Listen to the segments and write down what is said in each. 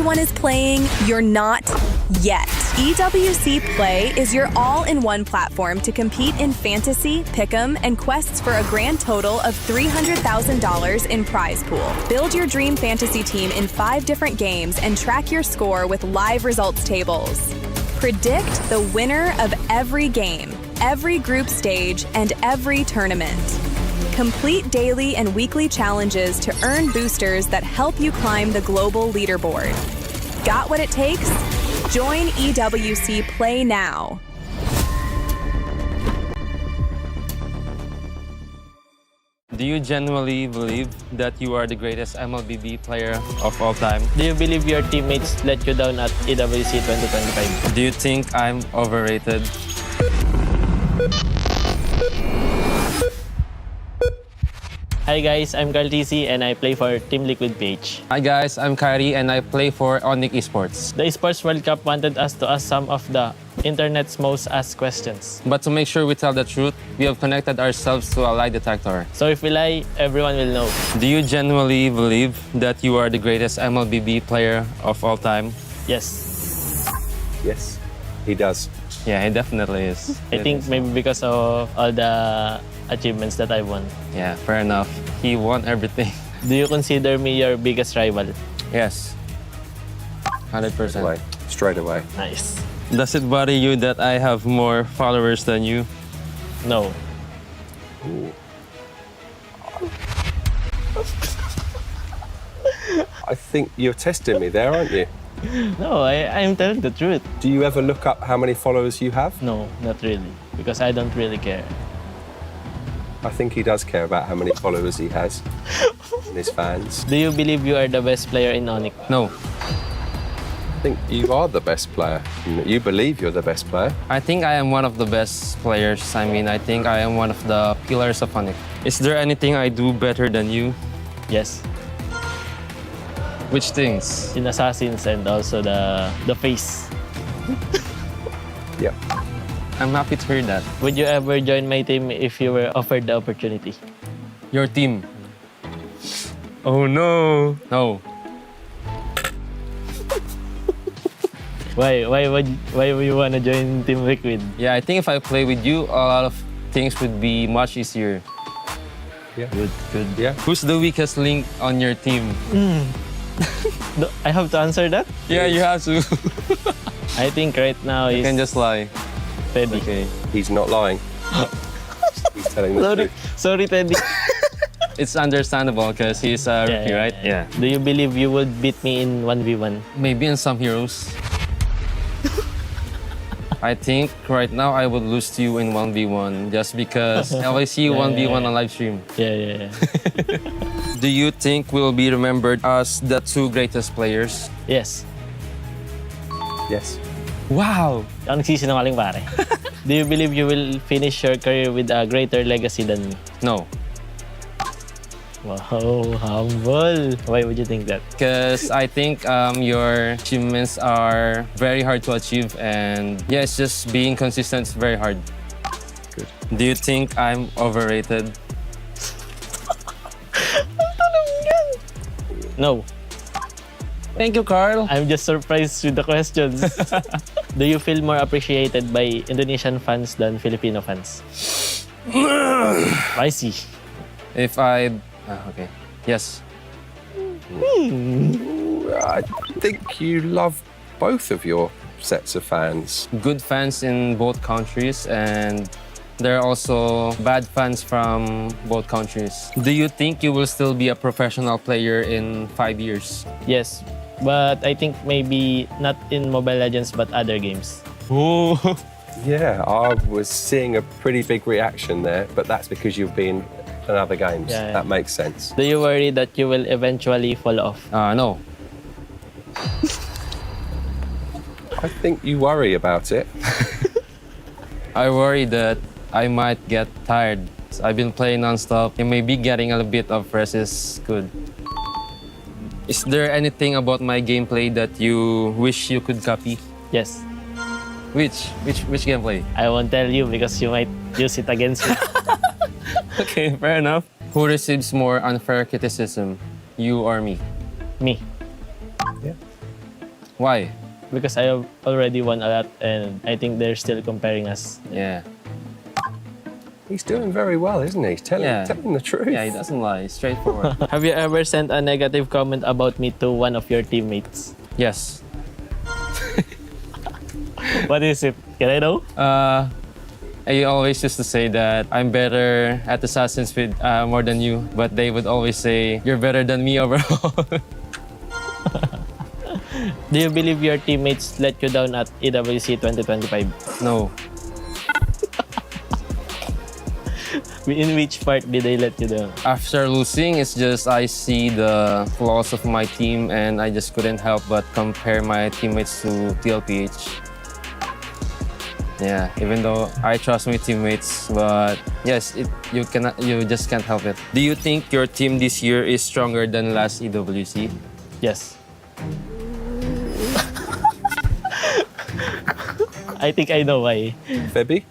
everyone is playing, you're not yet. EWC Play is your all-in-one platform to compete in fantasy, pick'em, and quests for a grand total of $300,000 in prize pool. Build your dream fantasy team in 5 different games and track your score with live results tables. Predict the winner of every game, every group stage, and every tournament. Complete daily and weekly challenges to earn boosters that help you climb the global leaderboard. Got what it takes? Join EWC Play now. Do you genuinely believe that you are the greatest MLBB player of all time? Do you believe your teammates let you down at EWC 2025? Do you think I'm overrated? Hi guys, I'm Carl TC and I play for Team Liquid PH. Hi guys, I'm Kyrie and I play for Onyx Esports. The Esports World Cup wanted us to ask some of the internet's most asked questions. But to make sure we tell the truth, we have connected ourselves to a lie detector. So if we lie, everyone will know. Do you genuinely believe that you are the greatest MLBB player of all time? Yes. Yes, he does. Yeah, he definitely is. I think maybe because of all the achievements that I won. Yeah, fair enough. He won everything. Do you consider me your biggest rival? Yes. 100%. Straight away. Nice. Does it bother you that I have more followers than you? No. Ooh. I think you're testing me there, aren't you? No, I'm telling the truth. Do you ever look up how many followers you have? No, not really. Because I don't really care. I think he does care about how many followers he has and his fans. Do you believe you are the best player in Onyx? No. I think you are the best player. You believe you're the best player. I think I am one of the best players. I mean, I think I am one of the pillars of Onyx. Is there anything I do better than you? Yes. Which things? In Assassins and also the face. Yeah. I'm happy to hear that. Would you ever join my team if you were offered the opportunity? Your team? Oh no. No. Why would you want to join Team Liquid? Yeah, I think if I play with you, a lot of things would be much easier. Yeah. Good. Yeah. Who's the weakest link on your team? I have to answer that? Yeah, you have to. I think right now You is can just lie. Teddy. Okay. He's not lying. He's telling the truth. Sorry, Teddy. It's understandable because he's a rookie, right? Yeah. Do you believe you would beat me in 1v1? Maybe in some heroes. I think right now I would lose to you in 1v1 just because I always see you 1v1 on live stream. Yeah. Do you think we'll be remembered as the 2 greatest players? Yes. Yes. Wow! Ako nagsisinungaling, pare. Do you believe you will finish your career with a greater legacy than me? No. Wow, humble. Why would you think that? Because I think your achievements are very hard to achieve and yeah, it's just being consistent is very hard. Good. Do you think I'm overrated? No. Thank you, Carl. I'm just surprised with the questions. Do you feel more appreciated by Indonesian fans than Filipino fans? I see. If I... okay. Yes. I think you love both of your sets of fans. Good fans in both countries and there are also bad fans from both countries. Do you think you will still be a professional player in 5 years? Yes, but I think maybe not in Mobile Legends but other games. Oh. Yeah, I was seeing a pretty big reaction there, but that's because you've been in other games. Yeah. That makes sense. Do you worry that you will eventually fall off? No. I think you worry about it. I worry that I might get tired. I've been playing non-stop and maybe getting a bit of rest is good. Is there anything about my gameplay that you wish you could copy? Yes. Which gameplay? I won't tell you because you might use it against me. Okay, fair enough. Who receives more unfair criticism, you or me? Me. Yeah. Why? Because I have already won a lot and I think they're still comparing us. Yeah. He's doing very well, isn't he? He's telling the truth. Yeah, he doesn't lie. Straightforward. Have you ever sent a negative comment about me to one of your teammates? Yes. What is it? Can I know? I always used to say that I'm better at Assassin's Creed more than you, but they would always say, you're better than me overall. Do you believe your teammates let you down at EWC 2025? No. In which part did they let you down? After losing, it's just I see the flaws of my team and I just couldn't help but compare my teammates to TLPH. Yeah, even though I trust my teammates, but yes, you just can't help it. Do you think your team this year is stronger than last EWC? Yes. I think I know why. Febby?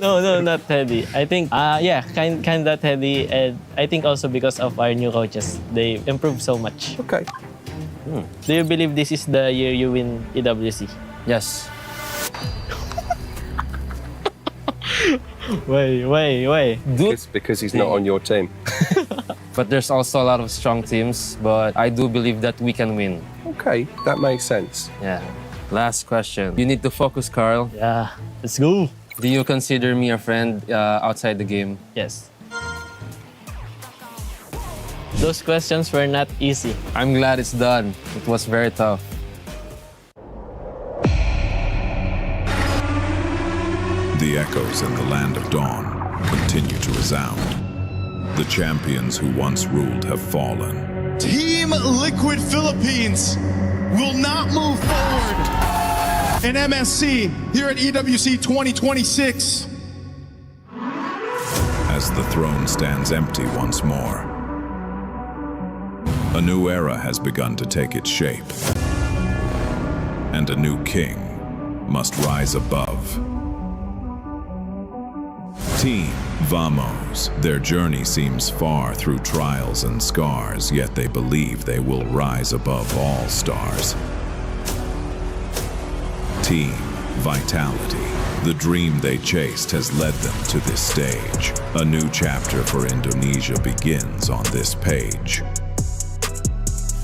No, not Teddy. I think, kind of Teddy, and I think also because of our new coaches. They improved so much. Okay. Do you believe this is the year you win EWC? Yes. Why? It's because he's not on your team. But there's also a lot of strong teams, but I do believe that we can win. Okay, that makes sense. Yeah. Last question. You need to focus, Carl. Yeah, let's go. Do you consider me a friend outside the game? Yes. Those questions were not easy. I'm glad it's done. It was very tough. The echoes in the land of dawn continue to resound. The champions who once ruled have fallen. Team Liquid Philippines will not move forward in MSC here at EWC 2026. As the throne stands empty once more, a new era has begun to take its shape, and a new king must rise above. Team Vamos. Their journey seems far through trials and scars, yet they believe they will rise above all stars. Team Vitality. The dream they chased has led them to this stage. A new chapter for Indonesia begins on this page.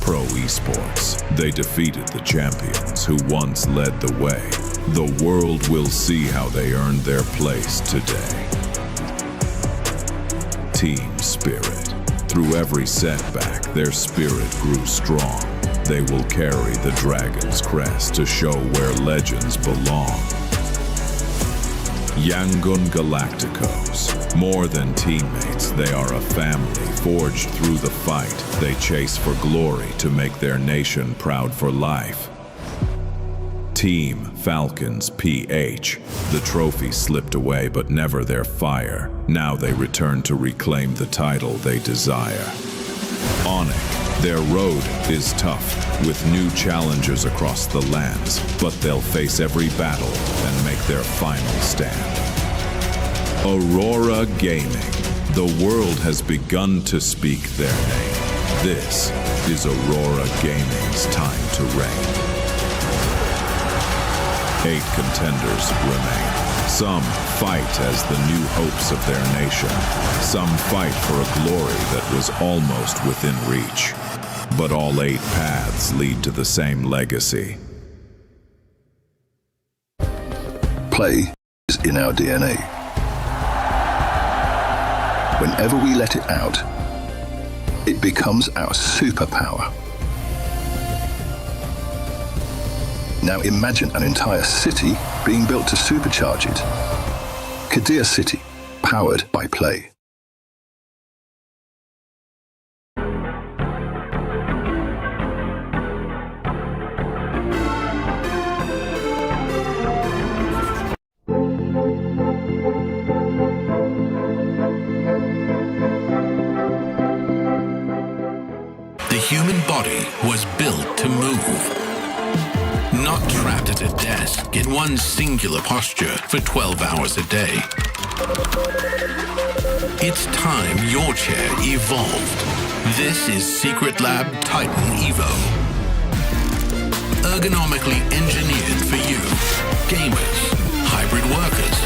Pro Esports. They defeated the champions who once led the way. The world will see how they earned their place today. Team Spirit. Through every setback, their spirit grew strong. They will carry the dragon's crest to show where legends belong. Yangon Galacticos. More than teammates, they are a family forged through the fight. They chase for glory to make their nation proud for life. Team Falcons PH. The trophy slipped away, but never their fire. Now they return to reclaim the title they desire. Onyx. Their road is tough, with new challenges across the lands, but they'll face every battle and make their final stand. Aurora Gaming. The world has begun to speak their name. This is Aurora Gaming's time to reign. 8 contenders remain. Some fight as the new hopes of their nation. Some fight for a glory that was almost within reach. But all 8 paths lead to the same legacy. Play is in our DNA. Whenever we let it out, it becomes our superpower. Now imagine an entire city being built to supercharge it. Kadir City, powered by Play. The human body was built to move. Not trapped at a desk in one singular posture for 12 hours a day. It's time your chair evolved. This is Secret Lab Titan Evo. ergonomically engineered for you. Gamers, hybrid workers,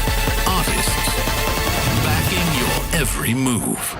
artists, backing your every move.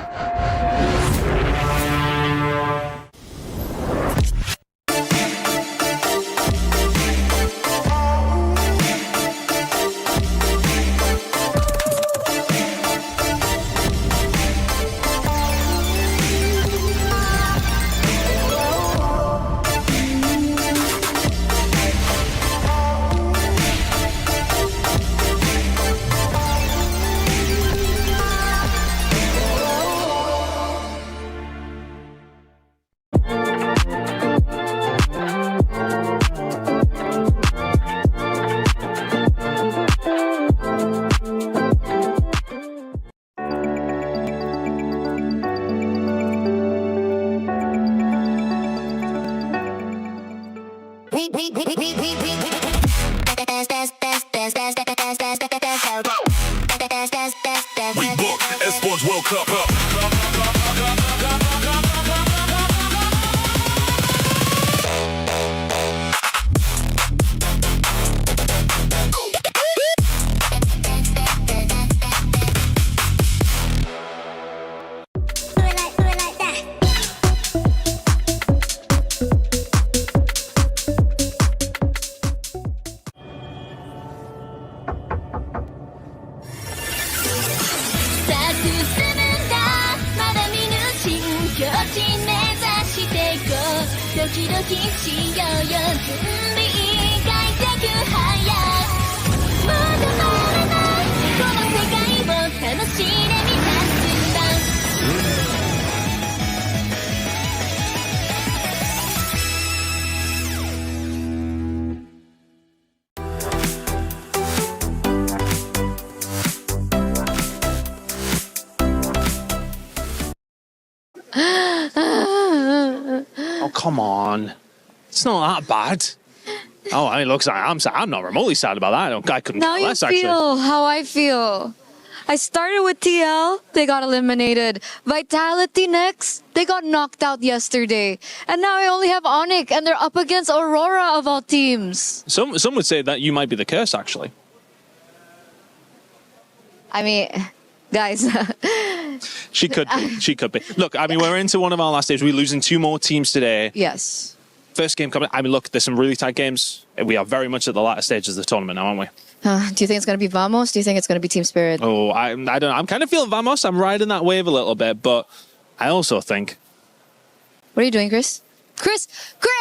We booked Esports World Cup. Oh, come on. It's not that bad. Oh, I mean, looks like I'm not remotely sad about that. I couldn't Now care you less, feel actually. how I feel. I started with TL, they got eliminated. Vitality next, they got knocked out yesterday. And now I only have Onyx, and they're up against Aurora of all teams. Some would say that you might be the curse, actually. I mean, guys. She could be. She could be. Look, I mean, we're into one of our last days. We're losing 2 more teams today. Yes. First game coming. I mean, look, there's some really tight games. We are very much at the latter stages of the tournament now, aren't we? Do you think it's going to be Vamos? Do you think it's going to be Team Spirit? Oh, I don't know. I'm kind of feeling Vamos. I'm riding that wave a little bit, but I also think What are you doing, Chris? Chris!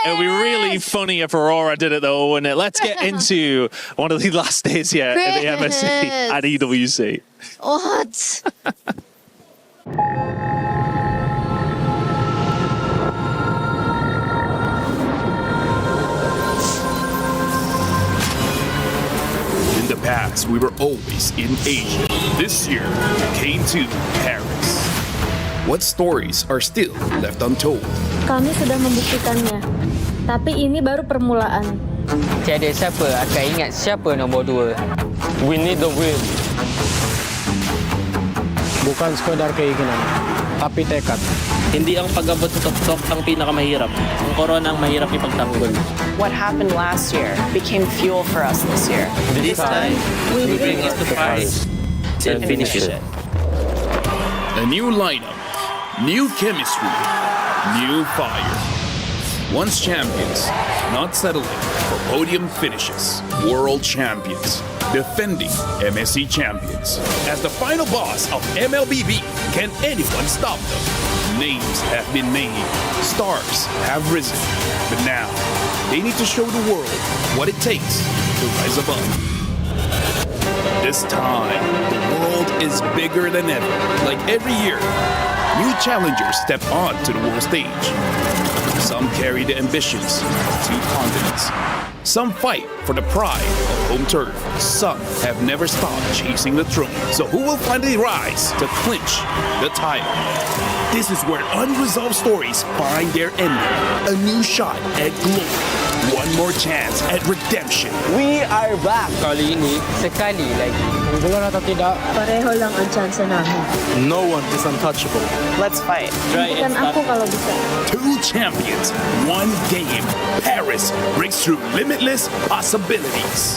it would be really funny if Aurora did it, though, wouldn't it? Let's get into one of the last days here at the MSC at EWC. What? In the past, we were always in Asia. This year, we came to Paris. What stories are still left untold? Kami sudah membuktikannya, tapi ini baru permulaan. Tiada siapa akan ingat siapa nombor 2. We need the win. Bukan sekadar keinginan, tapi tekad. Hindi ang pag-abot sa top ang pinakamahirap. Ang corona ang mahirap ipagtanggol. What happened last year became fuel for us this year. This time, we bring it to Paris and finish it. A new lineup, new chemistry, new fire. Once champions, not settling for podium finishes. World champions, defending MSC champions. As the final boss of MLBB, can anyone stop them? Names have been made, stars have risen, but now they need to show the world what it takes to rise above. This time, the world is bigger than ever. Like every year, new challengers step on to the world stage. Some carry the ambitions of 2 continents. Some fight for the pride of home turf. Some have never stopped chasing the throne. So who will finally rise to clinch the title? This is where unresolved stories find their ending. A new shot at glory. One more chance at redemption. We are back. Kali ini, sekali lagi. Unggulan atau tidak? Pareho lang ang chance namin. No one is untouchable. Let's fight. Kan ako kalau bisa. Two champions, one game. Paris breaks through limitless possibilities.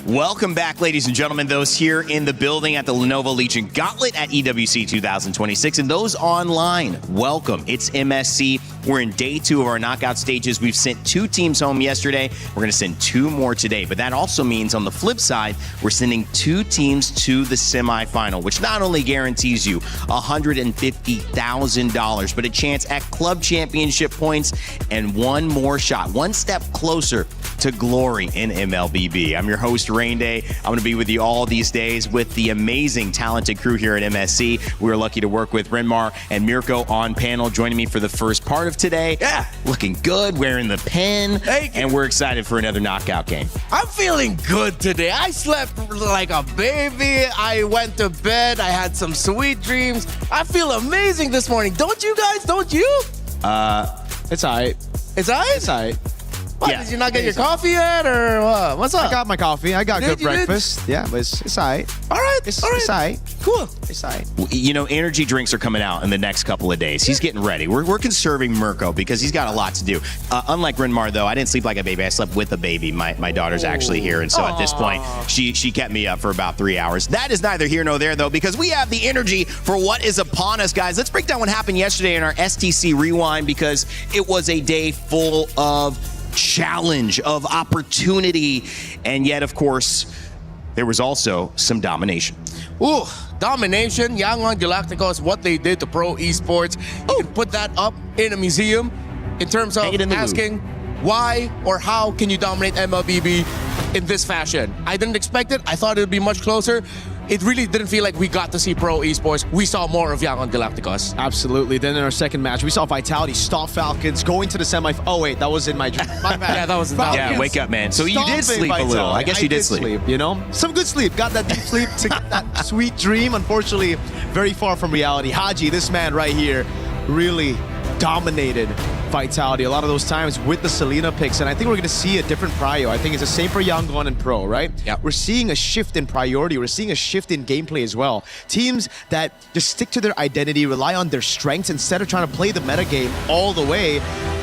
Welcome back, ladies and gentlemen, those here in the building at the Lenovo Legion Gauntlet at EWC 2026, and those online, welcome. It's MSC. We're in day 2 of our knockout stages. We've sent 2 teams home yesterday. We're going to send 2 more today, but that also means on the flip side, we're sending 2 teams to the semifinal, which not only guarantees you $150,000, but a chance at club championship points and one more shot, one step closer to glory in MLBB. I'm your host, Rain Day. I'm going to be with you all these days with the amazing, talented crew here at MSC. We were lucky to work with Renmar and Mirko on panel, joining me for the first part of today. Yeah. Looking good, wearing the pin, and we're excited for another knockout game. I'm feeling good today. I slept like a baby. I went to bed. I had some sweet dreams. I feel amazing this morning. Don't you guys? Don't you? It's all right. It's all right? It's all right. What, did you not get your coffee yet, or what? What's up? I got my coffee. I got good breakfast. Yeah, but it's all right. All right. It's all right. It's all right. Cool. It's all right. You know, energy drinks are coming out in the next couple of days. He's getting ready. We're conserving Mirko because he's got a lot to do. Unlike Renmar, though, I didn't sleep like a baby. I slept with a baby. My daughter's actually here, and so at this point, she kept me up for about 3 hours. That is neither here nor there, though, because we have the energy for what is upon us, guys. Let's break down what happened yesterday in our STC Rewind, because it was a day full of challenge, of opportunity, and yet, of course, there was also some domination. Ooh, domination. Yangon Galacticos, what they did to pro esports. You can put that up in a museum in terms of asking why or how can you dominate MLBB in this fashion. I didn't expect it. I thought it would be much closer. It really didn't feel like we got to see pro esports. We saw more of Yangon Galacticos. Absolutely. Then in our second match, we saw Vitality stop Falcons, going to the semifinal. Oh, wait, that was in my dream. My bad. Yeah, that was Yeah, wake up, man. So you did sleep Vitality. a little. I guess you did sleep. You know? Some good sleep. Got that deep sleep to get that sweet dream. Unfortunately, very far from reality. Haji, this man right here, really dominated Vitality a lot of those times with the Selena picks, and I think we're going to see a different prio. I think it's the same for Yangon and Pro, right? Yeah. We're seeing a shift in priority. We're seeing a shift in gameplay as well. Teams that just stick to their identity, rely on their strengths instead of trying to play the meta game all the way,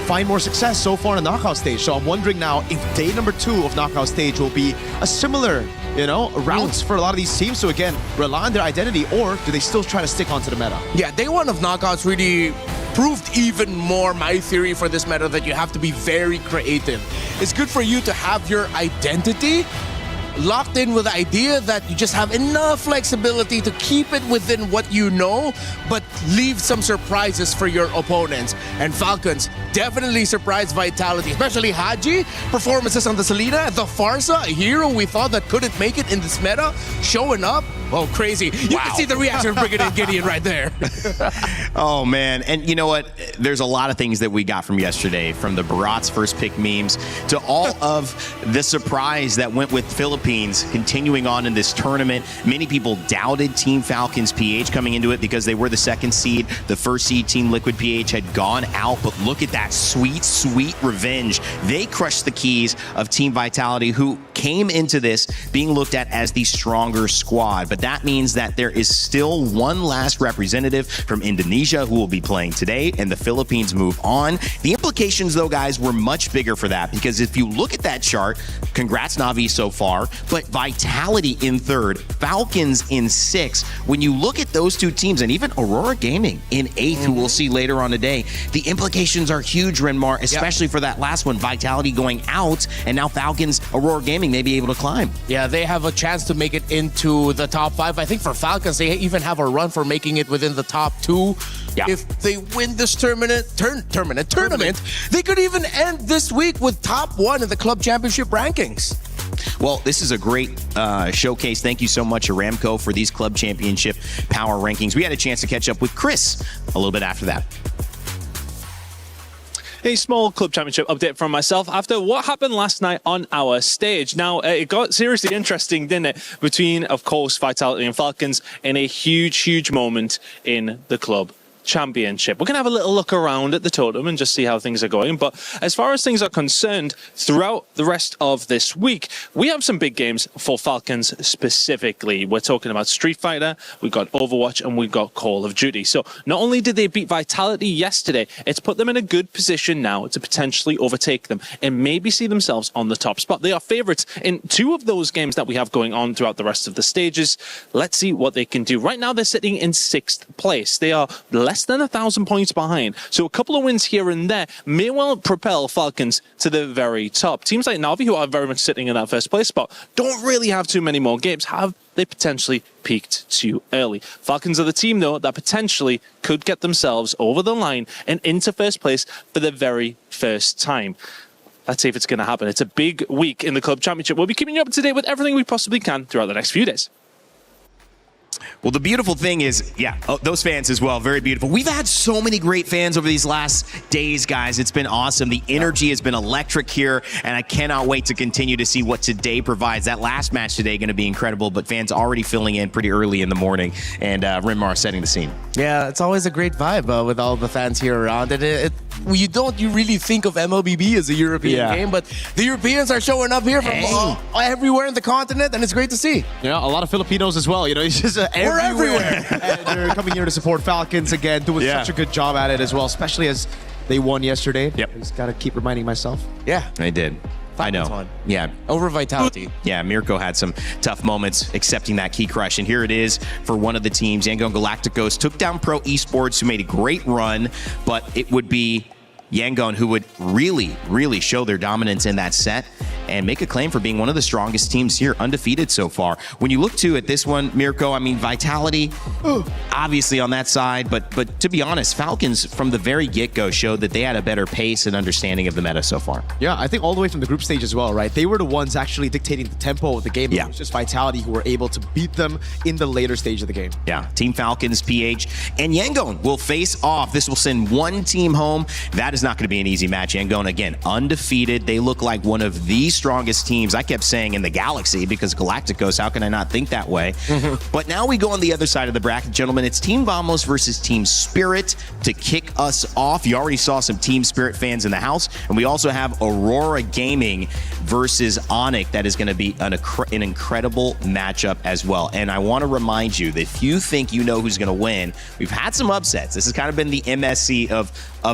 find more success so far in the knockout stage. So I'm wondering now if day number 2 of knockout stage will be a similar, routes for a lot of these teams. So again, rely on their identity, or do they still try to stick onto the meta? Yeah, day 1 of knockouts really proved even more my theory for this meta, that you have to be very creative. It's good for you to have your identity locked in with the idea that you just have enough flexibility to keep it within what you know, but leave some surprises for your opponents. And Falcons definitely surprised Vitality, especially Haji. Performances on the Selena, the Farsa, a hero we thought that couldn't make it in this meta, showing up. Oh, crazy. You can see the reaction of Brigadier Gideon right there. Oh, man. And you know what? There's a lot of things that we got from yesterday, from the Barat's first pick memes to all of the surprise that went with Philippines continuing on in this tournament. Many people doubted Team Falcons PH coming into it because they were the second seed. The first seed, Team Liquid PH, had gone out, but look at that sweet, sweet revenge. They crushed the keys of Team Vitality, who came into this being looked at as the stronger squad. But that means that there is still one last representative from Indonesia who will be playing today, and the Philippines move on. The implications, though, guys, were much bigger for that, because if you look at that chart, congrats Navi so far, but Vitality in 3rd, Falcons in 6th. When you look at those two teams, and even Aurora Gaming in 8th, who we'll see later on today, the implications are huge, Renmar, especially for that last one, Vitality going out, and now Falcons, Aurora Gaming may be able to climb. Yeah, they have a chance to make it into the top 5. I think for Falcons, they even have a run for making it within the top 2. Yeah. If they win this tournament, they could even end this week with top 1 in the club championship rankings. Well, this is a great showcase. Thank you so much, Aramco, for these club championship power rankings. We had a chance to catch up with Chris a little bit after that. A small club championship update from myself after what happened last night on our stage. Now, it got seriously interesting, didn't it? Between, of course, Vitality and Falcons in a huge, huge moment in the club Championship. We're going to have a little look around at the totem and just see how things are going. But as far as things are concerned, throughout the rest of this week, we have some big games for Falcons specifically. We're talking about Street Fighter, we've got Overwatch, and we've got Call of Duty. So not only did they beat Vitality yesterday, it's put them in a good position now to potentially overtake them and maybe see themselves on the top spot. They are favourites in 2 of those games that we have going on throughout the rest of the stages. Let's see what they can do. Right now, they're sitting in 6th place. They are less than 1,000 points behind. So a couple of wins here and there may well propel Falcons to the very top. Teams like Na'Vi, who are very much sitting in that first place spot, don't really have too many more games. Have they potentially peaked too early? Falcons are the team, though, that potentially could get themselves over the line and into first place for the very first time. Let's see if it's going to happen. It's a big week in the Club Championship. We'll be keeping you up to date with everything we possibly can throughout the next few days. Well, the beautiful thing is, those fans as well, very beautiful. We've had so many great fans over these last days, guys. It's been awesome. The energy has been electric here, and I cannot wait to continue to see what today provides. That last match today going to be incredible, but fans already filling in pretty early in the morning, and Renmar setting the scene. Yeah, it's always a great vibe with all the fans here around. And you really think of MLBB as a European game, but the Europeans are showing up here from everywhere in the continent, and it's great to see. Yeah, a lot of Filipinos as well. It's just we're everywhere. And they're coming here to support Falcons again, doing such a good job at it as well, especially as they won yesterday. Yep. I just got to keep reminding myself. Yeah. I did. I know. Won. Yeah. Over Vitality. Yeah, Mirko had some tough moments accepting that key crush. And here it is for one of the teams. Yangon Galacticos took down Pro Esports, who made a great run, but it would be Yangon who would really, really show their dominance in that set and make a claim for being one of the strongest teams here, undefeated so far. When you look at this one, Mirko, I mean, Vitality, obviously on that side, but to be honest, Falcons from the very get-go showed that they had a better pace and understanding of the meta so far. Yeah, I think all the way from the group stage as well, right? They were the ones actually dictating the tempo of the game. Yeah. It was just Vitality who were able to beat them in the later stage of the game. Yeah, Team Falcons, PH, and Yangon will face off. This will send one team home. That is not going to be an easy match. Yangon, again, undefeated. They look like one of the strongest teams, I kept saying, in the galaxy, because Galacticos, how can I not think that way? But now we go on the other side of the bracket, gentlemen. It's Team Vamos versus Team Spirit to kick us off. You already saw some Team Spirit fans in the house, and we also have Aurora Gaming versus Onyx. That is going to be an incredible matchup as well. And I want to remind you that if you think you know who's going to win, we've had some upsets. This has kind of been the MSC of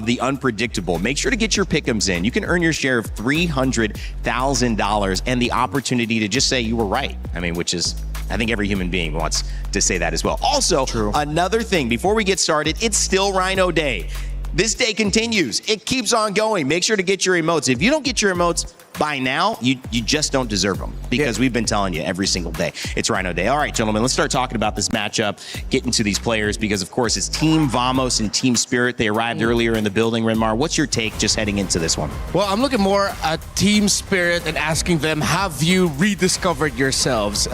the unpredictable. Make sure to get your pick'ems in. You can earn your share of $300,000 and the opportunity to just say you were right. I mean, which is, I think every human being wants to say that as well. Also, another thing, before we get started, it's still Rhino Day. This day continues. It keeps on going. Make sure to get your emotes. If you don't get your emotes by now, you just don't deserve them, because we've been telling you every single day. It's Rhino Day. All right, gentlemen, let's start talking about this matchup, get into these players, because, of course, it's Team Vamos and Team Spirit. They arrived earlier in the building. Renmar, what's your take just heading into this one? Well, I'm looking more at Team Spirit and asking them, have you rediscovered yourselves?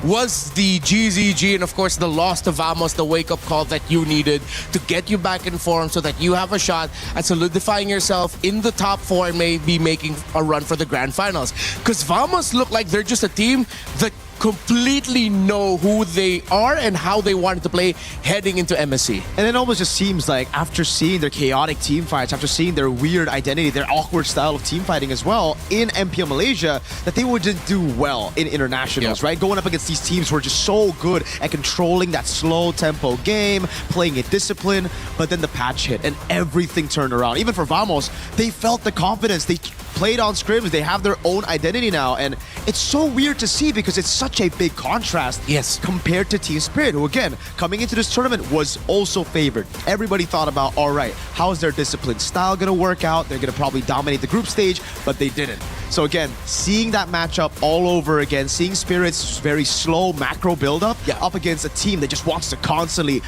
Was the GZG and, of course, the loss to Vamos the wake-up call that you needed to get you back in form so that you have a shot at solidifying yourself in the top 4 and maybe making a run for the grand finals? Because Vamos look like they're just a team that completely know who they are and how they wanted to play heading into MSC. And it almost just seems like after seeing their chaotic team fights, after seeing their weird identity, their awkward style of team fighting as well in MPL Malaysia, that they wouldn't do well in internationals, right? Going up against these teams who are just so good at controlling that slow tempo game, playing it disciplined, but then the patch hit and everything turned around. Even for Vamos, they felt the confidence. They played on scrims. They have their own identity now, and it's so weird to see because it's such a big contrast compared to Team Spirit, who again, coming into this tournament was also favored. Everybody thought about, all right, how is their discipline style gonna work out? They're gonna probably dominate the group stage, but they didn't. So again, seeing that matchup all over again, seeing Spirit's very slow macro buildup up against a team that just wants to constantly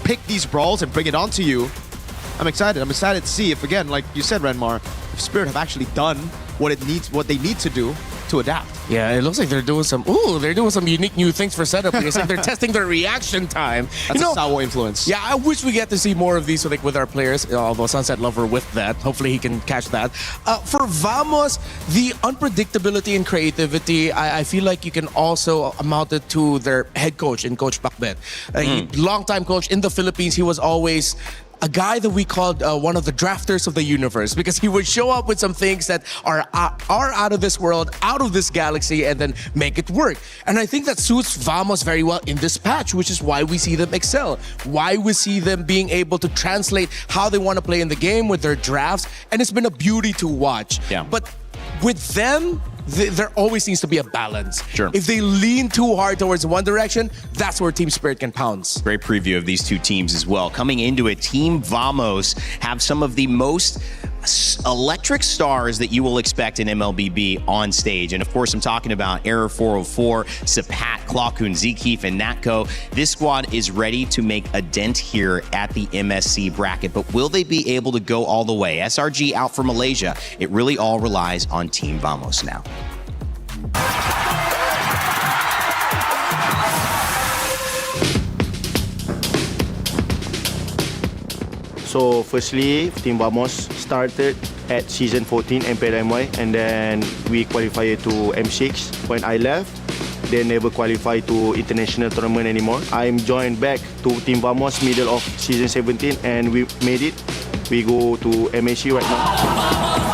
pick these brawls and bring it onto you, I'm excited. I'm excited to see if, again, like you said, Renmar, if Spirit have actually done what they need to do to adapt. Yeah, it looks like they're doing some unique new things for setup. It's like they're testing their reaction time. That's a Sawo influence. Yeah, I wish we get to see more of these with our players, although Sunset Lover with that. Hopefully he can catch that. For Vamos, the unpredictability and creativity, I feel like you can also amount it to their head coach in Coach Bakbet. Long-time coach in the Philippines, he was always a guy that we called one of the drafters of the universe, because he would show up with some things that are out of this world, out of this galaxy, and then make it work. And I think that suits Vamos very well in this patch, which is why we see them excel, why we see them being able to translate how they want to play in the game with their drafts, and it's been a beauty to watch. Yeah. But with them, there always needs to be a balance. Sure. If they lean too hard towards one direction, that's where Team Spirit can pounce. Great preview of these two teams as well. Coming into it, Team Vamos have some of the most electric stars that you will expect in MLBB on stage. And of course, I'm talking about Error 404, Sapat, Klakun, Zekeef, and Natko. This squad is ready to make a dent here at the MSC bracket, but will they be able to go all the way? SRG out for Malaysia. It really all relies on Team Vamos now. So firstly, Team Vamos started at Season 14 MPLMY, and then we qualified to M6. When I left, they never qualified to international tournament anymore. I'm joined back to Team Vamos middle of Season 17, and we made it. We go to MSC right now.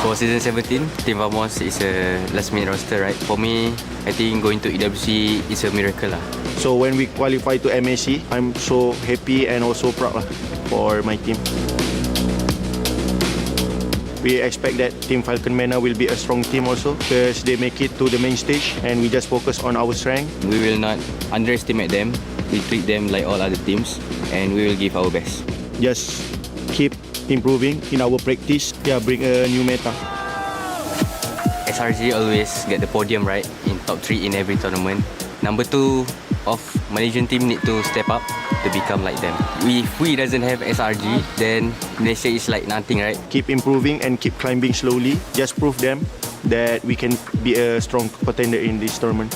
For season 17, Team Vamos is a last-minute roster, right? For me, I think going to EWC is a miracle. So when we qualify to MSC, I'm so happy and also proud for my team. We expect that Team Falcon Mana will be a strong team also, because they make it to the main stage and we just focus on our strength. We will not underestimate them. We treat them like all other teams, and we will give our best. Just keep improving in our practice. Yeah, bring a new meta. SRG always get the podium, right? In top 3 in every tournament. Number 2 of Malaysian team need to step up to become like them. If we doesn't have SRG, then Malaysia is like nothing, right? Keep improving and keep climbing slowly. Just prove them that we can be a strong contender in this tournament.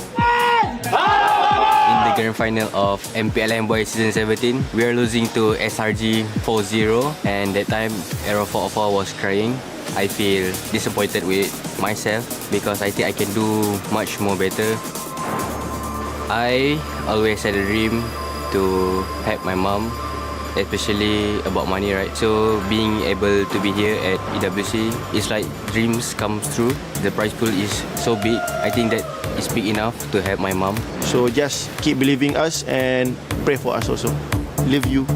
In the grand final of MPLM Boys Season 17, we are losing to SRG 4-0, and that time Error 404 was crying. I feel disappointed with myself because I think I can do much more better. I always had a dream to help my mom, especially about money, right? So being able to be here at EWC is like dreams come true. The prize pool is so big. I think that is big enough to help my mom. So just keep believing us and pray for us also. Love you.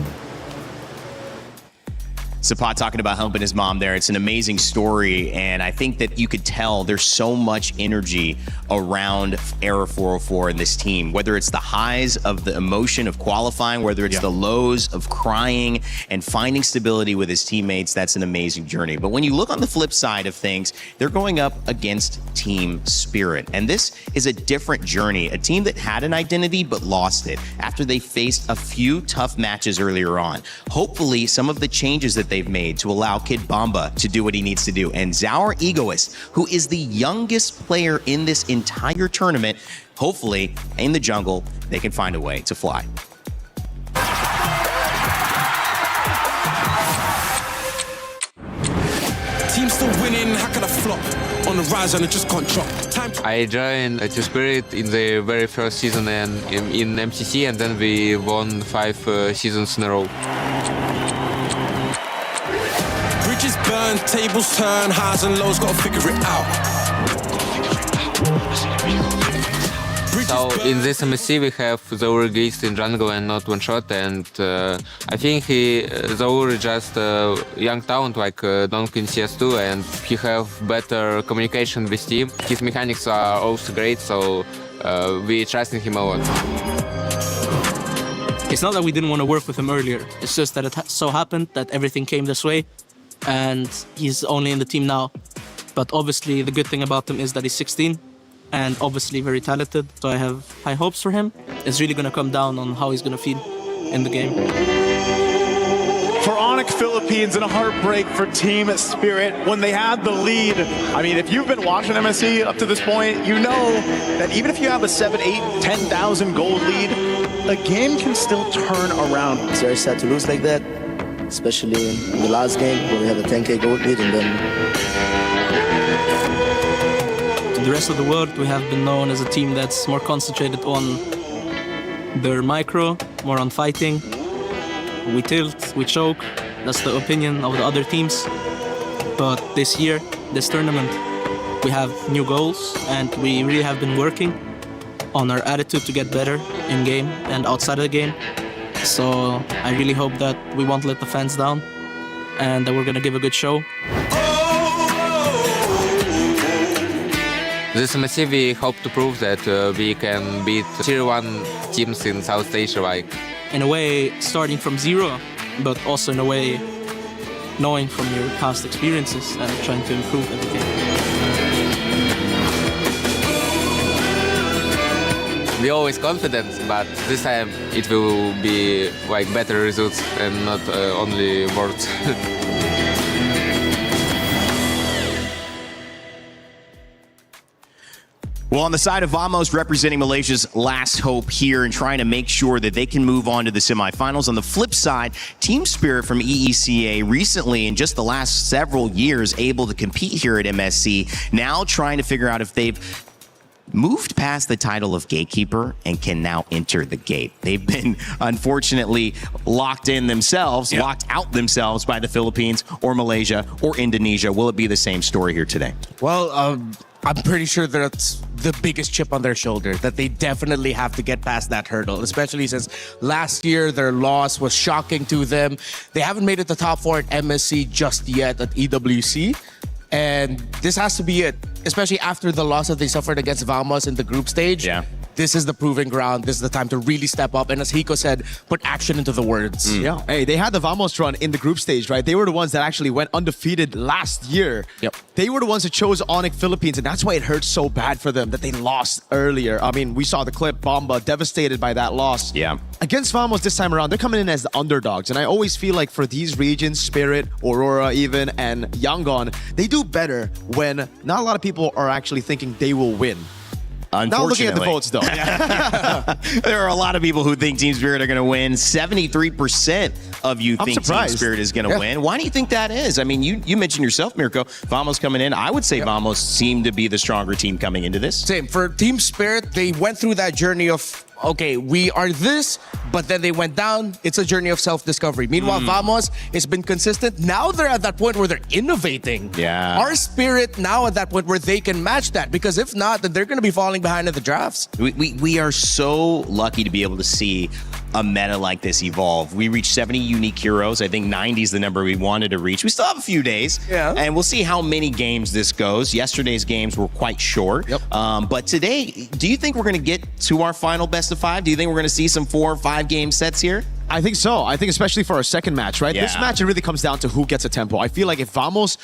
Sapat talking about helping his mom there. It's an amazing story, and I think that you could tell there's so much energy around Error 404 in this team, whether it's the highs of the emotion of qualifying, whether it's the lows of crying and finding stability with his teammates. That's an amazing journey. But when you look on the flip side of things, they're going up against Team Spirit, and this is a different journey, a team that had an identity but lost it after they faced a few tough matches earlier on. Hopefully, some of the changes that they've made to allow Kid Bamba to do what he needs to do. And Zaur Egoist, who is the youngest player in this entire tournament, hopefully in the jungle, they can find a way to fly. Team's still winning, how can I flop? On the rise and it just can't drop. I joined Team Spirit in the very first season and in MCC, and then we won 5 seasons in a row. Bridges burn, tables turn, highs and lows, gotta figure it out. So in this MSC we have Zaur Geist in jungle and not one shot, and I think Zaur is just a young talent like Donkey in CS2, and he have better communication with team. His mechanics are also great, so we trust in him a lot. It's not that we didn't want to work with him earlier, it's just that it so happened that everything came this way and he's only in the team now. But obviously the good thing about him is that he's 16 and obviously very talented, so I have high hopes for him. It's really going to come down on how he's going to feel in the game. Philippines and a heartbreak for Team Spirit when they had the lead. I mean, if you've been watching MSC up to this point, you know that even if you have a 7, 8, 10,000 gold lead, a game can still turn around. It's very sad to lose like that, especially in the last game where we had a 10k gold lead and then... To the rest of the world, we have been known as a team that's more concentrated on their micro, more on fighting. We tilt, we choke, that's the opinion of the other teams. But this year, this tournament, we have new goals and we really have been working on our attitude to get better in game and outside of the game. So I really hope that we won't let the fans down and that we're gonna give a good show. This MSC, we hope to prove that we can beat Tier 1 teams in South Asia. In a way, starting from zero, but also in a way, knowing from your past experiences and trying to improve everything. We're always confident, but this time it will be better results and not only words. Well, on the side of Vamos representing Malaysia's last hope here and trying to make sure that they can move on to the semifinals. On the flip side, Team Spirit from EECA recently, in just the last several years, able to compete here at MSC, now trying to figure out if they've moved past the title of gatekeeper and can now enter the gate. They've been, unfortunately, locked in themselves, locked out themselves by the Philippines or Malaysia or Indonesia. Will it be the same story here today? Well, I'm pretty sure that's the biggest chip on their shoulder, that they definitely have to get past that hurdle, especially since last year their loss was shocking to them. They haven't made it to top 4 at MSC just yet at EWC. And this has to be it, especially after the loss that they suffered against Vamos in the group stage. Yeah. This is the proving ground. This is the time to really step up. And as Hiko said, put action into the words. Yeah. Hey, they had the Vamos run in the group stage, right? They were the ones that actually went undefeated last year. Yep. They were the ones that chose Onyx Philippines, and that's why it hurt so bad for them that they lost earlier. I mean, we saw the clip, Bomba, devastated by that loss. Yeah. Against Vamos this time around, they're coming in as the underdogs. And I always feel like for these regions, Spirit, Aurora even, and Yangon, they do better when not a lot of people are actually thinking they will win. Not looking at the votes, though. There are a lot of people who think Team Spirit are going to win. 73% of you think Team Spirit is going to win. Why do you think that is? I mean, you mentioned yourself, Mirko, Vamos coming in. I would say Vamos seemed to be the stronger team coming into this. Same. For Team Spirit, they went through that journey of, okay, we are this, but then they went down. It's a journey of self-discovery. Meanwhile, Vamos has been consistent. Now they're at that point where they're innovating. Yeah. Our Spirit now at that point where they can match that, because if not, then they're going to be falling behind in the drafts. We are so lucky to be able to see a meta like this evolve. We reached 70 unique heroes. I think 90 is the number we wanted to reach. We still have a few days, and we'll see how many games this goes. Yesterday's games were quite short, but today, do you think we're going to get to our final best of 5? Do you think we're going to see some 4 or 5 game sets here? I think so. I think especially for our second match, right? Yeah. This match, it really comes down to who gets a tempo. I feel like if Vamos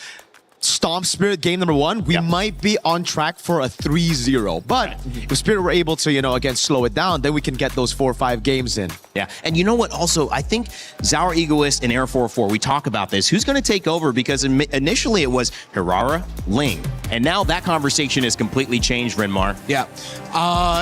stomp Spirit game number 1, we might be on track for a 3-0. But if Spirit were able to, again, slow it down, then we can get those 4 or 5 games in. Yeah, and you know what? Also, I think Zaur Egoist and Air 404, we talk about this. Who's going to take over? Because initially it was Hirara, Ling. And now that conversation has completely changed, Renmar. Yeah.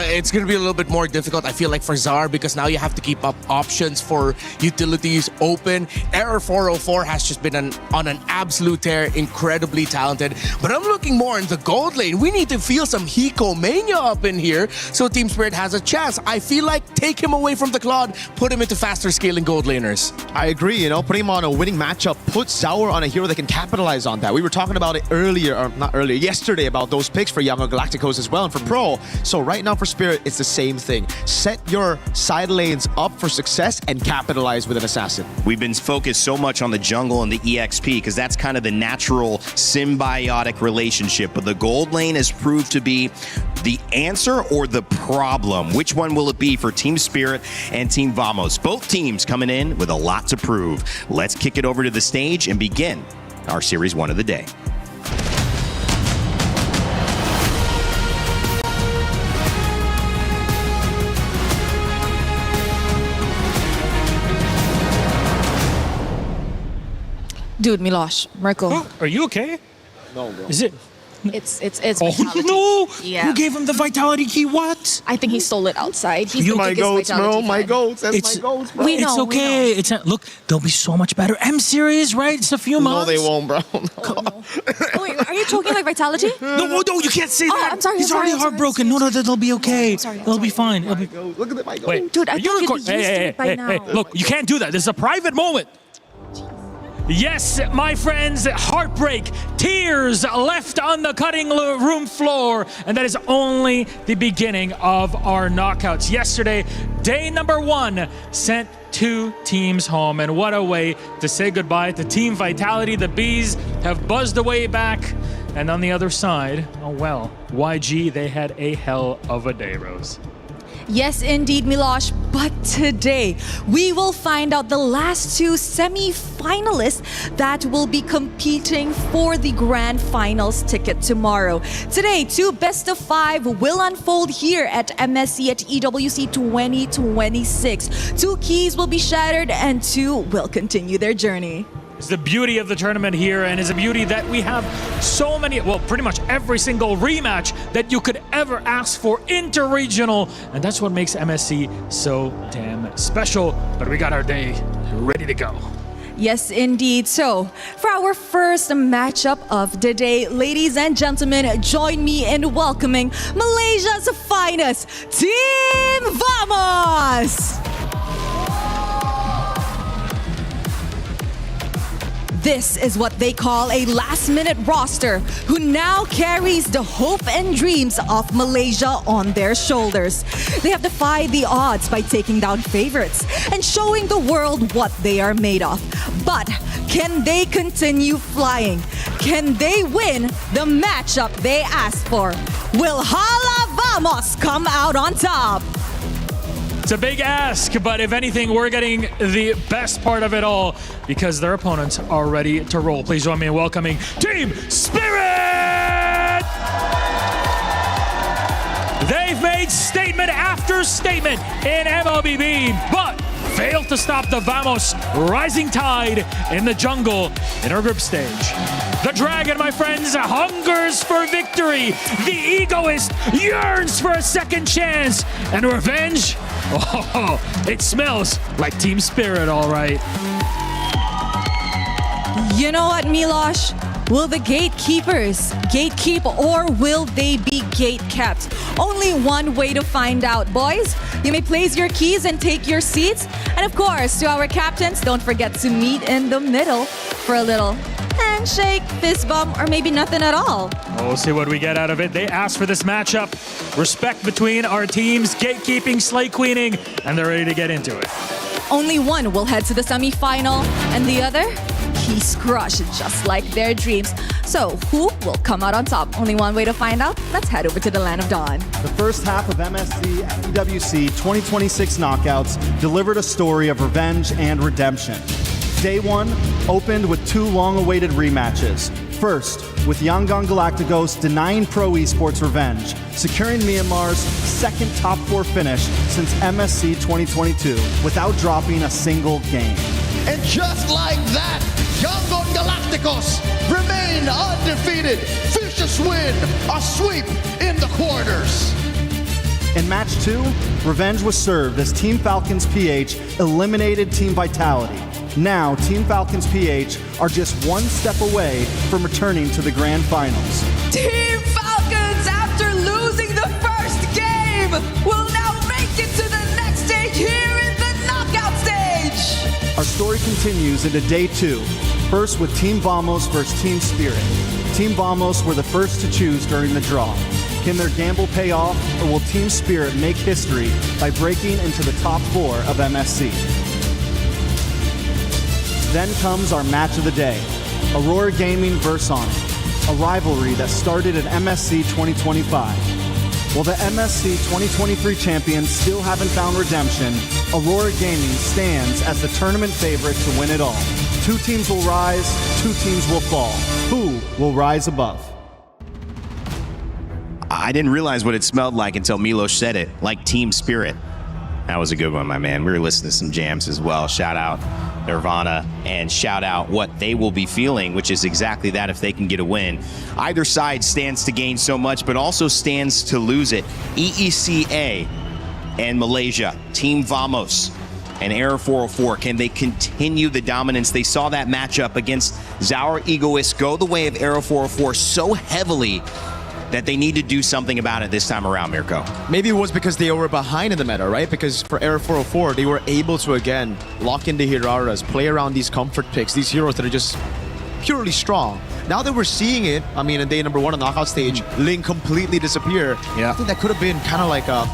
It's going to be a little bit more difficult, I feel like, for Zaur, because now you have to keep up options for utilities open. Error 404 has just been on an absolute tear, incredibly talented. But I'm looking more in the gold lane. We need to feel some Hiko mania up in here so Team Spirit has a chance. I feel like take him away from the Claude, put him into faster scaling gold laners. I agree, putting him on a winning matchup puts Zaur on a hero that can capitalize on that. We were talking about it yesterday about those picks for Young Galacticos as well and for Pro. So right now for Spirit, it's the same thing. Set your side lanes up for success and capitalize with an assassin. We've been focused so much on the jungle and the EXP because that's kind of the natural symbiotic relationship. But the gold lane has proved to be the answer or the problem. Which one will it be for Team Spirit and Team Vamos? Both teams coming in with a lot to prove. Let's kick it over to the stage and begin our Series 1 of the day. Dude, Milosh, Mirko. Are you okay? No, bro. Is it? It's Oh vitality. no! Yeah. Who gave him the vitality key? What? I think he stole it outside. He's You- the My biggest goats, bro. vitality My fan. goats. That's It's- my goats, bro. We know, It's okay. It's not, look, they'll be so much better. M series, right? It's a few No, months. they won't, bro. Oh, wait, are you choking like vitality? No, you can't say that. I'm sorry. He's I'm already sorry, I'm heartbroken. sorry. No, they'll be okay. sorry, They'll be fine. It'll be... Look at my goats. Wait, Dude, I are you thought you'd be record- used to it by now. Look, you can't do that. This is a private moment. Yes, my friends, heartbreak, tears left on the cutting room floor, and that is only the beginning of our knockouts. Yesterday, day number 1 sent 2 teams home, and what a way to say goodbye to Team Vitality. The Bees have buzzed away back, and on the other side, oh well, YG, they had a hell of a day, Rose. Yes, indeed, Milosh. But today, we will find out the last 2 semi-finalists that will be competing for the grand finals ticket tomorrow. Today, 2 best of 5 will unfold here at MSC at EWC 2026. 2 keys will be shattered and 2 will continue their journey. It's the beauty of the tournament here, and it's a beauty that we have so many, well, pretty much every single rematch that you could ever ask for inter-regional, and that's what makes MSC so damn special. But we got our day ready to go. Yes, indeed. So, for our first matchup of the day, ladies and gentlemen, join me in welcoming Malaysia's finest, Team Vamos! This is what they call a last-minute roster who now carries the hope and dreams of Malaysia on their shoulders. They have defied the odds by taking down favorites and showing the world what they are made of. But can they continue flying? Can they win the matchup they asked for? Will Hala Vamos come out on top? It's a big ask, but if anything, we're getting the best part of it all because their opponents are ready to roll. Please join me in welcoming Team Spirit! They've made statement after statement in MLBB, but failed to stop the Vamos rising tide in the jungle in our group stage. The Dragon, my friends, hungers for victory. The Egoist yearns for a second chance. And revenge? Oh, it smells like Team Spirit, all right. You know what, Milosh? Will the gatekeepers gatekeep or will they be gate-kept? Only one way to find out, boys. You may place your keys and take your seats. And of course, to our captains, don't forget to meet in the middle for a little handshake, fist bump, or maybe nothing at all. We'll see what we get out of it. They asked for this matchup. Respect between our teams, gatekeeping, slay queening, and they're ready to get into it. Only one will head to the semi-final, and the other, he's crushed just like their dreams. So who will come out on top? Only one way to find out. Let's head over to the Land of Dawn. The first half of MSC and EWC 2026 knockouts delivered a story of revenge and redemption. Day 1 opened with 2 long-awaited rematches. First, with Yangon Galacticos denying Pro Esports revenge, securing Myanmar's second top 4 finish since MSC 2022 without dropping a single game. And just like that, Yangon Galacticos remain undefeated. Vicious win, a sweep in the quarters. In match 2, revenge was served as Team Falcons PH eliminated Team Vitality. Now, Team Falcons PH are just 1 step away from returning to the grand finals. Team Falcons, after losing the first game, will now make it to the next stage here in the knockout stage. Our story continues into day 2, first with Team Vamos versus Team Spirit. Team Vamos were the first to choose during the draw. Can their gamble pay off, or will Team Spirit make history by breaking into the top 4 of MSC? Then comes our match of the day, Aurora Gaming vs Onyx, a rivalry that started at MSC 2025. While the MSC 2023 champions still haven't found redemption, Aurora Gaming stands as the tournament favorite to win it all. 2 teams will rise, 2 teams will fall. Who will rise above? I didn't realize what it smelled like until Milos said it, like Team Spirit. That was a good one, my man. We were listening to some jams as well. Shout out Nirvana and shout out what they will be feeling, which is exactly that if they can get a win. Either side stands to gain so much, but also stands to lose it. EECA and Malaysia, Team Vamos and Error 404, can they continue the dominance? They saw that matchup against Zaur Egoist go the way of Error 404 so heavily that they need to do something about it this time around, Mirko. Maybe it was because they were behind in the meta, right? Because for Error 404, they were able to, again, lock in the Hiraras, play around these comfort picks, these heroes that are just purely strong. Now that we're seeing it, I mean, in day number 1 on knockout stage, Ling completely disappear. Yeah. I think that could have been kind of like a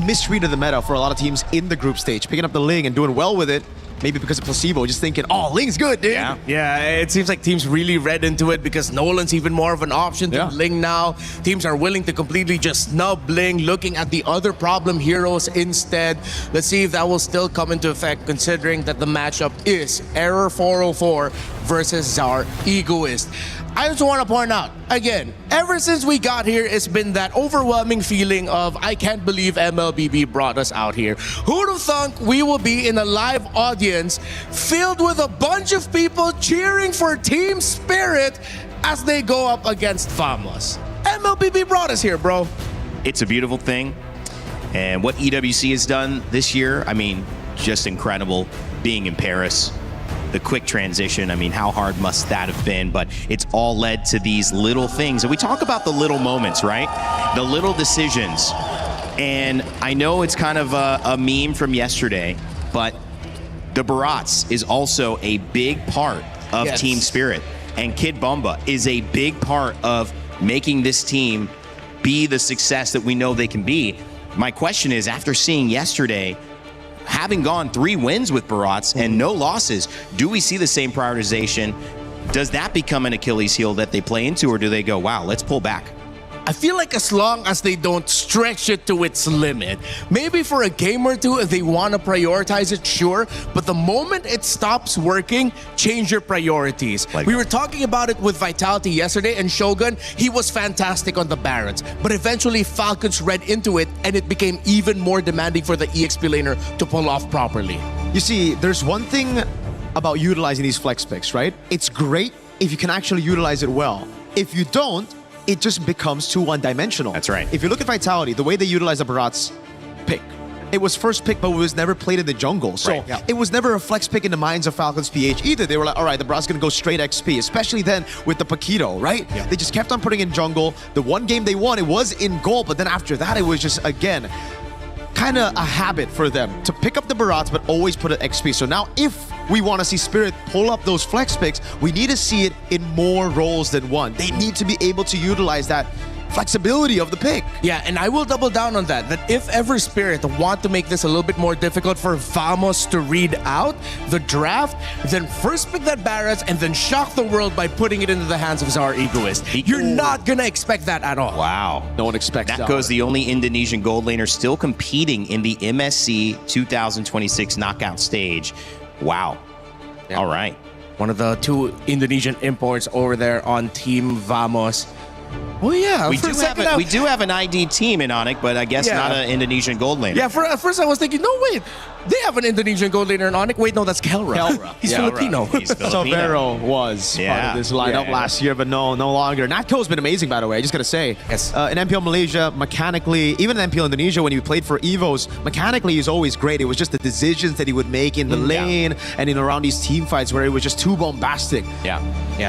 misread of the meta for a lot of teams in the group stage, picking up the Ling and doing well with it. Maybe because of placebo, just thinking, oh, Ling's good, dude. Yeah, it seems like teams really read into it because Nolan's even more of an option to Ling now. Teams are willing to completely just snub Ling, looking at the other problem heroes instead. Let's see if that will still come into effect, considering that the matchup is Error 404 versus Zaur Egoist. I just want to point out, again, ever since we got here, it's been that overwhelming feeling of, I can't believe MLBB brought us out here. Who'd have thunk we will be in a live audience filled with a bunch of people cheering for Team Spirit as they go up against Vamos? MLBB brought us here, bro. It's a beautiful thing. And what EWC has done this year, I mean, just incredible. Being in Paris, the quick transition, I mean, how hard must that have been? But it's all led to these little things. And we talk about the little moments, right? The little decisions. And I know it's kind of a meme from yesterday, but the Barats is also a big part of Team Spirit. And Kid Bomba is a big part of making this team be the success that we know they can be. My question is, after seeing yesterday, having gone 3 wins with Barats and no losses, do we see the same prioritization? Does that become an Achilles heel that they play into, or do they go, wow, let's pull back? I feel like as long as they don't stretch it to its limit, maybe for a game or two, if they want to prioritize it, sure. But the moment it stops working, change your priorities. We were talking about it with Vitality yesterday, and Shogun, he was fantastic on the Barons. But eventually, Falcons read into it, and it became even more demanding for the EXP laner to pull off properly. You see, there's one thing about utilizing these flex picks, right? It's great if you can actually utilize it well. If you don't, it just becomes too one-dimensional. That's right. If you look at Vitality, the way they utilize the Barats pick, it was first pick, but it was never played in the jungle. So it was never a flex pick in the minds of Falcons PH either. They were like, all right, the Barats gonna go straight XP, especially then with the Paquito, right? They just kept on putting in jungle. The one game they won, it was in gold, but then after that, it was just, again, kind of a habit for them to pick up the Barats, but always put an XP. So now if we want to see Spirit pull up those flex picks, we need to see it in more roles than one. They need to be able to utilize that flexibility of the pick. Yeah, and I will double down on that if ever Spirit want to make this a little bit more difficult for Vamos to read out the draft, then first pick that Barrett and then shock the world by putting it into the hands of Zaur Egoist. You're not going to expect that at all. Wow. No one expects that. Goes the only Indonesian gold laner still competing in the MSC 2026 knockout stage. Wow. All right. One of the 2 Indonesian imports over there on Team Vamos. Well, yeah. We do have an ID team in Onyx, but I guess not an Indonesian gold laner. Yeah, at first I was thinking, no, wait. They have an Indonesian gold laner in Onyx. Wait, no, that's Kelra. He's Filipino. He's Filipino. So Vero was part of this lineup last year, but no longer. Natco's been amazing, by the way. I just got to say. Yes. In MPL Malaysia, mechanically, even in MPL Indonesia, when he played for Evos, mechanically he's always great. It was just the decisions that he would make in the lane and in around these team fights where it was just too bombastic. Yeah.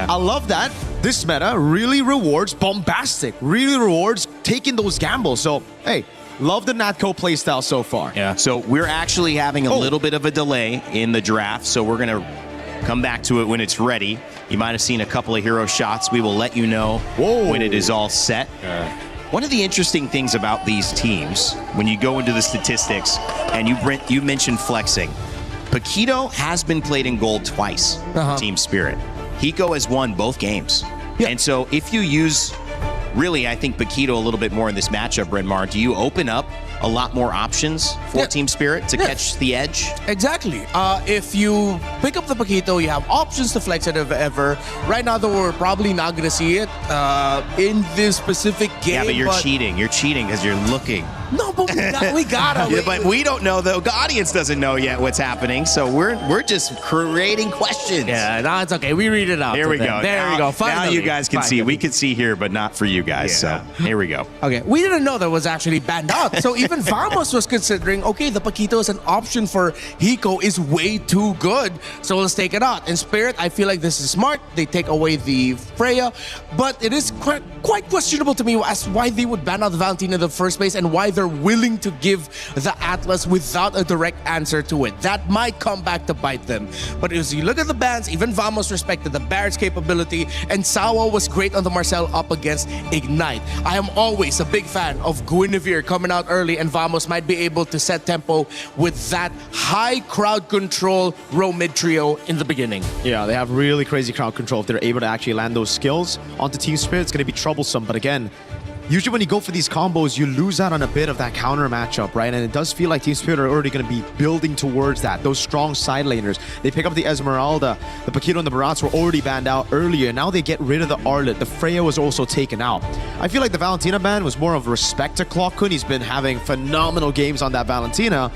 I love that. This meta really rewards bombastic, really rewards taking those gambles. So, hey, love the Natco playstyle so far. Yeah. So we're actually having a little bit of a delay in the draft, so we're going to come back to it when it's ready. You might have seen a couple of hero shots. We will let you know when it is all set. One of the interesting things about these teams, when you go into the statistics, and you mentioned flexing, Paquito has been played in gold twice, Team Spirit. Hiko has won both games. And so if you use really, I think Paquito a little bit more in this matchup, Renmar. Do you open up a lot more options for Team Spirit to catch the edge? Exactly. If you pick up the Paquito, you have options to flex it if ever. Right now, though, we're probably not going to see it in this specific game. Yeah, but you're cheating. You're cheating because you're looking. No, but we gotta. Yeah, but we don't know, though. The audience doesn't know yet what's happening, so we're just creating questions. Yeah, no, it's okay. We read it out. There we go. There we go. Now you guys can see. We can see here, but not for you guys. So here we go. Okay, we didn't know that was actually banned out. So even Vamos was considering, okay, the Paquito is an option for Hiko is way too good, so let's take it out. In Spirit, I feel like this is smart. They take away the Freya, but it is quite questionable to me as why they would ban out the Valentina in the first place and why they're willing to give the Atlas without a direct answer to it. That might come back to bite them. But as you look at the bans, even Vamos respected the Barrett's capability, and Sawa was great on the Marcel up against Ignite. I am always a big fan of Guinevere coming out early, and Vamos might be able to set tempo with that high crowd control row mid trio in the beginning. Yeah, they have really crazy crowd control. If they're able to actually land those skills onto Team Spirit, it's going to be troublesome. But again, usually when you go for these combos, you lose out on a bit of that counter matchup, right? And it does feel like Team Spirit are already going to be building towards that. Those strong side laners. They pick up the Esmeralda. The Paquito and the Barats were already banned out earlier. Now they get rid of the Arlet. The Freya was also taken out. I feel like the Valentina ban was more of respect to Clock-Kun. He's been having phenomenal games on that Valentina.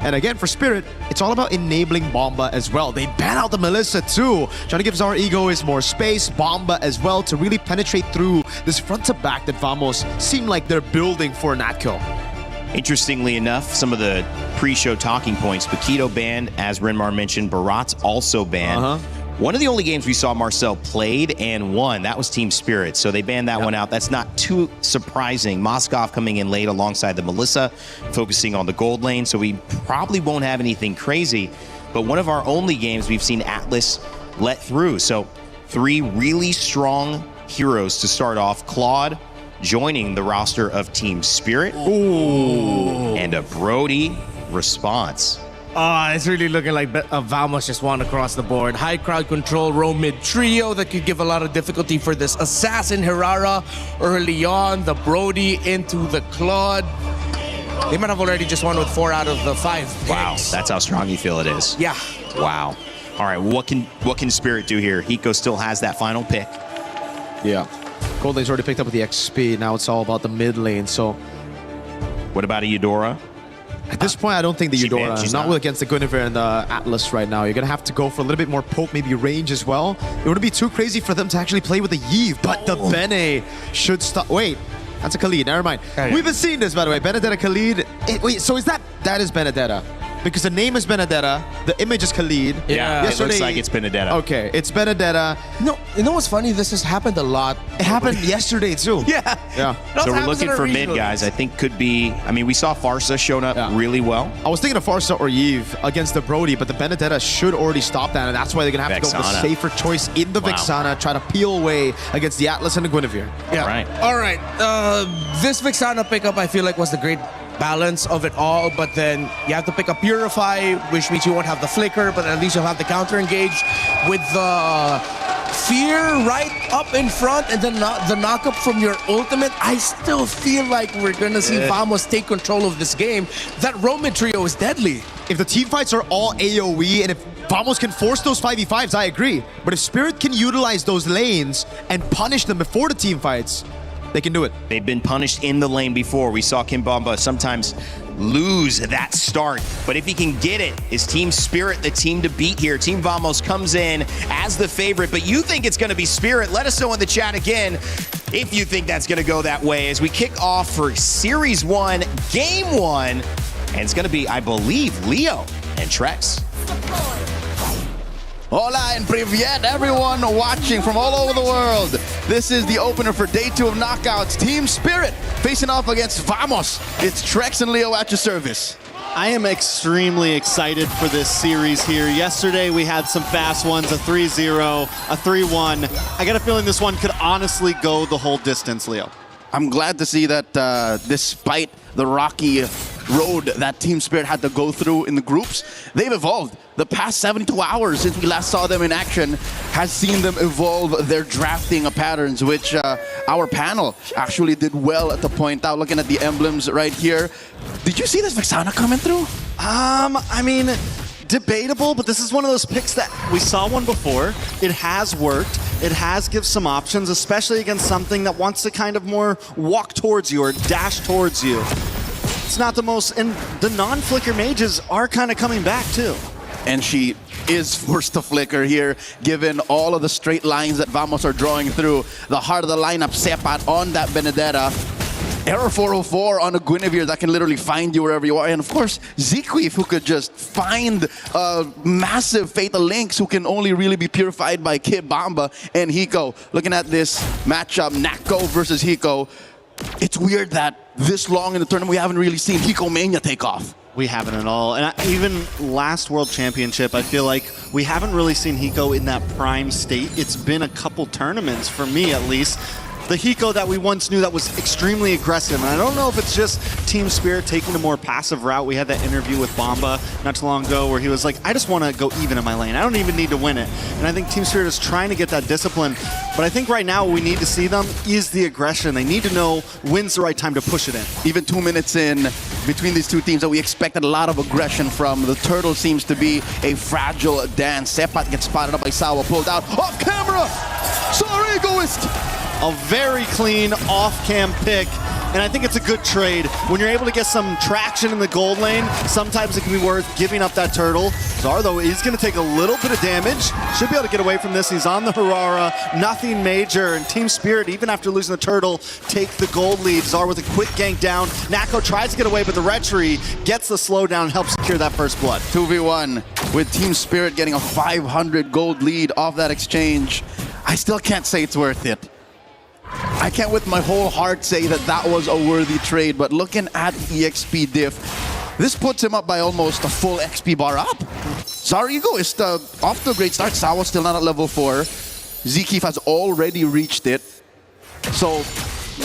And again, for Spirit, it's all about enabling Bomba as well. They ban out the Melissa too, trying to give Zara Egoist more space, Bomba as well, to really penetrate through this front to back that Vamos seem like they're building for Natco. Interestingly enough, some of the pre-show talking points, Paquito banned, as Renmar mentioned, Barat's also banned. One of the only games we saw Marcel played and won, that was Team Spirit. So they banned that one out. That's not too surprising. Moskov coming in late alongside the Melissa, focusing on the gold lane. So we probably won't have anything crazy. But one of our only games we've seen Atlas let through. So 3 really strong heroes to start off. Claude joining the roster of Team Spirit. Ooh. And a Brody response. It's really looking like Vamos just won across the board. High crowd control, row mid trio that could give a lot of difficulty for this Assassin Herrera early on. The Brody into the Claude. They might have already just won with 4 out of the 5 picks. Wow, that's how strong you feel it is. Yeah. Wow. All right, what can Spirit do here? Hiko still has that final pick. Yeah. Gold lane's already picked up with the XP. Now it's all about the mid lane. So, what about a Eudora? At this point, I don't think the Eudora, not against the Guinevere and the Atlas right now. You're going to have to go for a little bit more poke, maybe range as well. It wouldn't be too crazy for them to actually play with the Yves, but the Bene should stop. Wait, that's a Khalid, never mind. We've been seeing this, by the way. Benedetta Khalid. Wait, so is that is Benedetta? Because the name is Benedetta, the image is Khalid. Yeah, it looks like it's Benedetta. Okay, it's Benedetta. No, you know what's funny? This has happened a lot. It happened yesterday too. Yeah. So we're looking for mid, guys. I think could be, I mean, we saw Farsa showing up really well. I was thinking of Farsa or Yves against the Brody, but the Benedetta should already stop that, and that's why they're going to have to go with the safer choice in the Vixana, try to peel away against the Atlas and the Guinevere. Yeah. All right. This Vixana pickup, I feel like, was the great balance of it all, but then you have to pick up Purify, which means you won't have the flicker, but at least you'll have the counter engage with the fear right up in front and then the knockup from your ultimate. I still feel like we're gonna see Vamos take control of this game. That Roman trio is deadly. If the team fights are all AoE and if Vamos can force those 5v5s, I agree. But if Spirit can utilize those lanes and punish them before the team fights, they can do it. They've been punished in the lane before. We saw Kimbamba sometimes lose that start. But if he can get it, is Team Spirit the team to beat here? Team Vamos comes in as the favorite, but you think it's going to be Spirit. Let us know in the chat again if you think that's going to go that way as we kick off for Series 1, Game 1. And it's going to be, I believe, Leo and Trex. Hola and Privyet, everyone watching from all over the world. This is the opener for Day 2 of Knockouts. Team Spirit facing off against Vamos. It's Trex and Leo at your service. I am extremely excited for this series here. Yesterday we had some fast ones, a 3-0, a 3-1. I got a feeling this one could honestly go the whole distance, Leo. I'm glad to see that despite the rocky road that Team Spirit had to go through in the groups, they've evolved. The past 72 hours since we last saw them in action has seen them evolve their drafting patterns, which our panel actually did well to point out. Looking at the emblems right here. Did you see this Vexana coming through? I mean, debatable, but this is one of those picks that we saw one before. It has worked. It has given some options, especially against something that wants to kind of more walk towards you or dash towards you. It's not the most, and the non-flicker mages are kind of coming back too. And she is forced to flicker here, given all of the straight lines that Vamos are drawing through. The heart of the lineup, Sepat on that Benedetta. Error 404 on a Guinevere that can literally find you wherever you are. And of course, Zequeef, who could just find massive Fatal Links who can only really be purified by Kid Bamba and Hiko. Looking at this matchup, Nako versus Hiko. It's weird that this long in the tournament we haven't really seen Hiko Mania take off. We haven't at all. And even last World Championship, I feel like we haven't really seen Hiko in that prime state. It's been a couple tournaments, for me at least. The Hiko that we once knew that was extremely aggressive. And I don't know if it's just Team Spirit taking a more passive route. We had that interview with Bamba not too long ago where he was like, I just want to go even in my lane. I don't even need to win it. And I think Team Spirit is trying to get that discipline. But I think right now what we need to see them is the aggression. They need to know when's the right time to push it in. Even 2 minutes in between these two teams that we expected a lot of aggression from. The turtle seems to be a fragile dance. Sepat gets spotted up by Sawa, pulled out off camera. Sorry, egoist. A very clean off-cam pick, and I think it's a good trade. When you're able to get some traction in the gold lane, sometimes it can be worth giving up that turtle. Zar, though, he's going to take a little bit of damage. Should be able to get away from this. He's on the Harara, nothing major, and Team Spirit, even after losing the turtle, take the gold lead. Zar with a quick gank down. Nako tries to get away, but the Retchery gets the slowdown and helps secure that first blood. 2v1 with Team Spirit getting a 500 gold lead off that exchange. I still can't say it's worth it. I can't with my whole heart say that that was a worthy trade, but looking at EXP diff, this puts him up by almost a full XP bar up. Zarigo is off to a great start. Sawa's still not at level 4. Zequeef has already reached it. So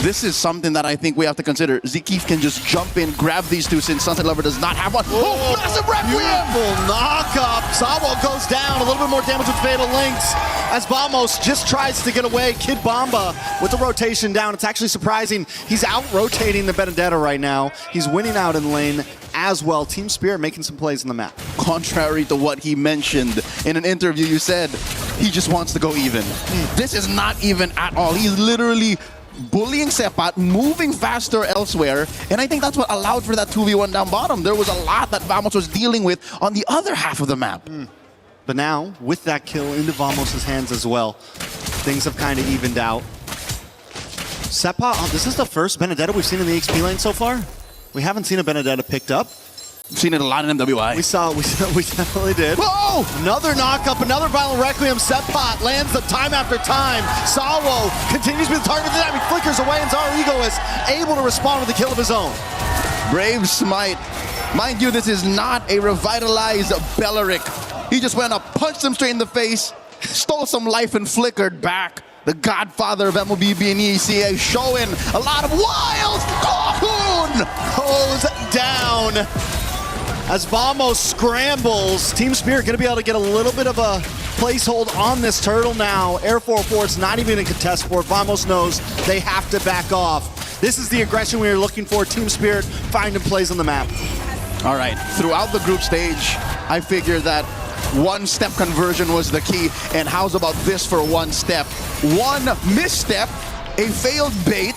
this is something that I think we have to consider. Zequeef can just jump in, grab these two since Sunset Lover does not have one. Oh, massive Requiem! Beautiful knock-up. Sawa goes down. A little bit more damage with Fatal Links as Vamos just tries to get away. Kid Bamba with the rotation down. It's actually surprising. He's out-rotating the Benedetta right now. He's winning out in lane as well. Team Spirit making some plays on the map. Contrary to what he mentioned in an interview, you said he just wants to go even. This is not even at all. He's literally bullying Sepat, moving faster elsewhere, and I think that's what allowed for that 2v1 down bottom. There was a lot that Vamos was dealing with on the other half of the map. But now, with that kill into Vamos' hands as well, things have kind of evened out. Sepat, this is the first Benedetta we've seen in the XP lane so far. We haven't seen a Benedetta picked up. We've seen it a lot in MWI. We definitely did. Whoa! Another knock-up, another Violent Requiem. Sepat lands them time after time. Sawo continues to be the target of the time. He flickers away, and Zarigo is able to respond with a kill of his own. Brave Smite. Mind you, this is not a revitalized Belleric. He just went up, punched him straight in the face, stole some life, and flickered back. The godfather of MLBB and ECA showing a lot of wild Cocoon goes down. As Vamos scrambles, Team Spirit going to be able to get a little bit of a placehold on this turtle now. Air 4-4, it's not even a contest for it. Vamos knows they have to back off. This is the aggression we were looking for. Team Spirit finding plays on the map. All right, throughout the group stage, I figured that one-step conversion was the key. And how's about this for one step? One misstep, a failed bait,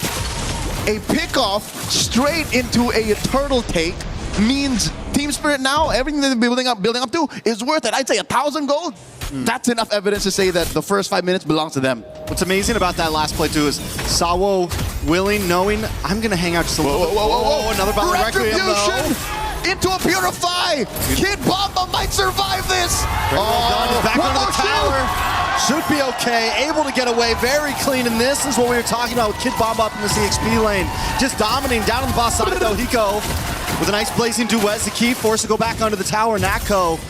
a pickoff straight into a turtle take means Team Spirit now, everything they're building up to is worth it. I'd say 1,000 gold. That's enough evidence to say that the first 5 minutes belongs to them. What's amazing about that last play too is Sawo willing, knowing I'm going to hang out just a little bit. Whoa. Another Violent Requiem though. Into a Purify! Kid Bamba might survive this! Well done. Back on the tower. Should be okay. Able to get away very clean. And this is what we were talking about with Kid Bamba up in the CXP lane. Just dominating down on the boss side though. Hiko with a nice blazing duet. Zequeef forced to go back onto the tower. Nako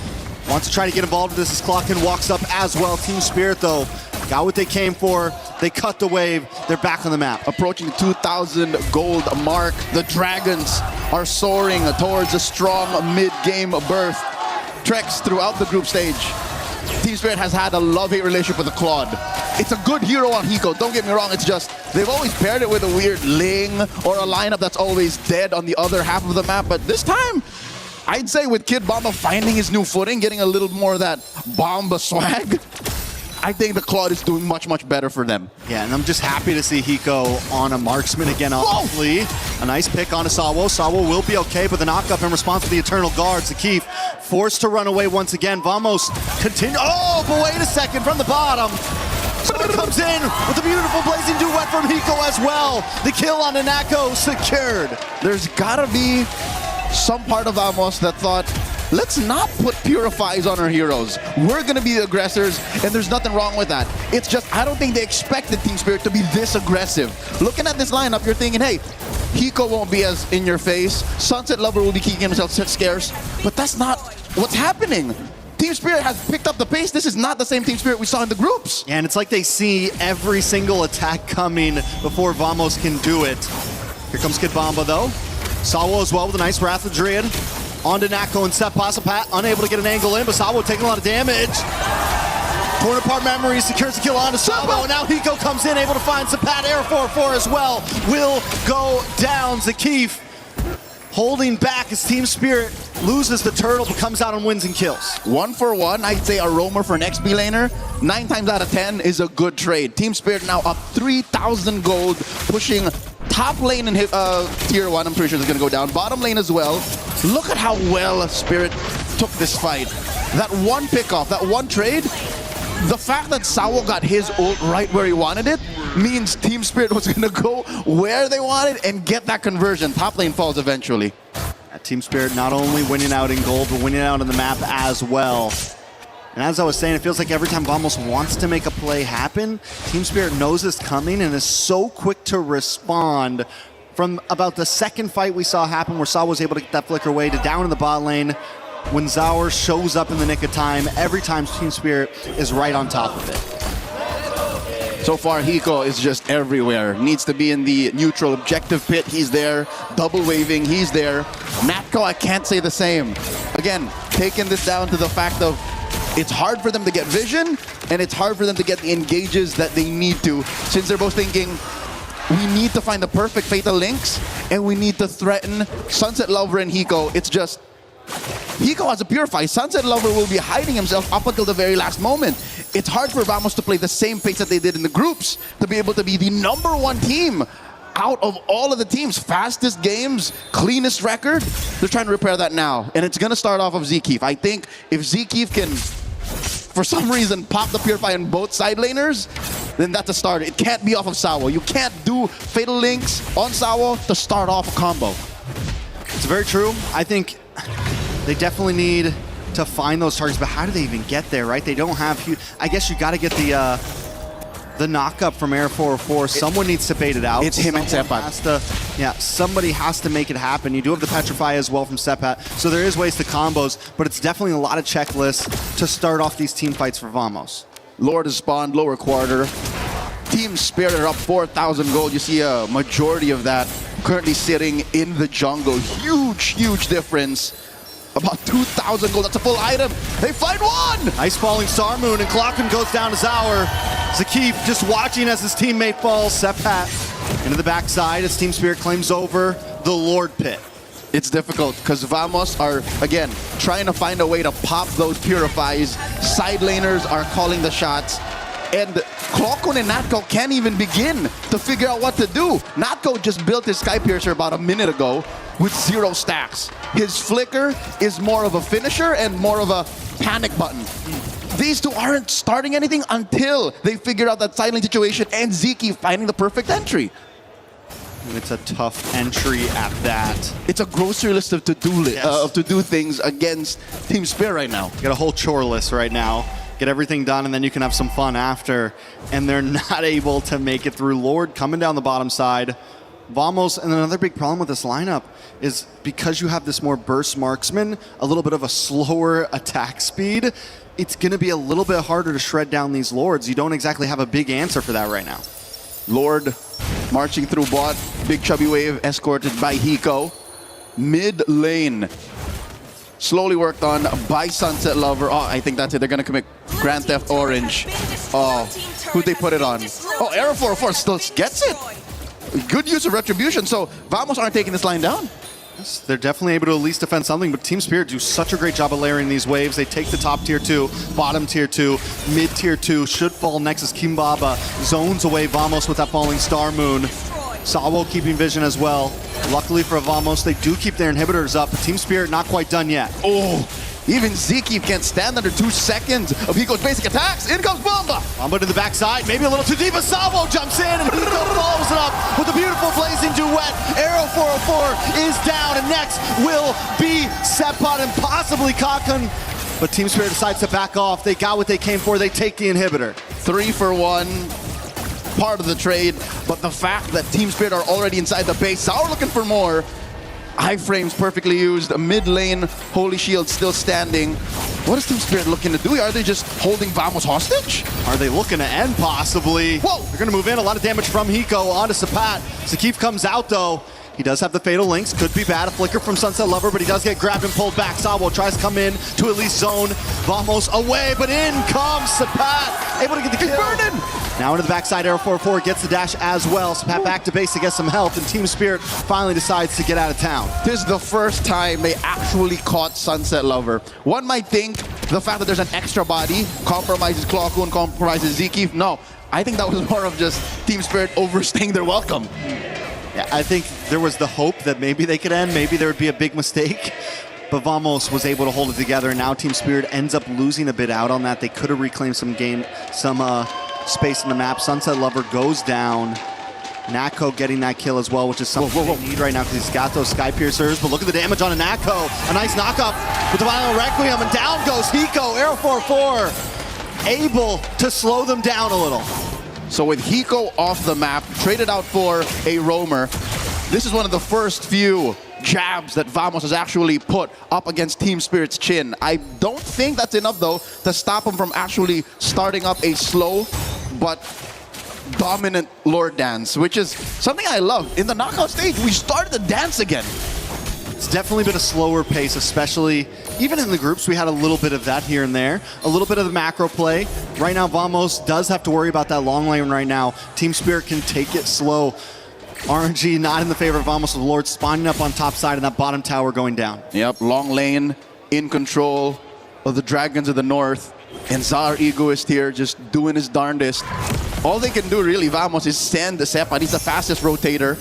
wants to try to get involved with this as Clocken walks up as well. Team Spirit though got what they came for. They cut the wave. They're back on the map. Approaching 2,000 gold mark. The Dragons are soaring towards a strong mid-game berth. Treks throughout the group stage. Team Spirit has had a love-hate relationship with the Claude. It's a good hero on Hiko, don't get me wrong, it's just they've always paired it with a weird Ling or a lineup that's always dead on the other half of the map, but this time, I'd say with Kid Bomba finding his new footing, getting a little more of that Bomba swag, I think the Claude is doing much, much better for them. Yeah, and I'm just happy to see Hiko on a marksman again, obviously. A nice pick on Sawo. Sawo will be okay, but the knockup in response to the Eternal Guards. Zakif forced to run away once again. Vamos continue. Oh, but wait a second, from the bottom. Someone comes in with a beautiful blazing duet from Hiko as well. The kill on Nanako secured. There's gotta be some part of Vamos that thought, let's not put purifies on our heroes. We're gonna be the aggressors, and there's nothing wrong with that. It's just, I don't think they expected Team Spirit to be this aggressive. Looking at this lineup, you're thinking, hey, Hiko won't be as in your face. Sunset Lover will be keeping himself scarce, but that's not what's happening. Team Spirit has picked up the pace. This is not the same Team Spirit we saw in the groups. Yeah, and it's like they see every single attack coming before Vamos can do it. Here comes Kid Bomba, though. Sawo as well with a nice Wrath of Druid. On to Nako and Sepa. Sepat unable to get an angle in, but Sawo taking a lot of damage. Torn apart memory, secures the kill onto Sawo. And now Hiko comes in, able to find Sepat. Air 4-4 as well. Will go down. Zakif holding back as Team Spirit loses the turtle, but comes out and wins and kills. 1 for 1, I'd say a roamer for an XP laner. 9 times out of 10 is a good trade. Team Spirit now up 3,000 gold, pushing top lane in tier 1. I'm pretty sure it's going to go down. Bottom lane as well. Look at how well Spirit took this fight. That one pickoff, that one trade, the fact that Sawo got his ult right where he wanted it means Team Spirit was going to go where they wanted and get that conversion. Top lane falls eventually. Team Spirit not only winning out in gold, but winning out on the map as well. And as I was saying, it feels like every time Vamos wants to make a play happen, Team Spirit knows it's coming and is so quick to respond. From about the second fight we saw happen where Saw was able to get that flicker away to down in the bot lane, when Zaur shows up in the nick of time, every time Team Spirit is right on top of it. So far, Hiko is just everywhere. Needs to be in the neutral objective pit. He's there. Double waving. He's there. Natco, I can't say the same. Again, taking this down to the fact of it's hard for them to get vision, and it's hard for them to get the engages that they need to, since they're both thinking, we need to find the perfect fatal links, and we need to threaten Sunset Lover and Hiko. It's just, Hiko has a Purify. Sunset Lover will be hiding himself up until the very last moment. It's hard for Vamos to play the same pace that they did in the groups to be able to be the #1 team out of all of the teams. Fastest games, cleanest record. They're trying to repair that now. And it's going to start off of Zkeef. I think if Zkeef can, for some reason, pop the Purify on both side laners, then that's a start. It can't be off of Sawo. You can't do Fatal Links on Sawo to start off a combo. It's very true. I think they definitely need to find those targets, but how do they even get there, right? They don't have huge... I guess you got to get the knock-up from Air 404. Someone needs to bait it out. It's him and Sepat. Yeah, somebody has to make it happen. You do have the Petrify as well from Sepat, so there is ways to combos, but it's definitely a lot of checklists to start off these team fights for Vamos. Lord has spawned lower quarter. Team Spirit are up 4,000 gold. You see a majority of that currently sitting in the jungle. Huge, huge difference. About 2,000 gold. That's a full item. They find one! Nice falling Star Moon, and Clocken goes down to Zaur. Zakif just watching as his teammate falls. Sepat into the backside as Team Spirit claims over the Lord Pit. It's difficult because Vamos are, again, trying to find a way to pop those Purifies. Side laners are calling the shots. And Clockun and Natco can't even begin to figure out what to do. Natco just built his Sky Piercer about a minute ago with 0 stacks. His Flicker is more of a finisher and more of a panic button. These two aren't starting anything until they figure out that silent situation and Zeke finding the perfect entry. And it's a tough entry at that. It's a grocery list of to-do things against Team Spirit right now. You got a whole chore list right now. Get everything done, and then you can have some fun after. And they're not able to make it through. Lord coming down the bottom side. Vamos, and another big problem with this lineup is because you have this more burst marksman, a little bit of a slower attack speed, it's going to be a little bit harder to shred down these Lords. You don't exactly have a big answer for that right now. Lord marching through bot. Big chubby wave escorted by Hiko. Mid lane. Slowly worked on by Sunset Lover. Oh, I think that's it. They're going to commit Grand Theft Orange. Oh, who'd they put it on? Oh, Arrow 404 still gets it. Good use of Retribution. So Vamos aren't taking this line down. Yes, they're definitely able to at least defend something, but Team Spirit do such a great job of layering these waves. They take the top tier 2, bottom tier 2, mid tier 2, should fall next as Kimbaba zones away Vamos with that falling Star Moon. Sawo keeping vision as well. Luckily for Vamos, they do keep their inhibitors up, but Team Spirit not quite done yet. Oh, even Zeke can't stand under 2 seconds of Hiko's basic attacks. In comes Bomba. Bomba to the backside, maybe a little too deep, but Sawo jumps in and Hiko follows it up with a beautiful blazing duet. Arrow 404 is down, and next will be Sepot and possibly Kakan. But Team Spirit decides to back off. They got what they came for. They take the inhibitor. 3 for 1. Part of the trade, but the fact that Team Spirit are already inside the base, Sour looking for more. Iframes perfectly used, a mid lane, Holy Shield still standing. What is Team Spirit looking to do? Are they just holding Vamos hostage? Are they looking to end possibly? Whoa! They're gonna move in, a lot of damage from Hiko onto Sapat. Zakif comes out though. He does have the Fatal Links, could be bad, a flicker from Sunset Lover, but he does get grabbed and pulled back. Sawo tries to come in to at least zone Vamos away, but in comes Sapat, able to get the kill. Burning! Now into the backside, Arrow 404 gets the dash as well. Sapat back to base to get some health, and Team Spirit finally decides to get out of town. This is the first time they actually caught Sunset Lover. One might think the fact that there's an extra body compromises Cloku and compromises Zeke. No, I think that was more of just Team Spirit overstaying their welcome. Yeah, I think there was the hope that maybe they could end, maybe there would be a big mistake. But Vamos was able to hold it together, and now Team Spirit ends up losing a bit out on that. They could have reclaimed some space in the map. Sunset Lover goes down. Nako getting that kill as well, which is something they need right now because he's got those Sky Piercers. But look at the damage on a Nako. A nice knockup with the Violent Requiem, and down goes Hiko. Arrow 404 able to slow them down a little. So with Hiko off the map, traded out for a roamer, this is one of the first few jabs that Vamos has actually put up against Team Spirit's chin. I don't think that's enough though to stop him from actually starting up a slow but dominant Lord dance, which is something I love. In the knockout stage, we started the dance again. It's definitely been a slower pace, especially even in the groups. We had a little bit of that here and there, a little bit of the macro play. Right now, Vamos does have to worry about that long lane right now. Team Spirit can take it slow. RNG not in the favor of Vamos, with the Lord spawning up on top side and that bottom tower going down. Yep, long lane, in control of the Dragons of the North. And Zar Egoist here just doing his darndest. All they can do really, Vamos, is send the Sepad. He's the fastest rotator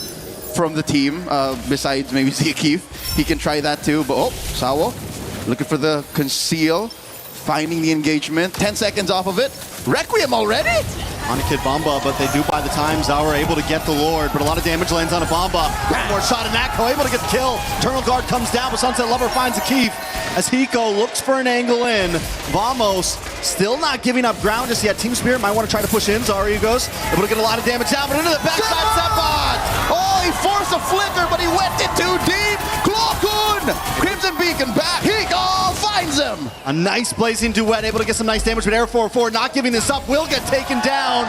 from the team, besides maybe Zeke. He can try that too, but oh, Sawo looking for the conceal, finding the engagement, 10 seconds off of it. Requiem already? On a Kid Bomba, but they do by the time. Zawa able to get the Lord, but a lot of damage lands on a Bomba. One more shot, and Nako able to get the kill. Eternal Guard comes down, but Sunset Lover finds a Keef as Hiko looks for an angle in. Vamos still not giving up ground just yet. Team Spirit might want to try to push in. Zarugos able to get a lot of damage down, but into the backside Sepot. Oh, he forced a flicker, but he went in too deep. Klokun! Crimson Beacon back. Hiko finds him. A nice blazing duet, able to get some nice damage, but Air 4-4 not giving this up, will get taken down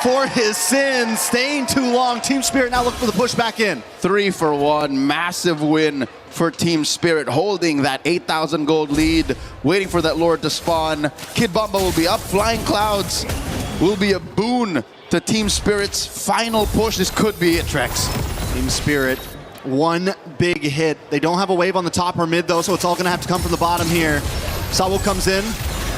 for his sins. Staying too long. Team Spirit now looking for the push back in. 3 for 1. Massive win for Team Spirit, holding that 8,000 gold lead, waiting for that Lord to spawn. Kid Bomba will be up. Flying Clouds will be a boon to Team Spirit's final push. This could be it, Trex. Team Spirit, one big hit. They don't have a wave on the top or mid though, so it's all gonna have to come from the bottom here. Sawo comes in.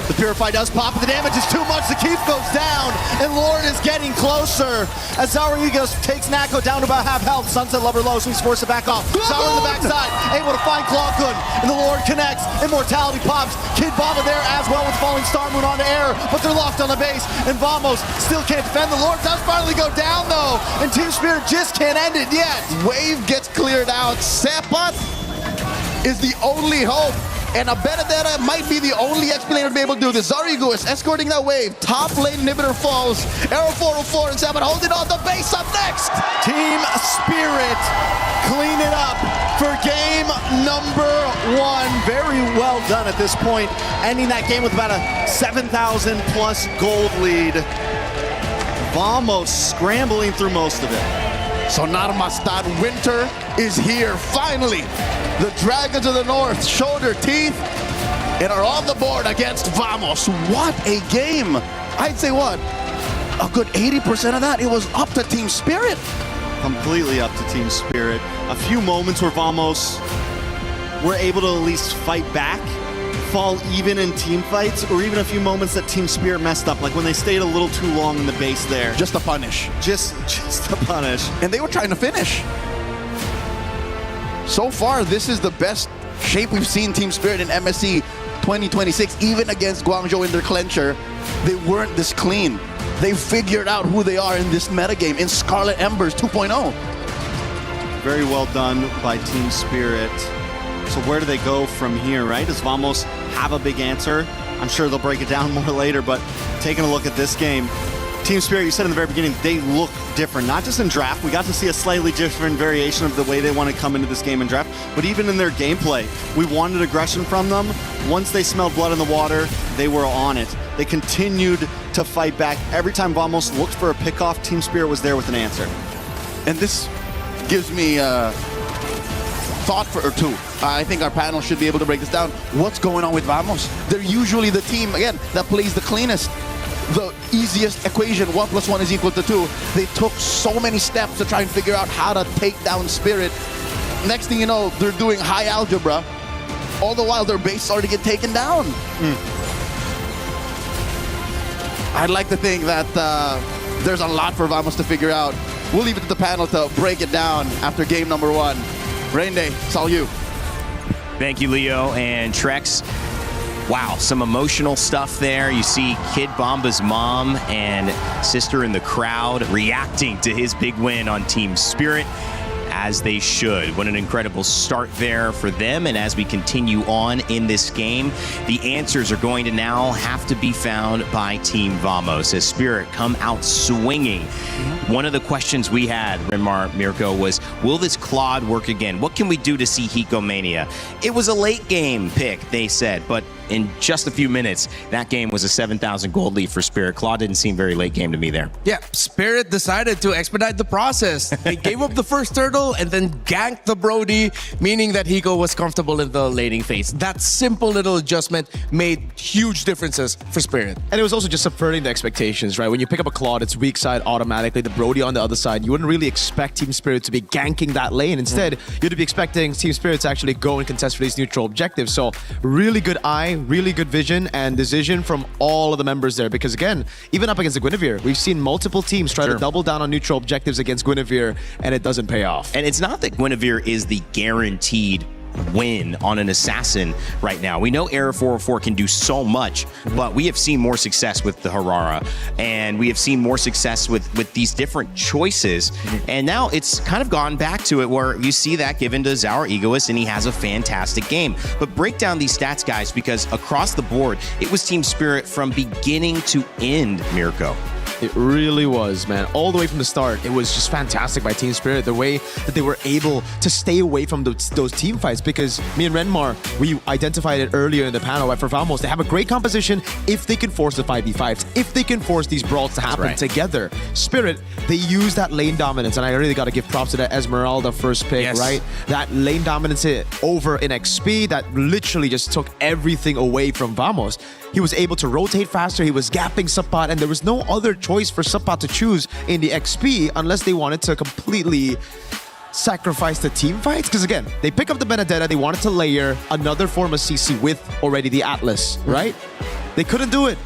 The Purify does pop, but the damage is too much. The Keep goes down, and Lord is getting closer as Zarugos takes Nako down to about half health. Sunset Lover low, so he's forced to back off. Zawa in the backside, able to find Klokun, and the Lord connects. Immortality pops. Kid Bomba there as well with Falling Star Moon onto air, but they're locked on the base, and Vamos still can't defend. The Lord does finally go down though, and Team Spirit just can't end it yet. Wave gets cleared out. Sepot is the only hope. And a Benedetta might be the only explainer to be able to do this. Zarigo is escorting that wave. Top lane inhibitor falls. Arrow 404 and 7 holding on. The base up next. Team Spirit clean it up. for game number 1. Very well done at this point, ending that game with about a 7,000 plus gold lead. Vamos scrambling through most of it. So Narmastad, winter is here, finally. The Dragons of the North showed their teeth and are on the board against Vamos. What a game. I'd say what? A good 80% of that, it was up to Team Spirit. Completely up to Team Spirit. A few moments where Vamos were able to at least fight back, fall even in team fights, or even a few moments that Team Spirit messed up, like when they stayed a little too long in the base there. Just to punish. Just to punish. And they were trying to finish. So far, this is the best shape we've seen Team Spirit in MSC 2026, even against Guangzhou in their clincher. They weren't this clean. They figured out who they are in this metagame, in Scarlet Embers 2.0. Very well done by Team Spirit. So where do they go from here, right? Does Vamos have a big answer? I'm sure they'll break it down more later, but taking a look at this game, Team Spirit, you said in the very beginning, they look different. Not just in draft, we got to see a slightly different variation of the way they want to come into this game in draft, but even in their gameplay. We wanted aggression from them. Once they smelled blood in the water, they were on it. They continued to fight back. Every time Vamos looked for a pickoff, Team Spirit was there with an answer. And this gives me thought or two. I think our panel should be able to break this down. What's going on with Vamos? They're usually the team, again, that plays the cleanest. The easiest equation, 1 + 1 is equal to 2. They took so many steps to try and figure out how to take down Spirit. Next thing you know, they're doing high algebra. All the while, their base started to get taken down. I'd like to think that there's a lot for Vamos to figure out. We'll leave it to the panel to break it down after game number 1. Rain Day, it's all you. Thank you, Leo and Trex. Wow, some emotional stuff there. You see Kid Bomba's mom and sister in the crowd reacting to his big win on Team Spirit, as they should. What an incredible start there for them. And as we continue on in this game, the answers are going to now have to be found by Team Vamos as Spirit come out swinging. One of the questions we had, Renmar, Mirko, was, will this Claude work again? What can we do to see Hikomania? It was a late game pick, they said, but in just a few minutes, that game was a 7,000 gold lead for Spirit. Claude didn't seem very late game to me there. Yeah, Spirit decided to expedite the process. They gave up the first turtle and then ganked the Brody, meaning that Hiko was comfortable in the laning phase. That simple little adjustment made huge differences for Spirit. And it was also just subverting the expectations, right? When you pick up a Claude, it's weak side automatically, the Brody on the other side. You wouldn't really expect Team Spirit to be ganking that lane. Instead, you'd be expecting Team Spirit to actually go and contest for these neutral objectives. So really good eye, really good vision and decision from all of the members there. Because again, even up against the Guinevere, we've seen multiple teams try to double down on neutral objectives against Guinevere, and it doesn't pay off. And it's not that Guinevere is the guaranteed win on an assassin right now. We know Era 404 can do so much, but we have seen more success with the Harara, and we have seen more success with these different choices. And now it's kind of gone back to it where you see that given to Zaur Egoist, and he has a fantastic game. But break down these stats, guys, because across the board, it was Team Spirit from beginning to end, Mirko. It really was, man. All the way from the start, it was just fantastic by Team Spirit, the way that they were able to stay away from those team fights, because me and Renmar, we identified it earlier in the panel, right? For Vamos, they have a great composition if they can force the 5v5s, if they can force these brawls to happen together. Spirit, they use that lane dominance, and I really got to give props to that Esmeralda first pick, right? That lane dominance over in XP, that literally just took everything away from Vamos. He was able to rotate faster, he was gapping Subpot, and there was no other choice for Subpot to choose in the XP unless they wanted to completely sacrifice the team fights. Because again, they pick up the Benedetta, they wanted to layer another form of CC with already the Atlas, right? They couldn't do it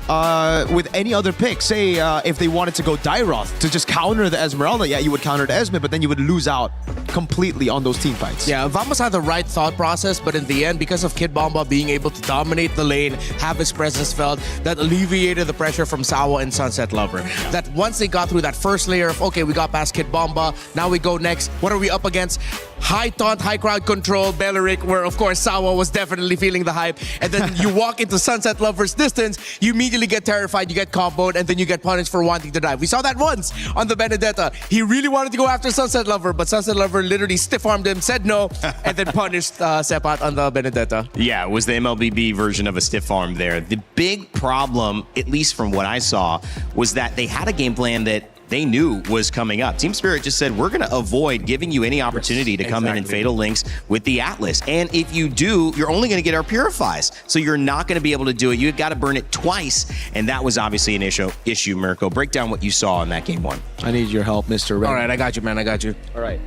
with any other pick. Say if they wanted to go Dairoth to just counter the Esmeralda, yeah, you would counter the Esme, but then you would lose out completely on those team fights. Yeah, Vamos had the right thought process, but in the end, because of Kid Bomba being able to dominate the lane, have his presence felt, that alleviated the pressure from Sawa and Sunset Lover. That once they got through that first layer of, okay, we got past Kid Bomba, now we go next. What are we up against? High taunt, high crowd control, Belleric, where of course Sawa was definitely feeling the hype. And then you walk into Sunset Lover's distance, instance, you immediately get terrified, you get comboed, and then you get punished for wanting to dive. We saw that once on the Benedetta. He really wanted to go after Sunset Lover, but Sunset Lover literally stiff-armed him, said no, and then punished Sepat on the Benedetta. Yeah, it was the MLBB version of a stiff arm there. The big problem, at least from what I saw, was that they had a game plan that they knew was coming up. Team Spirit just said, we're going to avoid giving you any opportunity to come in and Fatal Links with the Atlas. And if you do, you're only going to get our Purifies. So you're not going to be able to do it. You've got to burn it twice. And that was obviously an issue, Mirko. Break down what you saw in that game one. I need your help, Mr. Red. All right, I got you, man. I got you. All right.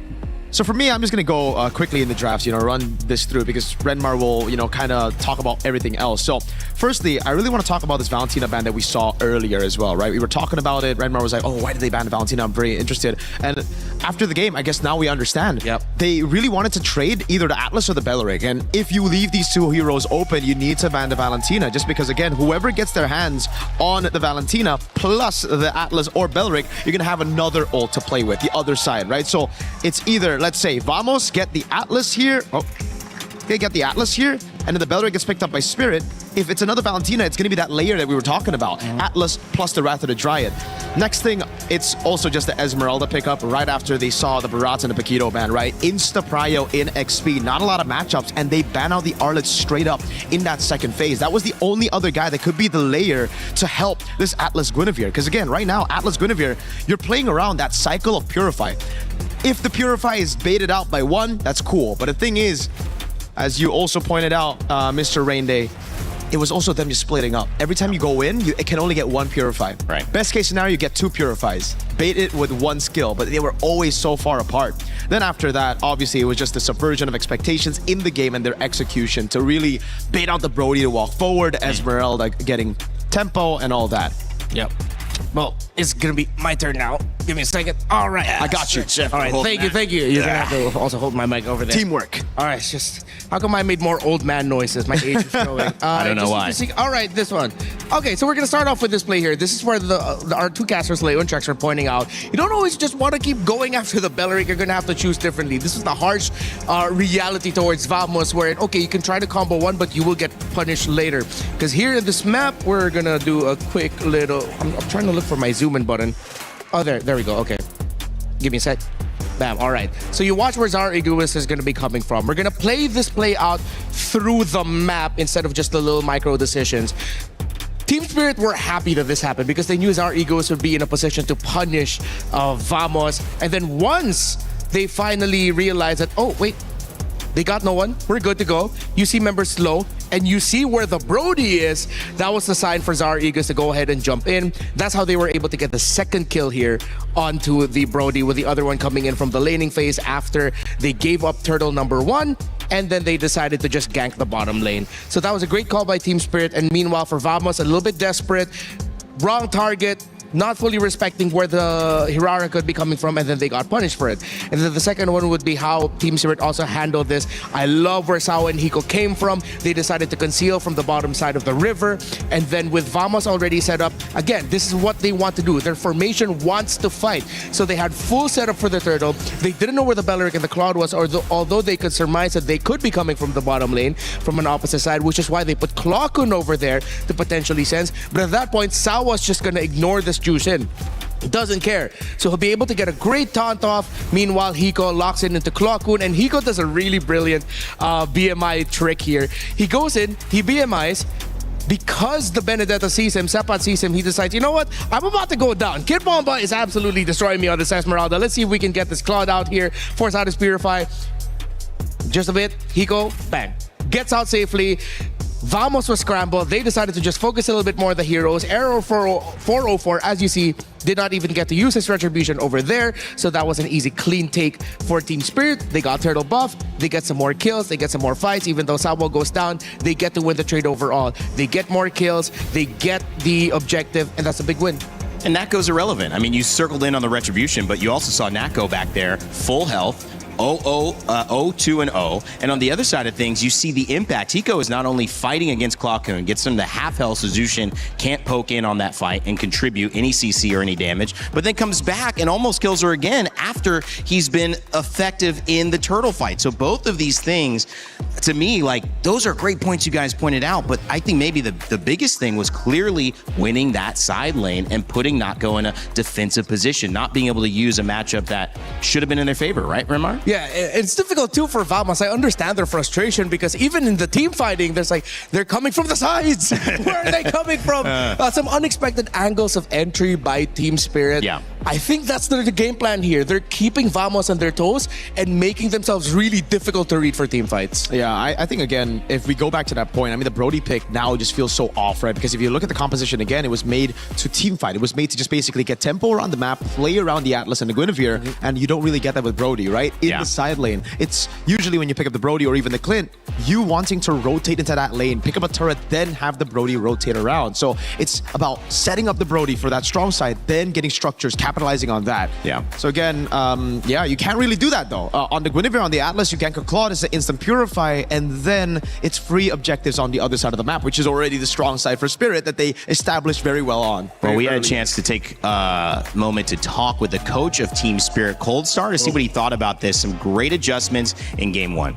So for me, I'm just going to go quickly in the drafts, run this through because Renmar will, kind of talk about everything else. So firstly, I really want to talk about this Valentina ban that we saw earlier as well, right? We were talking about it. Renmar was like, oh, why did they ban Valentina? I'm very interested. And after the game, I guess now we understand. Yep. They really wanted to trade either the Atlas or the Belleric. And if you leave these two heroes open, you need to ban the Valentina just because, again, whoever gets their hands on the Valentina plus the Atlas or Belleric, you're going to have another ult to play with, the other side, right? So it's either, let's say, Vamos get the Atlas here. Oh, they get the Atlas here, and then the Belleric gets picked up by Spirit. If it's another Valentina, it's going to be that layer that we were talking about. Atlas plus the Wrath of the Dryad. Next thing, it's also just the Esmeralda pickup right after they saw the Barats and the Paquito ban, right? Insta-prio in XP. Not a lot of matchups, and they ban out the Arlet straight up in that second phase. That was the only other guy that could be the layer to help this Atlas Guinevere. Because again, right now, Atlas Guinevere, you're playing around that cycle of Purify. If the Purify is baited out by one, that's cool. But the thing is, as you also pointed out, Mr. Rainday, it was also them just splitting up. Every time you go in, it can only get one Purify. Right. Best case scenario, you get two Purifies. Bait it with one skill, but they were always so far apart. Then after that, obviously, it was just the subversion of expectations in the game and their execution to really bait out the Brody to walk forward, Esmeralda getting tempo and all that. Yep. Well, it's going to be my turn now. Give me a second. All right. I got you. All right. Thank you. You're going to have to also hold my mic over there. Teamwork. All right. It's just, how come I made more old man noises? My age is showing. I don't know why. All right. This one. Okay. So we're going to start off with this play here. This is where our two casters, Leo and Trex, are pointing out. You don't always just want to keep going after the Belleric. You're going to have to choose differently. This is the harsh reality towards Vamos where, okay, you can try to combo one, but you will get punished later. Because here in this map, we're going to do a quick little... I'm trying to look for my zoom in button. Oh, there we go. Okay. Give me a sec. Bam. All right. So you watch where Zara Egoist is going to be coming from. We're going to play this play out through the map instead of just the little micro decisions. Team Spirit were happy that this happened because they knew Zara Egoist would be in a position to punish Vamos. And then once they finally realized that, oh, wait, they got no one. We're good to go. You see members slow, and you see where the Brody is. That was the sign for Zara Eagles to go ahead and jump in. That's how they were able to get the second kill here onto the Brody, with the other one coming in from the laning phase after they gave up turtle number one, and then they decided to just gank the bottom lane. So that was a great call by Team Spirit, and meanwhile for Vamos, a little bit desperate. Wrong target, not fully respecting where the Hirara could be coming from, and then they got punished for it. And then the second one would be how Team Spirit also handled this. I love where Sawa and Hiko came from. They decided to conceal from the bottom side of the river, and then with Vamos already set up, again, this is what they want to do. Their formation wants to fight. So they had full setup for the turtle. They didn't know where the Belleric and the Cloud was, although they could surmise that they could be coming from the bottom lane, from an opposite side, which is why they put Clockun over there to potentially sense. But at that point, Sawa's just going to ignore this juice in. Doesn't care. So he'll be able to get a great taunt off. Meanwhile, Hiko locks in into Clockun, and Hiko does a really brilliant BMI trick here. He goes in, he BMIs. Because the Benedetta sees him, Sepat sees him, he decides, you know what? I'm about to go down. Kid Bomba is absolutely destroying me on this Esmeralda. Let's see if we can get this Cloud out here. Force out his Purify. Just a bit. Hiko, bang. Gets out safely. Vamos was scrambled. They decided to just focus a little bit more on the heroes. Arrow 404, as you see, did not even get to use his retribution over there. So that was an easy, clean take for Team Spirit. They got turtle buff. They get some more kills. They get some more fights. Even though Sabo goes down, they get to win the trade overall. They get more kills. They get the objective, and that's a big win. And Nako's irrelevant. I mean, you circled in on the retribution, but you also saw Nako back there, full health. 0-2-0. And on the other side of things, you see the impact. Hiko is not only fighting against Clockun, gets him to half health, so Zushin can't poke in on that fight and contribute any CC or any damage, but then comes back and almost kills her again after he's been effective in the turtle fight. So both of these things to me, like, those are great points you guys pointed out, but I think maybe the biggest thing was clearly winning that side lane and putting Nako in a defensive position, not being able to use a matchup that should have been in their favor, right, Remar? Yeah, it's difficult too for Vamos. I understand their frustration because even in the team fighting, there's like, they're coming from the sides. Where are they coming from? Some unexpected angles of entry by Team Spirit. Yeah. I think that's the game plan here. They're keeping Vamos on their toes and making themselves really difficult to read for team fights. Yeah, I think, again, if we go back to that point, I mean, the Brody pick now just feels so off, right? Because if you look at the composition again, it was made to team fight. It was made to just basically get tempo around the map, play around the Atlas and the Guinevere, and you don't really get that with Brody, right? In the side lane, it's usually when you pick up the Brody or even the Clint, you wanting to rotate into that lane, pick up a turret, then have the Brody rotate around. So it's about setting up the Brody for that strong side, then getting structures, capitalizing on that. Yeah. So again, you can't really do that though. On the Guinevere, on the Atlas, you can Claude is the instant purify, and then it's free objectives on the other side of the map, which is already the strong side for Spirit that they established very well on. Well, we had a chance to take a moment to talk with the coach of Team Spirit, Coldstar, to see what he thought about this. Some great adjustments in Game 1.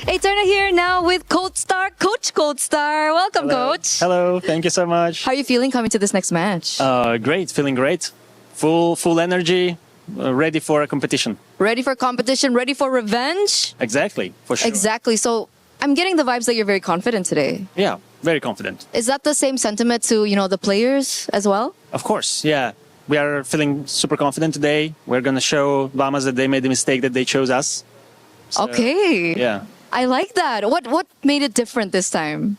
Eterna here now with Coldstar, Coach Coldstar. Welcome, Coach. Hello, thank you so much. How are you feeling coming to this next match? Great, feeling great. Full energy, ready for a competition. Ready for competition, ready for revenge? Exactly, for sure. Exactly. So I'm getting the vibes that you're very confident today. Yeah, very confident. Is that the same sentiment to, the players as well? Of course, yeah. We are feeling super confident today. We're going to show Vamos that they made the mistake that they chose us. So, okay. Yeah. I like that. What made it different this time?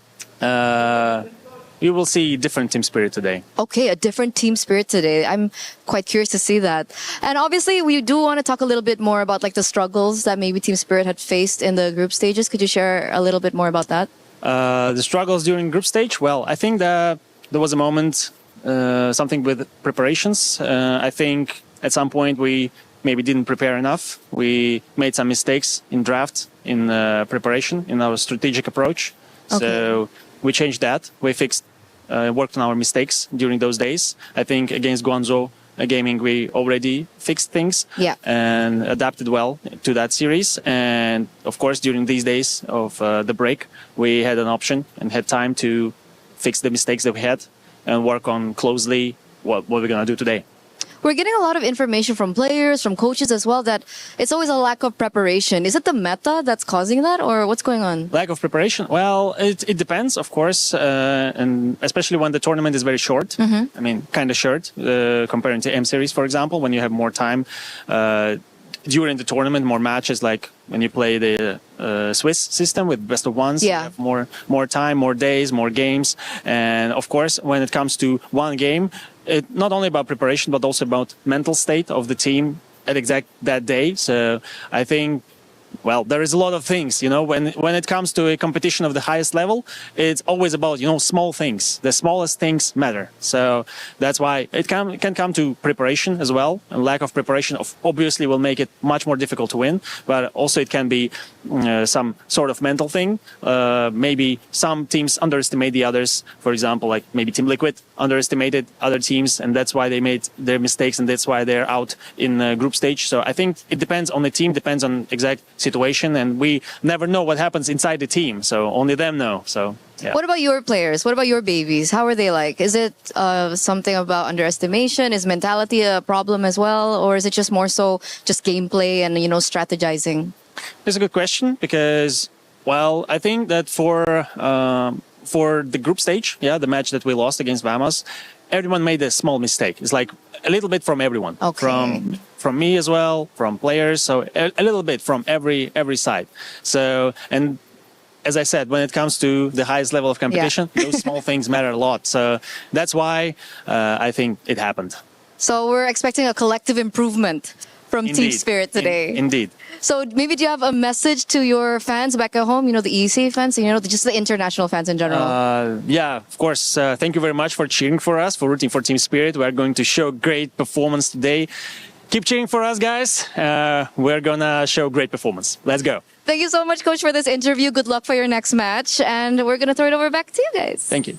You will see different team spirit today. Okay, a different team spirit today. I'm quite curious to see that. And obviously, we do want to talk a little bit more about like the struggles that maybe Team Spirit had faced in the group stages. Could you share a little bit more about that? The struggles during group stage? Well, I think that there was a moment, something with preparations. I think at some point we maybe didn't prepare enough. We made some mistakes in draft, in preparation, in our strategic approach. Okay. So we changed that. We fixed, worked on our mistakes during those days. I think against Guangzhou Gaming, we already fixed things and adapted well to that series. And of course, during these days of the break, we had an option and had time to fix the mistakes that we had and work on closely what we're going to do today. We're getting a lot of information from players, from coaches as well, that it's always a lack of preparation. Is it the meta that's causing that, or what's going on? Lack of preparation? Well, it depends, of course, and especially when the tournament is very short. I mean, kind of short, comparing to M Series, for example, when you have more time during the tournament, more matches, like when you play the Swiss system with best of ones, you have more time, more days, more games. And of course, when it comes to one game, it's not only about preparation, but also about mental state of the team at exact that day. So I think, well, there is a lot of things, when it comes to a competition of the highest level, it's always about, small things. The smallest things matter. So that's why it can come to preparation as well. And lack of preparation obviously will make it much more difficult to win. But also it can be some sort of mental thing. Maybe some teams underestimate the others. For example, like maybe Team Liquid underestimated other teams, and that's why they made their mistakes, and that's why they're out in group stage. So I think it depends on the team, depends on exact situation, and we never know what happens inside the team, so only them know. So yeah. What about your players? What about your babies? How are they like? Is it something about underestimation? Is mentality a problem as well, or is it just more so just gameplay and strategizing? It's a good question because, well, I think that for the group stage, the match that we lost against Vamos, everyone made a small mistake. It's like a little bit from everyone, from me as well, from players, so a little bit from every side. So, and as I said, when it comes to the highest level of competition, those small things matter a lot. So that's why I think it happened. So we're expecting a collective improvement from Team Spirit today. Indeed. So maybe do you have a message to your fans back at home, the EC fans, just the international fans in general? Yeah, of course. Thank you very much for cheering for us, for rooting for Team Spirit. We're going to show great performance today. Keep cheering for us, guys. We're going to show great performance. Let's go. Thank you so much, Coach, for this interview. Good luck for your next match. And we're going to throw it over back to you guys. Thank you.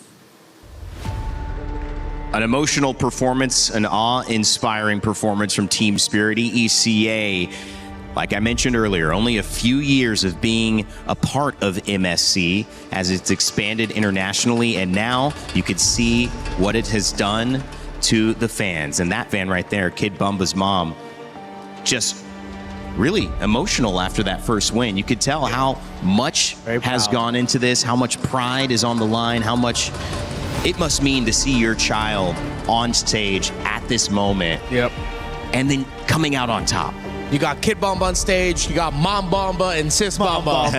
An emotional performance, an awe-inspiring performance from Team Spirit. EECA Like I mentioned earlier, only a few years of being a part of MSC as it's expanded internationally, and now you could see what it has done to the fans. And that fan right there, Kid Bumba's mom, just really emotional after that first win. You could tell how much has gone into this, how much pride is on the line, how much it must mean to see your child on stage at this moment. Yep. And then coming out on top. You got Kid Bomba on stage, you got Mom Bomba and Sis Bomba.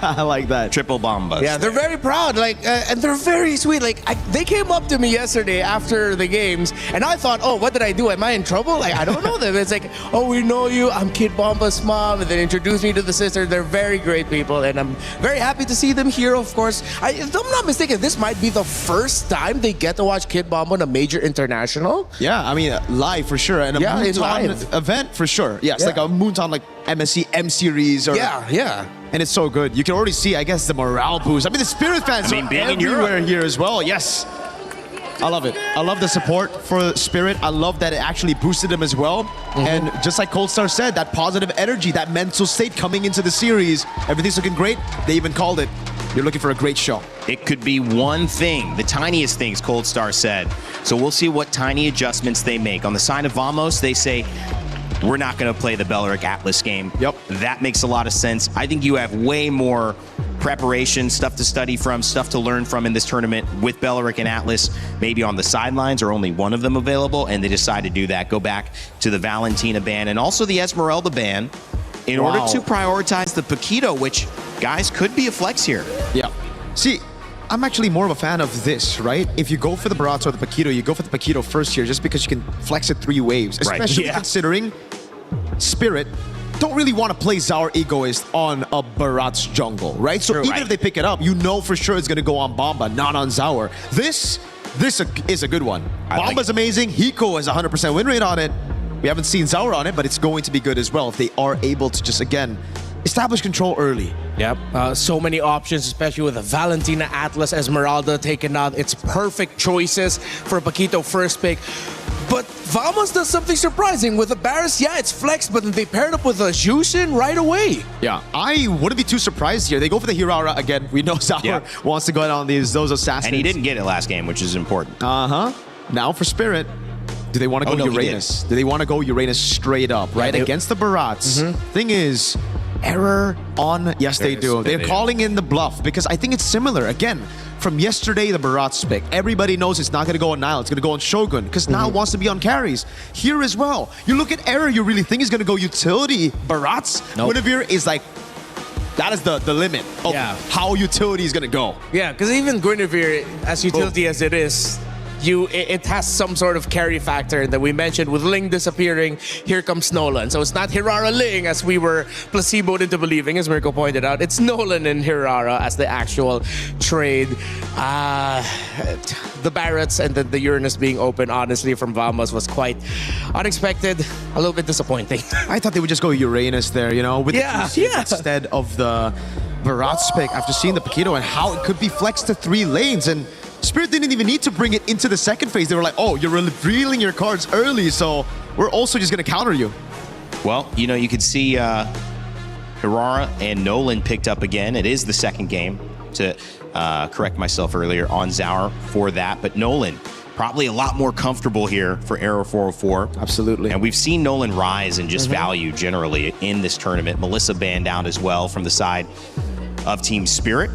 I like that. Triple Bombas. Yeah, they're very proud, like, and they're very sweet. Like, they came up to me yesterday after the games, and I thought, oh, what did I do? Am I in trouble? Like, I don't know them. It's like, oh, we know you. I'm Kid Bomba's mom, and then introduced me to the sister. They're very great people, and I'm very happy to see them here. Of course, if I'm not mistaken, this might be the first time they get to watch Kid Bomba in a major international. Yeah, I mean, live for sure, and a Moonton live event for sure. Yes, like a Moonton, like MSC M series, or yeah. And it's so good. You can already see, I guess, the morale boost. I mean, the Spirit fans are everywhere here as well. Yes, I love it. I love the support for Spirit. I love that it actually boosted them as well. And just like Cold Star said, that positive energy, that mental state coming into the series, everything's looking great. They even called it. You're looking for a great show. It could be one thing, the tiniest things, Cold Star said. So we'll see what tiny adjustments they make. On the side of Vamos, they say, we're not going to play the Belleric Atlas game. Yep. That makes a lot of sense. I think you have way more preparation, stuff to study from, stuff to learn from in this tournament with Belleric and Atlas, maybe on the sidelines or only one of them available, and they decide to do that. Go back to the Valentina ban and also the Esmeralda ban in order to prioritize the Paquito, which, guys, could be a flex here. Yeah. See, I'm actually more of a fan of this, right? If you go for the Barats or the Paquito, you go for the Paquito first here just because you can flex it 3 waves, especially considering Spirit don't really want to play Zaur Egoist on a Barat's jungle, right? So even if they pick it up, you know for sure it's going to go on Bomba, not on Zaur. This is a good one. Bomba's amazing. Hiko has 100% win rate on it. We haven't seen Zaur on it, but it's going to be good as well if they are able to just, again, establish control early. Yep, so many options, especially with a Valentina, Atlas, Esmeralda taken out. It's perfect choices for a Paquito first pick. But Vamos does something surprising. With the Barris, yeah, it's flexed, but then they paired up with a Jushin right away. Yeah, I wouldn't be too surprised here. They go for the Hirara again. We know Zaur wants to go out on those assassins. And he didn't get it last game, which is important. Now for Spirit, do they want to go Uranus? Do they want to go Uranus straight up, right? Against the Barats. Thing is, error on... Yes, they do. They're calling in the bluff because I think it's similar. Again, from yesterday, the Barats pick. Everybody knows it's not going to go on Nile. It's going to go on Shogun because Nile wants to be on carries. Here as well. You look at error, you really think he's going to go utility Barats? Nope. Guinevere is like... That is the limit of how utility is going to go. Yeah, because even Guinevere, as utility as it is, it has some sort of carry factor that we mentioned with Ling disappearing. Here comes Nolan. So it's not Hirara Ling as we were placeboed into believing, as Mirko pointed out. It's Nolan and Hirara as the actual trade. The Barretts and the Uranus being open, honestly, from Vamos was quite unexpected. A little bit disappointing. I thought they would just go Uranus there, you know, with the instead of the Barats pick after seeing the Paquito and how it could be flexed to 3 lanes. And Spirit didn't even need to bring it into the second phase. They were like, oh, you're revealing your cards early, so we're also just going to counter you. Well, you know, you could see Hirara and Nolan picked up again. It is the second game, to correct myself earlier, on Zaur for that. But Nolan, probably a lot more comfortable here for Arrow 404. Absolutely. And we've seen Nolan rise in just value generally in this tournament. Melissa banned out as well from the side of Team Spirit,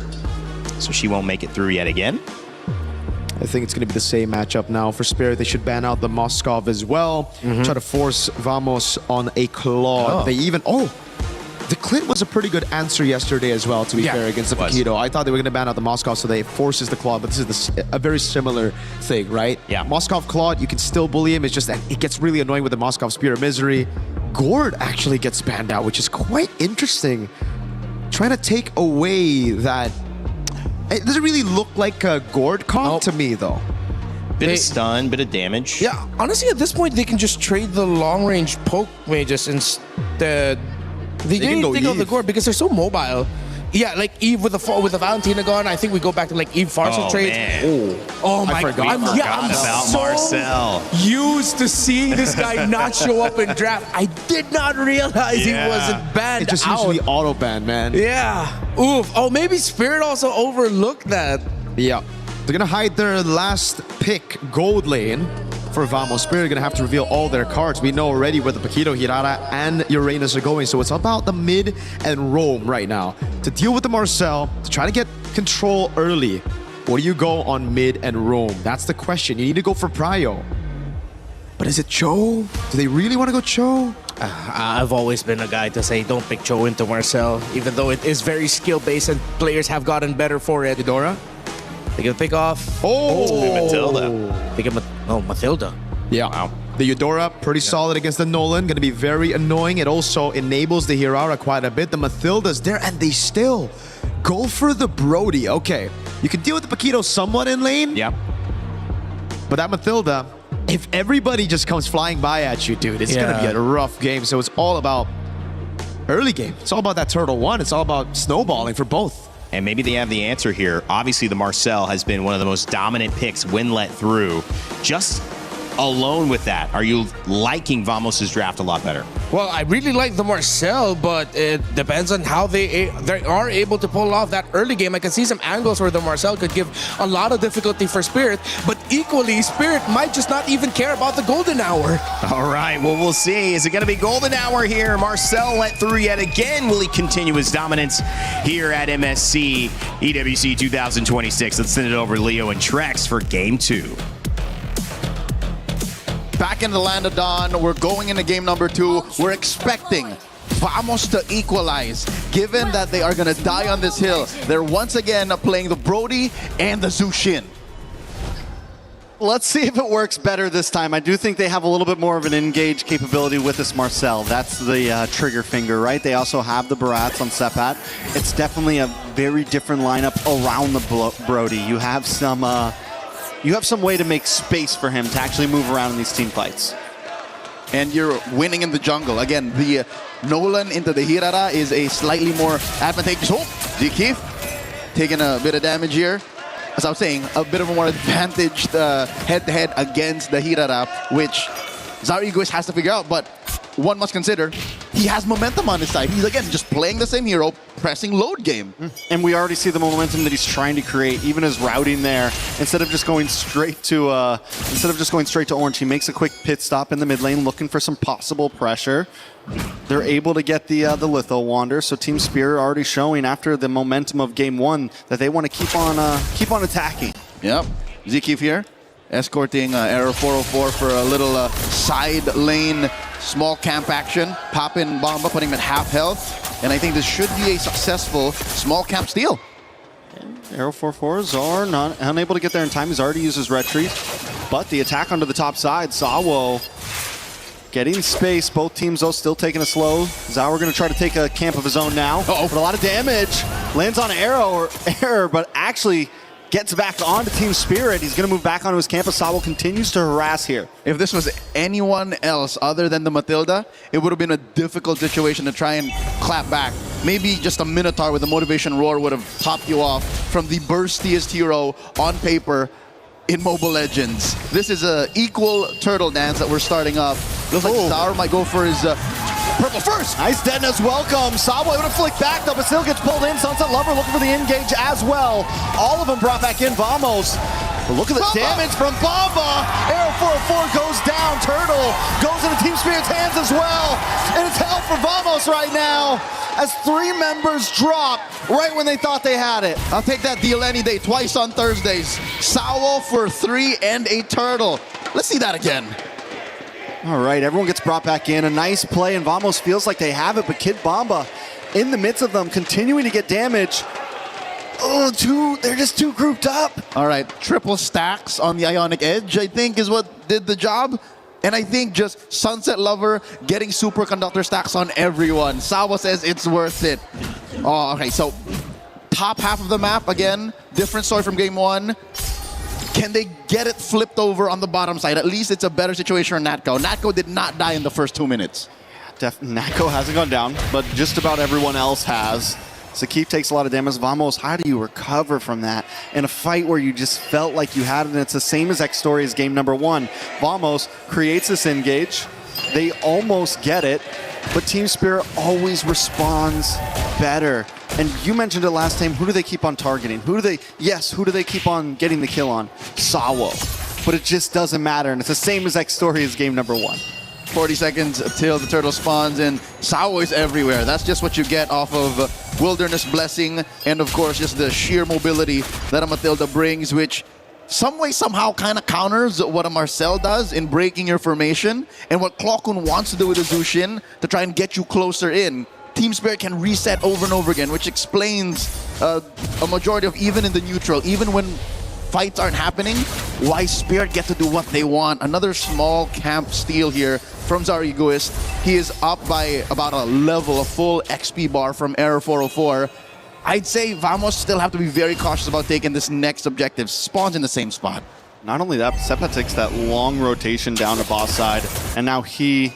so she won't make it through yet again. I think it's going to be the same matchup now for Spirit. They should ban out the Moskov as well. Try to force Vamos on a Claw. They even... the Clit was a pretty good answer yesterday as well, to be fair, against the Paquito. I thought they were going to ban out the Moskov, so they forces the Claw, but this is a very similar thing, right? Yeah. Moskov Claw, you can still bully him. It's just that it gets really annoying with the Moskov Spear of Misery. Gord actually gets banned out, which is quite interesting. Trying to take away that... It doesn't really look like a Gord comp to me, though. Bit of stun, bit of damage. Yeah, honestly, at this point, they can just trade the long-range poke mages instead. They didn't even think of the Gord because they're so mobile. Yeah, like Eve with the Valentina gone. I think we go back to like Eve Farsa trade. Man. Oh my God! I'm about so Marcel. used to seeing this guy not show up in draft. I did not realize he wasn't banned It's just out. usually auto ban, man. Yeah. Oof. Oh, maybe Spirit also overlooked that. Yeah. They're gonna hide their last pick, gold lane. For Vamos, Spirit are gonna have to reveal all their cards. We know already where the Paquito, Hirara, and Uranus are going, so it's about the mid and roam right now. To deal with the Marcel, to try to get control early, what do you go on mid and roam? That's the question. You need to go for Prio. But is it Cho? Do they really want to go Cho? I've always been a guy to say don't pick Cho into Marcel, even though it is very skill-based and players have gotten better for it. Eudora? They can pick off. Matilda. They can Matilda. Yeah. Wow. The Eudora, pretty solid against the Nolan. Going to be very annoying. It also enables the Hirara quite a bit. The Matilda's there, and they still go for the Brody. Okay. You can deal with the Paquito somewhat in lane. Yep. But that Matilda, if everybody just comes flying by at you, dude, it's going to be a rough game. So it's all about early game. It's all about that Turtle 1. It's all about snowballing for both. And maybe they have the answer here. Obviously, the Marcel has been one of the most dominant picks when let through. Just alone with that, are you liking Vamos' draft a lot better? Well, I really like the Marcel, but it depends on how they are able to pull off that early game. I can see some angles where the Marcel could give a lot of difficulty for Spirit, but equally, Spirit might just not even care about the Golden Hour. All right, well, we'll see. Is it going to be Golden Hour here? Marcel let through yet again. Will he continue his dominance here at MSC EWC 2026? Let's send it over to Leo and Trex for Game 2. Back in the land of Dawn, we're going into game number 2. We're expecting Vamos to equalize, given that they are going to die on this hill. They're once again playing the Brody and the Zushin. Let's see if it works better this time. I do think they have a little bit more of an engage capability with this Marcel. That's the trigger finger, right? They also have the Barats on Sepat. It's definitely a very different lineup around the Brody. You have some way to make space for him to actually move around in these team fights. And you're winning in the jungle. Again, the Nolan into the Hirara is a slightly more advantageous. Oh, G-Keef taking a bit of damage here. As I was saying, a bit of a more advantaged head-to-head against the Hirara, which Zara Egoist has to figure out. But one must consider, he has momentum on his side. He's, again, just playing the same hero, pressing load game. And we already see the momentum that he's trying to create, even his routing there. Instead of just going straight to orange, he makes a quick pit stop in the mid lane, looking for some possible pressure. They're able to get the Litho Wander, so Team Spirit already showing after the momentum of Game 1 that they want to keep on attacking. Yep, Zkeef here, escorting Error 404 for a little side lane small camp action. Popping Bomba, putting him at half health. And I think this should be a successful small camp steal. Arrow 4/4s are not unable to get there in time. He's already used his retreat. But the attack onto the top side, Sawo getting space. Both teams, though, still taking it slow. Zauer going to try to take a camp of his own now. But a lot of damage. Lands on Error, but actually gets back onto Team Spirit. He's going to move back onto his campus. Sawo continues to harass here. If this was anyone else other than the Matilda, it would have been a difficult situation to try and clap back. Maybe just a Minotaur with the motivation roar would have topped you off from the burstiest hero on paper in Mobile Legends. This is an equal turtle dance that we're starting up. Looks like Zauer might go for his purple first. Nice deadness welcome. Sawo able to flick back though, but still gets pulled in. Sunset Lover looking for the engage as well. All of them brought back in Vamos. But look at the damage from Bomba. Arrow 404 goes down. Turtle goes into Team Spirit's hands as well. And it's hell for Vamos right now as 3 members drop right when they thought they had it. I'll take that deal any day, twice on Thursdays. Sawo for 3 and a turtle. Let's see that again. All right, everyone gets brought back in. A nice play, and Vamos feels like they have it, but Kid Bomba in the midst of them, continuing to get damage. They're just too grouped up. All right, triple stacks on the Ionic Edge, I think, is what did the job. And I think just Sunset Lover getting superconductor stacks on everyone. Sawa says it's worth it. Oh, okay, so top half of the map, again, different story from Game 1. Can they get it flipped over on the bottom side? At least it's a better situation for Natco. Natco did not die in the first 2 minutes. Natco hasn't gone down, but just about everyone else has. Zakif takes a lot of damage. Vamos, how do you recover from that in a fight where you just felt like you had it? And it's the same as X-Story's game number 1. Vamos creates this engage. They almost get it, but Team Spirit always responds better. And you mentioned it last time, who do they keep on targeting? Who do they keep on getting the kill on? Sawo. But it just doesn't matter, and it's the same as X-Story's game number 1. 40 seconds till the turtle spawns, and Sawo is everywhere. That's just what you get off of Wilderness Blessing, and of course just the sheer mobility that a Matilda brings, which some way somehow kind of counters what a Marcel does in breaking your formation, and what Klokun wants to do with a Zushin to try and get you closer in. Team Spirit can reset over and over again, which explains a majority of, even in the neutral, even when fights aren't happening, why Spirit get to do what they want. Another small camp steal here from Zariguist. He is up by about a level, a full XP bar from Error 404. I'd say Vamos still have to be very cautious about taking this next objective. Spawns in the same spot. Not only that, Sepa takes that long rotation down to boss side, and now he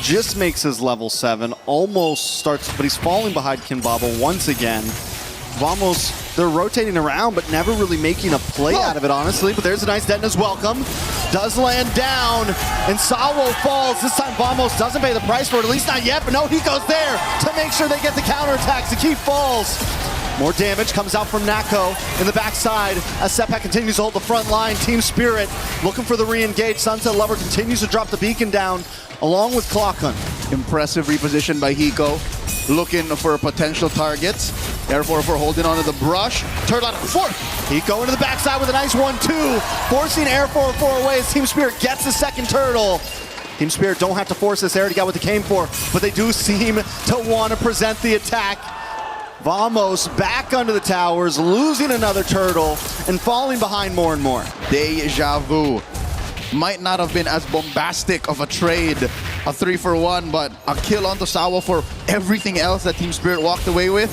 just makes his level 7, almost starts, but he's falling behind Kinbaba once again. Vamos, they're rotating around, but never really making a play out of it, honestly. But there's a nice Detna's welcome. Does land down, and Sawo falls. This time Vamos doesn't pay the price for it, at least not yet, but no, he goes there to make sure they get the counterattack. Zakif falls. More damage comes out from Nako in the backside as Sepak continues to hold the front line. Team Spirit looking for the re-engage. Sunset Lover continues to drop the beacon down along with Klokun. Impressive reposition by Hiko, looking for potential targets. Air 404 holding onto the brush. Turtle out of the fourth. Hiko into the backside with a nice 1-2, forcing Air 404 away as Team Spirit gets the second turtle. Team Spirit don't have to force this area to get what they came for, but they do seem to want to present the attack. Vamos back under the towers, losing another turtle and falling behind more and more. Deja vu. Might not have been as bombastic of a trade, a 3-for-1, but a kill onto Sawo for everything else that Team Spirit walked away with,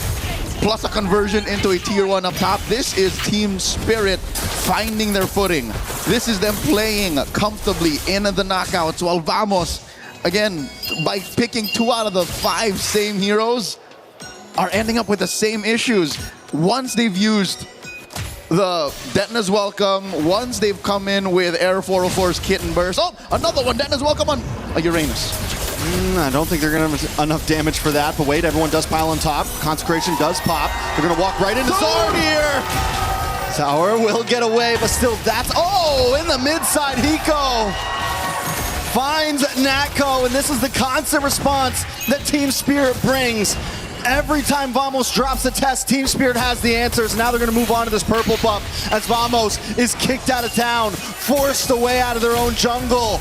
plus a conversion into a tier 1 up top. This is Team Spirit finding their footing. This is them playing comfortably in the knockouts, while Vamos, again, by picking 2 out of the 5 same heroes, are ending up with the same issues. Once they've used the Detna's welcome, once they've come in with Air 404's Kitten Burst. Oh, another one, Detna's welcome on a Uranus. I don't think they're going to have enough damage for that, but wait, everyone does pile on top. Consecration does pop. They're going to walk right into Zard here. Tower will get away, but still that's, oh, in the mid side, Hiko finds Nako, and this is the constant response that Team Spirit brings. Every time Vamos drops a test, Team Spirit has the answers. Now they're going to move on to this purple buff as Vamos is kicked out of town, forced away out of their own jungle.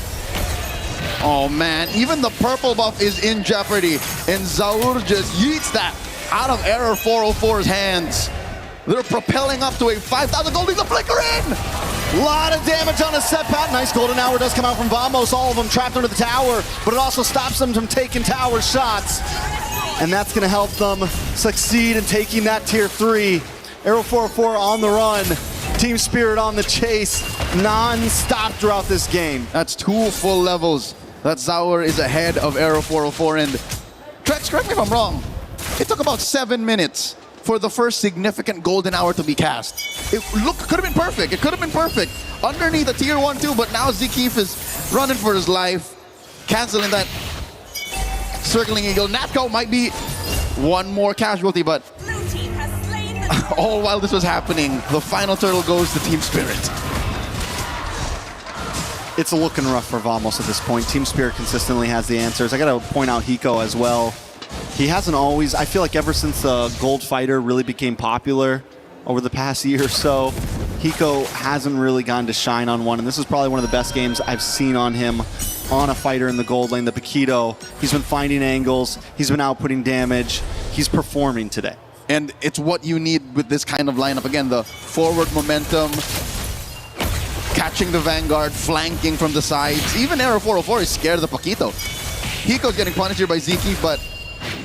Oh man, even the purple buff is in jeopardy, and Zaur just yeets that out of Error 404's hands. They're propelling up to a 5,000 gold lead, the flicker in! A lot of damage on a setback. Nice golden hour does come out from Vamos, all of them trapped under the tower, but it also stops them from taking tower shots. And that's going to help them succeed in taking that tier 3. Arrow 404 on the run. Team Spirit on the chase, non-stop throughout this game. That's 2 full levels that Zaur is ahead of Arrow 404. And Trex, correct me if I'm wrong, it took about 7 minutes for the first significant golden hour to be cast. It could have been perfect. It could have been perfect underneath the tier 1-2, but now Zakif is running for his life, canceling that circling eagle. Natko might be one more casualty, but all while this was happening, the final turtle goes to Team Spirit. It's looking rough for Vamos at this point. Team Spirit consistently has the answers. I got to point out Hiko as well. He hasn't always, I feel like ever since the Gold Fighter really became popular over the past year or so, Hiko hasn't really gotten to shine on one, and this is probably one of the best games I've seen on him on a fighter in the gold lane, the Paquito. He's been finding angles, he's been outputting damage, he's performing today. And it's what you need with this kind of lineup. Again, the forward momentum, catching the Vanguard, flanking from the sides. Even Arrow 404 is scared of the Paquito. Hiko's getting punished here by Ziki, but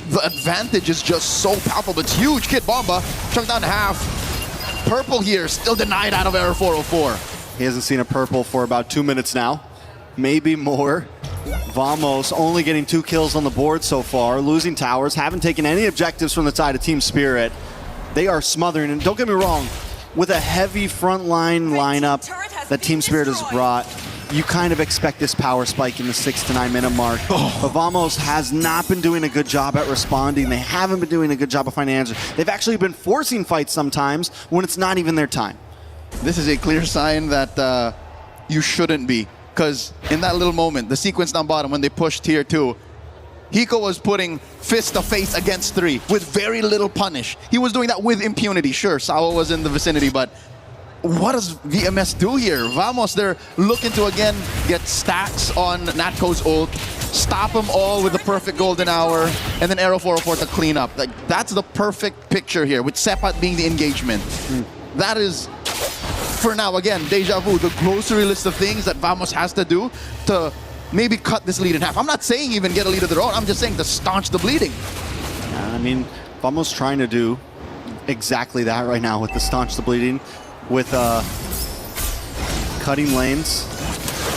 the advantage is just so palpable. It's huge. Kid Bomba, chunked down to half. Purple here, still denied out of Arrow 404. He hasn't seen a purple for about 2 minutes now, maybe more. Vamos only getting 2 kills on the board so far, losing towers, haven't taken any objectives from the side of Team Spirit. They are smothering, and don't get me wrong, with a heavy frontline lineup that Team Spirit has brought, you kind of expect this power spike in the 6 to 9 minute mark. But Vamos has not been doing a good job at responding. They haven't been doing a good job of finding answers. They've actually been forcing fights sometimes when it's not even their time. This is a clear sign that you shouldn't be. Because in that little moment, the sequence down bottom, when they pushed tier 2, Hiko was putting fist to face against 3 with very little punish. He was doing that with impunity. Sure, Sawa was in the vicinity, but what does VMS do here? Vamos, they're looking to again get stacks on Natco's ult, stop them all with the perfect golden hour, and then Arrow 404 to clean up. Like, that's the perfect picture here, with Sepat being the engagement. That is, for now, again, deja vu, the grocery list of things that Vamos has to do to maybe cut this lead in half. I'm not saying even get a lead of their own, I'm just saying to staunch the bleeding. I mean, Vamos trying to do exactly that right now with the staunch the bleeding, with cutting lanes.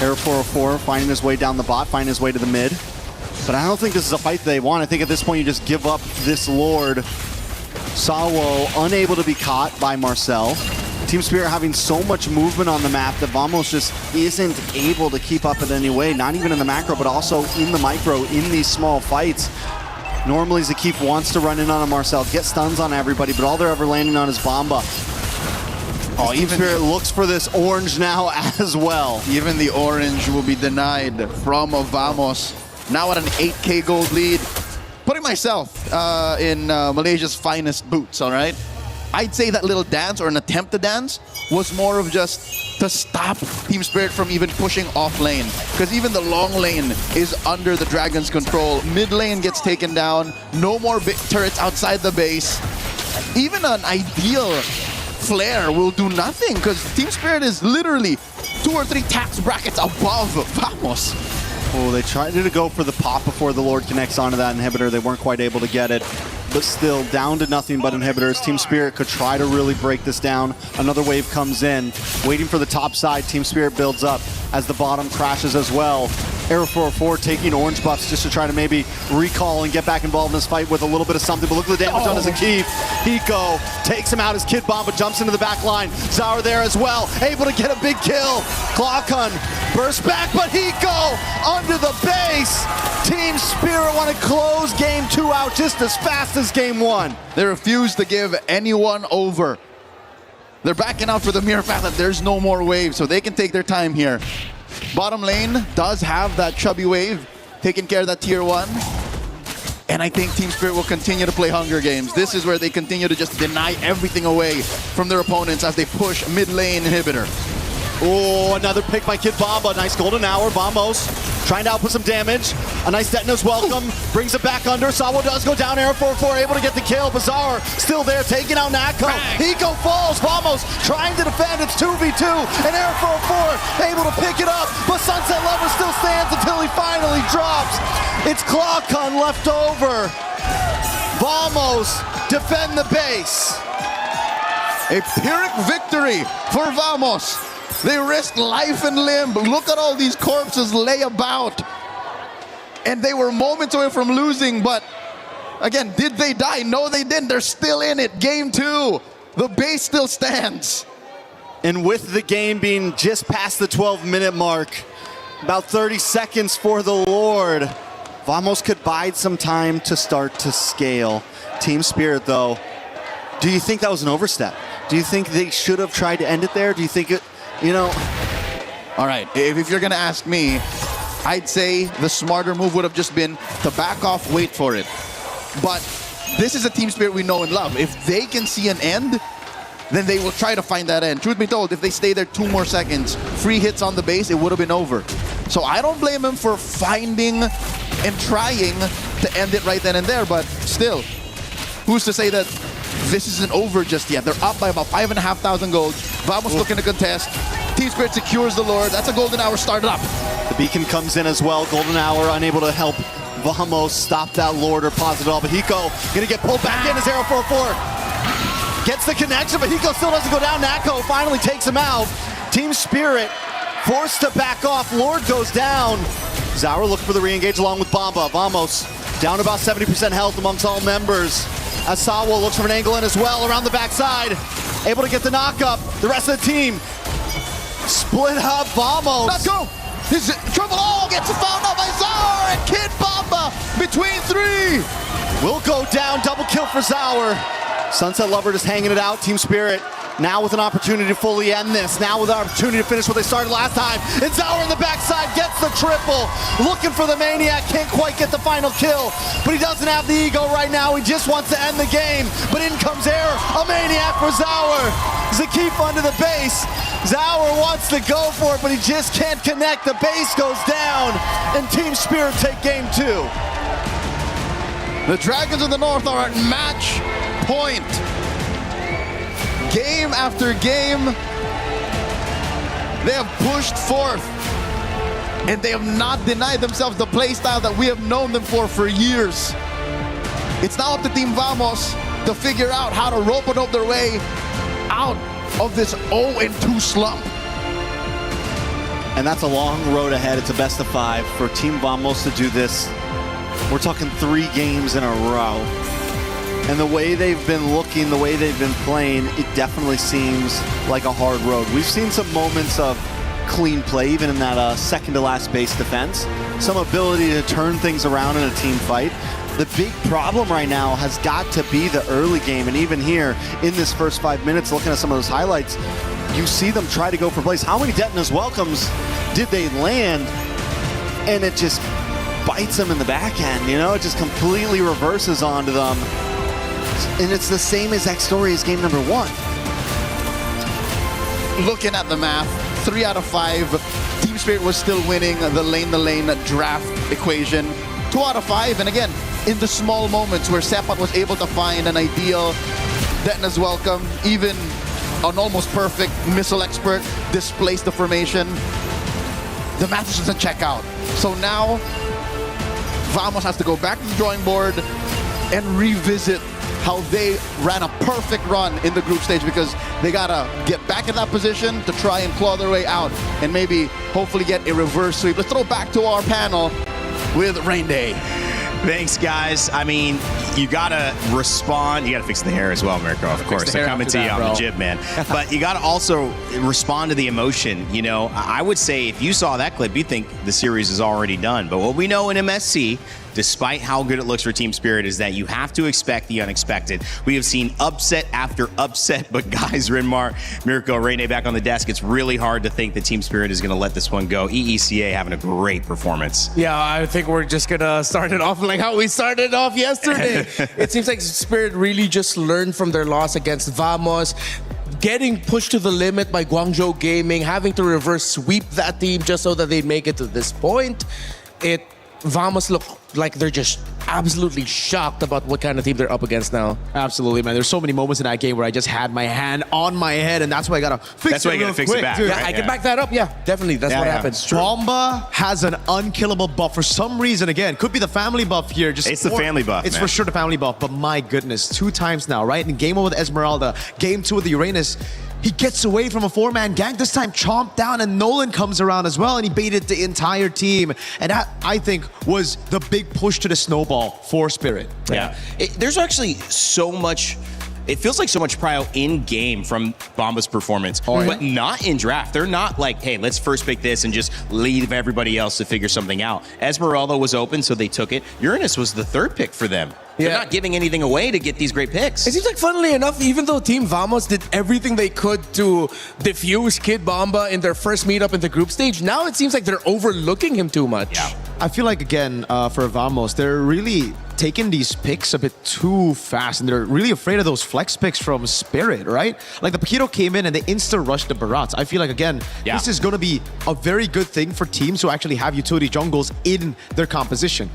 Arrow 404 finding his way down the bot, finding his way to the mid. But I don't think this is a fight they want. I think at this point you just give up this Lord. Sawo unable to be caught by Marcel. Team Spirit having so much movement on the map that Vamos just isn't able to keep up in any way, not even in the macro, but also in the micro, in these small fights. Normally Zakif wants to run in on a Marcel, get stuns on everybody, but all they're ever landing on is Bomba. Oh, even Spirit looks for this orange now as well. Even the orange will be denied from Vamos. Now at an 8K gold lead. Putting myself in Malaysia's finest boots, all right? I'd say that little dance, or an attempt to dance, was more of just to stop Team Spirit from even pushing off lane. Because even the long lane is under the Dragon's control. Mid lane gets taken down. No more big turrets outside the base. Even an ideal flare will do nothing, because Team Spirit is literally 2 or 3 tax brackets above Vamos. Oh, they tried to go for the pop before the Lord connects onto that inhibitor. They weren't quite able to get it. But still, down to nothing but inhibitors. Team Spirit could try to really break this down. Another wave comes in, waiting for the top side. Team Spirit builds up as the bottom crashes as well. Arrow 404 taking orange buffs just to try to maybe recall and get back involved in this fight with a little bit of something. But look at the damage on Zakif. Hiko takes him out as Kid Bomba jumps into the back line. Zaur there as well, able to get a big kill. Clawcun bursts back, but Hiko under the base. Team Spirit want to close game 2 out just as fast as game 1. They refuse to give anyone over. They're backing out for the mere fact that there's no more waves, so they can take their time here. Bottom lane does have that chubby wave, taking care of that tier 1. And I think Team Spirit will continue to play Hunger Games. This is where they continue to just deny everything away from their opponents as they push mid lane inhibitor. Oh, another pick by Kid Bomba. Nice golden hour. Vamos trying to output some damage. A nice Detona's welcome. Brings it back under. Sawo does go down. Arrow 404 able to get the kill. Bazaar still there, taking out Natco. Hiko falls. Vamos trying to defend. It's 2v2. And Arrow 404 able to pick it up. But Sunset Lover still stands until he finally drops. It's Clawcun left over. Vamos defend the base. A Pyrrhic victory for Vamos. They risked life and limb. Look at all these corpses lay about. And they were moments away from losing, but again, did they die? No, they didn't. They're still in it. Game 2. The base still stands. And with the game being just past the 12-minute mark, about 30 seconds for the Lord, Vamos could bide some time to start to scale. Team Spirit, though, do you think that was an overstep? Do you think they should have tried to end it there? Do you think it, you know? All right, if you're gonna ask me, I'd say the smarter move would have just been to back off, wait for it. But this is a Team Spirit we know and love. If they can see an end, then they will try to find that end. Truth be told, if they stay there 2 more seconds, free hits on the base, it would have been over. So I don't blame him for finding and trying to end it right then and there, but still, who's to say that this isn't over just yet? They're up by about 5,500 gold. Vamos looking to contest. Team Spirit secures the Lord. That's a golden hour started up. The beacon comes in as well. Golden hour unable to help Vamos stop that Lord or pause it all. But Hiko gonna get pulled back in as Arrow 404. Gets the connection, but Hiko still doesn't go down. Natco finally takes him out. Team Spirit Forced to back off. Lord goes down. Zauer looking for the re-engage along with Bomba. Vamos down about 70% health amongst all members. As Sawo looks for an angle in as well around the backside. Able to get the knock up. The rest of the team split up. Vamos. Let's go. His triple all gets found out by Zauer and Kid Bomba between three. Will go down. Double kill for Zauer. Sunset Lover just hanging it out. Team Spirit now with an opportunity to fully end this. Now with an opportunity to finish what they started last time. And Zauer on the backside gets the triple. Looking for the Maniac. Can't quite get the final kill. But he doesn't have the ego right now. He just wants to end the game. But in comes air. A Maniac for Zauer. Zakif under the base. Zauer wants to go for it, but he just can't connect. The base goes down. And Team Spirit take game 2. The Dragons of the North are at match point. Game after game, they have pushed forth, and they have not denied themselves the play style that we have known them for years. It's now up to Team Vamos to figure out how to rope-a-dope their way out of this 0-2 slump. And that's a long road ahead. It's a best of 5 for Team Vamos to do this. We're talking 3 games in a row. And the way they've been looking, the way they've been playing, it definitely seems like a hard road. We've seen some moments of clean play, even in that second to last base defense. Some ability to turn things around in a team fight. The big problem right now has got to be the early game. And even here in this first 5 minutes, looking at some of those highlights, you see them try to go for plays. How many Detona's welcomes did they land? And it just bites them in the back end, you know? It just completely reverses onto them. And it's the same exact story as game number 1. Looking at the math, 3 out of 5, Team Spirit was still winning the lane draft equation. 2 out of 5, and again, in the small moments where Sepat was able to find an ideal Detona's welcome, even an almost perfect missile expert displaced the formation, the math just doesn't check out. So now, Vamos has to go back to the drawing board and revisit how they ran a perfect run in the group stage, because they gotta get back in that position to try and claw their way out and maybe hopefully get a reverse sweep. Let's throw back to our panel with Rain Day. Thanks, guys. I mean, you gotta respond. You gotta fix the hair as well, Mirko, of course. They're coming to you on the jib, man. But you gotta also respond to the emotion. You know, I would say if you saw that clip, you'd think the series is already done. But what we know in MSC, despite how good it looks for Team Spirit, is that you have to expect the unexpected. We have seen upset after upset, but guys, Rinmar, Mirko, Rene back on the desk, it's really hard to think that Team Spirit is gonna let this one go. EECA having a great performance. Yeah, I think we're just gonna start it off like how we started off yesterday. It seems like Spirit really just learned from their loss against Vamos, getting pushed to the limit by Guangzhou Gaming, having to reverse sweep that team just so that they make it to this point. Vamos look like they're just absolutely shocked about what kind of team they're up against now. Absolutely, man. There's so many moments in that game where I just had my hand on my head, and that's why I gotta fix it. That's why you gotta fix it back. Dude. Yeah, I can back that up. Yeah, definitely. That's what happens. Bomba has an unkillable buff for some reason. Again, could be the family buff here. It's the family buff. It's man. for sure the family buff. But my goodness, 2 times now, right? In game 1 with Esmeralda, game 2 with the Uranus, he gets away from a 4-man gank. This time chomped down, and Nolan comes around as well, and he baited the entire team. And that, I think, was the big push to the snowball for Spirit. Yeah. There's actually so much. It feels like so much prio in game from Bomba's performance, but not in draft. They're not like, hey, let's first pick this and just leave everybody else to figure something out. Esmeralda was open, so they took it. Uranus was the 3rd pick for them. They're not giving anything away to get these great picks. It seems like, funnily enough, even though Team Vamos did everything they could to diffuse Kid Bomba in their first meetup in the group stage, now it seems like they're overlooking him too much. Yeah. I feel like, again, for Vamos, they're really taking these picks a bit too fast, and they're really afraid of those flex picks from Spirit, right? Like the Paquito came in and they insta-rushed the Barats. I feel like, again, this is going to be a very good thing for teams who actually have utility jungles in their composition.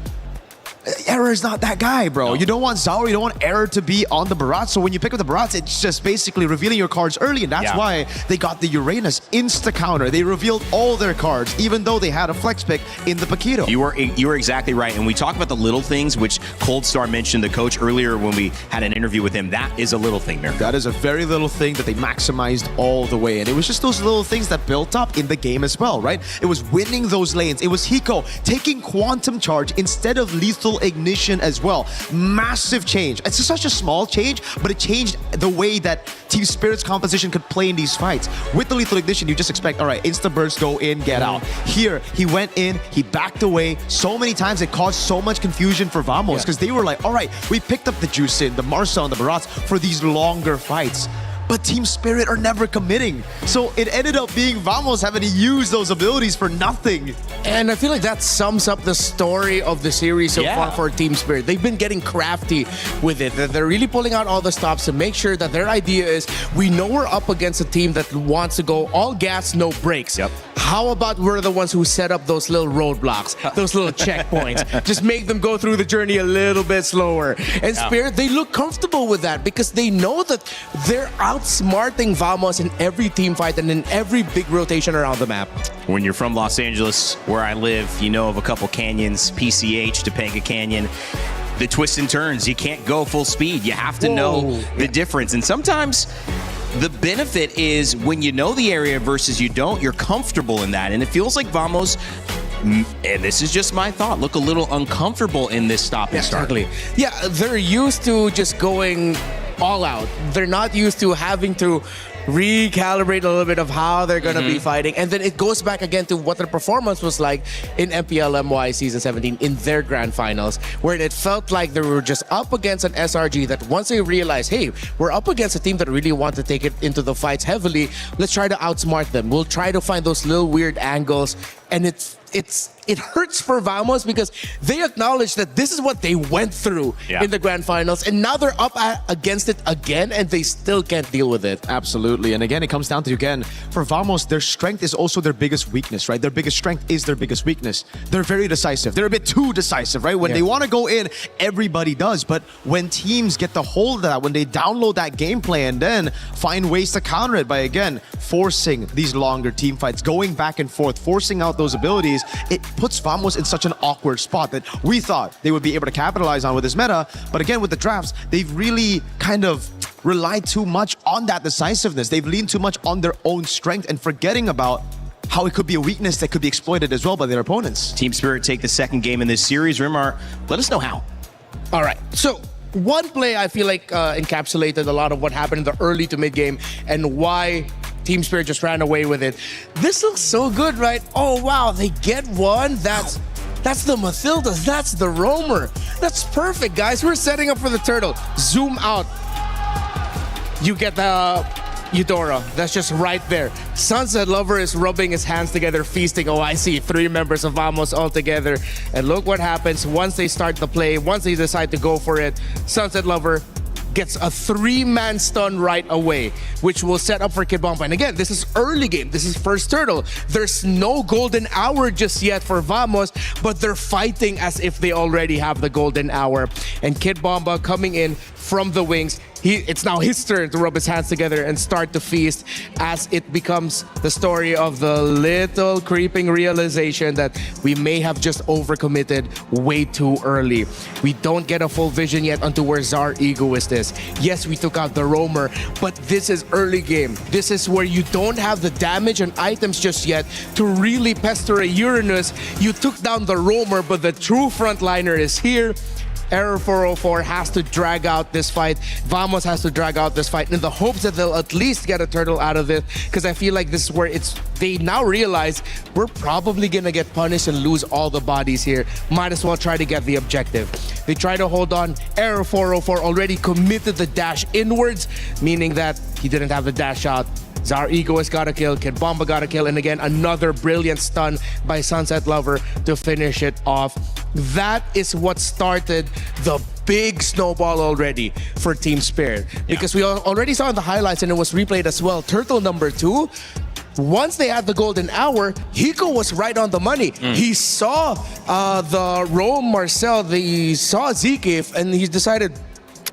Error is not that guy, bro. You don't want Zaur, you don't want Error to be on the Barats. So when you pick up the Barats, it's just basically revealing your cards early, and that's why they got the Uranus insta-counter. They revealed all their cards, even though they had a flex pick in the Paquito. You were exactly right. And we talk about the little things, which Cold Star mentioned, the coach, earlier when we had an interview with him. That is a little thing, Mirko. That is a very little thing that they maximized all the way. And it was just those little things that built up in the game as well, right? It was winning those lanes. It was Hiko taking Quantum Charge instead of Lethal Ignition as well. Massive change. It's such a small change, but it changed the way that Team Spirit's composition could play in these fights. With the Lethal Ignition, you just expect, all right, insta-burst, go in, get out. Here, he went in, he backed away. So many times it caused so much confusion for Vamos because they were like, all right, we picked up the Juicin, the Marcel, and the Barats for these longer fights. But Team Spirit are never committing. So it ended up being Vamos having to use those abilities for nothing. And I feel like that sums up the story of the series so far for Team Spirit. They've been getting crafty with it. They're really pulling out all the stops to make sure that their idea is, we know we're up against a team that wants to go all gas, no brakes. How about we're the ones who set up those little roadblocks, those little checkpoints? Just make them go through the journey a little bit slower. And Spirit, they look comfortable with that because they know that they're outsmarting Vamos in every team fight and in every big rotation around the map. When you're from Los Angeles, where I live, you know of a couple canyons, PCH, Topanga Canyon. The twists and turns, you can't go full speed. You have to know the difference. And sometimes the benefit is when you know the area versus you don't, you're comfortable in that. And it feels like Vamos, and this is just my thought, look a little uncomfortable in this stop and start. Yeah, they're used to just going all out. They're not used to having to recalibrate a little bit of how they're going to be fighting. And then it goes back again to what their performance was like in MPLMY Season 17 in their grand finals, where it felt like they were just up against an SRG that once they realized, hey, we're up against a team that really want to take it into the fights heavily, let's try to outsmart them. We'll try to find those little weird angles. And it hurts for Vamos because they acknowledge that this is what they went through in the grand finals, and now they're up against it again, and they still can't deal with it. Absolutely. And again, it comes down to, again, for Vamos, their strength is also their biggest weakness, right? Their biggest strength is their biggest weakness. They're very decisive. They're a bit too decisive, right? When they want to go in, everybody does. But when teams get the hold of that, when they download that gameplay and then find ways to counter it by, again, forcing these longer team fights, going back and forth, forcing out those abilities, it puts Vamos in such an awkward spot that we thought they would be able to capitalize on with this meta. But again, with the drafts, they've really kind of relied too much on that decisiveness. They've leaned too much on their own strength and forgetting about how it could be a weakness that could be exploited as well by their opponents. Team Spirit take the second game in this series. Rimar, let us know how. All right, so one play I feel like encapsulated a lot of what happened in the early to mid game and why Team Spirit just ran away with it. This looks so good, right? Oh, wow, they get one. That's the Mathildas. That's the Roamer. That's perfect, guys. We're setting up for the turtle. Zoom out. You get the Eudora. That's just right there. Sunset Lover is rubbing his hands together, feasting. Oh, I see 3 members of Vamos all together. And look what happens once they start the play, once they decide to go for it. Sunset Lover gets a 3-man stun right away, which will set up for Kid Bomba. And again, this is early game. This is first turtle. There's no golden hour just yet for Vamos, but they're fighting as if they already have the golden hour. And Kid Bomba coming in from the wings. It's now his turn to rub his hands together and start to feast as it becomes the story of the little creeping realization that we may have just overcommitted way too early. We don't get a full vision yet onto where Zar Egoist is. Yes, we took out the Roamer, but this is early game. This is where you don't have the damage and items just yet to really pester a Uranus. You took down the Roamer, but the true frontliner is here. Error 404 has to drag out this fight. Vamos has to drag out this fight in the hopes that they'll at least get a turtle out of it, because I feel like this is where they now realize we're probably gonna get punished and lose all the bodies here. Might as well try to get the objective. They try to hold on. Error 404 already committed the dash inwards, meaning that he didn't have the dash out. Zar Egoist got a kill, Kid Bomba got a kill, and again, another brilliant stun by Sunset Lover to finish it off. That is what started the big snowball already for Team Spirit. Because we already saw in the highlights, and it was replayed as well, Turtle number 2, once they had the golden hour, Hiko was right on the money. He saw the Rome Marcel, he saw Zekif, and he decided,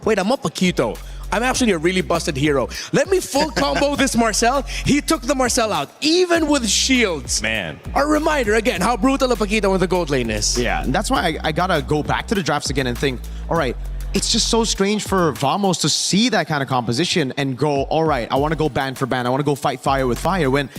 wait, I'm up Paquito. I'm actually a really busted hero. Let me full combo this Marcel. He took the Marcel out, even with shields. Man. A reminder, again, how brutal a Paquito in the gold lane is. Yeah, and that's why I gotta go back to the drafts again and think, all right, it's just so strange for Vamos to see that kind of composition and go, all right, I want to go band for band. I want to go fight fire with fire. When,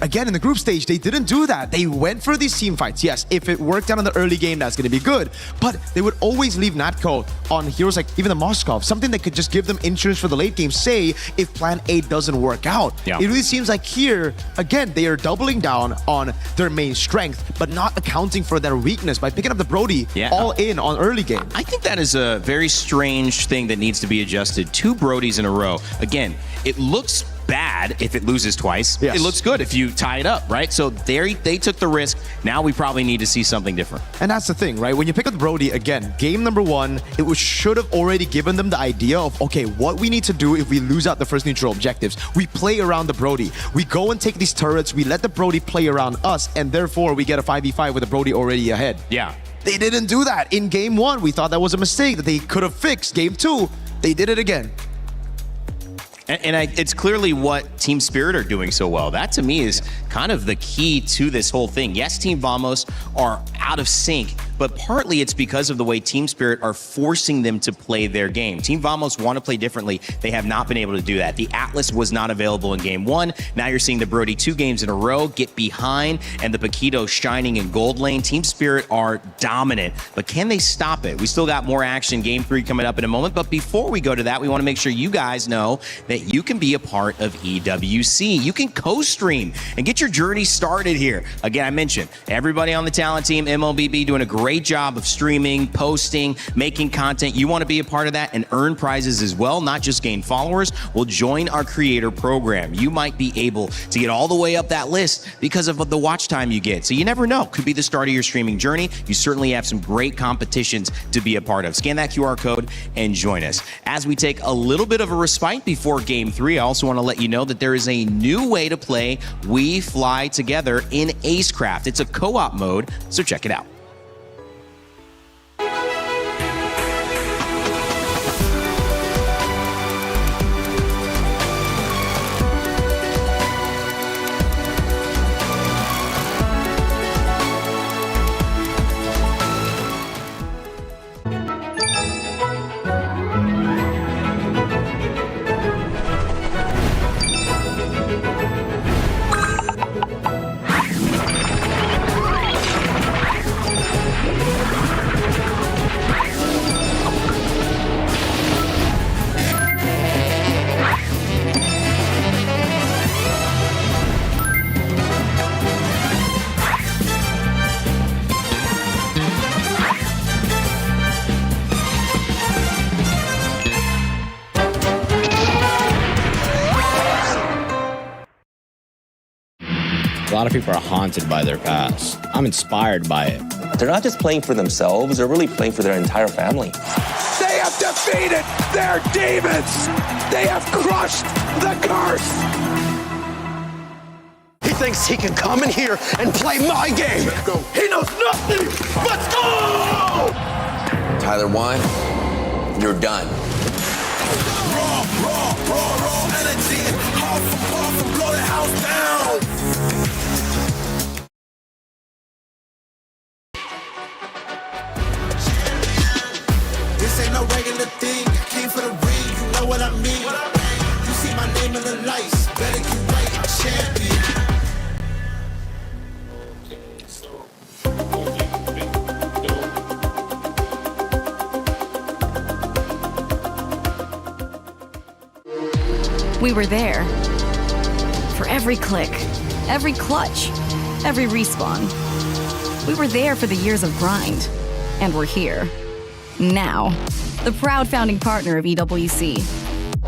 again, in the group stage, they didn't do that. They went for these team fights. Yes, if it worked out in the early game, that's going to be good. But they would always leave Natco on heroes like even the Moskov, something that could just give them insurance for the late game, say, if plan A doesn't work out. Yeah. It really seems like here, again, they are doubling down on their main strength, but not accounting for their weakness by picking up the Brody all in on early game. I think that is a very strange thing that needs to be adjusted. 2 Brodies in a row. Again, it looks bad if it loses twice. Yes. It looks good if you tie it up, right? So they took the risk. Now we probably need to see something different. And that's the thing, right? When you pick up the Brody, again, game number 1, it should have already given them the idea of, okay, what we need to do if we lose out the first neutral objectives. We play around the Brody. We go and take these turrets. We let the Brody play around us, and therefore we get a 5v5 with the Brody already ahead. Yeah. They didn't do that. In game 1, we thought that was a mistake that they could have fixed. Game 2, they did it again. And it's clearly what Team Spirit are doing so well. That, to me, is kind of the key to this whole thing. Yes, Team Vamos are out of sync, but partly it's because of the way Team Spirit are forcing them to play their game. Team Vamos want to play differently. They have not been able to do that. The Atlas was not available in game 1. Now you're seeing the Brody 2 games in a row get behind, and the Paquito shining in gold lane. Team Spirit are dominant, but can they stop it? We still got more action. Game 3 coming up in a moment, but before we go to that, we want to make sure you guys know that you can be a part of EWC. You can co-stream and get your journey started here. Again, I mentioned everybody on the talent team, MLBB, doing a great job of streaming, posting, making content. You want to be a part of that and earn prizes as well, not just gain followers. Well, join our creator program. You might be able to get all the way up that list because of the watch time you get. So you never know. Could be the start of your streaming journey. You certainly have some great competitions to be a part of. Scan that QR code and join us. As we take a little bit of a respite before Game 3, I also want to let you know that there is a new way to play We Fly Together in Acecraft. It's a co-op mode, so check it out. A lot of people are haunted by their past. I'm inspired by it. They're not just playing for themselves, they're really playing for their entire family. They have defeated their demons! They have crushed the curse! He thinks he can come in here and play my game! Let's go. He knows nothing! Let's go! Tyler 1, you're done. Raw energy. Half from blow the house down. This ain't no regular thing. I came for the ring, you know what I mean. You see my name in the lights, better get right, I'm champion. We were there. For every click, every clutch, every respawn. We were there for the years of grind. And we're here. Now. The proud founding partner of EWC.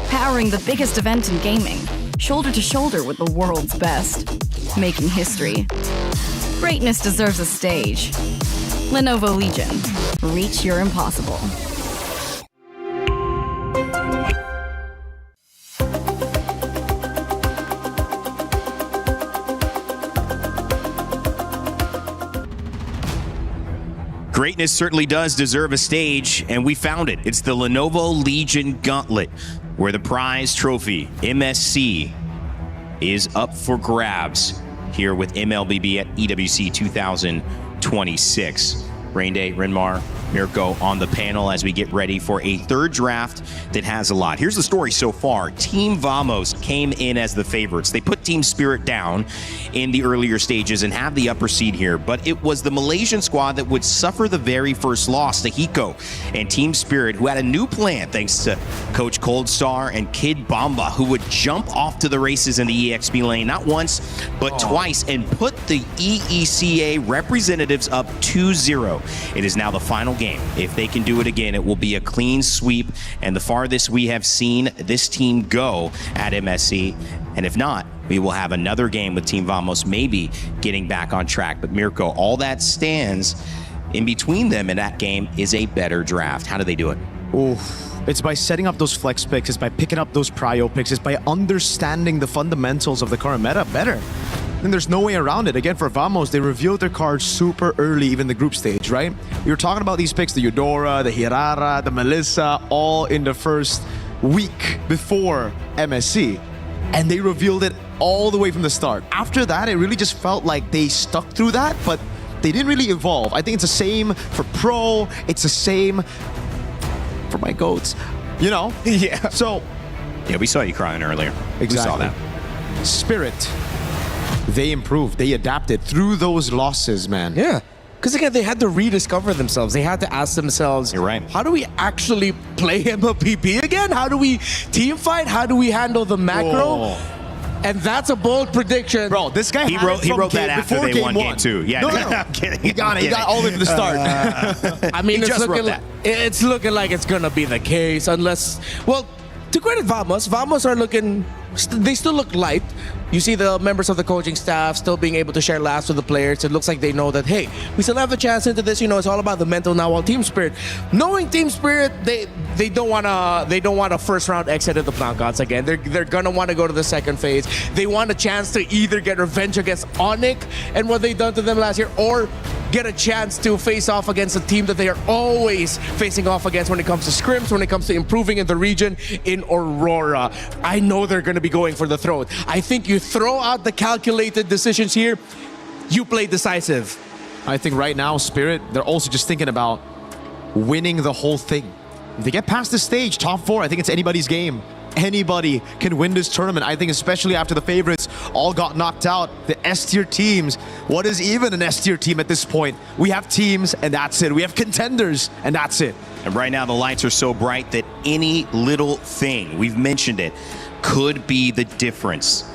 Powering the biggest event in gaming. Shoulder to shoulder with the world's best. Making history. Greatness deserves a stage. Lenovo Legion. Reach your impossible. greatness certainly does deserve a stage, and we found it. It's the Lenovo Legion Gauntlet, where the prize trophy, MSC, is up for grabs here with MLBB at EWC 2026. Rain Day, Rinmar, Mirko on the panel as we get ready for a third draft that has a lot. Here's the story so far. Team Vamos came in as the favorites. They put Team Spirit down in the earlier stages and have the upper seed here, but it was the Malaysian squad that would suffer the very first loss to Hiko and Team Spirit, who had a new plan thanks to Coach Cold Star and Kid Bamba, who would jump off to the races in the EXP lane, not once, but twice, and put the EECA representatives up 2-0. It is now the final game. If they can do it again, it will be a clean sweep and the farthest we have seen this team go at MSC. And if not, we will have another game with Team Vamos maybe getting back on track. But Mirko, all that stands in between them in that game is a better draft. How do they do it? It's by setting up those flex picks, it's by picking up those prio picks, it's by understanding the fundamentals of the current meta better. And there's no way around it. Again, for Vamos, they revealed their cards super early, even the group stage, right? We were talking about these picks, the Eudora, the Hirara, the Melissa, all in the first week before MSC. And they revealed it all the way from the start. After that, it really just felt like they stuck through that, but they didn't really evolve. I think it's the same for Pro, it's the same for my goats, you know? Yeah. So, yeah, we saw you crying earlier. Exactly. We saw that. Spirit, they improved, they adapted through those losses, man. Yeah. Because again, they had to rediscover themselves. They had to ask themselves, you're right, how do we actually play MLPP again? How do we team fight? How do we handle the macro? And that's a bold prediction. Bro, this guy he wrote that after they won game 2. Yeah, no. I'm kidding. He got it. He got all the way from the start. I mean, it's looking like it's going to be the case unless, well, to credit Vamos, Vamos are looking, they still look light. You see the members of the coaching staff still being able to share laughs with the players. It looks like they know that, hey, we still have a chance into this. You know, it's all about the mental now. While Team Spirit, knowing Team Spirit, they don't want a first round exit of the Plant Gods again. They're gonna want to go to the second phase. They want a chance to either get revenge against Onyx and what they done to them last year, or get a chance to face off against a team that they are always facing off against when it comes to scrims, when it comes to improving in the region in Aurora. I know they're going to be going for the throat. I think you throw out the calculated decisions here, you play decisive. I think right now, Spirit, they're also just thinking about winning the whole thing. If they get past this stage, top 4, I think it's anybody's game. Anybody can win this tournament. I think especially after the favorites all got knocked out, the S-tier teams. What is even an S-tier team at this point? We have teams and that's it. We have contenders and that's it. And right now the lights are so bright that any little thing, we've mentioned it, could be the difference.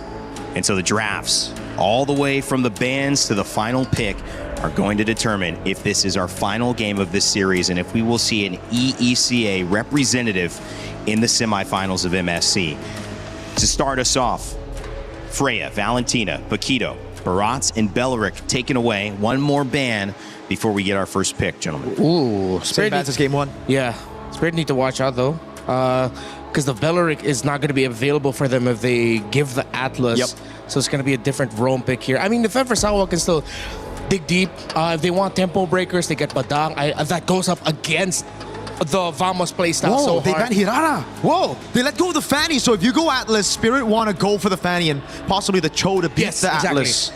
And so the drafts, all the way from the bans to the final pick, are going to determine if this is our final game of this series and if we will see an EECA representative in the semifinals of MSC. To start us off, Freya, Valentina, Paquito, Barats, and Belleric taken away. One more ban before we get our first pick, gentlemen. Ooh, Same bans as game 1. Yeah, Spirit need to watch out though, because the Belleric is not going to be available for them if they give the Atlas. Yep. So it's going to be a different roam pick here. I mean, the Sawa can still dig deep. If they want tempo breakers, they get Badang. That goes up against the Vamos playstyle so hard. They got Hirara. Whoa, they let go of the Fanny. So if you go Atlas, Spirit want to go for the Fanny and possibly the Cho to beat the Atlas.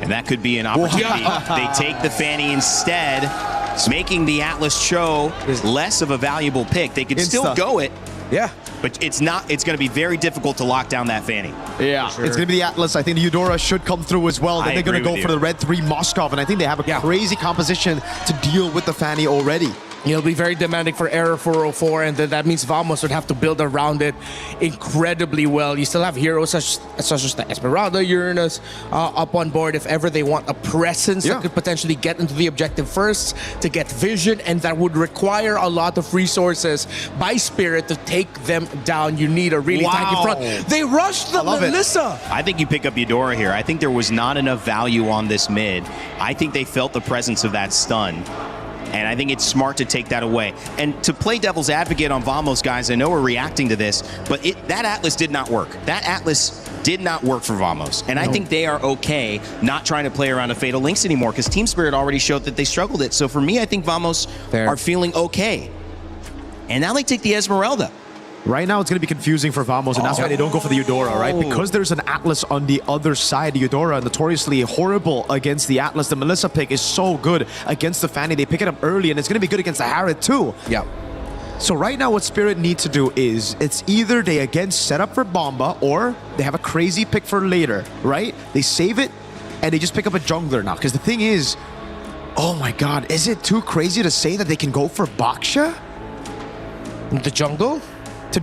And that could be an opportunity. They take the Fanny instead, making the Atlas Cho less of a valuable pick. They could still go it. Yeah. But it's not. It's going to be very difficult to lock down that Fanny. Yeah, it's going to be the Atlas. I think the Eudora should come through as well. Then they're going to go for the Red 3 Moskov, and I think they have a crazy composition to deal with the Fanny already. It'll be very demanding for Error 404, and that means Vamos would have to build around it incredibly well. You still have heroes such as the Esmeralda, Uranus up on board if ever they want a presence that could potentially get into the objective first to get vision, and that would require a lot of resources by Spirit to take them down. You need a really tanky front. They rushed the Melissa. I think you pick up Eudora here. I think there was not enough value on this mid. I think they felt the presence of that stun. And I think it's smart to take that away. And to play devil's advocate on Vamos, guys, I know we're reacting to this, but that Atlas did not work. That Atlas did not work for Vamos. And I think they are okay not trying to play around a Fatal Links anymore because Team Spirit already showed that they struggled it. So for me, I think Vamos are feeling okay. And now they take the Esmeralda. Right now, it's going to be confusing for Vamos, and that's why they don't go for the Eudora, right? Because there's an Atlas on the other side. Eudora, notoriously horrible against the Atlas. The Melissa pick is so good against the Fanny. They pick it up early, and it's going to be good against the Harriet, too. Yeah. So right now, what Spirit needs to do is, it's either they again set up for Bomba, or they have a crazy pick for later, right? They save it, and they just pick up a jungler now. Because the thing is, oh my god, is it too crazy to say that they can go for Baksha? The jungle? I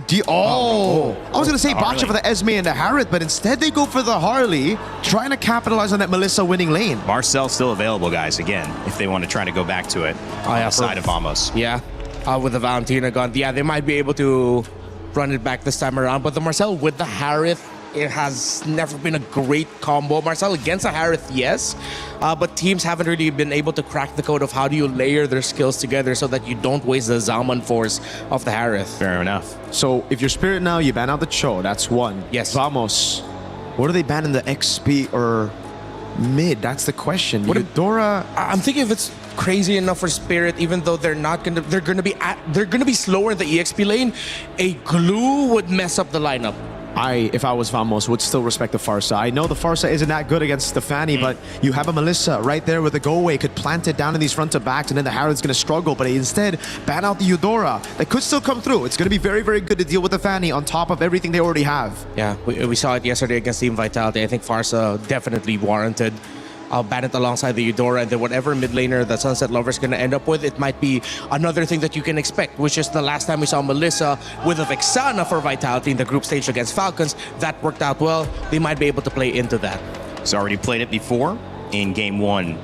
was going to say Baksha for the Esme and the Harriet, but instead they go for the Harley, trying to capitalize on that Melissa winning lane. Marcel's still available, guys, again, if they want to try to go back to it on the side of Vamos. Yeah, with the Valentina gun. Yeah, they might be able to run it back this time around, but the Marcel with the Harriet, it has never been a great combo. Marcel against a Harriet, yes, but teams haven't really been able to crack the code of how do you layer their skills together so that you don't waste the Zaman force of the Harriet. Fair enough. So if you're Spirit now, you ban out the Cho. That's one. Yes. Vamos. What are they banning the XP or mid? That's the question. Eudora. I'm thinking if it's crazy enough for Spirit, even though they're gonna be slower in the EXP lane, a glue would mess up the lineup. If I was Vamos, would still respect the Farsa. I know the Farsa isn't that good against the Fanny, but you have a Melissa right there with a go-away, could plant it down in these front to backs, and then the Harriet's going to struggle, but instead ban out the Eudora. That could still come through. It's going to be very, very good to deal with the Fanny on top of everything they already have. Yeah, we saw it yesterday against Team Vitality. I think Farsa definitely warranted. I'll ban it alongside the Eudora, and then whatever mid laner that Sunset Lover's going to end up with, it might be another thing that you can expect, which is the last time we saw Melissa with a Vexana for Vitality in the group stage against Falcons. That worked out well. They might be able to play into that. He's already played it before. In game 1,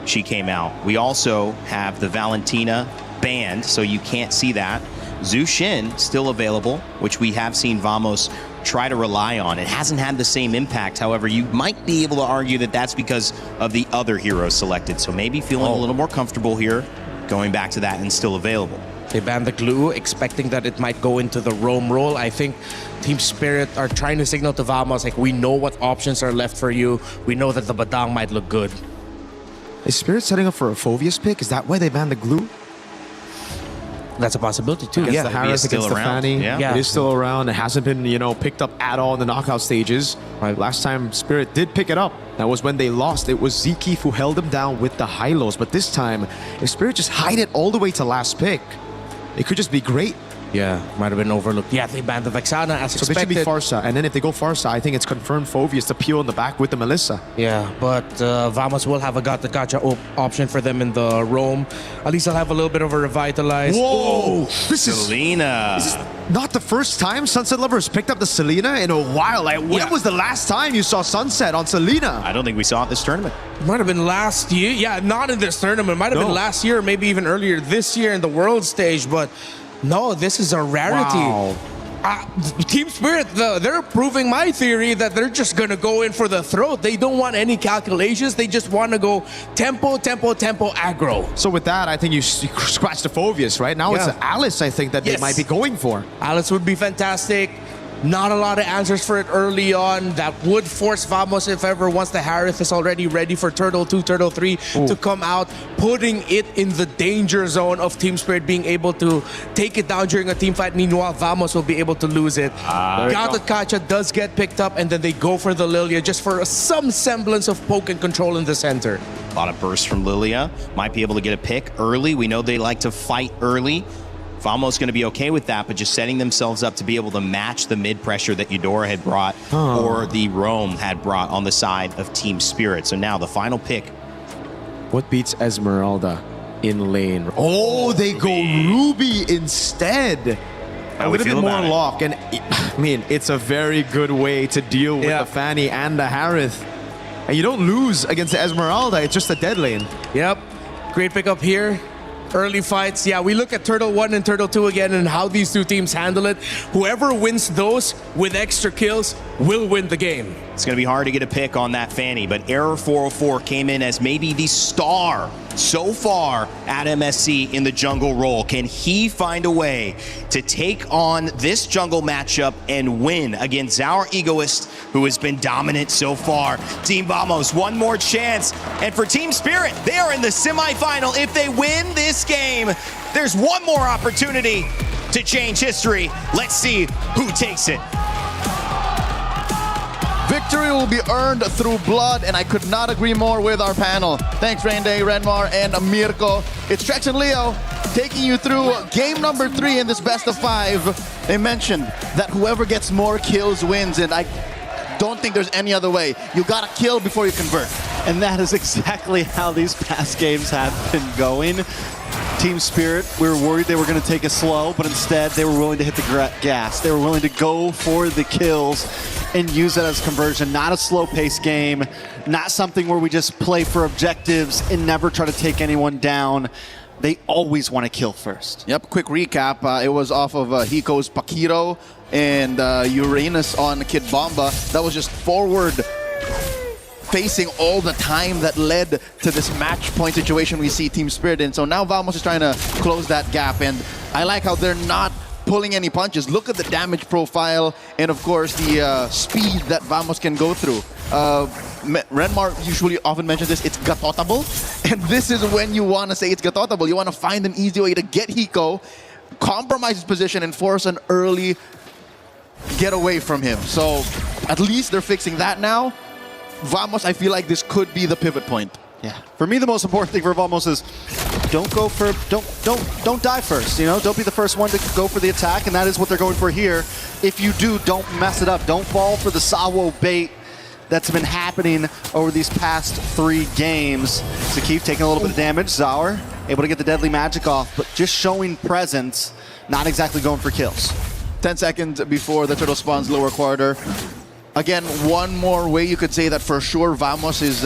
she came out. We also have the Valentina banned, so you can't see that. Zhu Xin still available, which we have seen Vamos try to rely on. It hasn't had the same impact. However, you might be able to argue that that's because of the other heroes selected. So maybe feeling a little more comfortable here, going back to that and still available. They banned the glue, expecting that it might go into the roam role. I think Team Spirit are trying to signal to Vamos, like, we know what options are left for you. We know that the Badang might look good. Is Spirit setting up for a Phoveus pick? Is that why they banned the glue? That's a possibility too. Against the Harris, against the Fanny. Yeah. It is still around. It hasn't been, picked up at all in the knockout stages. Right. Last time Spirit did pick it up, that was when they lost. It was Zeke who held them down with the high-lows. But this time, if Spirit just hide it all the way to last pick, it could just be great. Yeah, might have been overlooked. Yeah, they banned the Vexana as expected. So they should be Farsa. And then if they go Farsa, I think it's confirmed Phoveus to peel in the back with the Melissa. Yeah, but Vamos will have a gacha option for them in the roam. At least they'll have a little bit of a revitalize. Whoa! This Selena. This is not the first time Sunset Lovers picked up the Selena in a while. Like, when was the last time you saw Sunset on Selena? I don't think we saw it this tournament. Might have been last year. Yeah, not in this tournament. Might have been last year, maybe even earlier this year in the world stage. But no, this is a rarity. Wow. Team Spirit, they're proving my theory that they're just going to go in for the throat. They don't want any calculations. They just want to go tempo, aggro. So with that, I think you scratch the Phoveus, right? Now it's Alice, I think, that they might be going for. Alice would be fantastic. Not a lot of answers for it early on. That would force Vamos, if ever, once the Harith is already ready for Turtle 2, Turtle 3 to come out, putting it in the danger zone of Team Spirit being able to take it down during a team fight. Meanwhile, Vamos will be able to lose it. Kacha does get picked up, and then they go for the Lilia just for some semblance of poke and control in the center. A lot of bursts from Lilia. Might be able to get a pick early. We know they like to fight early. Vamos going to be okay with that, but just setting themselves up to be able to match the mid pressure that Eudora had brought or the Roam had brought on the side of Team Spirit. So now the final pick. What beats Esmeralda in lane? Oh, they go Ruby instead. A little bit more lock, and I mean, it's a very good way to deal with the Fanny and the Harith. And you don't lose against the Esmeralda, it's just a dead lane. Yep, great pickup here. Early fights, we look at Turtle 1 and Turtle 2 again and how these two teams handle it. Whoever wins those with extra kills will win the game. It's going to be hard to get a pick on that Fanny, but Error 404 came in as maybe the star so far at MSC in the jungle role. Can he find a way to take on this jungle matchup and win against our Egoist, who has been dominant so far? Team Vamos, one more chance. And for Team Spirit, they are in the semifinal. If they win this game, there's one more opportunity to change history. Let's see who takes it. Victory will be earned through blood, and I could not agree more with our panel. Thanks, Rende, Renmar, and Mirko. It's Trex and Leo taking you through game number 3 in this best of 5. They mentioned that whoever gets more kills wins, and I don't think there's any other way. You gotta kill before you convert. And that is exactly how these past games have been going. Team Spirit, we were worried they were going to take it slow, but instead they were willing to hit the gas. They were willing to go for the kills and use it as conversion. Not a slow-paced game, not something where we just play for objectives and never try to take anyone down. They always want to kill first. Yep, quick recap. It was off of Hiko's Pakiro and Uranus on Kid Bomba. That was just forward facing all the time that led to this match point situation we see Team Spirit in. So now Vamos is trying to close that gap, and I like how they're not pulling any punches. Look at the damage profile and, of course, the speed that Vamos can go through. Renmar usually often mentions this, it's gatotable, and this is when you want to say it's gatotable. You want to find an easy way to get Hiko, compromise his position, and force an early get away from him. So at least they're fixing that now. Vamos, I feel like this could be the pivot point. Yeah. For me, the most important thing for Vamos is don't die first. You know, don't be the first one to go for the attack, and that is what they're going for here. If you do, don't mess it up. Don't fall for the Sawo bait that's been happening over these past 3 games. Zakif taking a little bit of damage. Zaur able to get the deadly magic off, but just showing presence, not exactly going for kills. 10 seconds before the turtle spawns lower quarter. Again, one more way you could say that for sure Vamos is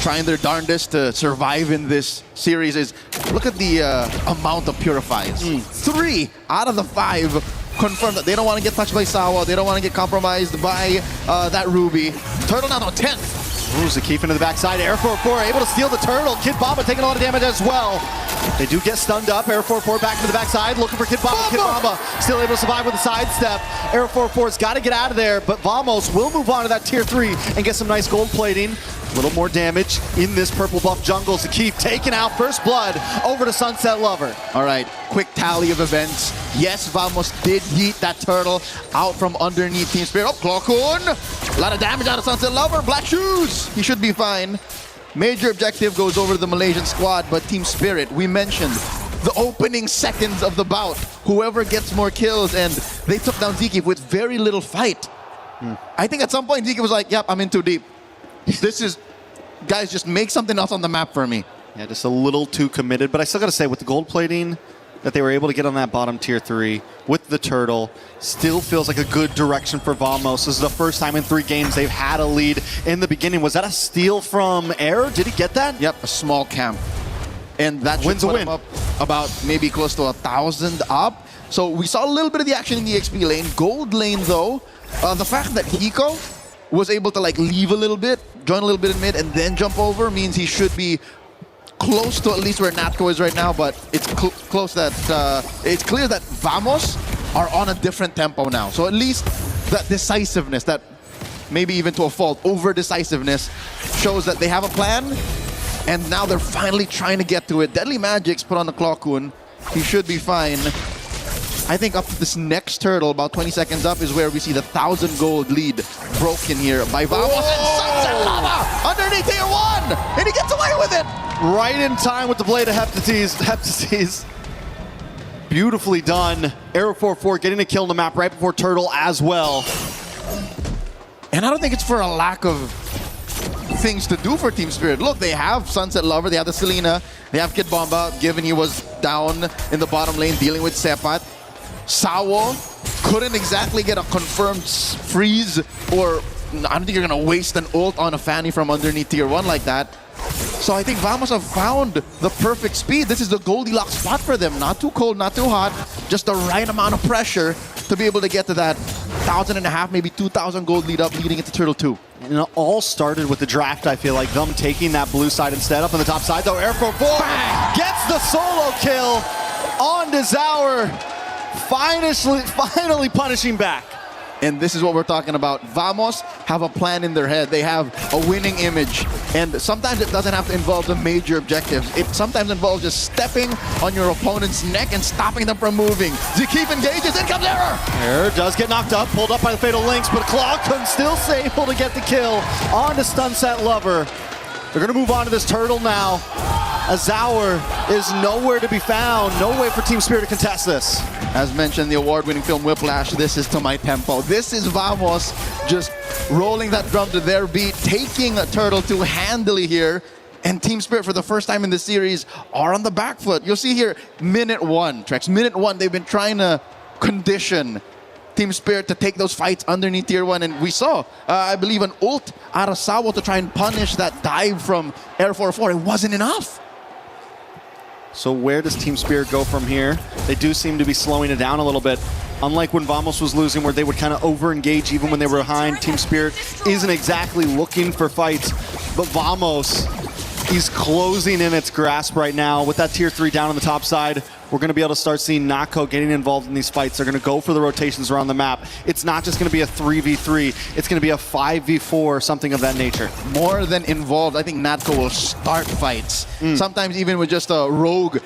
trying their darndest to survive in this series is look at the amount of purifies. 3 out of the 5 confirmed that they don't want to get touched by Sawa. They don't want to get compromised by that Ruby. Turtle now on 10th. Ooh, Zakif into the backside. Air 4-4 able to steal the turtle. Kid Bomba taking a lot of damage as well. They do get stunned up. Air 4-4 back to the backside, looking for Kid Bomba. Kid Bomba still able to survive with a sidestep. Air 4-4's got to get out of there, but Vamos will move on to that tier 3 and get some nice gold plating. A little more damage in this purple buff jungle. Zakif taking out first blood over to Sunset Lover. All right, quick tally of events. Yes, Vamos did yeet that turtle out from underneath Team Spirit. Oh, Clockun! A lot of damage out of Sunset Lover. Black Shoes! He should be fine. Major objective goes over to the Malaysian squad, but Team Spirit, we mentioned the opening seconds of the bout. Whoever gets more kills, and they took down Zakif with very little fight. I think at some point Zakif was like, yep, I'm in too deep. This is, guys, just make something else on the map for me. Yeah, just a little too committed, but I still got to say, with the gold plating that they were able to get on that bottom tier 3 with the turtle, still feels like a good direction for Vamos. This is the first time in 3 games they've had a lead in the beginning. Was that a steal from Air? Did he get that? Yep, a small camp. And that should Wins a put win. him up about maybe close to 1,000 up. So we saw a little bit of the action in the XP lane. Gold lane, though, the fact that Hiko was able to like leave a little bit, join a little bit in mid, and then jump over means he should be close to at least where Natko is right now, but it's close that it's clear that Vamos are on a different tempo now. So at least that decisiveness, that maybe even to a fault, over decisiveness, shows that they have a plan, and now they're finally trying to get to it. Deadly Magic's put on the Clockun. He should be fine. I think up to this next turtle, about 20 seconds up, is where we see the 1,000 gold lead broken here by Vamos. And Sunset Lava underneath tier 1! And he gets away with it! Right in time with the Blade of Heptases. Beautifully done. Arrow 4-4 getting a kill on the map right before turtle as well. And I don't think it's for a lack of things to do for Team Spirit. Look, they have Sunset Lover, they have the Selena, they have Kid Bomba, given he was down in the bottom lane dealing with Sepat. Sawo couldn't exactly get a confirmed freeze, or I don't think you're going to waste an ult on a Fanny from underneath tier 1 like that. So I think Vamos have found the perfect speed. This is the Goldilocks spot for them. Not too cold, not too hot, just the right amount of pressure to be able to get to that 1,500, maybe 2,000 gold lead up leading into Turtle 2. And it all started with the draft, I feel like, them taking that blue side instead. Up on the top side, though, Air 4 gets the solo kill on to Zaur, finally punishing back. And this is what we're talking about. Vamos have a plan in their head. They have a winning image. And sometimes it doesn't have to involve the major objectives. It sometimes involves just stepping on your opponent's neck and stopping them from moving. Zakif engages, in comes Error! Error does get knocked up, pulled up by the Fatal Links, but Clawkun still able to get the kill on to Stunset Lover. They're going to move on to this Turtle now. Zaur is nowhere to be found. No way for Team Spirit to contest this. As mentioned, the award-winning film Whiplash, this is to my tempo. This is Vamos just rolling that drum to their beat, taking a Turtle 2 handily here. And Team Spirit, for the first time in this series, are on the back foot. You'll see here, minute one, Trex. Minute one, they've been trying to condition Team Spirit to take those fights underneath tier 1. And we saw, I believe, an ult out of Sawo to try and punish that dive from Air 404. It wasn't enough. So where does Team Spirit go from here? They do seem to be slowing it down a little bit. Unlike when Vamos was losing, where they would kind of over-engage even when they were behind, Team Spirit isn't exactly looking for fights. But Vamos is closing in its grasp right now. With that tier 3 down on the top side, we're going to be able to start seeing Nako getting involved in these fights. They're going to go for the rotations around the map. It's not just going to be a 3v3. It's going to be a 5v4, something of that nature. More than involved, I think Natco will start fights. Sometimes even with just a rogue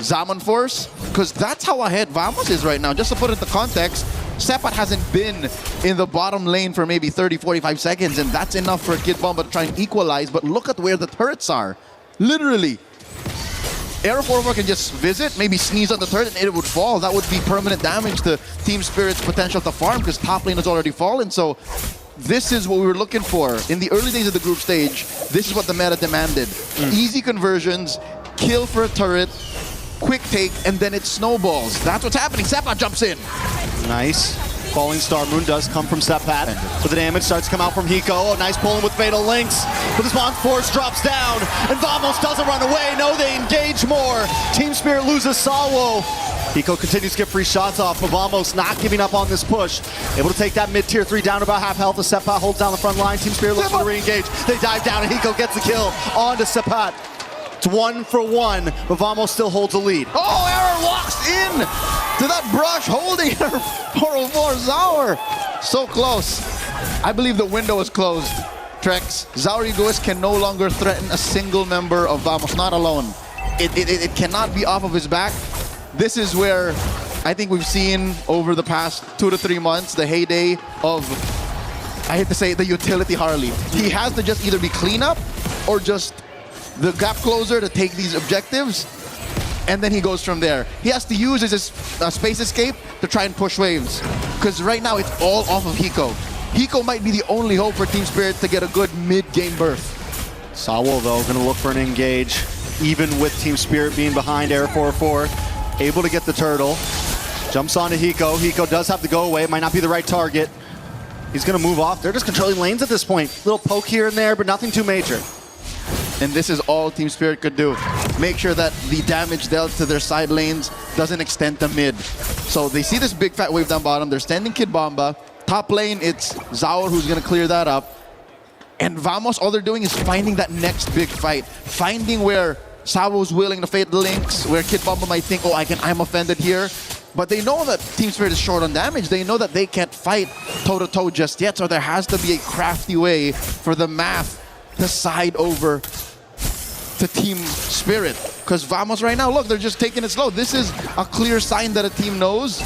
Zaman Force, because that's how ahead Vamos is right now. Just to put it into context, Sepat hasn't been in the bottom lane for maybe 30, 45 seconds, and that's enough for Kid Bomba to try and equalize. But look at where the turrets are. Literally. Air 4 can just visit, maybe sneeze on the turret, and it would fall. That would be permanent damage to Team Spirit's potential to farm, because top lane has already fallen. So this is what we were looking for. In the early days of the group stage, this is what the meta demanded. Easy conversions, kill for a turret, quick take, and then it snowballs. That's what's happening. Sepat jumps in. Nice. Falling Star Moon does come from Sepat, but the damage starts to come out from Hiko. Oh, nice pulling with Fatal Links, but the Spawn Force drops down, and Vamos doesn't run away. No, they engage more. Team Spirit loses Sawo. Hiko continues to get free shots off, but Vamos not giving up on this push. Able to take that mid-tier 3 down to about half health as Sepat holds down the front line. Team Spirit looks to re-engage. They dive down, and Hiko gets the kill onto Sepat. It's 1 for 1, but Vamos still holds a lead. Oh, Error walks in to that brush, holding her 404 Zaur. So close. I believe the window is closed. Trex, Zaur Egoist can no longer threaten a single member of Vamos, not alone. It cannot be off of his back. This is where I think we've seen over the past 2 to 3 months the heyday of, I hate to say it, the utility Harley. He has to just either be cleanup or just the gap closer to take these objectives, and then he goes from there. He has to use his space escape to try and push waves, because right now it's all off of Hiko. Hiko might be the only hope for Team Spirit to get a good mid-game berth. Sawo, though, going to look for an engage, even with Team Spirit being behind Air 404. Able to get the turtle. Jumps onto Hiko. Hiko does have to go away. It might not be the right target. He's going to move off. They're just controlling lanes at this point. Little poke here and there, but nothing too major. And this is all Team Spirit could do. Make sure that the damage dealt to their side lanes doesn't extend to mid. So they see this big fat wave down bottom. They're standing Kid Bomba. Top lane, it's Zaur who's going to clear that up. And Vamos, all they're doing is finding that next big fight. Finding where Sawo's willing to fade the links, where Kid Bomba might think, oh, I'm offended here. But they know that Team Spirit is short on damage. They know that they can't fight toe-to-toe just yet. So there has to be a crafty way for the math to side over to Team Spirit. Because Vamos right now, look, they're just taking it slow. This is a clear sign that a team knows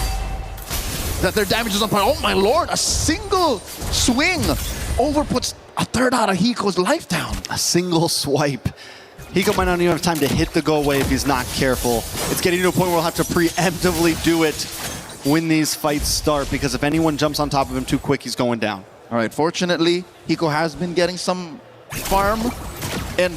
that their damage is on par. Oh my lord, a single swing overputs a third out of Hiko's life down. A single swipe. Hiko might not even have time to hit the go away if he's not careful. It's getting to a point where we'll have to preemptively do it when these fights start, because if anyone jumps on top of him too quick, he's going down. All right, fortunately, Hiko has been getting some farm, and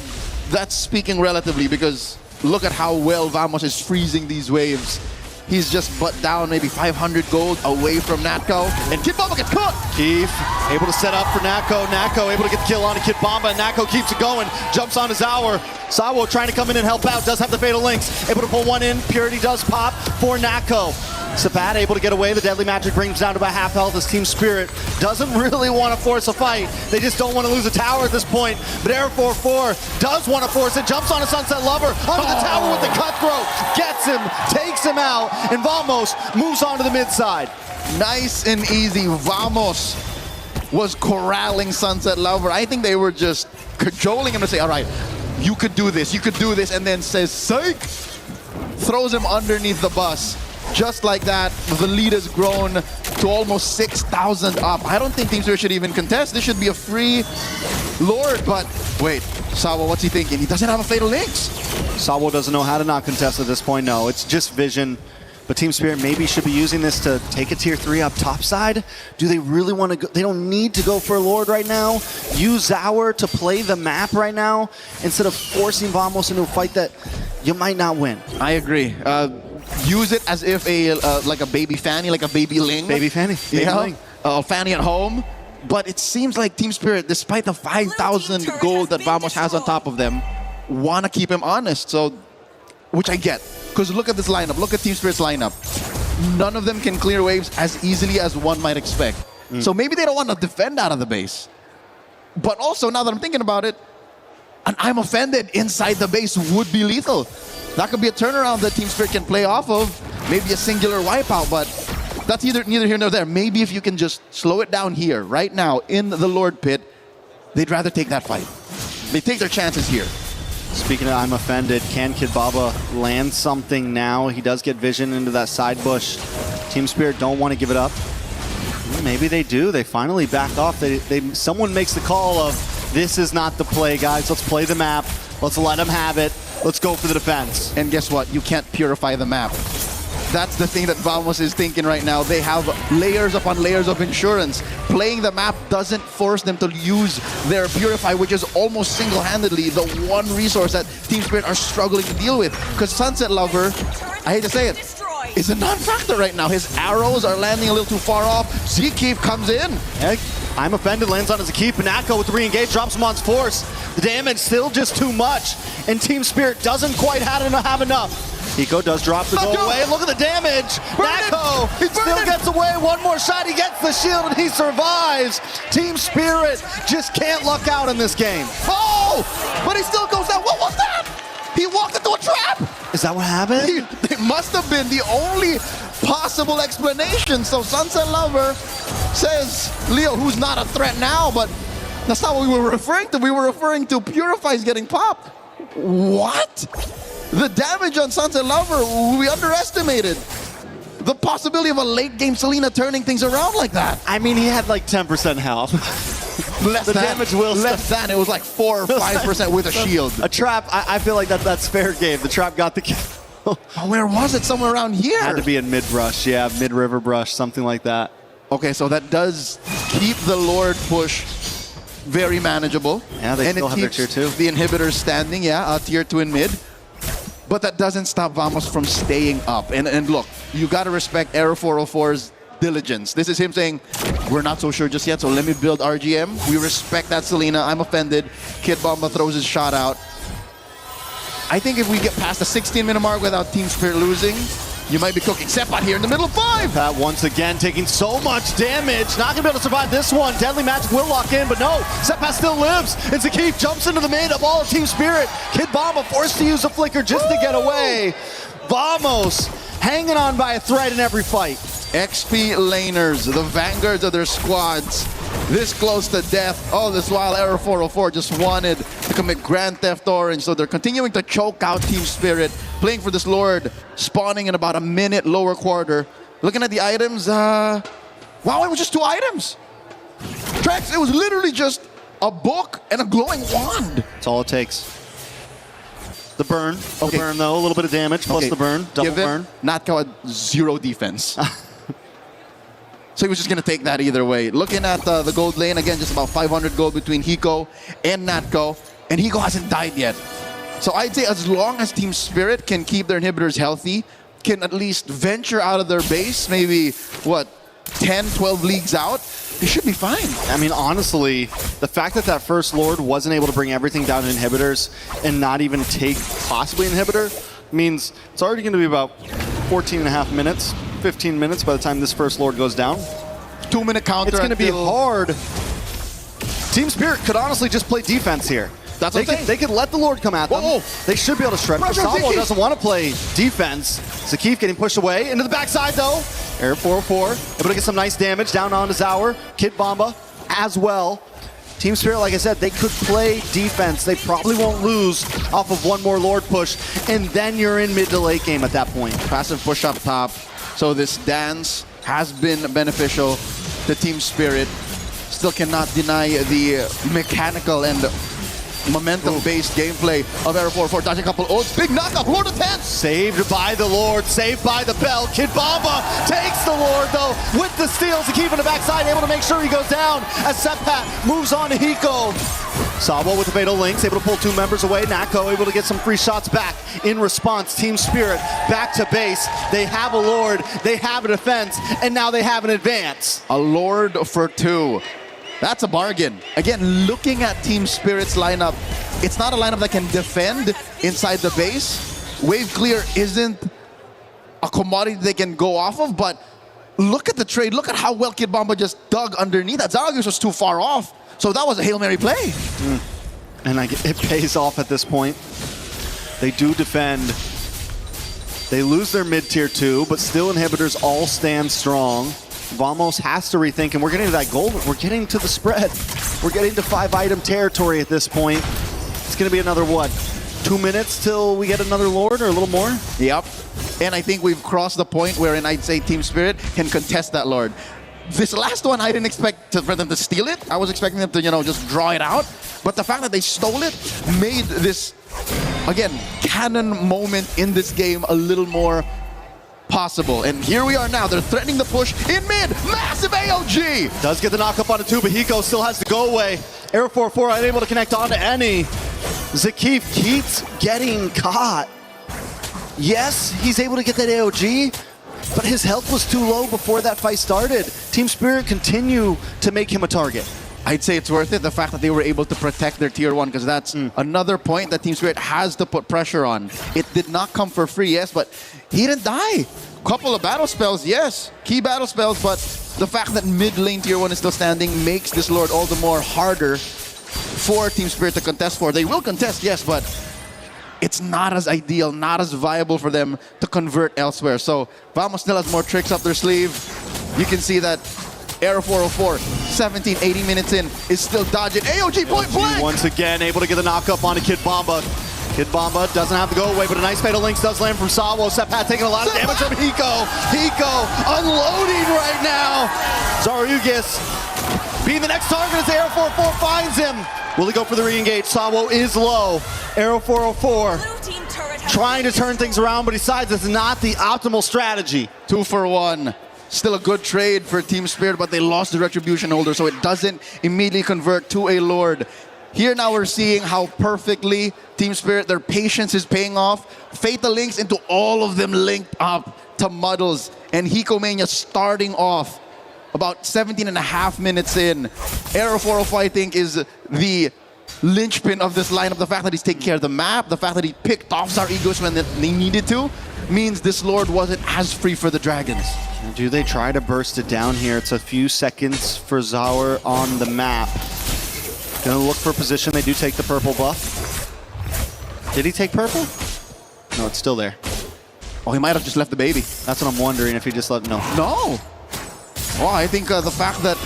that's speaking relatively, because look at how well Vamos is freezing these waves. He's just butt down maybe 500 gold away from Natco, and Kid Bomba gets caught! Keith able to set up for Natco. Natco able to get the kill on Kid Bomba, and Natco keeps it going. Jumps on to Zaur. Sawo trying to come in and help out, does have the Fatal Links. Able to pull one in, Purity does pop for Natco. Sabat able to get away. The Deadly Magic brings down to about half health as Team Spirit doesn't really want to force a fight. They just don't want to lose a tower at this point. But Air 4-4 does want to force it. Jumps on a Sunset Lover. Onto the tower with the cutthroat. Gets him. Takes him out. And Vamos moves on to the mid side. Nice and easy. Vamos was corralling Sunset Lover. I think they were just cajoling him to say, all right, you could do this, and then says, psych! Throws him underneath the bus. Just like that, the lead has grown to almost 6,000 up. I don't think Team Spirit should even contest. This should be a free Lord, but wait, Sawa, what's he thinking? He doesn't have a Fatal Links. Sawa doesn't know how to not contest at this point, no. It's just vision. But Team Spirit maybe should be using this to take a tier 3 up top side. Do they really want to go? They don't need to go for a Lord right now. Use Zour to play the map right now instead of forcing Vamos into a fight that you might not win. I agree. Use it as if like a baby Fanny, like a baby Ling. Baby Fanny. Baby Ling. Fanny at home. But it seems like Team Spirit, despite the 5,000 gold that Vamos has on top of them, want to keep him honest. So, which I get. Because look at this lineup. Look at Team Spirit's lineup. None of them can clear waves as easily as one might expect. So maybe they don't want to defend out of the base. But also, now that I'm thinking about it, an I'm offended inside the base would be lethal. That could be a turnaround that Team Spirit can play off of. Maybe a singular wipeout, but that's neither here nor there. Maybe if you can just slow it down here, right now, in the Lord Pit, they'd rather take that fight. They take their chances here. Speaking of I'm offended, can Kid Baba land something now? He does get vision into that side bush. Team Spirit don't want to give it up. Maybe they do. They finally back off. Someone makes the call of, this is not the play, guys. Let's play the map. Let's let them have it. Let's go for the defense. And guess what? You can't purify the map. That's the thing that Vamos is thinking right now. They have layers upon layers of insurance. Playing the map doesn't force them to use their Purify, which is almost single-handedly the one resource that Team Spirit are struggling to deal with. Because Sunset Lover, I hate to say it, is a non-factor right now. His arrows are landing a little too far off. Zkeep comes in. I'm offended, lands on his Zkeep. Nako with the re-engage, drops him on force. The damage still just too much. And Team Spirit doesn't quite have enough. Hiko does drop the goal away. Look at the damage. Nako still gets away. One more shot. He gets the shield and he survives. Team Spirit just can't luck out in this game. Oh! But he still goes down. What was that? He walked into a trap. Is that what happened? It must have been the only possible explanation. So Sunset Lover says, Leo, who's not a threat now, but that's not what we were referring to. We were referring to Purify's getting popped. What? The damage on Sunset Lover, we underestimated. The possibility of a late game Selena turning things around like that. I mean, he had like 10% health. The damage will less than. It was like 4 or 5% with a shield. A trap, I feel like that's fair game. The trap got the kill. Where was it? Somewhere around here. Had to be in mid-brush, yeah, mid-river brush, something like that. Okay, so that does keep the Lord push very manageable. Yeah, they still have their tier 2. The inhibitors standing, tier 2 in mid. But that doesn't stop Vamos from staying up. And look, you got to respect Aero 404's diligence. This is him saying, we're not so sure just yet, so let me build RGM. We respect that, Selena. I'm offended. Kid Bomba throws his shot out. I think if we get past the 16-minute mark without Team Spirit losing, you might be cooking Seppat here in the middle of 5. Pat once again taking so much damage. Not going to be able to survive this one. Deadly Magic will lock in, but no. Seppat still lives. And Zkeep jumps into the main of all of Team Spirit. Kid Bomba forced to use a flicker just to get away. Vamos hanging on by a thread in every fight. XP laners, the vanguards of their squads, this close to death. All this while, Aero 404 just wanted to commit Grand Theft Orange, so they're continuing to choke out Team Spirit, playing for this Lord, spawning in about a minute lower quarter. Looking at the items, wow, it was just 2 items. Trex, it was literally just a book and a glowing wand. That's all it takes. The burn. Okay. The burn, though, a little bit of damage, plus the burn, double burn. Natko had 0 defense. So he was just going to take that either way. Looking at the gold lane, again, just about 500 gold between Hiko and Natko. And Hiko hasn't died yet. So I'd say as long as Team Spirit can keep their inhibitors healthy, can at least venture out of their base, maybe, 10, 12 leagues out, they should be fine. I mean, honestly, the fact that that first Lord wasn't able to bring everything down to inhibitors and not even take possibly an inhibitor means it's already going to be about 14.5 minutes 15 minutes by the time this first Lord goes down. 2-minute counter. It's going to be hard. Team Spirit could honestly just play defense here. That's what I'm saying. They could let the Lord come at them. Whoa. They should be able to shred. Sawo doesn't want to play defense. Zakif getting pushed away. Into the backside, though. Air 404. Able to get some nice damage down onto Zaur. Kid Bomba as well. Team Spirit, like I said, they could play defense. They probably won't lose off of one more Lord push. And then you're in mid to late game at that point. Passive push up top. So this dance has been beneficial to Team Spirit. Still cannot deny the mechanical and momentum-based gameplay of Air 404. Dodging a couple ults. Big knockup. Lord of Tents. Saved by the Lord. Saved by the Bell. Kid Bomba takes the Lord, though, with the steals to keep on the backside. Able to make sure he goes down as Seppat moves on to Hiko. Sawo with the Fatal Links. Able to pull 2 members away. Nako able to get some free shots back in response. Team Spirit back to base. They have a Lord. They have a defense. And now they have an advance. A Lord for 2. That's a bargain. Again, looking at Team Spirit's lineup, it's not a lineup that can defend inside the base. Wave clear isn't a commodity they can go off of, but look at the trade. Look at how well Kid Bomba just dug underneath. That Zaragoza was too far off, so that was a Hail Mary play. And it pays off at this point. They do defend. They lose their mid-tier 2, but still inhibitors all stand strong. Vamos has to rethink, and we're getting to that goal. We're getting to the spread. We're getting to 5-item territory at this point. It's going to be another, what, 2 minutes till we get another Lord, or a little more? Yep. And I think we've crossed the point wherein I'd say Team Spirit can contest that Lord. This last one, I didn't expect for them to steal it. I was expecting them to, just draw it out. But the fact that they stole it made this, again, canon moment in this game a little more possible. And here we are now. They're threatening the push in mid. Massive AOG. Does get the knock-up on the 2, but Hiko still has to go away. Air 4-4 unable to connect onto any. Zakif keeps getting caught. Yes, he's able to get that AOG, but his health was too low before that fight started. Team Spirit continue to make him a target. I'd say it's worth it, the fact that they were able to protect their tier 1, because that's another point that Team Spirit has to put pressure on. It did not come for free, yes, but he didn't die. Couple of battle spells, yes. Key battle spells, but the fact that mid lane tier 1 is still standing makes this Lord all the more harder for Team Spirit to contest for. They will contest, yes, but it's not as ideal, not as viable for them to convert elsewhere. So Vamos still has more tricks up their sleeve. You can see that Air 404, 17, 80 minutes in, is still dodging. AOG point blank! Once again, able to get the knock-up onto Kid Bomba. Kid Bomba doesn't have to go away, but a nice Fatal Links does land from Sawo. Seppat taking a lot of damage from Hiko. Hiko unloading right now. Zarugis being the next target as Air 404 finds him. Will he go for the re-engage? Sawo is low. Air 404 trying to turn things around, but he decides it's not the optimal strategy. 2 for 1. Still a good trade for Team Spirit, but they lost the Retribution holder, so it doesn't immediately convert to a Lord. Here now we're seeing how perfectly Team Spirit, their patience is paying off. Fatal Links into all of them linked up to Muddles. And Hiko Mania starting off about 17 and a half minutes in. Aero 405, I think, is the linchpin of this lineup. The fact that he's taking care of the map, the fact that he picked off Zarugis when they needed to, means this Lord wasn't as free for the Dragons. Do they try to burst it down here? It's a few seconds for Zaur on the map. Gonna look for position. They do take the purple buff. Did he take purple? No, it's still there. Oh, he might have just left the baby. That's what I'm wondering, if he just let... No. No! Well, I think the fact that...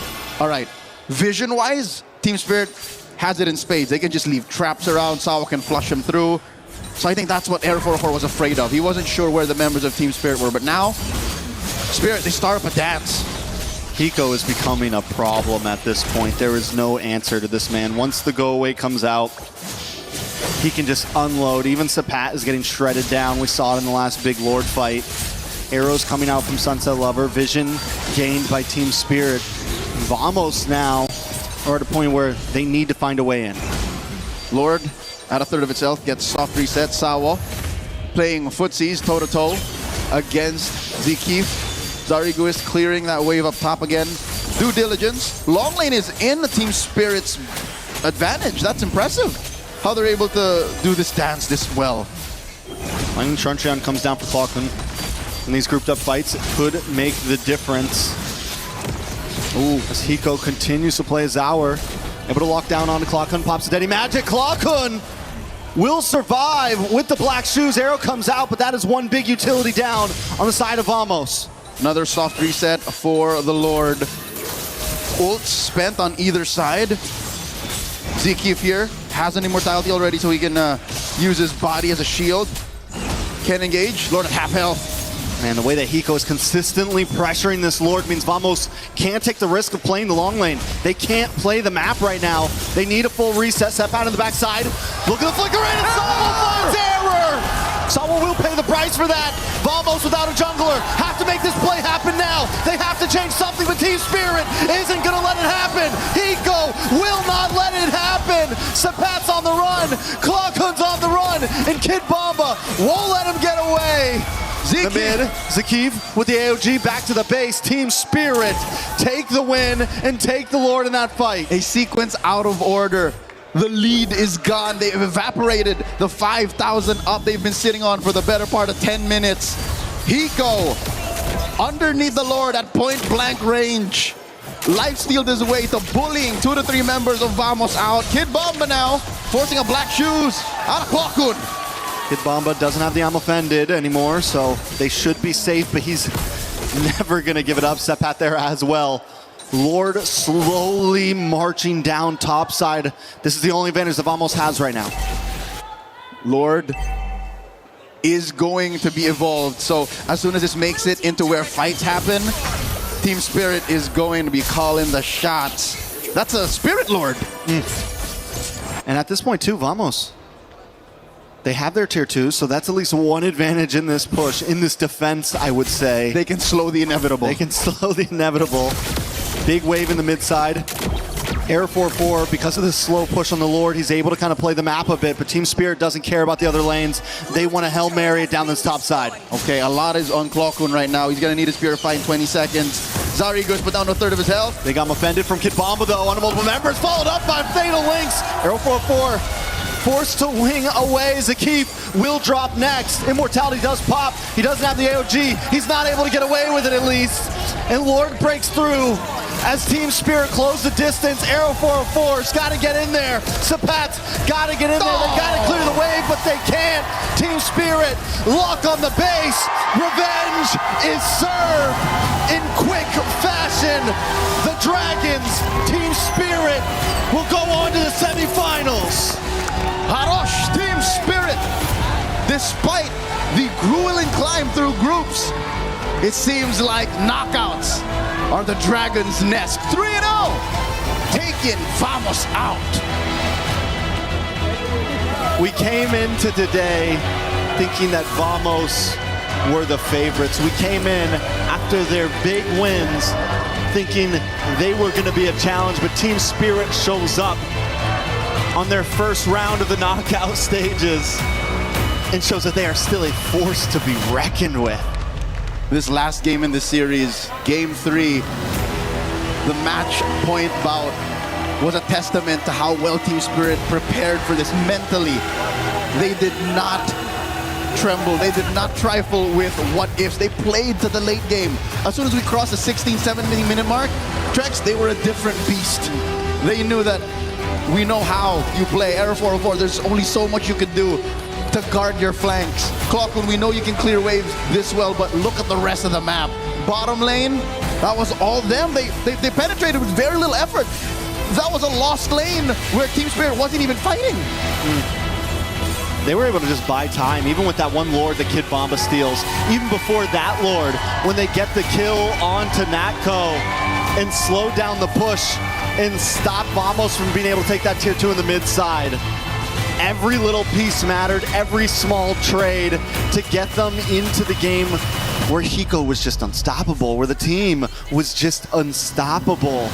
All right, vision-wise, Team Spirit has it in spades. They can just leave traps around. Sawa can flush him through. So I think that's what Air 404 was afraid of. He wasn't sure where the members of Team Spirit were, but now, Spirit, they start up a dance. Hiko is becoming a problem at this point. There is no answer to this man. Once the go away comes out, he can just unload. Even Seppat is getting shredded down. We saw it in the last big Lord fight. Arrows coming out from Sunset Lover. Vision gained by Team Spirit. Vamos now are at a point where they need to find a way in. Lord, at a third of its health, gets soft reset. Sawa playing footsies toe-to-toe against Zakif. Zarugis clearing that wave up top again. Due diligence. Long lane is in the Team Spirit's advantage. That's impressive. How they're able to do this dance this well. Lightning Truncheon comes down for Falkland. in these grouped up fights could make the difference. Ooh, as Hiko continues to play Zauer, able to lock down onto Clockun, pops a Daddy Magic. Clockun will survive with the black shoes. Arrow comes out, but that is one big utility down on the side of Vamos. Another soft reset for the Lord. Ult spent on either side. Zekif here has an immortality already, so he can use his body as a shield. Can't engage. Lord at half health. Man, the way that Hiko is consistently pressuring this Lord means Vamos can't take the risk of playing the long lane. They can't play the map right now. They need a full reset. Step out on the backside. Look at the flicker in, and Sawa finds error! Sawa will pay the price for that. Vamos without a jungler have to make this play happen now. They have to change something, but Team Spirit isn't gonna let it happen. Hiko will not let it happen. Sapat's on the run, Clockun's on the run, and Kid Bomba won't let him get away. The mid, Zekif with the AOG back to the base. Team Spirit take the win and take the Lord in that fight. A sequence out of order. The lead is gone. They've evaporated the 5,000 up they've been sitting on for the better part of 10 minutes. Hiko underneath the Lord at point blank range. Lifestealed his way to bullying 2 to 3 members of Vamos out. Kid Bomba now forcing a black shoes out of Clockun. Kid Bomba doesn't have the I'm offended anymore, so they should be safe, but he's never gonna give it up. Sepat there as well. Lord slowly marching down top side. This is the only advantage that Vamos has right now. Lord is going to be evolved, so as soon as this makes it into where fights happen, Team Spirit is going to be calling the shots. That's a Spirit Lord. And at this point too, Vamos, they have their tier 2, so that's at least one advantage in this push, in this defense, I would say. They can slow the inevitable. They can slow the inevitable. Big wave in the mid side. Air 4-4, because of this slow push on the Lord, he's able to kind of play the map a bit, but Team Spirit doesn't care about the other lanes. They want to Hail Mary it down this top side. Okay, a lot is on Clockun right now. He's going to need a Spirit fight in 20 seconds. Zari goes put down a third of his health. They got him offended from Kid Bomba though, on multiple members, followed up by Fatal Links. Arrow 4-4. Forced to wing away. Zekif will drop next. Immortality does pop. He doesn't have the AOG. He's not able to get away with it at least. And Lord breaks through as Team Spirit close the distance. Arrow 404's got to get in there. Sapat's got to get in there. They got to clear the wave, but they can't. Team Spirit lock on the base. Revenge is served in quick fashion. The Dragons, Team Spirit, will go on to the semifinals. Harosh, Team Spirit, despite the grueling climb through groups, it seems like knockouts are the Dragons' nest. 3-0, taking Vamos out. We came into today thinking that Vamos were the favorites. We came in after their big wins thinking they were going to be a challenge, but Team Spirit shows up on their first round of the knockout stages and shows that they are still a force to be reckoned with. This last game in the series, Game 3, the match point bout was a testament to how well Team Spirit prepared for this mentally. They did not tremble. They did not trifle with what ifs. They played to the late game. As soon as we crossed the 16, 17 minute mark, Trex, they were a different beast. They knew that we know how you play. Arrow 404, there's only so much you can do to guard your flanks. Clockun, we know you can clear waves this well, but look at the rest of the map. Bottom lane, that was all them. They penetrated with very little effort. That was a lost lane where Team Spirit wasn't even fighting. They were able to just buy time, even with that one Lord that Kid Bomba steals. Even before that Lord, when they get the kill onto Natco and slow down the push and stop Vamos from being able to take that tier 2 in the mid side. Every little piece mattered, every small trade to get them into the game where Hiko was just unstoppable, where the team was just unstoppable.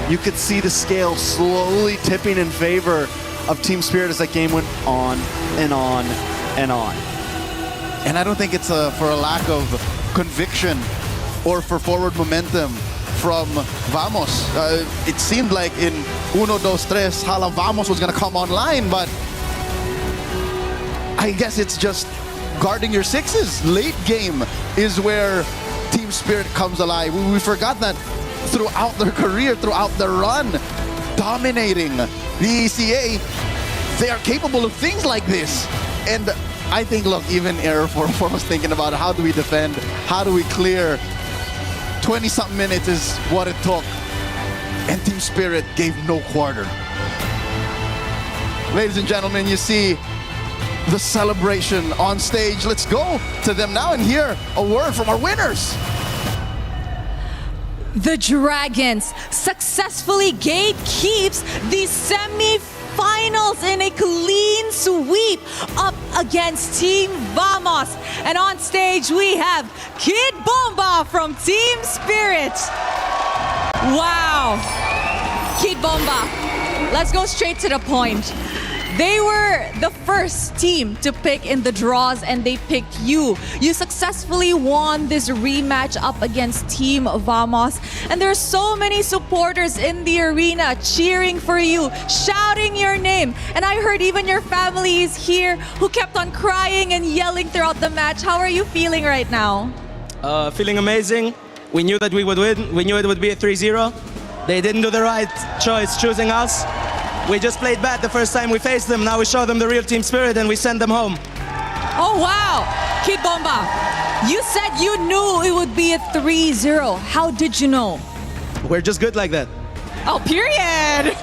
You could see the scale slowly tipping in favor of Team Spirit as that game went on and on and on. And I don't think it's for a lack of conviction or for forward momentum from Vamos. It seemed like in 1, 2, 3, Hala Vamos was going to come online, but I guess it's just guarding your sixes. Late game is where Team Spirit comes alive. We forgot that throughout their career, throughout their run, dominating the ECA, they are capable of things like this. And I think, look, even Air 44 was thinking about how do we defend, how do we clear. 20-something minutes is what it took. And Team Spirit gave no quarter. Ladies and gentlemen, you see the celebration on stage. Let's go to them now and hear a word from our winners. The Dragons successfully gatekeeps the semi-finals in a clean sweep up against Team Vamos. And on stage we have Kid Bomba from Team Spirit. Wow. Kid Bomba, let's go straight to the point. They were the first team to pick in the draws and they picked you. You successfully won this rematch up against Team Vamos. And there are so many supporters in the arena cheering for you, shouting your name. And I heard even your family is here who kept on crying and yelling throughout the match. How are you feeling right now? Feeling amazing. We knew that we would win. We knew it would be a 3-0. They didn't do the right choice choosing us. We just played bad the first time we faced them. Now we show them the real team spirit and we send them home. Oh, wow. Kid Bomba, you said you knew it would be a 3-0. How did you know? We're just good like that. Oh, period.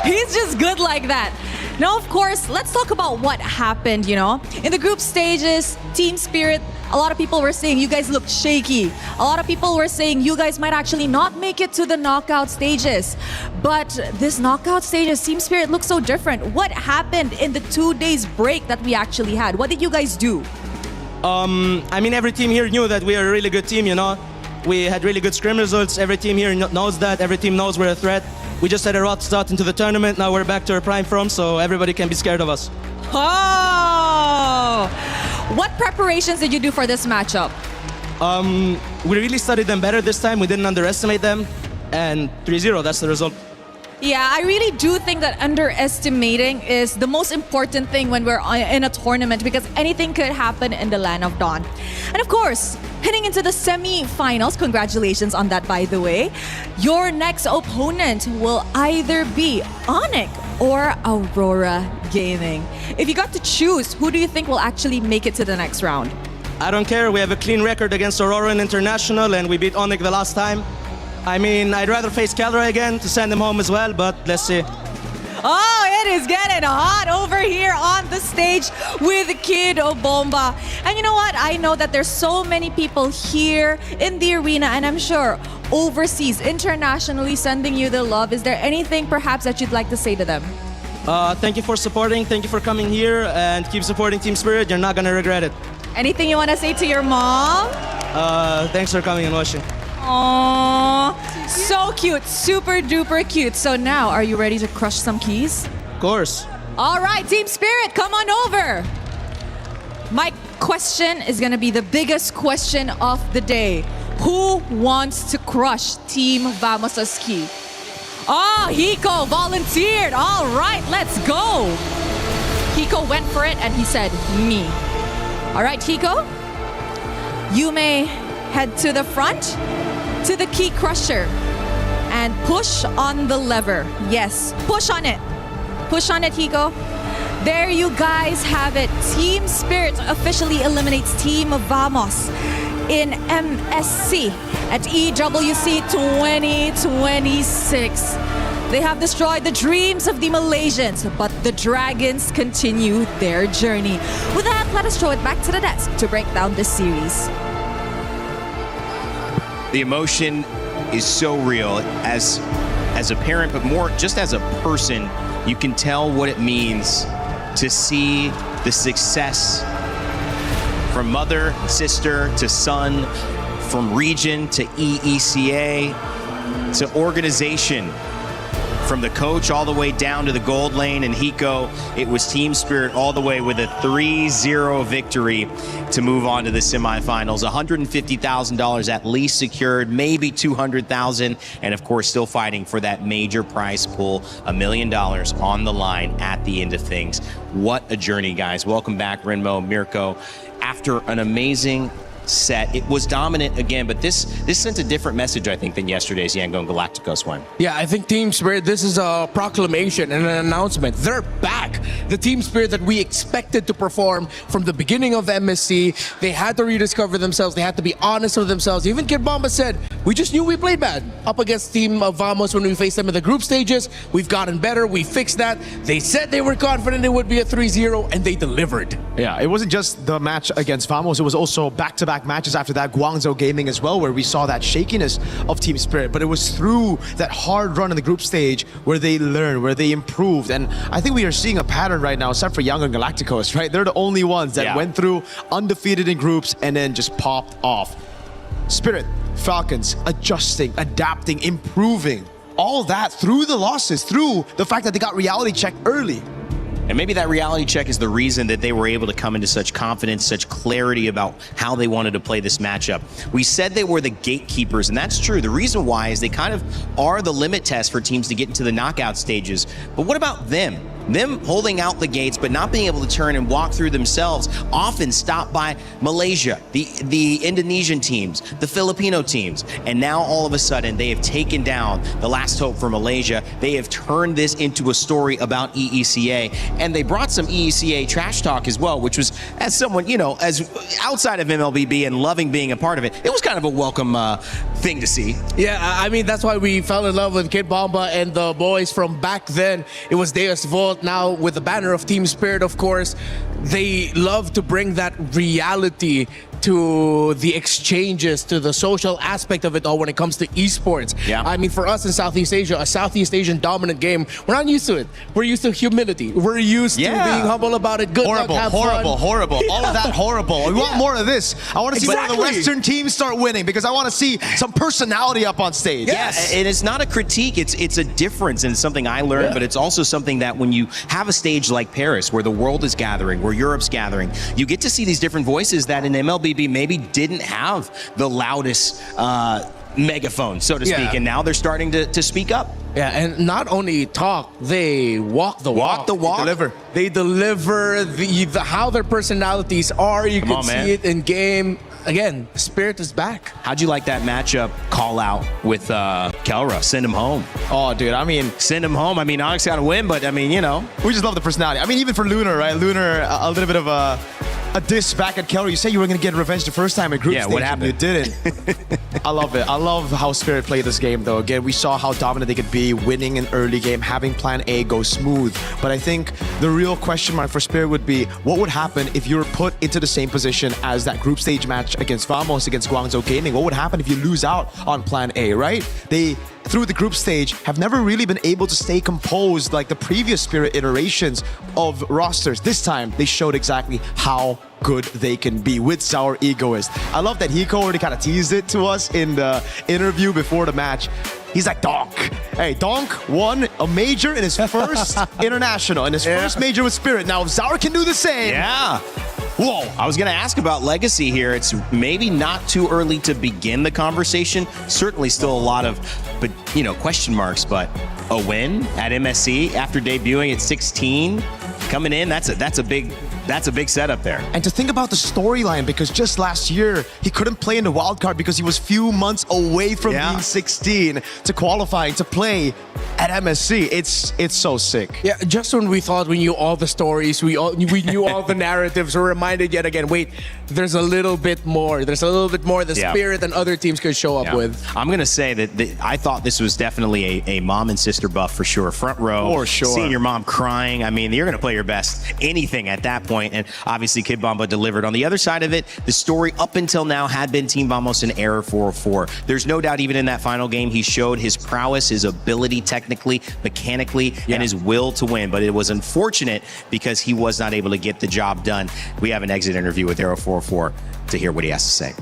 He's just good like that. Now, of course, let's talk about what happened, you know. In the group stages, Team Spirit, a lot of people were saying you guys looked shaky. A lot of people were saying you guys might actually not make it to the knockout stages. But this knockout stages, Team Spirit looks so different. What happened in the 2 days break that we actually had? What did you guys do? I mean, every team here knew that we are a really good team, you know. We had really good scrim results. Every team here knows that. Every team knows we're a threat. We just had a rough start into the tournament. Now we're back to our prime form, so everybody can be scared of us. Oh! What preparations did you do for this matchup? We really studied them better this time. We didn't underestimate them. And 3-0, that's the result. Yeah, I really do think that underestimating is the most important thing when we're in a tournament because anything could happen in the Land of Dawn. And of course, heading into the semi-finals, congratulations on that, by the way, your next opponent will either be Onyx or Aurora Gaming. If you got to choose, who do you think will actually make it to the next round? I don't care. We have a clean record against Aurora in International, and we beat Onyx the last time. I mean, I'd rather face Calra again to send him home as well, but let's see. Oh, it is getting hot over here on the stage with Kid Bomba. And you know what? I know that there's so many people here in the arena, and I'm sure overseas, internationally sending you the love. Is there anything perhaps that you'd like to say to them? Thank you for supporting. Thank you for coming here, and keep supporting Team Spirit. You're not going to regret it. Anything you want to say to your mom? Thanks for coming and watching. Aww, so cute, super duper cute. So now, are you ready to crush some keys? Of course. All right, Team Spirit, come on over. My question is gonna be the biggest question of the day. Who wants to crush Team Vamos' key? Oh, Hiko volunteered. All right, let's go. Hiko went for it and he said, me. All right, Hiko, you may head to the front, to the key crusher, and push on the lever. Yes, push on it. Push on it, Hiko. There you guys have it. Team Spirit officially eliminates Team Vamos in MSC at EWC 2026. They have destroyed the dreams of the Malaysians, but the Dragons continue their journey. With that, let us throw it back to the desk to break down this series. The emotion is so real as a parent, but more just as a person. You can tell what it means to see the success from mother, sister to son, from region to EECA to organization, from the coach all the way down to the gold lane. And Hiko, it was Team Spirit all the way with a 3-0 victory to move on to the semifinals. $150,000 at least secured, maybe $200,000, and of course still fighting for that major prize pool, $1 million on the line at the end of things. What a journey, guys. Welcome back, Renmo, Mirko. after an amazing set. It was dominant again, but this sent a different message, I think, than yesterday's Yangon Galacticos one. Yeah, I think Team Spirit, this is a proclamation and an announcement. They're back. The Team Spirit that we expected to perform from the beginning of MSC. They had to rediscover themselves. They had to be honest with themselves. Even Kid Bomba said, we just knew we played bad up against Team Vamos when we faced them in the group stages. We've gotten better. We fixed that. They said they were confident it would be a 3-0, and they delivered. Yeah, it wasn't just the match against Vamos. It was also back-to-back matches after that, Guangzhou Gaming as well, where we saw that shakiness of Team Spirit. But it was through that hard run in the group stage where they learned, where they improved. And I think we are seeing a pattern right now, except for Yangon Galacticos, right? They're the only ones that went through undefeated in groups and then just popped off. Spirit, Falcons, adjusting, adapting, improving. All that through the losses, through the fact that they got reality checked early. And maybe that reality check is the reason that they were able to come into such confidence, such clarity about how they wanted to play this matchup. We said they were the gatekeepers, and that's true. The reason why is they kind of are the limit test for teams to get into the knockout stages. But what about them? Them holding out the gates, but not being able to turn and walk through themselves, often stopped by Malaysia, the Indonesian teams, the Filipino teams. And now all of a sudden, they have taken down the last hope for Malaysia. They have turned this into a story about EECA. And they brought some EECA trash talk as well, which was, as someone, you know, as outside of MLBB and loving being a part of it, it was kind of a welcome thing to see. Yeah, I mean, that's why we fell in love with Kid Bomba and the boys from back then. It was Deus Volt. Now with the banner of Team Spirit, of course, they love to bring that reality to the exchanges, to the social aspect of it all when it comes to esports. Yeah. I mean, for us in Southeast Asia, a Southeast Asian dominant game, we're not used to it. We're used to humility. We're used to being humble about it. Good Horrible, luck, have horrible, fun. horrible. All of that horrible. We want more of this. I want to see more of the Western teams start winning because I want to see some personality up on stage. Yes, and it's not a critique, it's a difference, and it's something I learned, but it's also something that when you have a stage like Paris, where the world is gathering, where Europe's gathering, you get to see these different voices that in MLBB maybe didn't have the loudest megaphone, so to speak, and now they're starting to speak up. Yeah, and not only talk, they walk the walk. Walk the walk. They deliver the how their personalities are. You can see it in game. Again, Spirit is back. How'd you like that matchup call out with Kelra? Send him home. Oh, dude, I mean... Send him home. I mean, Onyx got to win, but I mean, you know. We just love the personality. I mean, even for Lunar, right? Lunar, a little bit of a diss back at Kelra. You said you were going to get revenge the first time in group stage. Yeah, what happened? You didn't. I love it. I love how Spirit played this game, though. Again, we saw how dominant they could be, winning an early game, having plan A go smooth. But I think the real question mark for Spirit would be, what would happen if you were put into the same position as that group stage match against Vamos, against Guangzhou Gaming? What would happen if you lose out on plan A, right? They, through the group stage, have never really been able to stay composed like the previous Spirit iterations of rosters. This time, they showed exactly how good they can be with Sour Egoist. I love that Hiko already kind of teased it to us in the interview before the match. He's like, Donk. Hey, Donk won a major in his first international, in his first major with Spirit. Now, if Sour can do the same. Yeah. Whoa. I was going to ask about legacy here. It's maybe not too early to begin the conversation. Certainly still a lot of, but you know, question marks, but a win at MSC after debuting at 16, coming in, that's a big setup there. And to think about the storyline, because just last year, he couldn't play in the wildcard because he was few months away from being 16 to qualifying to play at MSC. It's so sick. Yeah, just when we thought we knew all the stories, we knew all the narratives, we're reminded yet again, wait, there's a little bit more. There's a little bit more the Spirit and other teams could show up with. I'm going to say that I thought this was definitely a mom and sister buff for sure. Front row. For sure. Seeing your mom crying. I mean, you're going to play your best anything at that point. And obviously, Kid Bomba delivered. On the other side of it, the story up until now had been Team Vamos and Error 404. There's no doubt even in that final game, he showed his prowess, his ability technically, mechanically, and his will to win. But it was unfortunate because he was not able to get the job done. We have an exit interview with Error 404 to hear what he has to say.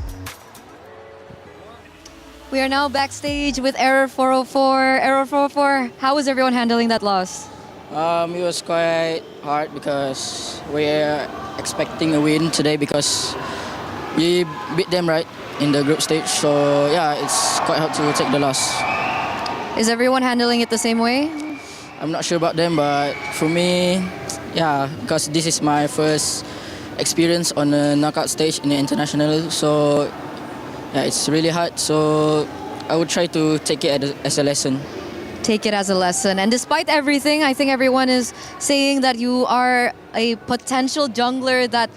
We are now backstage with Error 404. Error 404, how was everyone handling that loss? It was quite hard because we are expecting a win today because we beat them right in the group stage. So yeah, it's quite hard to take the loss. Is everyone handling it the same way? I'm not sure about them, but for me, yeah, because this is my first experience on the knockout stage in the international. So yeah, it's really hard. So I would try to take it as a lesson. Take it as a lesson. And despite everything, I think everyone is saying that you are a potential jungler that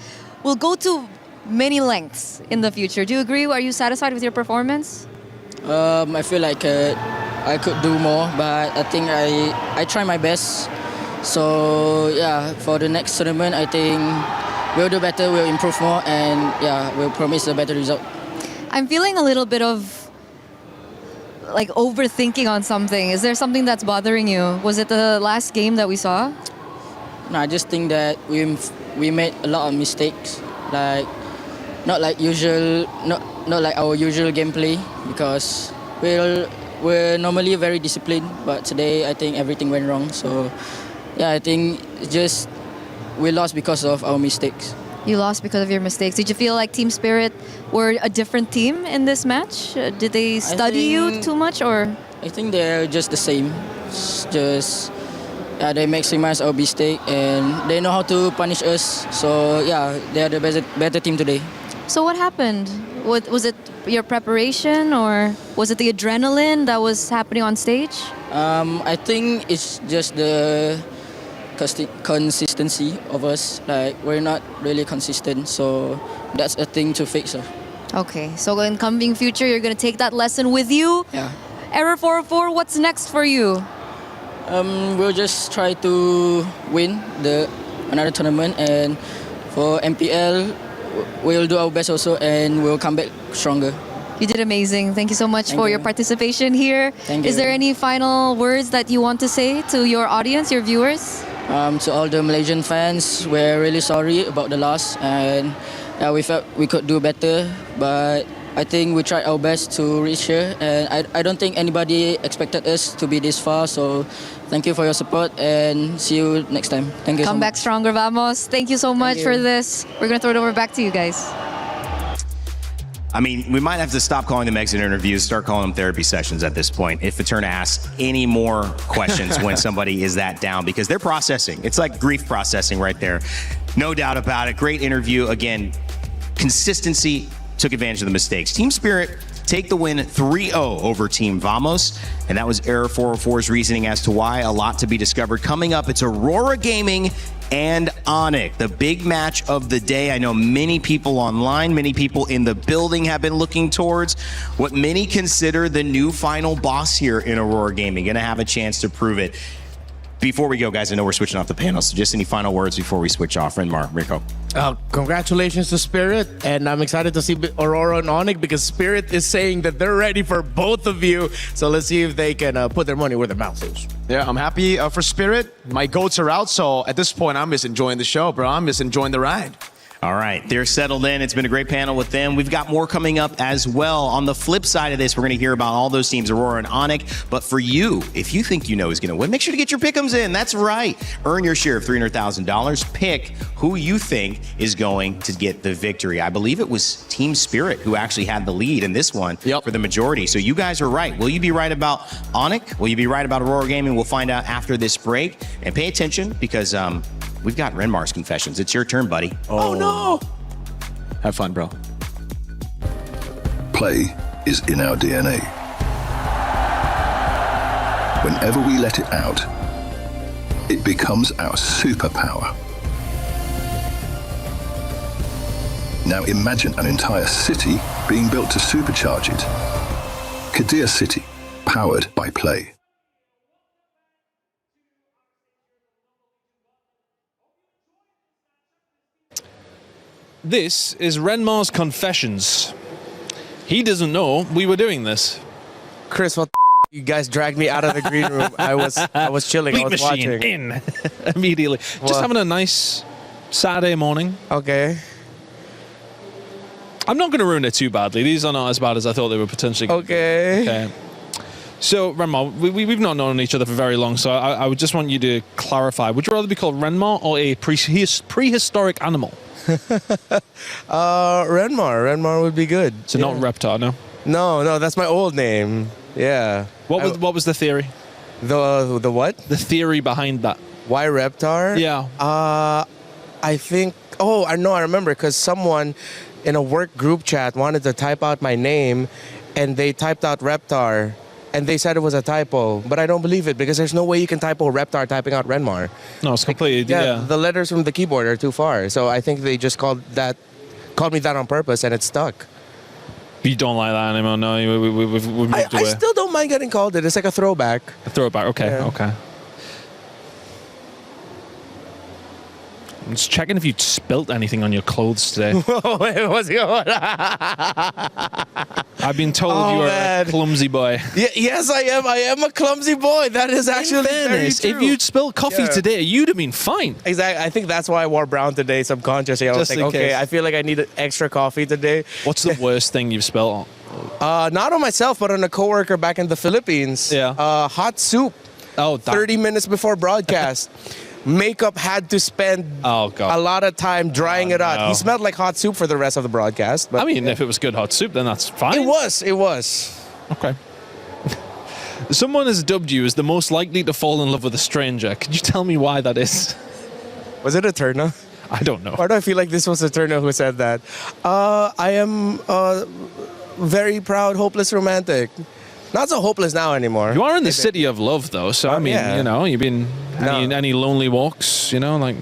will go to many lengths in the future. Do you agree? Are you satisfied with your performance? I feel like I could do more, but I think I try my best. So yeah, for the next tournament, I think we'll do better, we'll improve more, and yeah, we'll promise a better result. I'm feeling a little bit of like overthinking on something. Is there something that's bothering you? Was it the last game that we saw? No, I just think that we made a lot of mistakes, like not like our usual gameplay, because we're normally very disciplined, but today I think everything went wrong. So yeah, I think it's just we lost because of our mistakes. You lost because of your mistakes. Did you feel like Team Spirit were a different team in this match? Did they study you too much, or? I think they're just the same. It's just they maximize our mistake and they know how to punish us. So yeah, they are the better team today. So what happened? Was it your preparation, or was it the adrenaline that was happening on stage? I think it's just the consistency of us. Like, we're not really consistent, so that's a thing to fix. Okay, so in coming future, you're gonna take that lesson with you. Yeah. Error 404, what's next for you? We'll just try to win another tournament, and for MPL, we'll do our best also, and we'll come back stronger. You did amazing. Thank you so much for your participation here. Thank you. Is there any final words that you want to say to your audience, your viewers? To all the Malaysian fans, we're really sorry about the loss, and we felt we could do better, but I think we tried our best to reach here, and I don't think anybody expected us to be this far, so thank you for your support, and see you next time. Thank you Come so back much. stronger, vamos. Thank you so much for this. We're going to throw it over back to you guys. I mean, we might have to stop calling them exit interviews, start calling them therapy sessions at this point if Eterna asks any more questions when somebody is that down, because they're processing. It's like grief processing right there. No doubt about it. Great interview. Again, consistency, took advantage of the mistakes. Team Spirit take the win 3-0 over Team Vamos, and that was Error 404's reasoning as to why. A lot to be discovered. Coming up, it's Aurora Gaming and Onyx, the big match of the day. I know many people online, many people in the building have been looking towards what many consider the new final boss here in Aurora Gaming. Gonna have a chance to prove it. Before we go, guys, I know we're switching off the panel, so just any final words before we switch off. Renmar, Rico. Congratulations to Spirit, and I'm excited to see Aurora and Onyx, because Spirit is saying that they're ready for both of you. So let's see if they can put their money where their mouth is. Yeah, I'm happy for Spirit. My goats are out, so at this point, I'm just enjoying the show, bro. I'm just enjoying the ride. All right, they're settled in. It's been a great panel with them. We've got more coming up as well. On the flip side of this, we're going to hear about all those teams, Aurora and Onyx. But for you, if you think you know who's going to win, make sure to get your pick'ems in. That's right. Earn your share of $300,000. Pick who you think is going to get the victory. I believe it was Team Spirit who actually had the lead in this one for the majority. So you guys are right. Will you be right about Onyx? Will you be right about Aurora Gaming? We'll find out after this break. And pay attention, because we've got Renmar's confessions. It's your turn, buddy. Oh no! Have fun, bro. Play is in our DNA. Whenever we let it out, it becomes our superpower. Now imagine an entire city being built to supercharge it. Kadir City, powered by Play. This is Renmar's confessions. He doesn't know we were doing this. Chris, what you guys dragged me out of the green room. I was chilling. Bleep I was machine watching. in immediately. Just having a nice Saturday morning. Okay. I'm not going to ruin it too badly. These are not as bad as I thought they were potentially. Okay. So, Renmar, we've not known each other for very long, so I would just want you to clarify. Would you rather be called Renmar or a prehistoric animal? Renmar would be good. So not Reptar, no? No, that's my old name. Yeah. What was the theory? The what? The theory behind that. Why Reptar? Yeah. I think I know, I remember, because someone in a work group chat wanted to type out my name, and they typed out Reptar, and they said it was a typo, but I don't believe it because there's no way you can typo Reptar typing out Renmar. No, it's completely, yeah. The letters from the keyboard are too far, so I think they just called me that on purpose, and it stuck. You don't like that anymore, no? We've moved away. I still don't mind getting called it. It's like a throwback. A throwback, okay, Yeah. okay. I'm just checking if you spilt anything on your clothes today. Wait, what's going on? I've been told you are a clumsy boy. Yes, I am. I am a clumsy boy. That is actually very true. If you'd spilled coffee today, you'd have been fine. Exactly. I think that's why I wore brown today subconsciously. I was Just like, in okay, case. I feel like I need extra coffee today. What's the worst thing you've spilled on? Not on myself, but on a coworker back in the Philippines. Yeah. Hot soup. Oh, 30 minutes before broadcast. Makeup had to spend a lot of time drying it out. no. He smelled like hot soup for the rest of the broadcast. But I mean, if it was good hot soup, then that's fine. It was. Okay. Someone has dubbed you as the most likely to fall in love with a stranger. Could you tell me why that is? Was it Eterna? I don't know. Why do I feel like this was Eterna who said that? I am a very proud, hopeless romantic. Not so hopeless now anymore. You are in the city of love, though. So, I mean, yeah. you know, you've been any lonely walks, you know, like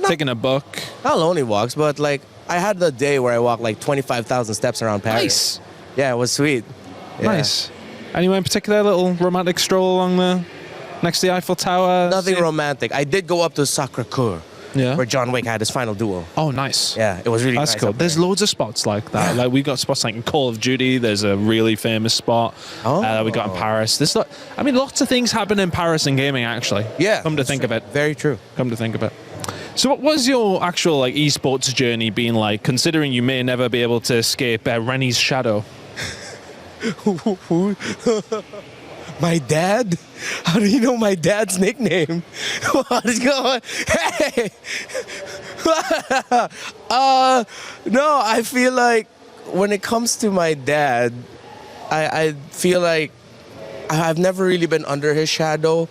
taking a book? Not lonely walks, but like I had the day where I walked like 25,000 steps around Paris. Nice. Yeah, it was sweet. Yeah. Nice. Anywhere in particular, little romantic stroll along the next to the Eiffel Tower? Nothing romantic. I did go up to Sacré-Cœur. Yeah. Where John Wick had his final duel. Oh, nice. Yeah, it was really That's nice. cool. up There's there. loads of spots like that. Like we got spots like in Call of Duty. There's a really famous spot that we got in Paris. There's lots of things happen in Paris in gaming actually. Yeah. Come to think of it. Very true. Come to think of it. So what was your actual like esports journey been like, considering you may never be able to escape Rennie's shadow? My dad? How do you know my dad's nickname? What is going on? Hey! No, I feel like when it comes to my dad, I feel like I've never really been under his shadow.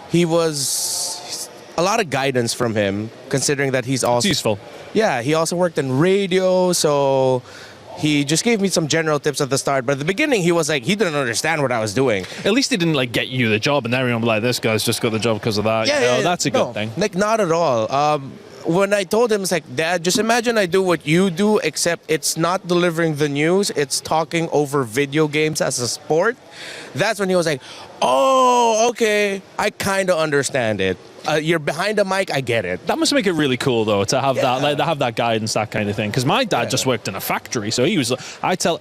He was a lot of guidance from him, considering that he's also... It's useful. Yeah, he also worked in radio, so... He just gave me some general tips at the start, but at the beginning he was like, he didn't understand what I was doing. At least he didn't like get you the job, and everyone was like, this guy's just got the job because of that. Yeah, That's a good thing. Like, not at all. When I told him, it's like, Dad, just imagine I do what you do, except it's not delivering the news, it's talking over video games as a sport. That's when he was like, oh, okay, I kind of understand it. You're behind a mic, I get it. That must make it really cool, though, to have that, like, to have that guidance, that kind of thing. Because my dad just worked in a factory, so he was.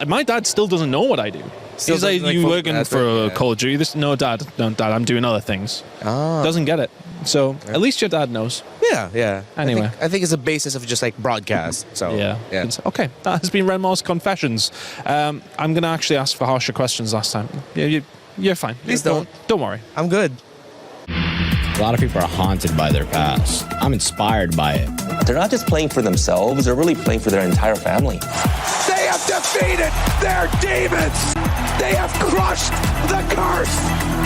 My dad still doesn't know what I do. Still He's like, doesn't, like, you working for yeah. Call of Duty? No, Dad, I'm doing other things. Doesn't get it. So at least your dad knows. Yeah. Anyway. I think it's a basis of just like broadcast. So Yeah. Okay, that has been Renmar's Confessions. I'm going to actually ask for harsher questions last time. You're fine. Please don't. Don't worry. I'm good. A lot of people are haunted by their past. I'm inspired by it. They're not just playing for themselves, they're really playing for their entire family. They have defeated their demons. They have crushed the curse.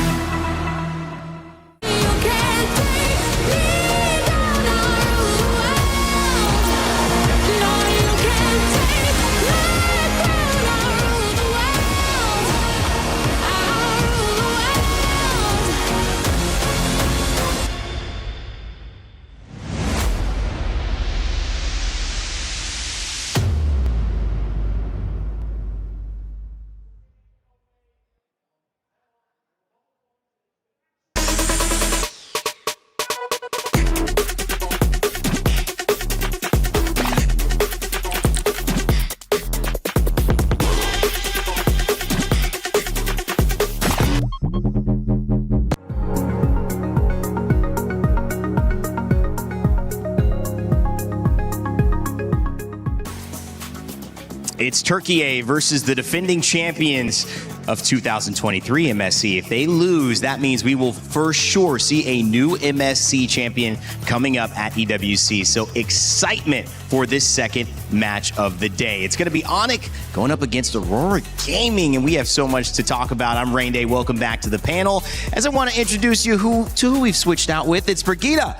It's Turkey A versus the defending champions of 2023 MSC. If they lose, that means we will for sure see a new MSC champion coming up at EWC. So excitement for this second match of the day. It's going to be Onyx going up against Aurora Gaming, and we have so much to talk about. I'm Rain Day. Welcome back to the panel. As I want to introduce you to who we've switched out with. It's Brigitte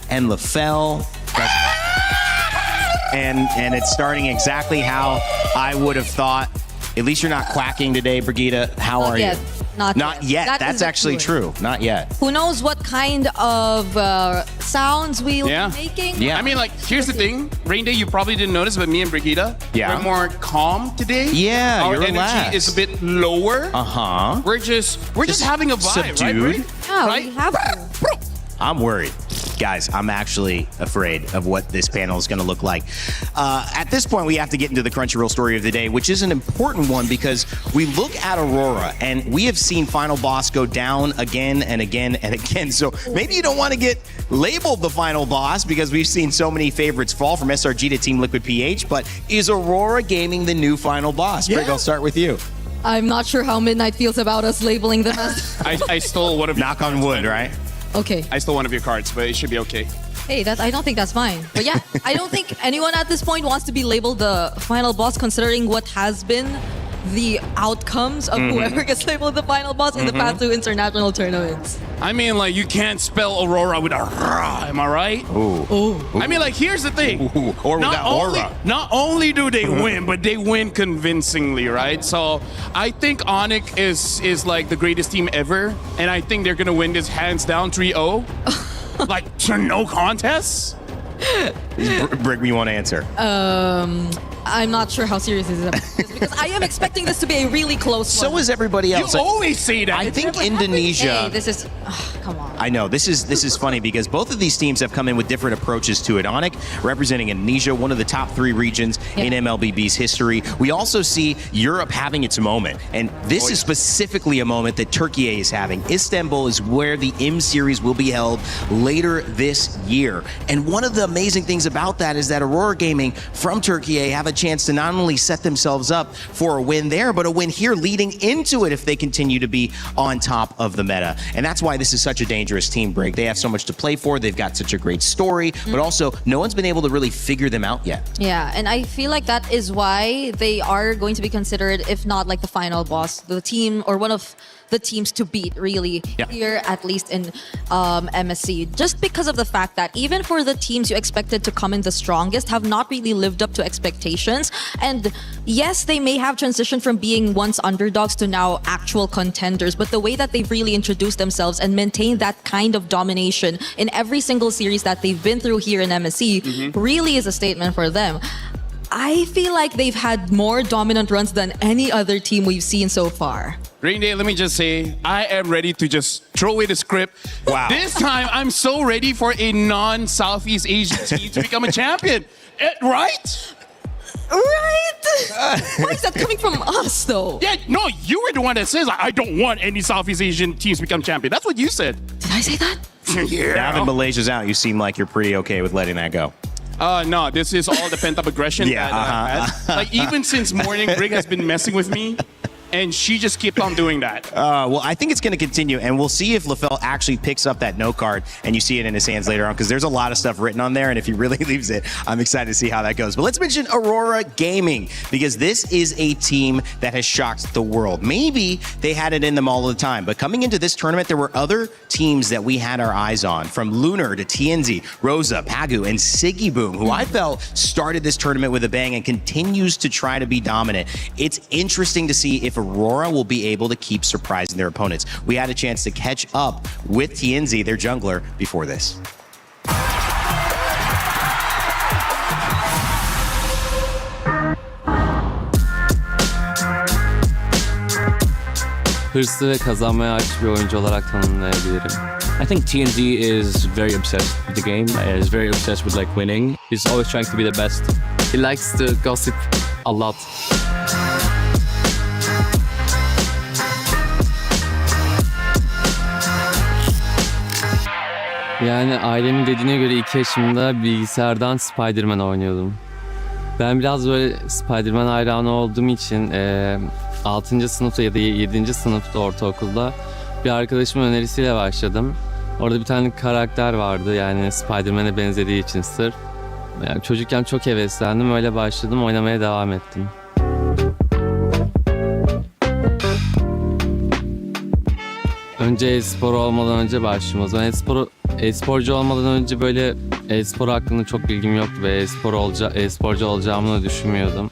and LaFell. and it's starting exactly how I would have thought. At least you're not quacking today, Brigitte. How are you? Not yet. That That's actually true. Not yet. Who knows what kind of sounds we'll be making? I mean, like, here's the thing. Rain Day, you probably didn't notice, but me and Brigitte, we're more calm today. Yeah, Our you're energy relaxed. is a bit lower. Uh-huh. We're just having a vibe, subdued. right, Brig? Yeah, we have to. I'm worried. Guys, I'm actually afraid of what this panel is going to look like. At this point, we have to get into the Crunchyroll story of the day, which is an important one because we look at Aurora and we have seen Final Boss go down again and again and again. So maybe you don't want to get labeled the Final Boss because we've seen so many favorites fall from SRG to Team Liquid PH, but is Aurora Gaming the new Final Boss? Greg, I'll start with you. I'm not sure how Midnight feels about us labeling them as... I stole one of Knock on wood, right? Okay. I stole one of your cards, but it should be okay. Hey, I don't think that's fine. But yeah, I don't think anyone at this point wants to be labeled the final boss considering what has been the outcomes of whoever gets labeled the final boss in the past 2 international tournaments. I mean, like, you can't spell Aurora with a rah, am I right? Ooh. I mean, like, here's the thing. Or with that aura. Not only do they win, but they win convincingly, right? So I think Onyx is like the greatest team ever, and I think they're gonna win this hands down 3-0. Like, no contest? Brig, you want to answer? I'm not sure how serious this is about this because I am expecting this to be a really close one. So is everybody else. You always say that. I think Indonesia. Hey, this is... come on. I know, this is funny because both of these teams have come in with different approaches to it. Onyx representing Indonesia, one of the top 3 regions in MLBB's history. We also see Europe having its moment. And this is specifically a moment that Turkey is having. Istanbul is where the M Series will be held later this year. And one of the amazing things about that is that Aurora Gaming from Turkey have a chance to not only set themselves up for a win there, but a win here leading into it if they continue to be on top of the meta. And that's why this is such a dangerous team, Break. They have so much to play for. They've got such a great story, but also no one's been able to really figure them out yet. Yeah, and I feel like that is why they are going to be considered, if not like the final boss, the team or one of the teams to beat really here, at least in MSC. Just because of the fact that even for the teams you expected to come in the strongest have not really lived up to expectations. And yes, they may have transitioned from being once underdogs to now actual contenders, but the way that they've really introduced themselves and maintained that kind of domination in every single series that they've been through here in MSC really is a statement for them. I feel like they've had more dominant runs than any other team we've seen so far. Rain Day, let me just say, I am ready to just throw away the script. Wow. This time, I'm so ready for a non-Southeast Asian team to become a champion. Right? Right? Why is that coming from us, though? Yeah, no, you were the one that says, I don't want any Southeast Asian teams to become champion. That's what you said. Did I say that? Yeah. Now that Malaysia's out, you seem like you're pretty okay with letting that go. No, this is all the pent-up aggression that I've had. Like, even since morning, Brig has been messing with me. And she just kept on doing that. Well, I think it's going to continue, and we'll see if LaFell actually picks up that note card and you see it in his hands later on, because there's a lot of stuff written on there, and if he really leaves it, I'm excited to see how that goes. But let's mention Aurora Gaming, because this is a team that has shocked the world. Maybe they had it in them all the time, but coming into this tournament, there were other teams that we had our eyes on, from Lunar to TNZ, Rosa, Pagu, and Siggy Boom, who I felt started this tournament with a bang and continues to try to be dominant. It's interesting to see if Aurora will be able to keep surprising their opponents. We had a chance to catch up with TNZ, their jungler, before this. Hırslı ve kazanmaya aç bir oyuncu olarak tanımlayabilirim. I think TNZ is very obsessed with the game. Is very obsessed with like winning. He's always trying to be the best. He likes to gossip a lot. Yani ailemin dediğine göre 2 yaşımda bilgisayardan Spider-Man oynuyordum. Ben biraz böyle Spider-Man hayranı olduğum için 6. sınıfta ya da 7. sınıfta ortaokulda bir arkadaşımın önerisiyle başladım. Orada bir tane karakter vardı, yani Spider-Man'e benzediği için sırf. Yani çocukken çok heveslendim, öyle başladım, oynamaya devam ettim. Önce e-spor olmadan önce başladım. O zaman e-sporu E-sporcu olmadan önce böyle e-spor hakkında çok bilgim yoktu ve e-sporcu olacağımı düşünmüyordum.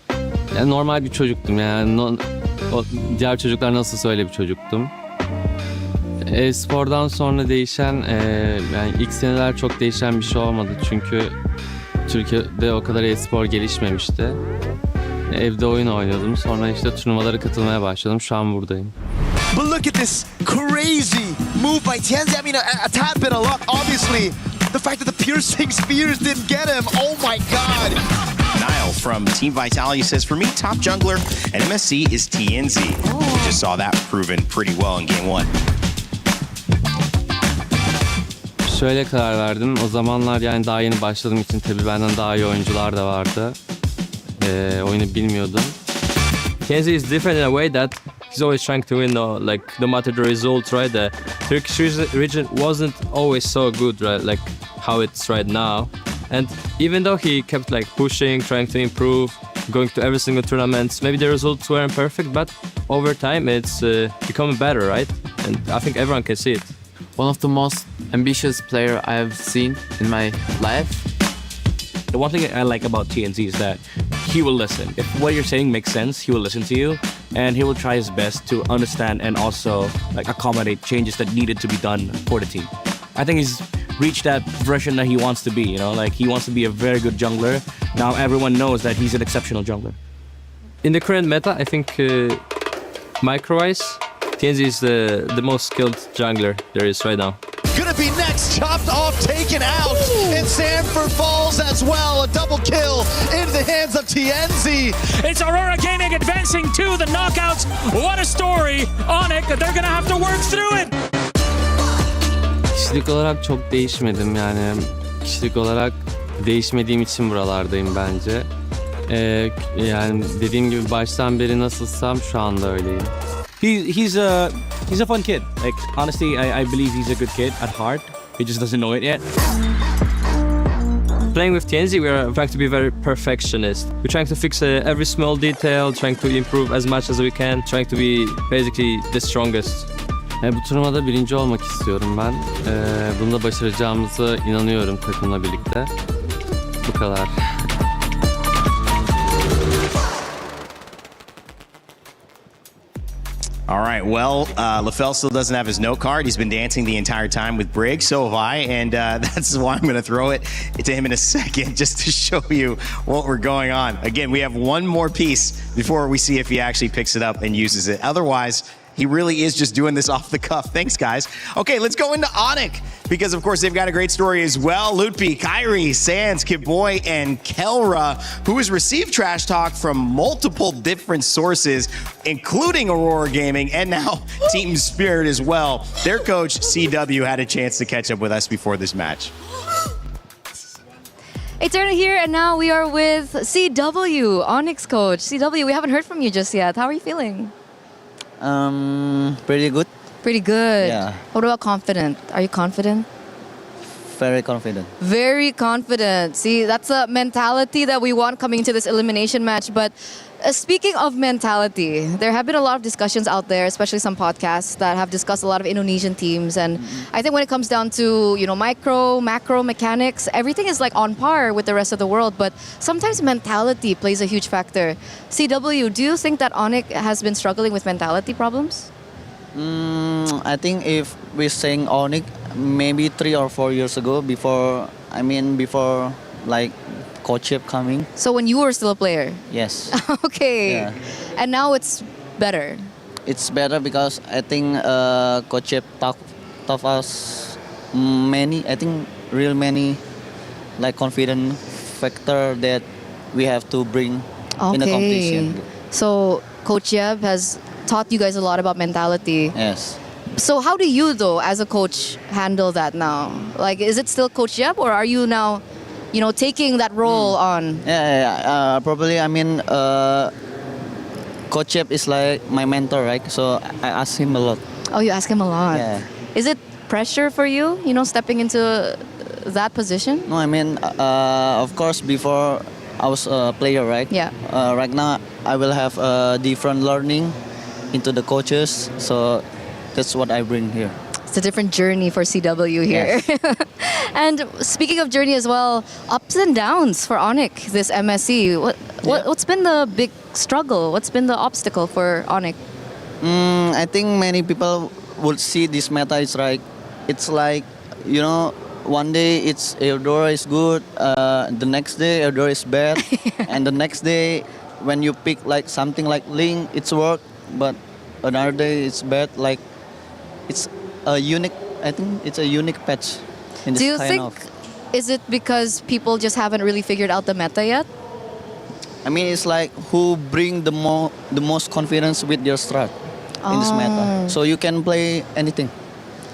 Yani normal bir çocuktum yani diğer çocuklar nasılsa öyle bir çocuktum. E-spordan sonra değişen yani ilk seneler çok değişen bir şey olmadı çünkü Türkiye'de o kadar e-spor gelişmemişti. Evde oyun oynuyordum. Sonra işte turnuvalara katılmaya başladım. Şu an buradayım. But look at this crazy move by Tianzi. I mean, a tad bit of luck, obviously. The fact that the piercing spears didn't get him. Oh my God. Niall from Team Vitality says, for me, top jungler at MSC is TNZ. We just saw that proven pretty well in game 1. Şöyle karar verdim. O zamanlar yani daha yeni başladığım için tabii benden daha iyi oyuncular da vardı. Oyunu bilmiyordum. Kenzie is different in a way that he's always trying to win, like no matter the result, right? The Turkish region wasn't always so good, right? Like how it's right now. And even though he kept like pushing, trying to improve, going to every single tournament, maybe the results weren't perfect, but over time it's becoming better, right? And I think everyone can see it. One of the most ambitious player I have seen in my life. The one thing I like about TNZ is that he will listen. If what you're saying makes sense, he will listen to you, and he will try his best to understand and also like accommodate changes that needed to be done for the team. I think he's reached that version that he wants to be, you know, like he wants to be a very good jungler. Now everyone knows that he's an exceptional jungler. In the current meta, I think micro-wise, TNZ is the most skilled jungler there is right now. Gonna be next, chopped off, taken out, and Sanford falls as well. A double kill into the hands of TNZ. It's Aurora Gaming advancing to the knockouts. What a story. Onyx, they're gonna have to work through it. Kişilik olarak çok değişmedim yani. Kişilik olarak değişmediğim için buralardayım bence. Yani dediğim gibi baştan beri nasılsam şu anda öyleyim. He's a fun kid. Like honestly, I believe he's a good kid at heart. He just doesn't know it yet. Playing with TNZ, we're trying to be very perfectionist. We're trying to fix every small detail, trying to improve as much as we can, trying to be basically the strongest. Bu turnuvada birinci olmak istiyorum ben. Bunda başaracağımıza inanıyorum takımla birlikte. Bu kadar. All right, well, LaFell still doesn't have his note card. He's been dancing the entire time with Briggs, so have I, and that's why I'm going to throw it to him in a second just to show you what we're going on. Again, we have one more piece before we see if he actually picks it up and uses it. Otherwise, he really is just doing this off the cuff. Thanks, guys. Okay, let's go into Onyx, because, of course, they've got a great story as well. Lutpi, Kyrie, Sands, Kidboy, and Kelra, who has received trash talk from multiple different sources, including Aurora Gaming, and now Team Spirit as well. Their coach, CW, had a chance to catch up with us before this match. It's Erna here, and now we are with CW, Onyx coach. CW, we haven't heard from you just yet. How are you feeling? Pretty good. Pretty good. Yeah. What about confident? Are you confident? Very confident. Very confident. See, that's a mentality that we want coming into this elimination match. But speaking of mentality, there have been a lot of discussions out there, especially some podcasts that have discussed a lot of Indonesian teams. And I think when it comes down to, micro, macro mechanics, everything is like on par with the rest of the world. But sometimes mentality plays a huge factor. CW, do you think that Onyx has been struggling with mentality problems? I think if we're saying Onyx, maybe 3 or 4 years ago, before like Coach Chip coming. So when you were still a player? Yes. Okay. Yeah. And now it's better? It's better because I think Coach Chip taught us many like confident factor that we have to bring in the competition. So Coach Yeb has taught you guys a lot about mentality. Yes. So how do you, though, as a coach, handle that now? Like, is it still Coach Yeb, or are you now, taking that role on? Yeah. Probably, Coach Yeb is like my mentor, right? So I ask him a lot. Oh, you ask him a lot? Yeah. Is it pressure for you, stepping into that position? No, of course, before I was a player, right? Yeah. Right now, I will have a different learning into the coaches. So that's what I bring here. It's a different journey for CW here. And speaking of journey as well, ups and downs for Onyx this MSC. What's been the big struggle? What's been the obstacle for Onyx? I think many people would see this meta is like, it's like, you know, one day it's Eudora is good, the next day Eudora is bad, and the next day when you pick like something like Ling, it's work, but another day it's bad. Like it's a unique. I think it's a unique patch. In this Do you kind think, of, is it because people just haven't really figured out the meta yet? I mean, it's like who bring the most confidence with their strat in this meta. So you can play anything.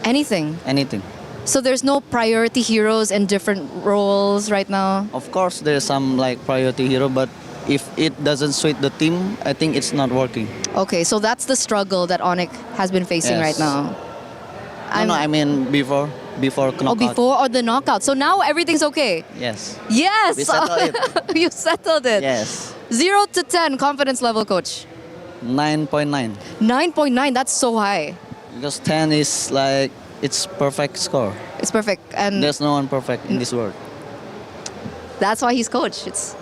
Anything. Anything. So there's no priority heroes in different roles right now? Of course, there's some like priority hero, but if it doesn't suit the team, I think it's not working. Okay, so that's the struggle that Onyx has been facing right now. No, I mean before knockout. Oh, before or the knockout. So now everything's okay? Yes. Yes! We settled it. You settled it. Yes. 0 to 10 confidence level, coach. 9.9. 9.9, that's so high. Because 10 is like, it's perfect score. It's perfect. And there's no one perfect in this world. That's why he's coach. It's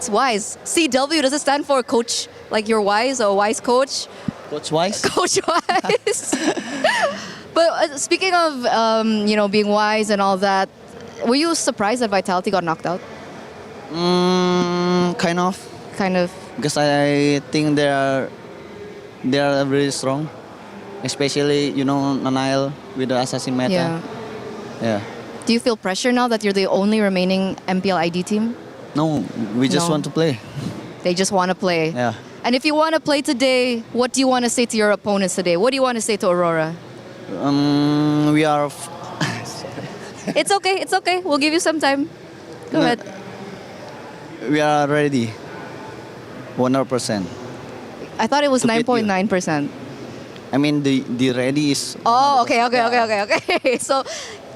wise. CW, does it stand for coach? Like you're wise or wise coach? Coach wise? Coach wise. But speaking of, being wise and all that, were you surprised that Vitality got knocked out? Kind of. Kind of. Because I think they are really strong. Especially, Nanail with the Assassin meta. Yeah. Do you feel pressure now that you're the only remaining MPL ID team? No, we just want to play. They just want to play. Yeah. And if you want to play today, what do you want to say to your opponents today? What do you want to say to Aurora? We are... It's okay. We'll give you some time. Go ahead. We are ready. 100%. I thought it was 9.9%. I mean, the ready is... Oh, okay. So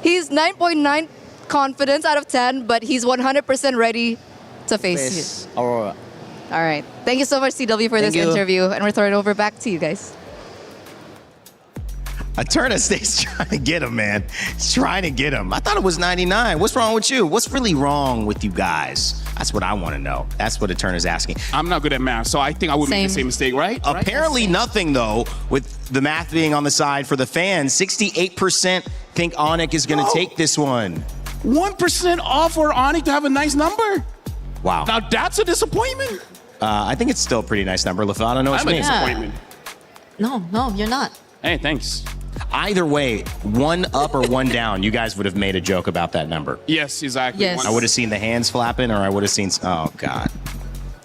he's 9.9 confidence out of 10, but he's 100% ready to face Aurora. All right. Thank you so much, CW, for this interview. And we're throwing it over back to you guys. Eterna stays trying to get him, man. He's trying to get him. I thought it was 99. What's wrong with you? What's really wrong with you guys? That's what I want to know. That's what Eterna's asking. I'm not good at math, so I think I would make the same mistake, right? Apparently nothing, though, with the math being on the side for the fans. 68% think Onyx is going to take this one. 1% off for Onyx to have a nice number. Wow. Now that's a disappointment. I think it's still a pretty nice number. Lafon, I don't know what you mean. I'm a disappointment. No, you're not. Hey, thanks. Either way, one up or one down, you guys would have made a joke about that number. Yes, exactly. Yes. I would have seen the hands flapping, or I would have seen... Oh, God.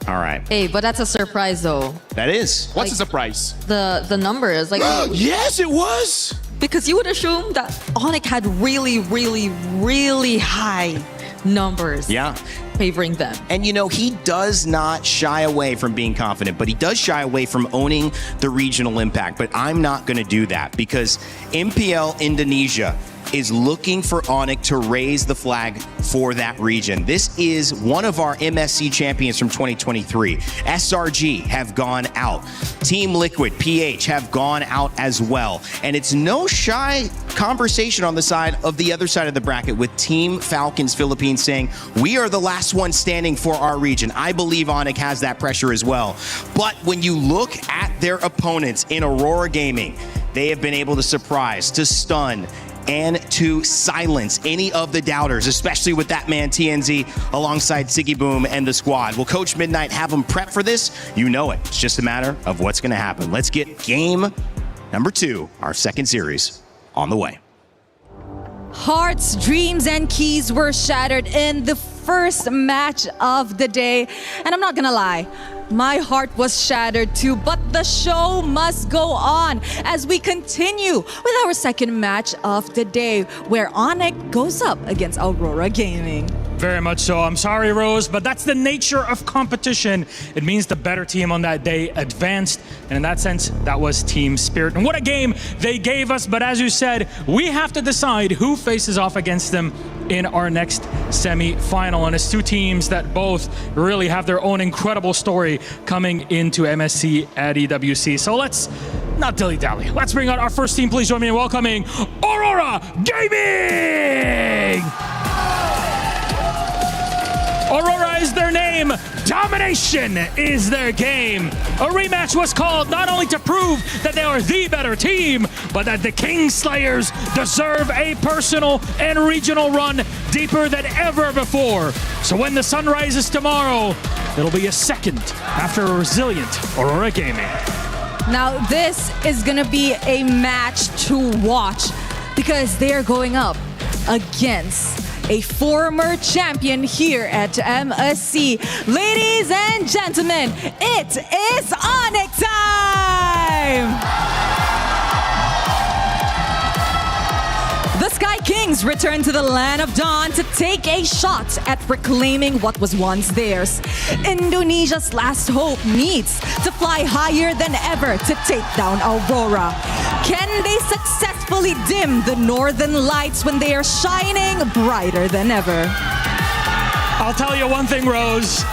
All right. Hey, but that's a surprise, though. That is. What's a surprise? The numbers. Like, yes, it was. Because you would assume that Onyx had really, really, really high numbers. Yeah. Favoring them. And he does not shy away from being confident, but he does shy away from owning the regional impact. But I'm not going to do that because MPL Indonesia is looking for Onyx to raise the flag for that region. This is one of our MSC champions from 2023. SRG have gone out. Team Liquid, PH have gone out as well. And it's no shy conversation on the side of the other side of the bracket with Team Falcons Philippines saying, we are the last one standing for our region. I believe Onyx has that pressure as well. But when you look at their opponents in Aurora Gaming, they have been able to surprise, to stun, and to silence any of the doubters, especially with that man TNZ alongside Siggy Boom and the squad. Will Coach Midnight have them prep for this? You know it. It's just a matter of what's going to happen. Let's get game number 2, our second series, on the way. Hearts, dreams, and keys were shattered in the first match of the day. And I'm not gonna lie, my heart was shattered too, but the show must go on as we continue with our second match of the day, where Onyx goes up against Aurora Gaming. Very much so. I'm sorry, Rose, but that's the nature of competition. It means the better team on that day advanced, and in that sense, that was Team Spirit. And what a game they gave us, but as you said, we have to decide who faces off against them in our next semi-final. And it's two teams that both really have their own incredible story coming into MSC at EWC. So let's not dilly-dally. Let's bring out our first team. Please join me in welcoming Aurora Gaming! Aurora is their name. Domination is their game. A rematch was called not only to prove that they are the better team, but that the Kingslayers deserve a personal and regional run deeper than ever before. So when the sun rises tomorrow, it'll be a second after a resilient Aurora Gaming. Now this is gonna be a match to watch because they are going up against a former champion here at MSC. Ladies and gentlemen, it is Onyx time! The Sky Kings return to the land of dawn to take a shot at reclaiming what was once theirs. Indonesia's last hope needs to fly higher than ever to take down Aurora. Can they successfully dim the northern lights when they are shining brighter than ever? I'll tell you one thing, Rose.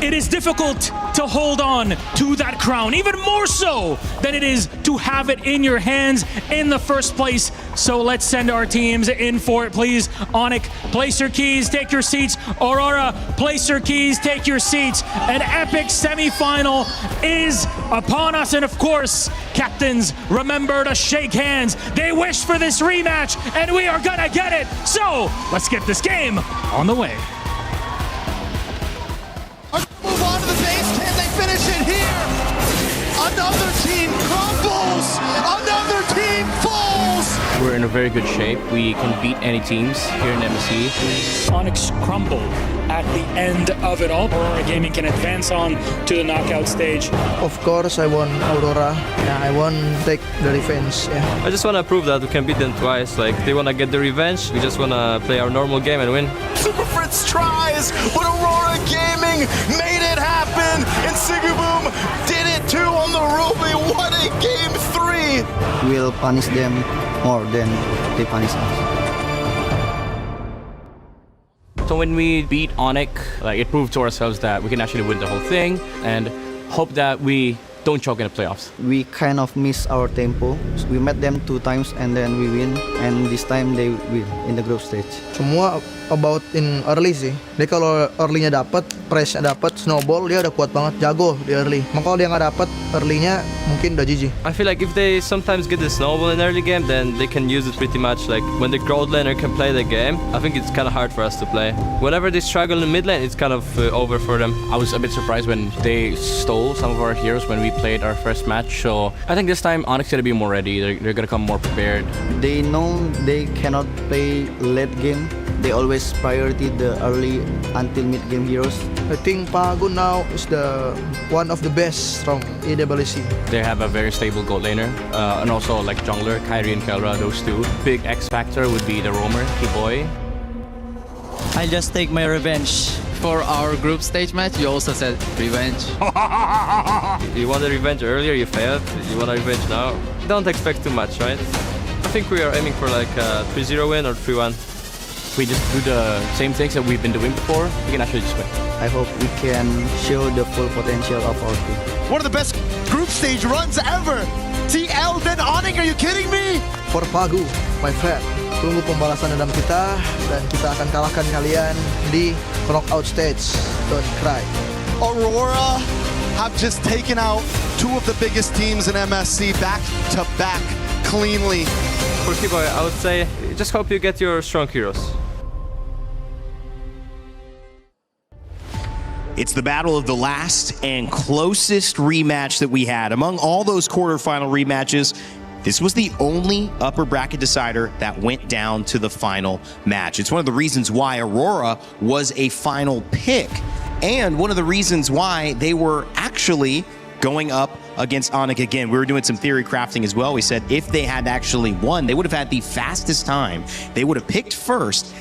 It is difficult to hold on to that crown, even more so than it is to have it in your hands in the first place. So let's send our teams in for it, please. Onyx, place your keys, take your seats. Aurora, place your keys, take your seats. An epic semifinal is upon us. And of course, captains, remember to shake hands. They wish for this rematch, and we are gonna get it. So let's get this game on the way. Move on to the base. Can they finish it here? Another team crumbles. Another team falls. We're in a very good shape. We can beat any teams here in MSC. Onyx crumbled at the end of it all. Aurora Gaming can advance on to the knockout stage. Of course, I want Aurora. Yeah, I want to take the revenge. Yeah. I just want to prove that we can beat them twice. Like, they want to get the revenge. We just want to play our normal game and win. Super Fritz tries, but Aurora Gaming made it happen, and Sigaboom did it too on the Ruby. What a game 3! We'll punish them more than they punish us. So when we beat Onyx, like, it proved to ourselves that we can actually win the whole thing and hope that we don't choke in the playoffs. We kind of miss our tempo. We met them 2 times and then we win, and this time they win in the group stage. Semua about in early sih. Dia kalau early-nya dapat, press-nya dapat, snowball, dia udah kuat banget, jago di early. Maka kalau dia nggak dapat early-nya, mungkin udah GG. I feel like if they sometimes get the snowball in early game, then they can use it pretty much. Like, when the gold laner can play the game, I think it's kind of hard for us to play. Whenever they struggle in mid lane, it's kind of over for them. I was a bit surprised when they stole some of our heroes when we played our first match. So I think this time Onyx is gonna be more ready. They're gonna come more prepared. They know they cannot play late game. They always priority the early until mid game heroes. I think Pago now is the one of the best from EWC. They have a very stable gold laner, and also like jungler, Kyrie and Kelra, those two. Big X factor would be the roamer, T-Boy. I just take my revenge. For our group stage match, you also said revenge. You wanted revenge earlier, you failed. You want a revenge now. Don't expect too much, right? I think we are aiming for like a 3-0 win or 3-1. If we just do the same things that we've been doing before, we can actually just win. I hope we can show the full potential of our team. One of the best group stage runs ever. TL then Onyx, are you kidding me? For Pago, my friend. Tunggu pembalasan dendam kita dan kita akan kalahkan kalian di knockout stage. Don't cry. Aurora have just taken out 2 of the biggest teams in MSC back to back cleanly. For T-Boy, I would say, just hope you get your strong heroes. It's the battle of the last and closest rematch that we had. Among all those quarterfinal rematches, this was the only upper bracket decider that went down to the final match. It's one of the reasons why Aurora was a final pick, and one of the reasons why they were actually going up against Onyx again. We were doing some theory crafting as well. We said if they had actually won, they would have had the fastest time. They would have picked first.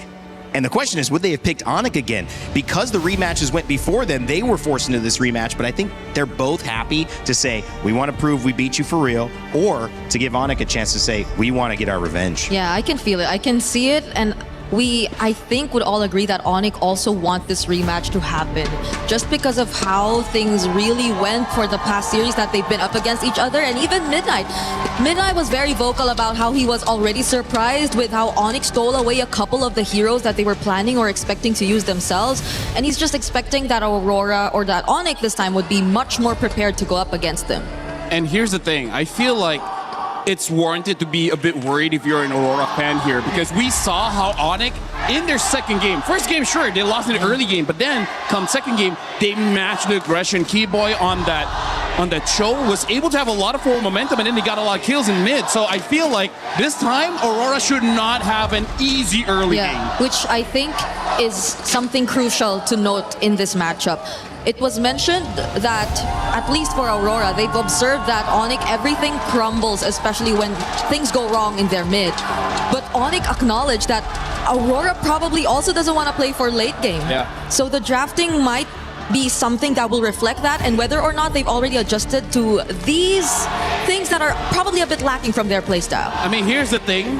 And the question is, would they have picked Onyx again? Because the rematches went before them, they were forced into this rematch, but I think they're both happy to say, we want to prove we beat you for real, or to give Onyx a chance to say, we want to get our revenge. Yeah, I can feel it. I can see it, and I think, would all agree that Onyx also want this rematch to happen just because of how things really went for the past series that they've been up against each other. And even Midnight was very vocal about how he was already surprised with how Onyx stole away a couple of the heroes that they were planning or expecting to use themselves, and he's just expecting that Aurora or that Onyx this time would be much more prepared to go up against them. And here's the thing, I feel like it's warranted to be a bit worried if you're an Aurora fan here, because we saw how Onyx in their second game, first game, sure, they lost in the early game, but then come second game, they matched the aggression. Keyboy on that show was able to have a lot of forward momentum, and then they got a lot of kills in mid. So I feel like this time Aurora should not have an easy early game. Which I think is something crucial to note in this matchup. It was mentioned that, at least for Aurora, they've observed that Onyx, everything crumbles, especially when things go wrong in their mid. But Onyx acknowledged that Aurora probably also doesn't want to play for late game. Yeah. So the drafting might be something that will reflect that, and whether or not they've already adjusted to these things that are probably a bit lacking from their playstyle. I mean, here's the thing.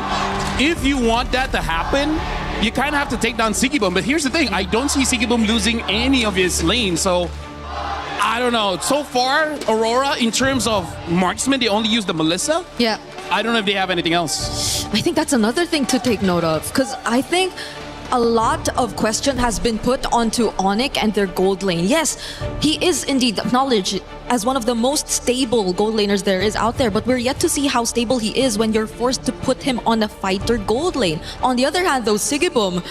If you want that to happen, you kind of have to take down Sigibum. But here's the thing. I don't see Sigibum losing any of his lanes. So, I don't know. So far, Aurora, in terms of marksman, they only use the Melissa. Yeah. I don't know if they have anything else. I think that's another thing to take note of, because I think a lot of question has been put onto Onyx and their gold lane. Yes, he is indeed acknowledged as one of the most stable gold laners there is out there, but we're yet to see how stable he is when you're forced to put him on a fighter gold lane. On the other hand, though, Sigibum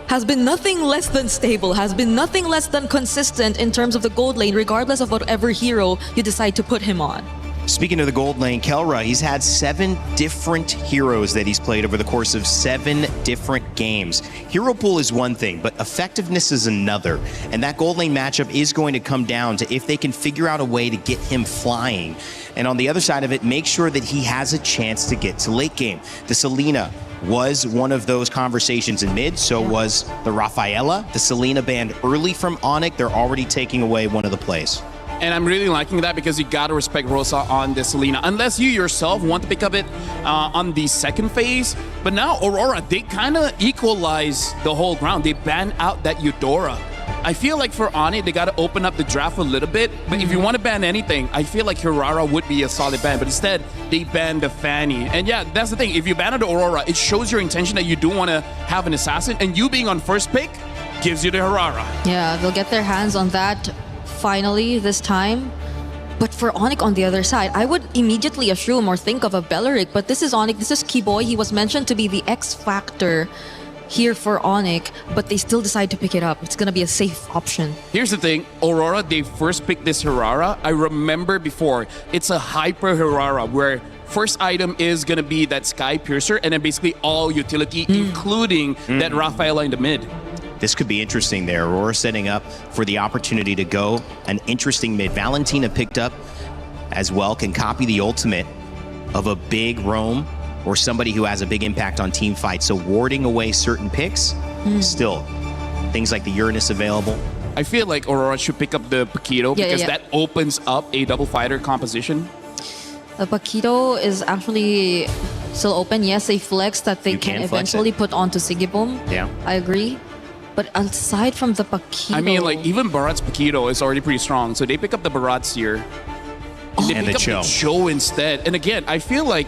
has been nothing less than stable, has been nothing less than consistent in terms of the gold lane, regardless of whatever hero you decide to put him on. Speaking of the gold lane, Kelra, he's had 7 different heroes that he's played over the course of 7 different games. Hero pool is one thing, but effectiveness is another. And that gold lane matchup is going to come down to if they can figure out a way to get him flying. And on the other side of it, make sure that he has a chance to get to late game. The Selena was one of those conversations in mid, so was the Rafaela. The Selena banned early from Onyx. They're already taking away one of the plays. And I'm really liking that because you gotta respect Rosa on the Selena. Unless you yourself want to pick up it on the second phase. But now Aurora, they kind of equalize the whole ground. They ban out that Eudora. I feel like for Onyx, they gotta open up the draft a little bit. But if you want to ban anything, I feel like Hirara would be a solid ban. But instead, they banned the Fanny. And yeah, that's the thing. If you ban out the Aurora, it shows your intention that you do want to have an assassin. And you being on first pick gives you the Hirara. Yeah, they'll get their hands on that finally this time. But for Onyx on the other side, I would immediately assume or think of a Belleric, but this is Onyx, this is Keyboy. He was mentioned to be the X factor here for Onyx, but they still decide to pick it up. It's gonna be a safe option. Here's the thing, Aurora, they first picked this Hirara. I remember before, it's a hyper Hirara where first item is gonna be that Sky Piercer and then basically all utility, including that Rafaela in the mid. This could be interesting there. Aurora setting up for the opportunity to go an interesting mid. Valentina picked up as well, can copy the ultimate of a big roam or somebody who has a big impact on team fights. So warding away certain picks, still, things like the Uranus available. I feel like Aurora should pick up the Paquito because that opens up a double fighter composition. The Paquito is actually still open. Yes, a flex that they can eventually put onto Sigibum. Yeah. I agree. But aside from the Paquito... I mean, like, even Barat's Paquito is already pretty strong. So they pick up the Barats here. And they pick up the Cho instead. And again, I feel like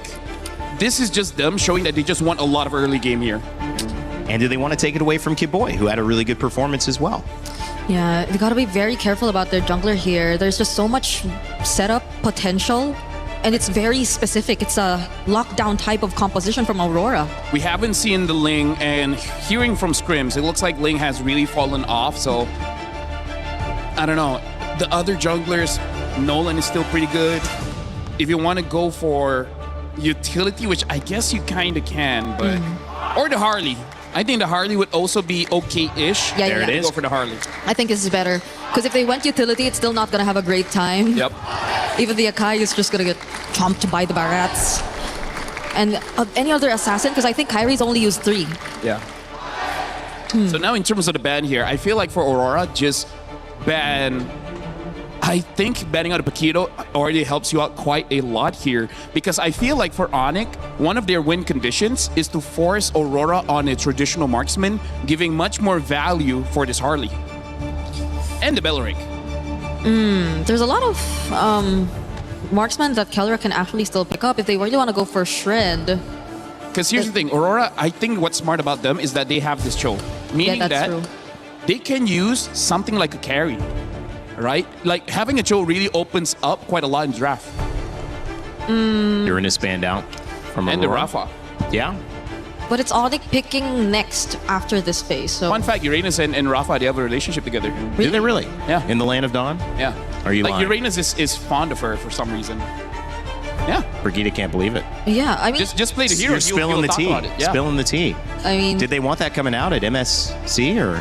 this is just them showing that they just want a lot of early game here. And do they want to take it away from Keyboy, who had a really good performance as well? Yeah, they gotta be very careful about their jungler here. There's just so much setup potential. And it's very specific. It's a lockdown type of composition from Aurora. We haven't seen the Ling, and hearing from scrims, it looks like Ling has really fallen off. So, I don't know. The other junglers, Nolan is still pretty good. If you want to go for utility, which I guess you kind of can, but... Or the Harley. I think the Harley would also be okay-ish. Yeah, there it is. Go for the Harley. I think this is better. Because if they went utility, it's still not going to have a great time. Yep. Even the Akai is just going to get chomped by the Barats. And any other assassin, because I think Kyrie's only used 3. Yeah. So now in terms of the ban here, I feel like for Aurora, just ban... I think betting on a Paquito already helps you out quite a lot here because I feel like for Onyx, one of their win conditions is to force Aurora on a traditional marksman, giving much more value for this Harley. And the Belleric. There's a lot of marksmen that Keller can actually still pick up if they really want to go for Shred. Because here's the thing, Aurora, I think what's smart about them is that they have this choke. Meaning that true. they can use something like a carry, right? Like having a choke really opens up quite a lot in draft. You're in a span down from Aurora. And the Rafa. Yeah. But it's Onyx picking next after this phase. So Fun fact, Uranus and Rafa, they have a relationship together. Do they really? Yeah. In the Land of Dawn? Yeah. Are you like lying? Uranus is fond of her for some reason. Yeah. Brigitte can't believe it. yeah, I mean, Just play the hero. You're spilling the tea. Yeah. Spilling the tea. I mean, Did they want that coming out at MSC or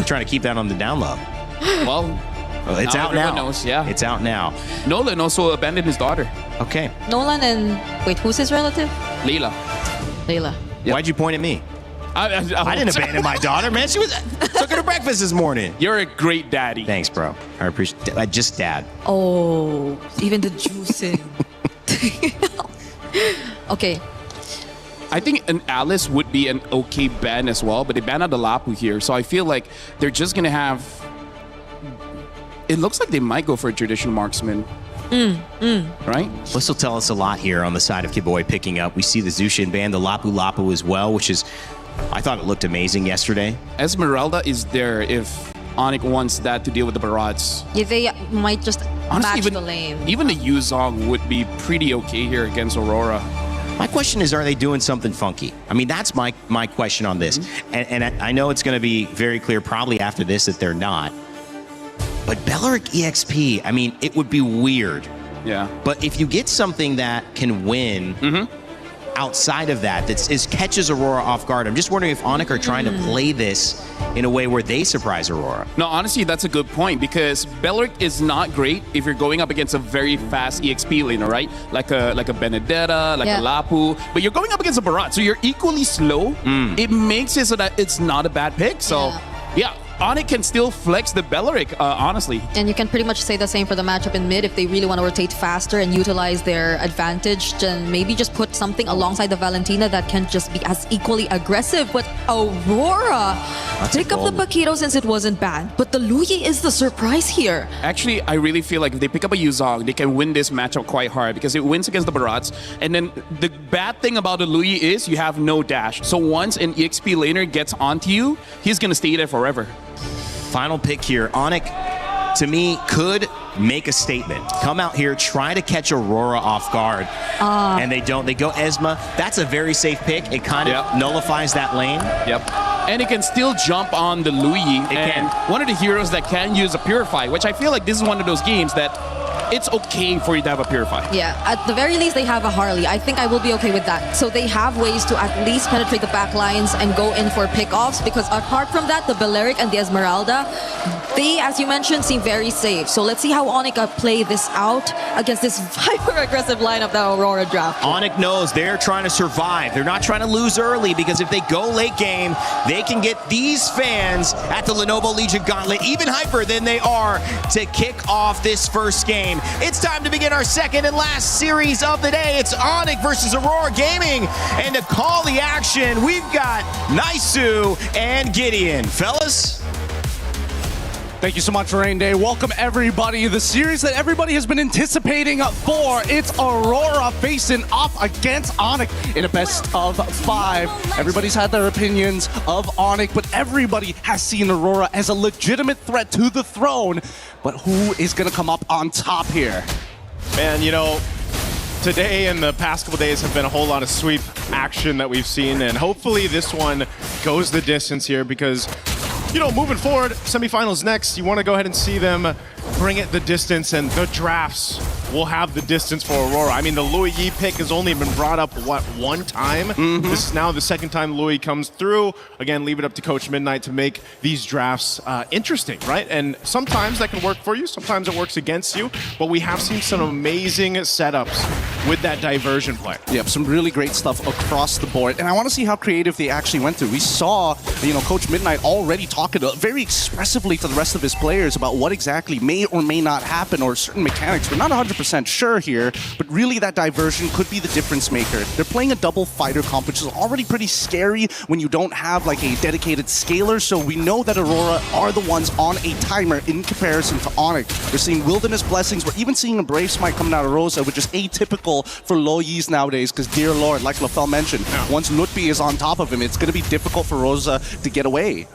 trying to keep that on the down low? Well, It's out now. everyone knows, yeah. It's out now. Nolan also abandoned his daughter, Okay. Nolan and wait, who's his relative? Layla. Layla. Why'd you point at me? I didn't abandon my daughter, man. She was took her to breakfast this morning. You're a great daddy. Thanks, bro. I appreciate just dad. Oh, even the juicing. Okay. I think an Alice would be an okay ban as well, but they banned out the Lapu here, so I feel like they're just gonna have. It looks like they might go for a traditional marksman. Right? This will tell us a lot here on the side of Kiboy picking up. We see the Zushin ban, the Lapu Lapu as well, which is, I thought it looked amazing yesterday. Esmeralda is there if Onyx wants that to deal with the Barats. Yeah, they might just Honestly, match the lane. Even the Yuzong would be pretty okay here against Aurora. My question is, are they doing something funky? I mean, that's my question on this. And I know it's going to be very clear probably after this that they're not. But Belleric EXP, I mean, it would be weird. Yeah. But if you get something that can win outside of that, catches Aurora off guard, I'm just wondering if Onyx are trying to play this in a way where they surprise Aurora. No, honestly, that's a good point because Belleric is not great if you're going up against a very fast EXP laner, right? Like a Benedetta, like a Lapu. But you're going up against a Barat, so you're equally slow. It makes it so that it's not a bad pick. So, yeah. Onyx can still flex the Belleric, honestly. And you can pretty much say the same for the matchup in mid. If they really want to rotate faster and utilize their advantage, then maybe just put something alongside the Valentina that can just be as equally aggressive. But Aurora, pick up the Paquito since it wasn't banned. But the Luyi is the surprise here. Actually, I really feel like if they pick up a Yuzong, they can win this matchup quite hard because it wins against the Barats. And then the bad thing about the Luyi is you have no dash. So once an EXP laner gets onto you, he's going to stay there forever. Final pick here. Onyx, to me, could make a statement. Come out here, try to catch Aurora off guard. And they don't. They go Esma. That's a very safe pick. It kind of nullifies that lane. Yep. And it can still jump on the Luyi. It can. One of the heroes that can use a Purify, which I feel like this is one of those games that it's okay for you to have a Purify. Yeah, at the very least, they have a Harley. I think I will be okay with that. So they have ways to at least penetrate the back lines and go in for pickoffs because apart from that, the Belleric and the Esmeralda, they, as you mentioned, seem very safe. So let's see how Onyx play this out against this hyper-aggressive lineup that Aurora draft. Onyx knows they're trying to survive. They're not trying to lose early because if they go late game, they can get these fans at the Lenovo Legion Gauntlet even hyper than they are to kick off this first game. It's time to begin our second and last series of the day. It's Onyx versus Aurora Gaming. And to call the action, we've got Naisu and Gideon. Fellas? Thank you so much, Rain Day. Welcome, everybody. The series that everybody has been anticipating for. It's Aurora facing off against Onyx in a best of 5. Everybody's had their opinions of Onyx, but everybody has seen Aurora as a legitimate threat to the throne. But who is going to come up on top here? Man, you know, today and the past couple days have been a whole lot of sweep action that we've seen, and hopefully this one goes the distance here because, you know, moving forward, semifinals next, you want to go ahead and see them bring it the distance, and the drafts will have the distance for Aurora. I mean, the Louis Yi pick has only been brought up, what, one time? This is now the second time Louis comes through. Again, leave it up to Coach Midnight to make these drafts interesting, right? And sometimes that can work for you, sometimes it works against you, but we have seen some amazing setups with that diversion play. Yep, some really great stuff across the board. And I want to see how creative they actually went through. We saw, you know, Coach Midnight already talking very expressively to the rest of his players about what exactly may or may not happen, or certain mechanics. We're not 100% sure here, but really that diversion could be the difference maker. They're playing a double fighter comp, which is already pretty scary when you don't have like a dedicated scaler, so we know that Aurora are the ones on a timer in comparison to Onyx. We're seeing Wilderness Blessings, we're even seeing a Brave Smite coming out of Rosa, which is atypical for low Yis nowadays, because dear lord, like LaFell mentioned, once Lutfi is on top of him, it's going to be difficult for Rosa to get away.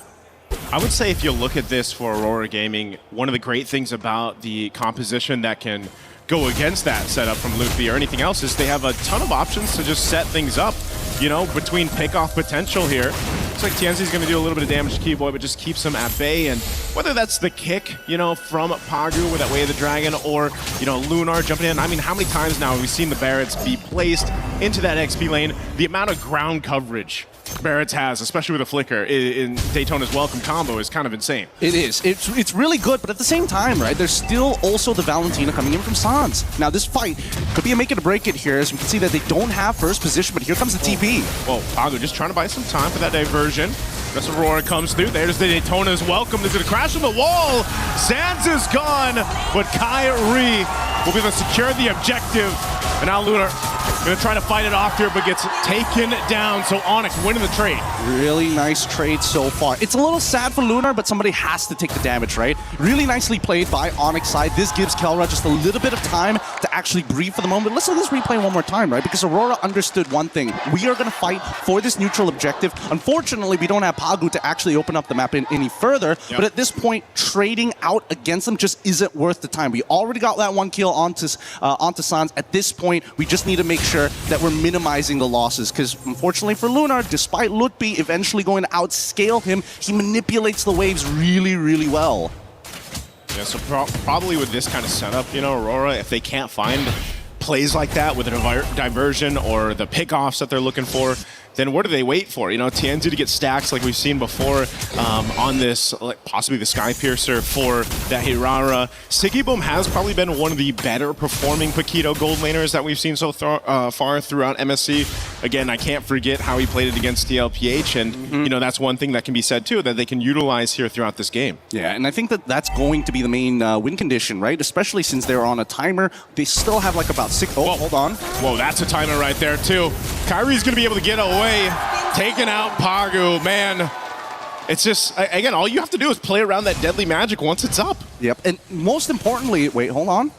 I would say if you look at this for Aurora Gaming, one of the great things about the composition that can go against that setup from Lutfi or anything else is they have a ton of options to just set things up, you know, between pick-off potential here. Looks like Tianzi's going to do a little bit of damage to Keyboy, but just keeps him at bay. And whether that's the kick, you know, from Pagu with that Way of the Dragon, or, you know, Lunar jumping in. I mean, how many times now have we seen the Barretts be placed into that XP lane? The amount of ground coverage Barretts has, especially with a Flicker in Daytona's Welcome combo, is kind of insane. It is. It's really good, but at the same time, right, there's still also the Valentina coming in from Sans. Now, this fight could be a make it or break it here, as we can see that they don't have first position, but here comes the TP. Whoa, Pagu just trying to buy some time for that diversion. As Aurora comes through, there's the Daytona's Welcome. There's going to crash on the wall. Zanz is gone, but Kyrie will be able to secure the objective. And now Lunar going to try to fight it off here, but gets taken down. So Onyx winning the trade. Really nice trade so far. It's a little sad for Lunar, but somebody has to take the damage, right? Really nicely played by Onyx side. This gives Kelra just a little bit of time to actually breathe for the moment. Let's let this replay one more time, right? Because Aurora understood one thing. We are going to fight for this neutral objective. Unfortunately, we don't have Pagu to actually open up the map any further. But at this point, trading out against them just isn't worth the time. We already got that one kill onto Sans. At this point, we just need to make sure that we're minimizing the losses, because unfortunately for Lunar, despite Lutfi eventually going to outscale him, he manipulates the waves really, really well. Yeah, so probably with this kind of setup, you know, Aurora, if they can't find plays like that with a diversion or the pickoffs that they're looking for, then what do they wait for? You know, Tianzi to get stacks like we've seen before on this, like possibly the Sky Piercer for that Hirara. Sigiboom has probably been one of the better performing Paquito gold laners that we've seen so far throughout MSC. Again, I can't forget how he played it against DLPH, and you know, that's one thing that can be said too, that they can utilize here throughout this game. Yeah, and I think that that's going to be the main win condition, right? Especially since they're on a timer. They still have like about 6... Oh, hold on. Whoa, that's a timer right there too. Kyrie's going to be able to get away. Taking out Pagu, man. It's just, again, all you have to do is play around that deadly magic once it's up. Yep, and most importantly, wait, hold on.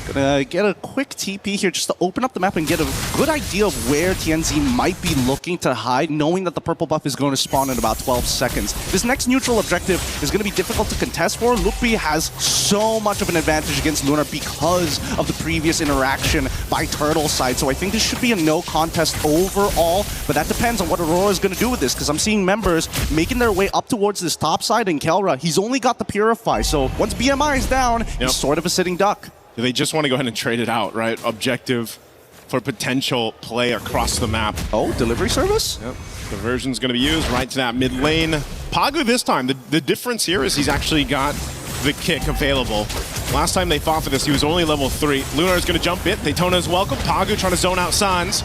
Gonna get a quick TP here just to open up the map and get a good idea of where TNZ might be looking to hide, knowing that the purple buff is going to spawn in about 12 seconds. This next neutral objective is going to be difficult to contest for. Lutfi has so much of an advantage against Lunar because of the previous interaction by Turtle side, so I think this should be a no contest overall, but that depends on what Aurora is going to do with this, because I'm seeing members making their way up towards this top side, and Kelra, he's only got the Purify, so once BMI is down, he's sort of a sitting duck. They just want to go ahead and trade it out, right? Objective for potential play across the map. Oh, delivery service? Yep. Diversion's going to be used right to that mid lane. Pagu this time, the difference here is he's actually got the kick available. Last time they fought for this, he was only level 3. Lunar's going to jump it. Daytona's welcome. Pagu trying to zone out Sans.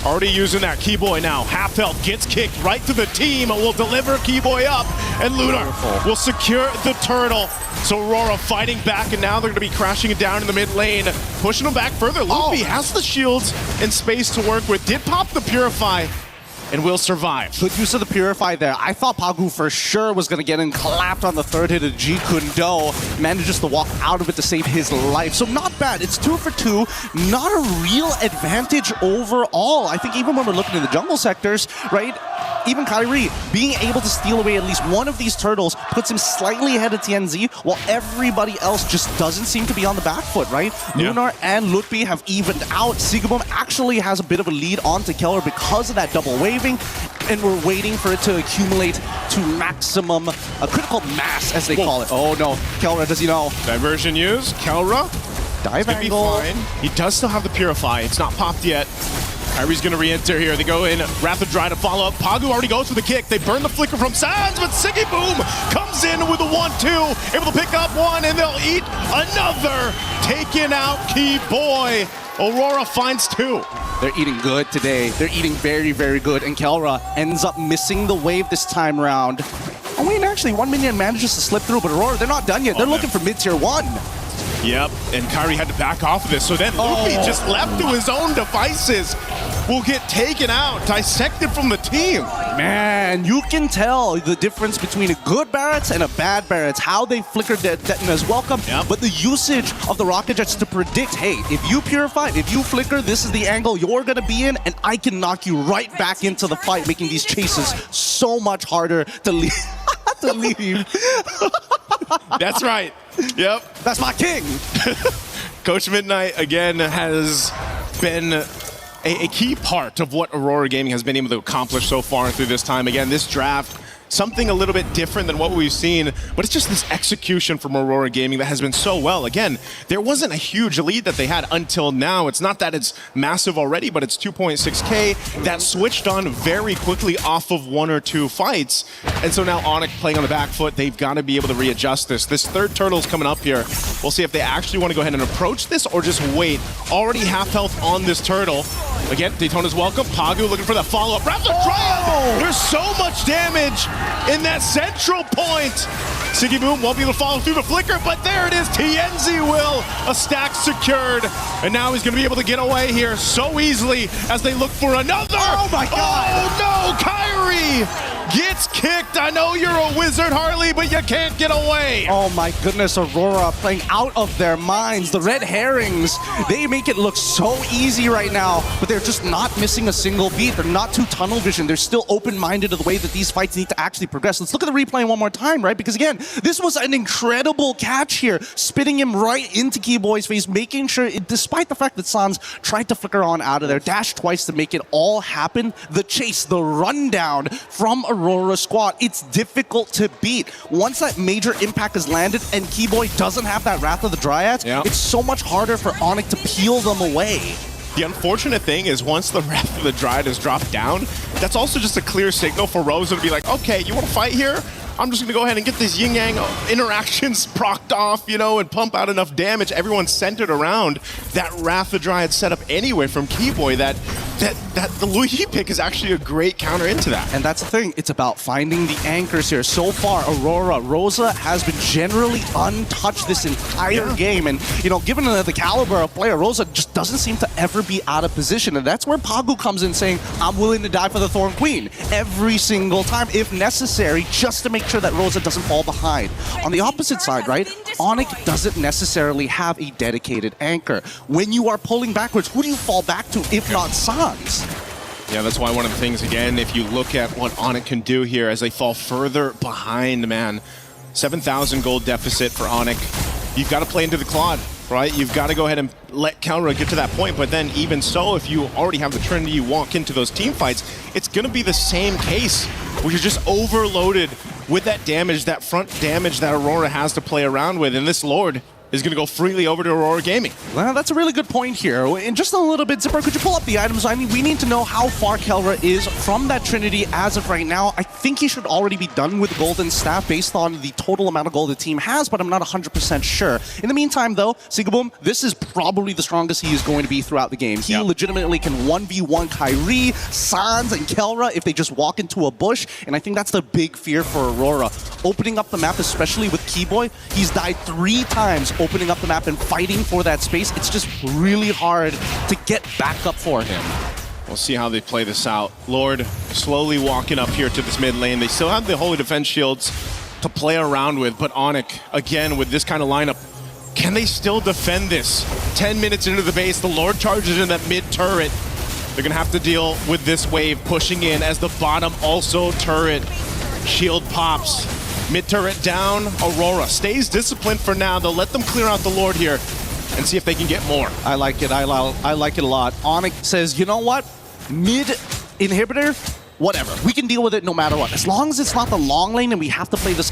Already using that Keyboy now. Half health gets kicked right to the team. Will deliver Keyboy up, and Lunar will secure the turtle. So Aurora fighting back, and now they're going to be crashing it down in the mid lane, pushing them back further. Lutfi has the shields and space to work with. Did pop the Purify, and will survive. Good use of the Purify there. I thought Pagu for sure was going to get in, clapped on the third hit of G Kundo, manages to walk out of it to save his life. So not bad. It's 2 for 2. Not a real advantage overall. I think even when we're looking in the jungle sectors, right? Even Kyrie being able to steal away at least one of these turtles puts him slightly ahead of TNZ, while everybody else just doesn't seem to be on the back foot, right? Yeah. Lunar and Lutfi have evened out. Sigiboom actually has a bit of a lead onto Keller because of that double waving, and we're waiting for it to accumulate to maximum critical mass, as they call it. Oh no, Keller, does he know? Diversion used. Kelra. Dive angle. He does still have the Purify. It's not popped yet. Kyrie's going to re-enter here. They go in. Wrath of Dry to follow up. Pagu already goes for the kick. They burn the flicker from Sans, but Sigiboom comes in with a 1-2. Able to pick up one, and they'll eat another. Taking out Keyboy. Aurora finds 2. They're eating good today. They're eating very, very good. And Kelra ends up missing the wave this time around. And we Lane, actually. 1 minion manages to slip through, but Aurora, they're not done yet. They're looking for mid-tier 1. Yep, and Kyrie had to back off of this. So then Luffy just left to his own devices will get taken out, dissected from the team. Man, you can tell the difference between a good Barretts and a bad Barretts, how they flickered their Detona's welcome, but the usage of the rocket jets to predict, hey, if you purify, if you flicker, this is the angle you're going to be in, and I can knock you right back into the fight, making these chases so much harder to leave. That's right. Yep. That's my king. Coach Midnight, again, has been a key part of what Aurora Gaming has been able to accomplish so far through this time. Again, this draft, something a little bit different than what we've seen, but it's just this execution from Aurora Gaming that has been so well. Again, there wasn't a huge lead that they had until now. It's not that it's massive already, but it's 2.6K that switched on very quickly off of 1 or 2 fights. And so now Onyx playing on the back foot, they've got to be able to readjust this. This third turtle's coming up here. We'll see if they actually want to go ahead and approach this or just wait. Already half health on this turtle. Again, Daytona's welcome. Pagu looking for that follow-up. Raptor Triumph! There's so much damage in that central point. Siggy Boom won't be able to follow through the flicker, but there it is. TNZ will. A stack secured. And now he's going to be able to get away here so easily as they look for another. Oh my God. Oh no, Kyrie gets kicked. I know you're a wizard, Harley, but you can't get away. Oh my goodness, Aurora playing out of their minds. The red herrings, they make it look so easy right now, but they're just not missing a single beat. They're not too tunnel vision. They're still open-minded to the way that these fights need to actually progress. Let's look at the replay one more time, right? Because again, this was an incredible catch here, spitting him right into Keyboy's face, making sure, despite the fact that Sans tried to flicker on out of there, dashed twice to make it all happen. The chase, the rundown from Aurora squad, it's difficult to beat. Once that major impact is landed and Keyboy doesn't have that Wrath of the Dryads, it's so much harder for Onyx to peel them away. The unfortunate thing is once the Wrath of the Dryad is dropped down, that's also just a clear signal for Rosa to be like, okay, you want to fight here? I'm just going to go ahead and get these yin-yang interactions procced off, you know, and pump out enough damage. Everyone's centered around that Wrath of the Dryad setup anyway from Keyboy that the Luigi pick is actually a great counter into that. And that's the thing. It's about finding the anchors here. So far, Aurora, Rosa has been generally untouched this entire game. And, you know, given the caliber of player, Rosa just doesn't seem to ever be out of position. And that's where Pagu comes in saying, I'm willing to die for the Thorn Queen every single time, if necessary, just to make sure that Rosa doesn't fall behind. On the opposite side, right, Onyx doesn't necessarily have a dedicated anchor. When you are pulling backwards, who do you fall back to if not Sans? Yeah, that's why one of the things, again, if you look at what Onyx can do here as they fall further behind, man, 7,000 gold deficit for Onyx. You've got to play into the Claude, right? You've got to go ahead and let Calra get to that point, but then even so, if you already have the Trinity, you walk into those team fights, it's going to be the same case where you're just overloaded with that damage, that front damage that Aurora has to play around with, and this Lord is going to go freely over to Aurora Gaming. Well, that's a really good point here. In just a little bit, Zipper, could you pull up the items? I mean, we need to know how far Kelra is from that Trinity as of right now. I think he should already be done with Golden Staff based on the total amount of gold the team has, but I'm not 100% sure. In the meantime, though, Sigaboom, this is probably the strongest he is going to be throughout the game. He legitimately can 1v1 Kyrie, Sans, and Kelra if they just walk into a bush, and I think that's the big fear for Aurora. Opening up the map, especially with Keyboy, he's died 3 times opening up the map and fighting for that space. It's just really hard to get back up for him. We'll see how they play this out. Lord slowly walking up here to this mid lane. They still have the Holy Defense Shields to play around with, but Onyx, again, with this kind of lineup, can they still defend this? 10 minutes into the base, the Lord charges in that mid turret. They're going to have to deal with this wave pushing in as the bottom also turret. Shield pops. Mid turret down. Aurora stays disciplined for now. They'll let them clear out the Lord here and see if they can get more. I like it. I like it a lot. Onyx says, you know what? Mid inhibitor, whatever. We can deal with it no matter what. As long as it's not the long lane and we have to play this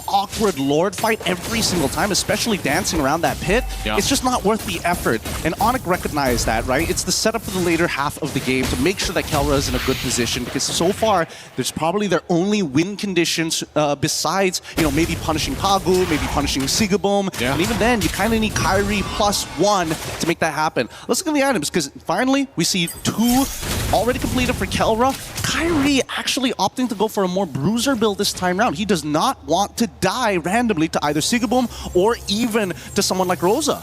awkward Lord fight every single time, especially dancing around that pit, it's just not worth the effort. And Onyx recognized that, right? It's the setup for the later half of the game to make sure that Kelra is in a good position, because so far, there's probably their only win conditions besides, you know, maybe punishing Pagu, maybe punishing Sigaboom. And even then, you kind of need Kyrie +1 to make that happen. Let's look at the items, because finally, we see 2 already completed for Kelra. Kyrie actually opting to go for a more bruiser build this time around. He does not want to die randomly to either Sigaboom or even to someone like Rosa.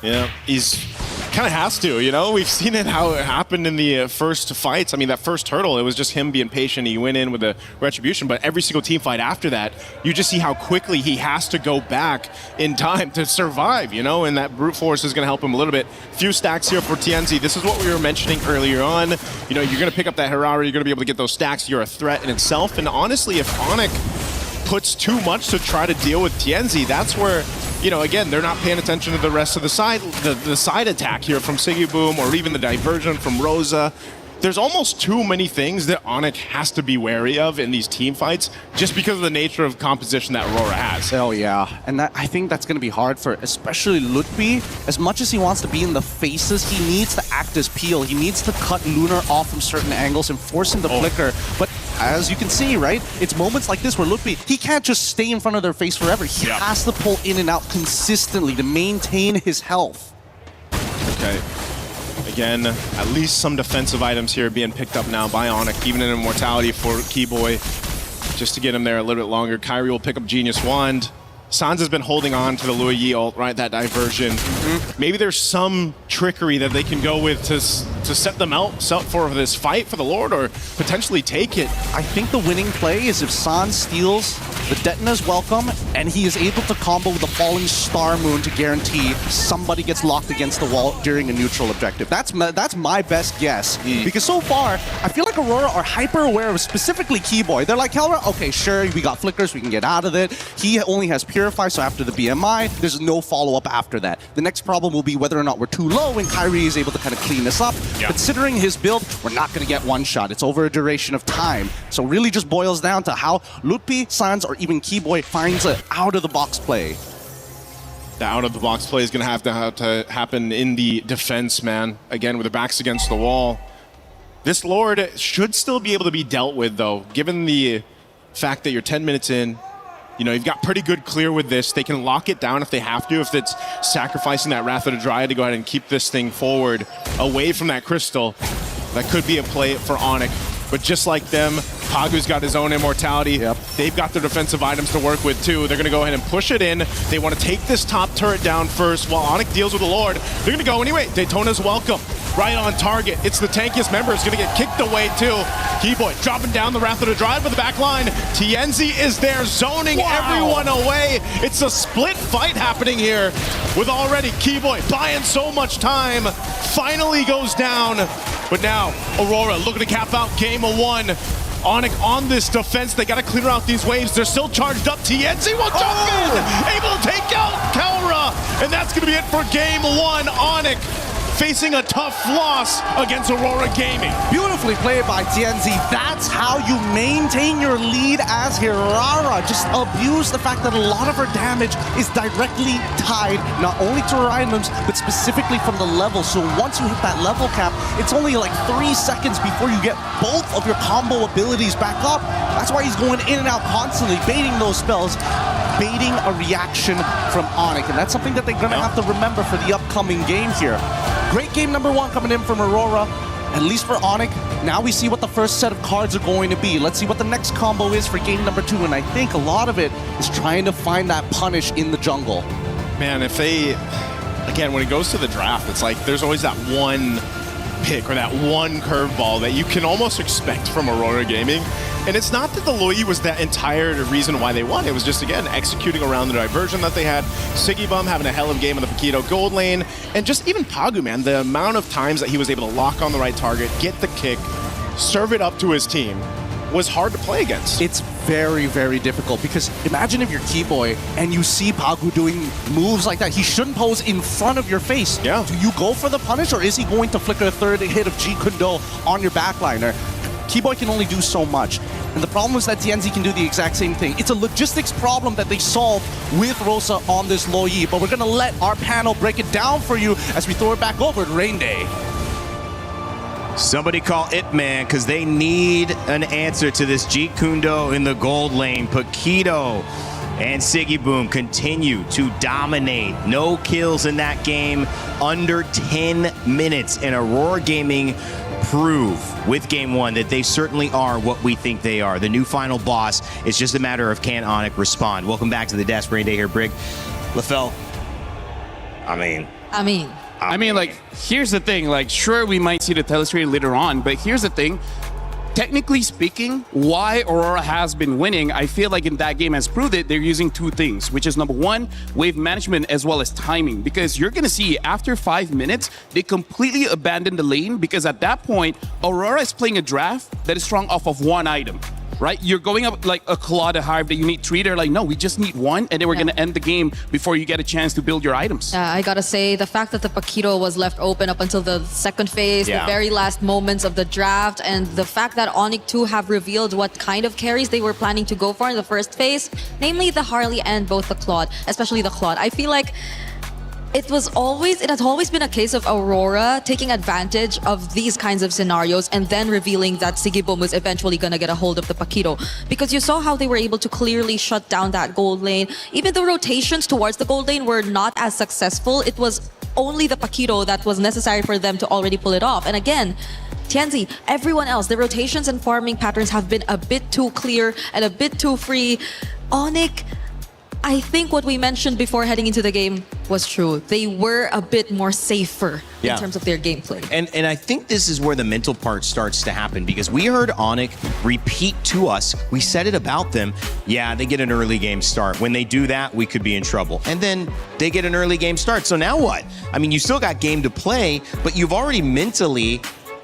Yeah, he's kind of has to, you know? We've seen it how it happened in the first fights. I mean, that first hurdle, it was just him being patient. He went in with a retribution, but every single team fight after that, you just see how quickly he has to go back in time to survive, you know? And that brute force is going to help him a little bit. Few stacks here for TNZ. This is what we were mentioning earlier on. You know, you're going to pick up that Herara, you're going to be able to get those stacks. You're a threat in itself. And honestly, if Onyx puts too much to try to deal with TNZ, that's where, you know, again, they're not paying attention to the rest of the side, the side attack here from Sigaboom or even the diversion from Rosa. There's almost too many things that Onyx has to be wary of in these team fights just because of the nature of composition that Aurora has. Oh yeah, and I think that's going to be hard for especially Lutfi. As much as he wants to be in the faces, he needs to act as Peel. He needs to cut Lunar off from certain angles and force him to flicker. But as you can see, right, it's moments like this where Lutfi, he can't just stay in front of their face forever. He has to pull in and out consistently to maintain his health. Okay. Again, at least some defensive items here being picked up now by Onyx, even an immortality for Keyboy, just to get him there a little bit longer. Kyrie will pick up Genius Wand. Sans has been holding on to the Lua Yi ult, right? That diversion. Maybe there's some trickery that they can go with to set them out for this fight for the Lord, or potentially take it. I think the winning play is if Sans steals the Detna's welcome, and he is able to combo with the Falling Star Moon to guarantee somebody gets locked against the wall during a neutral objective. That's my best guess. Because so far, I feel like Aurora are hyper aware of specifically Keyboy. They're like, Helra, okay, sure, we got flickers, we can get out of it. He only has Purify, so after the BMI, there's no follow-up after that. The next problem will be whether or not we're too low and Kyrie is able to kind of clean this up. Yeah. Considering his build, we're not going to get one shot. It's over a duration of time. So really just boils down to how Lutfi, Sans, or even Keyboy finds an out-of-the-box play. The out-of-the-box play is going to have to happen in the defense, man. Again, with their backs against the wall. This Lord should still be able to be dealt with, though, given the fact that you're 10 minutes in. You know, you've got pretty good clear with this. They can lock it down if they have to, if it's sacrificing that Wrath of the Dryad to go ahead and keep this thing forward away from that crystal. That could be a play for Onyx. But just like them, Pagu's got his own immortality. They've got their defensive items to work with too. They're going to go ahead and push it in. They want to take this top turret down first while Onyx deals with the Lord. They're going to go anyway. Daytona's welcome. Right on target. It's the tankiest member. It's going to get kicked away too. Keyboy dropping down the Wrath of the Dryad with the back line. TNZ is there zoning everyone away. It's a split fight happening here with already Keyboy buying so much time. Finally goes down. But now Aurora looking to cap out game of one. Onyx on this defense. They got to clear out these waves. They're still charged up. TNZ will jump in. Able to take out Kelra. And that's going to be it for game one. Onyx facing a tough loss against Aurora Gaming. Beautifully played by TNZ. That's how you maintain your lead as Herara. Just abuse the fact that a lot of her damage is directly tied not only to her items, but specifically from the level. So once you hit that level cap, it's only like 3 seconds before you get both of your combo abilities back up. That's why he's going in and out constantly, baiting those spells, baiting a reaction from Onyx. And that's something that they're going to have to remember for the upcoming game here. Great game number one coming in from Aurora, at least for Onyx. Now we see what the first set of cards are going to be. Let's see what the next combo is for game number two, and I think a lot of it is trying to find that punish in the jungle. Man, if they, again, when it goes to the draft, it's like there's always that one pick or that one curveball that you can almost expect from Aurora Gaming. And it's not that the Loi was that entire reason why they won. It was just, again, executing around the diversion that they had. Sigibum having a hell of a game in the Paquito gold lane. And just even Pagu, man, the amount of times that he was able to lock on the right target, get the kick, serve it up to his team, was hard to play against. It's very, very difficult because imagine if you're Keyboy and you see Pagu doing moves like that. He shouldn't pose in front of your face. Yeah. Do you go for the punish, or is he going to flicker a third hit of G Kundo on your backliner? Keyboy can only do so much. And the problem is that TNZ can do the exact same thing. It's a logistics problem that they solve with Rosa on this Loi Yi, but we're going to let our panel break it down for you as we throw it back over to Rain Day. Somebody call It Man, because they need an answer to this G Kundo in the gold lane. Paquito and Sigiboom continue to dominate. No kills in that game, under 10 minutes. And Aurora Gaming prove with Game 1 that they certainly are what we think they are. The new final boss. It's just a matter of can Onyx respond. Welcome back to the desk. Rain Day here, Brig. LaFell. I mean, like, here's the thing. Like, sure, we might see the telestrain later on, but here's the thing. Technically speaking, why Aurora has been winning, I feel like in that game has proved it, they're using two things, which is number one, wave management as well as timing. Because you're going to see after 5 minutes, they completely abandon the lane because at that point, Aurora is playing a draft that is strong off of one item. Right? You're going up like a Claw, a Hive that you need 3. They're like, no, we just need 1, and then we're going to end the game before you get a chance to build your items. I gotta say, the fact that the Paquito was left open up until the second phase, the very last moments of the draft, and the fact that Onyx 2 have revealed what kind of carries they were planning to go for in the first phase, namely the Harley and both the Claude, especially the Claude. I feel like it has always been a case of Aurora taking advantage of these kinds of scenarios and then revealing that Sigibum was eventually going to get a hold of the Paquito. Because you saw how they were able to clearly shut down that gold lane. Even the rotations towards the gold lane were not as successful. It was only the Paquito that was necessary for them to already pull it off. And again, Tianzi, everyone else, the rotations and farming patterns have been a bit too clear and a bit too free. Onyx, I think what we mentioned before heading into the game was true. They were a bit more safer in terms of their gameplay. And I think this is where the mental part starts to happen because we heard Onyx repeat to us, we said it about them, they get an early game start. When they do that, we could be in trouble. And then they get an early game start. So now what? I mean, you still got game to play, but you've already mentally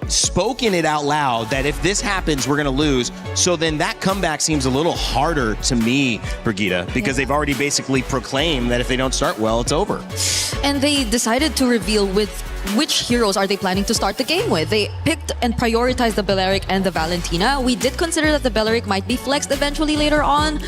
spoken it out loud that if this happens, we're going to lose. So then that comeback seems a little harder to me, Brigitte, because they've already basically proclaimed that if they don't start well, it's over. And they decided to reveal with which heroes are they planning to start the game with. They picked and prioritized the Belleric and the Valentina. We did consider that the Belleric might be flexed eventually later on,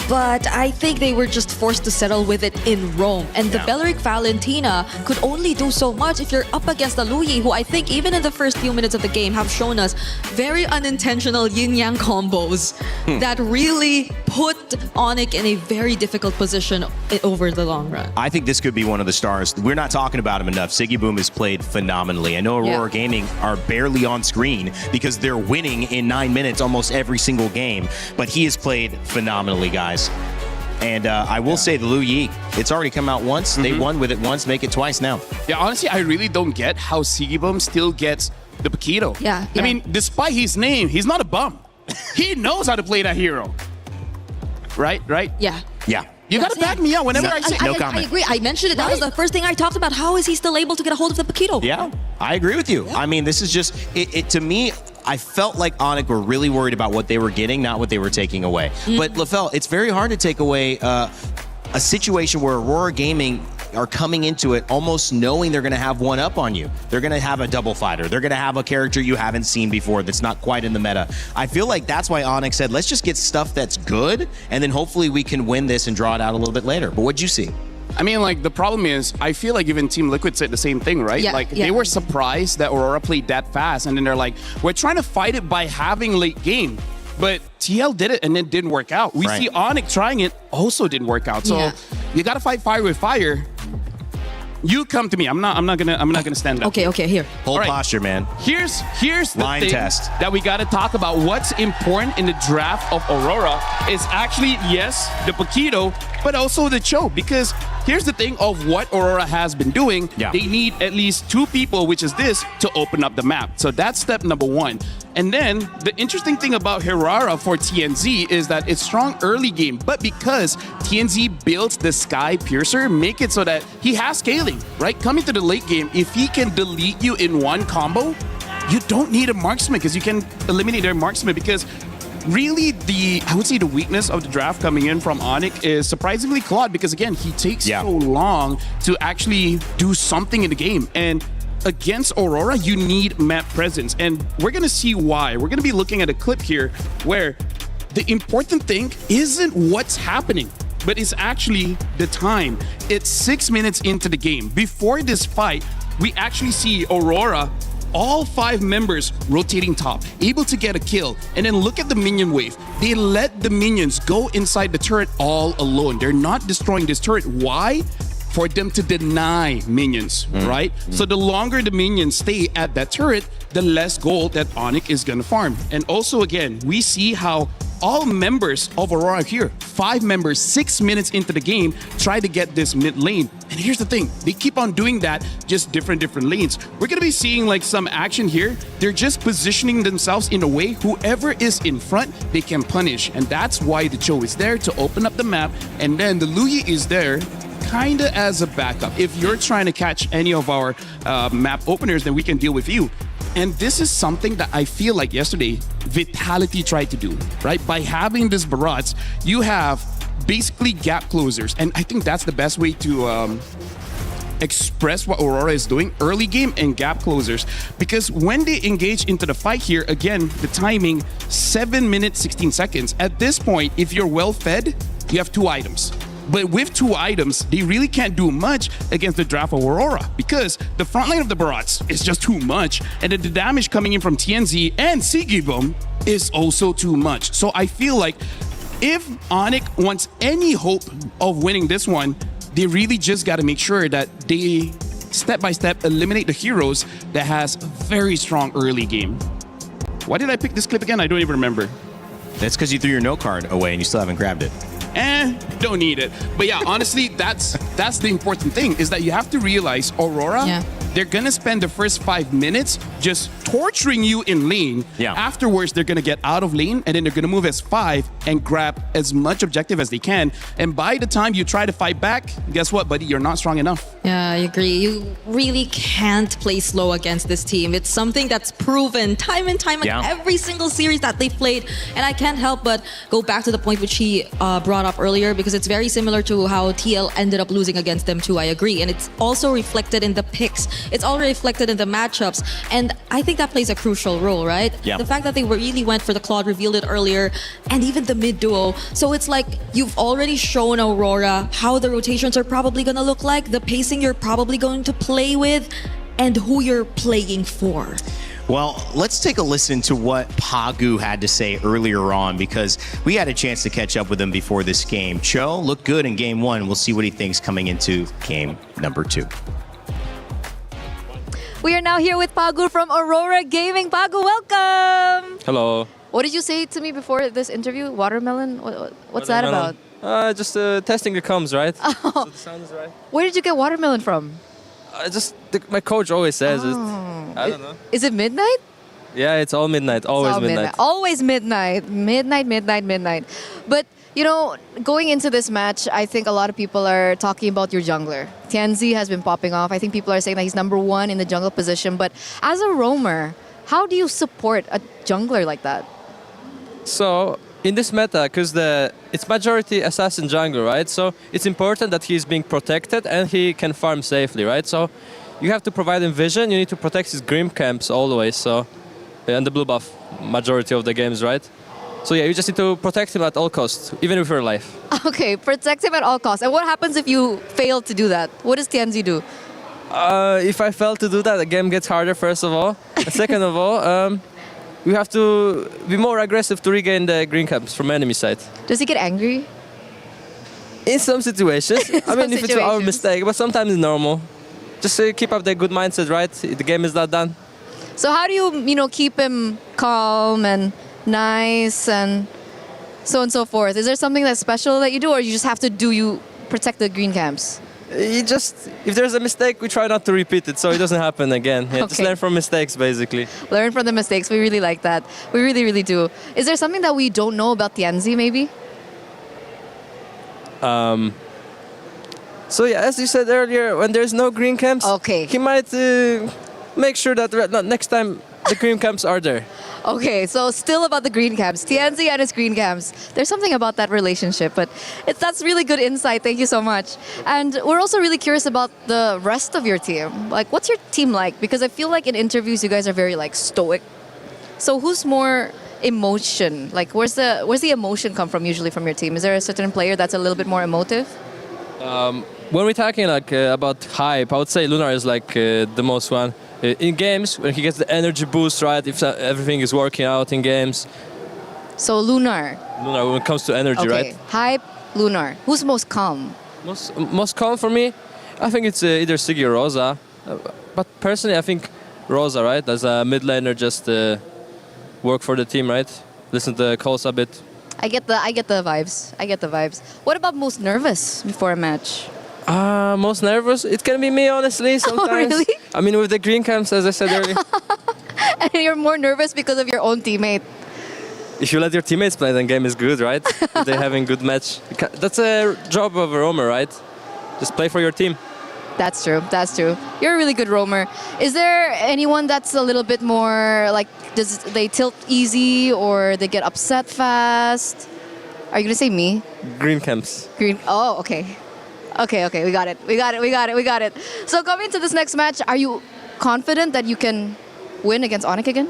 but I think they were just forced to settle with it in Rome. And the Belleric Valentina could only do so much if you're up against the Luyi, who I think even in the first few minutes of the game have shown us very unintentional yin-yang combos that really put Onyx in a very difficult position over the long run. I think this could be one of the stars. We're not talking about him enough. Sigibum has played phenomenally. I know Aurora Gaming are barely on screen because they're winning in 9 minutes almost every single game, but he has played phenomenally, guys. And I will say the Lu Yi, it's already come out once. They won with it once, make it twice now. Yeah, honestly, I really don't get how Sigibum still gets the Paquito. I mean, despite his name, he's not a bum. He knows how to play that hero. Right? Yeah. You gotta back me up whenever I say no comment. I agree. I mentioned it. That was the first thing I talked about. How is he still able to get a hold of the Paquito? Yeah, I agree with you. I mean, this is just, it to me, I felt like Onyx were really worried about what they were getting, not what they were taking away. But LaFell, it's very hard to take away a situation where Aurora Gaming are coming into it almost knowing they're going to have one up on you. They're going to have a double fighter. They're going to have a character you haven't seen before that's not quite in the meta. I feel like that's why Onyx said, let's just get stuff that's good, and then hopefully we can win this and draw it out a little bit later. But what'd you see? I mean, like, the problem is, I feel like even Team Liquid said the same thing, right? They were surprised that Aurora played that fast, and then they're like, we're trying to fight it by having late game. But TL did it, and it didn't work out. We see Onyx trying it, also didn't work out. So you got to fight fire with fire. You come to me. I'm not gonna stand up. Okay, here. Hold posture, man. Here's the line thing test that we got to talk about. What's important in the draft of Aurora is actually, yes, the Paquito, but also the Cho. Because here's the thing of what Aurora has been doing. They need at least 2 people, which is this, to open up the map. So that's step number 1. And then the interesting thing about Herrera for TNZ is that it's strong early game, but because TNZ builds the Sky Piercer, make it so that he has scaling, right? Coming to the late game, if he can delete you in one combo, you don't need a marksman because you can eliminate their marksman. Because really I would say the weakness of the draft coming in from Onyx is surprisingly Claude, because again, he takes so long to actually do something in the game. And against Aurora, you need map presence. And we're going to see why. We're going to be looking at a clip here where the important thing isn't what's happening, but it's actually the time. It's 6 minutes into the game. Before this fight, we actually see Aurora, all 5 members rotating top, able to get a kill. And then look at the minion wave. They let the minions go inside the turret all alone. They're not destroying this turret. Why? for them to deny minions, right? So the longer the minions stay at that turret, the less gold that Onyx is gonna farm. And also, again, we see how all members of Aurora here, 5 members, 6 minutes into the game, try to get this mid lane. And here's the thing, they keep on doing that, just different lanes. We're gonna be seeing like some action here. They're just positioning themselves in a way whoever is in front, they can punish. And that's why the Cho is there to open up the map. And then the Luyi is there kinda as a backup. If you're trying to catch any of our map openers, then we can deal with you. And this is something that I feel like yesterday Vitality tried to do, right? By having this barrage, you have basically gap closers. And I think that's the best way to express what Aurora is doing, early game and gap closers. Because when they engage into the fight here, again, the timing, 7 minutes, 16 seconds. At this point, if you're well fed, you have 2 items. But with 2 items, they really can't do much against the draft of Aurora because the front line of the Barats is just too much, and the damage coming in from TNZ and Sigibum is also too much. So I feel like if Onyx wants any hope of winning this one, they really just got to make sure that they step by step eliminate the heroes that has a very strong early game. Why did I pick this clip again? I don't even remember. That's because you threw your note card away and you still haven't grabbed it. Don't need it. But yeah, honestly, that's the important thing is that you have to realize Aurora, they're gonna spend the first 5 minutes just torturing you in lane. Yeah. Afterwards, they're gonna get out of lane and then they're gonna move as 5 and grab as much objective as they can. And by the time you try to fight back, guess what, buddy? You're not strong enough. Yeah, I agree. You really can't play slow against this team. It's something that's proven time and time again, every single series that they've played. And I can't help but go back to the point which he brought up earlier because it's very similar to how TL ended up losing against them too, I agree. And it's also reflected in the picks. It's all reflected in the matchups. And I think that plays a crucial role, right? Yeah. The fact that they really went for the Claude, revealed it earlier, and even the mid duo. So it's like you've already shown Aurora how the rotations are probably going to look like, the pacing you're probably going to play with, and who you're playing for. Well, let's take a listen to what Pagu had to say earlier on because we had a chance to catch up with him before this game. Cho looked good in game 1. We'll see what he thinks coming into game number 2. We are now here with Pagu from Aurora Gaming. Pagu, welcome! Hello. What did you say to me before this interview? Watermelon? What's that about? Just testing the comms, right? Oh. So the sound is right. Where did you get watermelon from? My coach always says it. Oh. I don't know. Is it midnight? Yeah, it's all midnight. Always midnight. Always midnight. Midnight. But, you know, going into this match, I think a lot of people are talking about your jungler. Tianzi has been popping off. I think people are saying that he's number 1 in the jungle position. But as a roamer, how do you support a jungler like that? So, in this meta, because it's majority assassin jungler, right? So it's important that he's being protected and he can farm safely, right? So you have to provide him vision. You need to protect his Grim camps always. So, and the blue buff majority of the games, right? So yeah, you just need to protect him at all costs, even with your life. Okay, protect him at all costs. And what happens if you fail to do that? What does Tianzi do? If I fail to do that, the game gets harder, first of all. And second of all, we have to be more aggressive to regain the green camps from enemy side. Does he get angry? In some situations. I mean, if it's our mistake, but sometimes it's normal. Just keep up the good mindset, right? The game is not done. So how do you, keep him calm and nice and so on and so forth? Is there something that's special that you do, or you just have to protect the green camps? If there's a mistake, we try not to repeat it so it doesn't happen again. Yeah, just learn from mistakes, basically. Learn from the mistakes. We really like that. We really, really do. Is there something that we don't know about Tianzi, maybe? So yeah, as you said earlier, when there's no green camps, he might make sure that next time the green camps are there. Okay, so still about the green camps. Tianzi and his green camps. There's something about that relationship, but that's really good insight. Thank you so much. And we're also really curious about the rest of your team. Like, what's your team like? Because I feel like in interviews, you guys are very stoic. So who's more emotion? Like, where's the emotion come from usually from your team? Is there a certain player that's a little bit more emotive? When we're talking about hype, I would say Lunar is the most one. In games, when he gets the energy boost, right, if everything is working out in games. So Lunar. Lunar, when it comes to energy, right? Hype, Lunar. Who's most calm? Most calm for me? I think it's either Siggy or Rosa. But personally, I think Rosa, right? As a mid laner, just work for the team, right? Listen to calls a bit. I get the vibes. I get the vibes. What about most nervous before a match? Most nervous? It can be me, honestly, sometimes. Oh, really? I mean, with the green camps, as I said earlier. And you're more nervous because of your own teammate. If you let your teammates play, then game is good, right? If they're having good match. That's a job of a roamer, right? Just play for your team. That's true. That's true. You're a really good roamer. Is there anyone that's a little bit more like, does they tilt easy or they get upset fast? Are you gonna say me? Green camps. Green. Oh, okay. Okay. We got it. So coming to this next match, are you confident that you can win against Onyx again?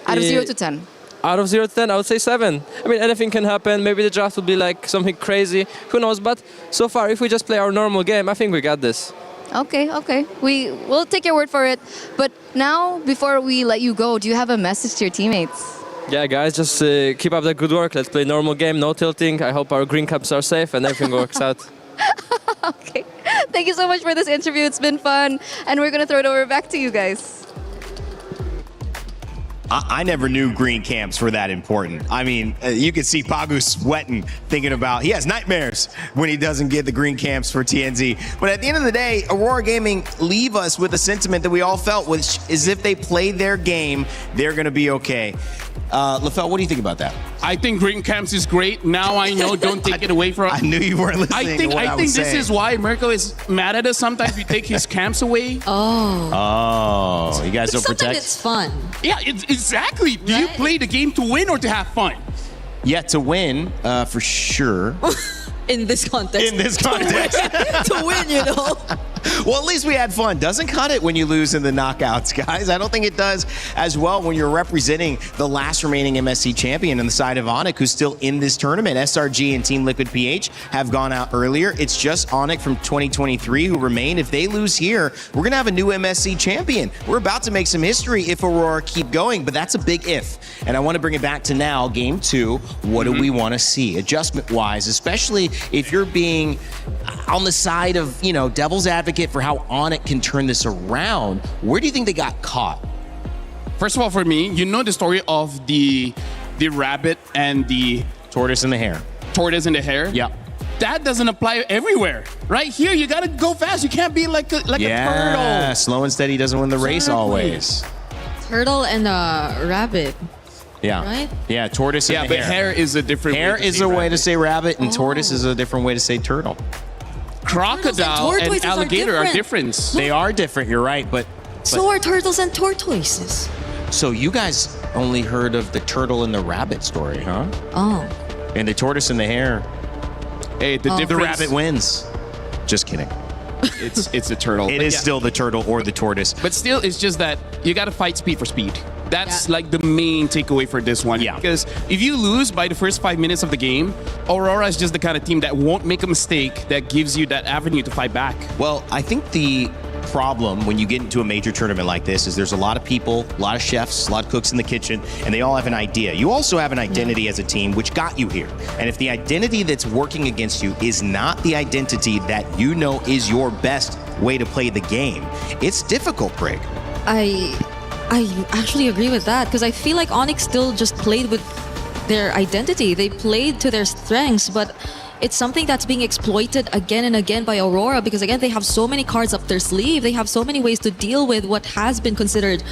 Out of 0 to 10. Out of 0 to 10, I would say 7. I mean, anything can happen. Maybe the draft will be like something crazy. Who knows? But so far, if we just play our normal game, I think we got this. Okay. We'll take your word for it. But now, before we let you go, do you have a message to your teammates? Yeah, guys, just keep up the good work. Let's play normal game, no tilting. I hope our green caps are safe and everything works out. Okay. Thank you so much for this interview. It's been fun. And we're going to throw it over back to you guys. I never knew green camps were that important. I mean, you could see Pagu sweating, thinking about, he has nightmares when he doesn't get the green camps for TNZ. But at the end of the day, Aurora Gaming leave us with a sentiment that we all felt, which is if they play their game, they're going to be okay. LaFell, what do you think about that? I think green camps is great. Now I know, don't take it away from. I knew you weren't listening. I think this is why Mirko is mad at us. Sometimes we take his camps away. Oh, you guys don't protect? Sometimes it's fun. Yeah, exactly. Do you play the game to win or to have fun? Yeah, to win, for sure. In this context. To win, you know. Well, at least we had fun. Doesn't cut it when you lose in the knockouts, guys. I don't think it does as well when you're representing the last remaining MSC champion on the side of Onyx, who's still in this tournament. SRG and Team Liquid PH have gone out earlier. It's just Onyx from 2023 who remain. If they lose here, we're going to have a new MSC champion. We're about to make some history if Aurora keep going, but that's a big if. And I want to bring it back to now, game 2. What do we want to see adjustment-wise, especially if you're being on the side of, you know, devil's advocate for how Onyx can turn this around? Where do you think they got caught? First of all, for me, you know the story of the rabbit and the tortoise and the hare. Tortoise and the hare? Yeah. That doesn't apply everywhere. Right here, you gotta go fast. You can't be like a turtle. Yeah, slow and steady doesn't win the race always. Turtle and a rabbit. Yeah. Right? Yeah, tortoise and but hare. hare is a different Hare way to is say a way rabbit. to say rabbit, and tortoise is a different way to say turtle. Crocodile and tortoises are alligator are different. different. They are different, you're right, but So are turtles and tortoises. so you guys only heard of the turtle and the rabbit story, huh? Oh. And the tortoise and the hare. Hey, the The difference. rabbit wins. Just kidding. It's a turtle. It But is yeah. still the turtle or the tortoise. But still, it's just that you gotta fight speed for speed. That's like the main takeaway for this one. Yeah. Because if you lose by the first 5 minutes of the game, Aurora is just the kind of team that won't make a mistake that gives you that avenue to fight back. Well, I think the problem when you get into a major tournament like this is there's a lot of people, a lot of chefs, a lot of cooks in the kitchen, and they all have an idea. You also have an identity as a team, which got you here. And if the identity that's working against you is not the identity that you know is your best way to play the game, it's difficult, Brig. I actually agree with that because I feel like Onyx still just played with their identity. They played to their strengths, but it's something that's being exploited again and again by Aurora because again they have so many cards up their sleeve. They have so many ways to deal with what has been considered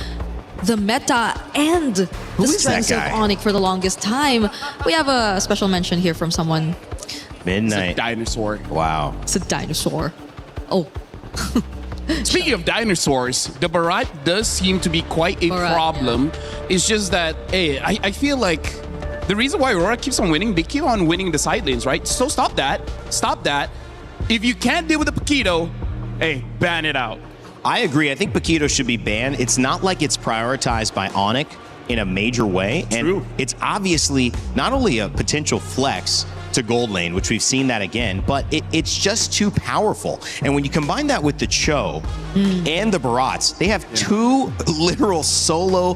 the meta and the strengths of Onyx for the longest time. We have a special mention here from someone. Midnight. It's a dinosaur. Wow. It's a dinosaur. Oh. Speaking of dinosaurs, the Barat does seem to be quite a problem. It's just that, hey, I feel like the reason why Aurora keeps on winning, they keep on winning the side lanes, right? So stop that. Stop that. If you can't deal with the Paquito, hey, ban it out. I agree. I think Paquito should be banned. It's not like it's prioritized by Onyx in a major way. And it's obviously not only a potential flex to gold lane, which we've seen that again, but it's just too powerful. And when you combine that with the Cho and the Barats, they have two literal solo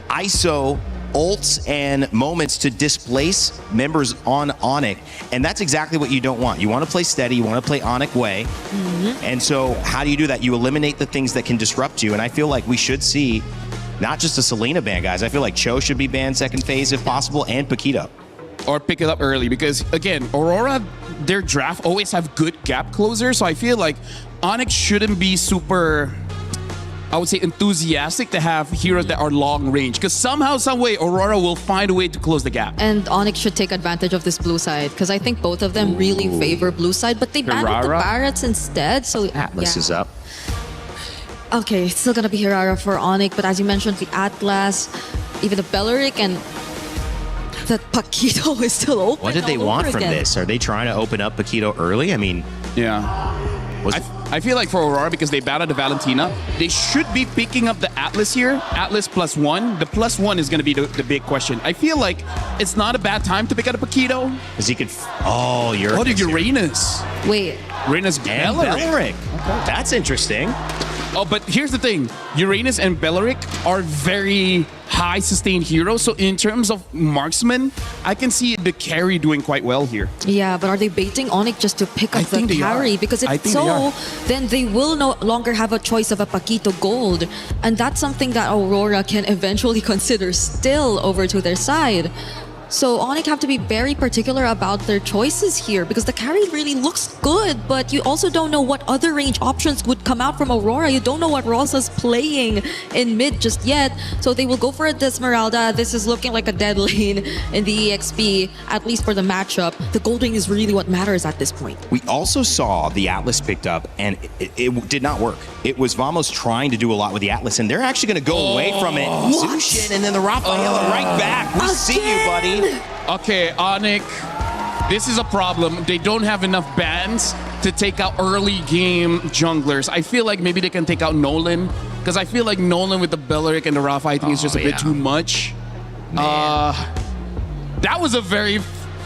ISO ults and moments to displace members on Onyx, and that's exactly what you don't want. You want to play steady, you want to play Onyx way, and so how do you do that? You eliminate the things that can disrupt you, and I feel like we should see not just a Selena ban, guys. I feel like Cho should be banned second phase if possible, and Paquito. Or pick it up early, because again, Aurora, their draft always have good gap closers, so I feel like Onyx shouldn't be super, I would say, enthusiastic to have heroes that are long range, because somehow, some way, Aurora will find a way to close the gap. And Onyx should take advantage of this blue side, because I think both of them really favor blue side, but they banned the Barretts instead, so Atlas is up. Okay, it's still gonna be Hirara for Onyx, but as you mentioned, the Atlas, even the Belleric, and that Paquito is still open. What did they want from this? Are they trying to open up Paquito early? I mean, I feel like for Aurora, because they battled the Valentina, they should be picking up the Atlas here. Atlas +1. The +1 is going to be the big question. I feel like it's not a bad time to pick up a Paquito. Because he could... Oh, Uranus. Oh, the Uranus. Wait. Uranus and Belleric. Okay. That's interesting. Oh, but here's the thing. Uranus and Belleric are very high sustained heroes. So in terms of marksman, I can see the carry doing quite well here. Yeah, but are they baiting Onyx just to pick up the carry? Because if so, then they will no longer have a choice of a Paquito Gold. And that's something that Aurora can eventually consider still over to their side. So Onyx have to be very particular about their choices here, because the carry really looks good, but you also don't know what other range options would come out from Aurora. You don't know what Rosa's playing in mid just yet. So they will go for a Esmeralda. This is looking like a dead lane in the EXP, at least for the matchup. The gold ring is really what matters at this point. We also saw the Atlas picked up, and it did not work. It was Vamos trying to do a lot with the Atlas, and they're actually going to go away from it. Zushin, and then the Rafaela right back. We see you, buddy. Okay, Onyx, this is a problem. They don't have enough bans to take out early game junglers. I feel like maybe they can take out Nolan, because I feel like Nolan with the Belleric and the Rafa, I think is just a bit too much. That was a very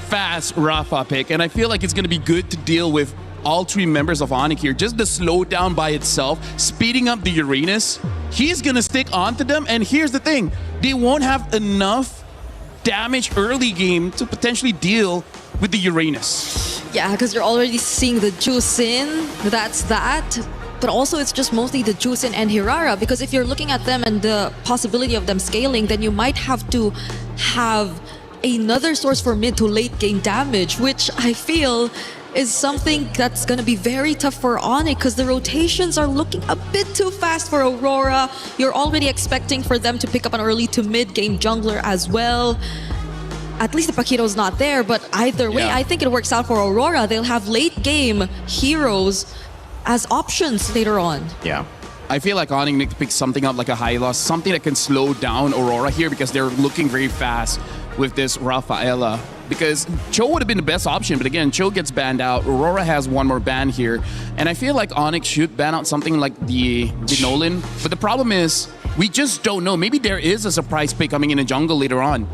fast Rafa pick, and I feel like it's going to be good to deal with all three members of Onyx here. Just the slowdown by itself, speeding up the Uranus, he's going to stick onto them, and here's the thing. They won't have enough damage early game to potentially deal with the Uranus. Yeah, because you're already seeing the Juicin, that's that. But also it's just mostly the Juicin and Hirara, because if you're looking at them and the possibility of them scaling, then you might have to have another source for mid to late game damage, which I feel is something that's going to be very tough for Onyx, because the rotations are looking a bit too fast for Aurora. You're already expecting for them to pick up an early to mid game jungler as well. At least the Paquito's not there, but either way, I think it works out for Aurora. They'll have late game heroes as options later on. Yeah. I feel like Onyx need to pick something up like a Hylos, something that can slow down Aurora here, because they're looking very fast with this Rafaela. Because Cho would have been the best option, but again, Cho gets banned out. Aurora has one more ban here, and I feel like Onyx should ban out something like the Nolan. But the problem is, we just don't know. Maybe there is a surprise pick coming in the jungle later on.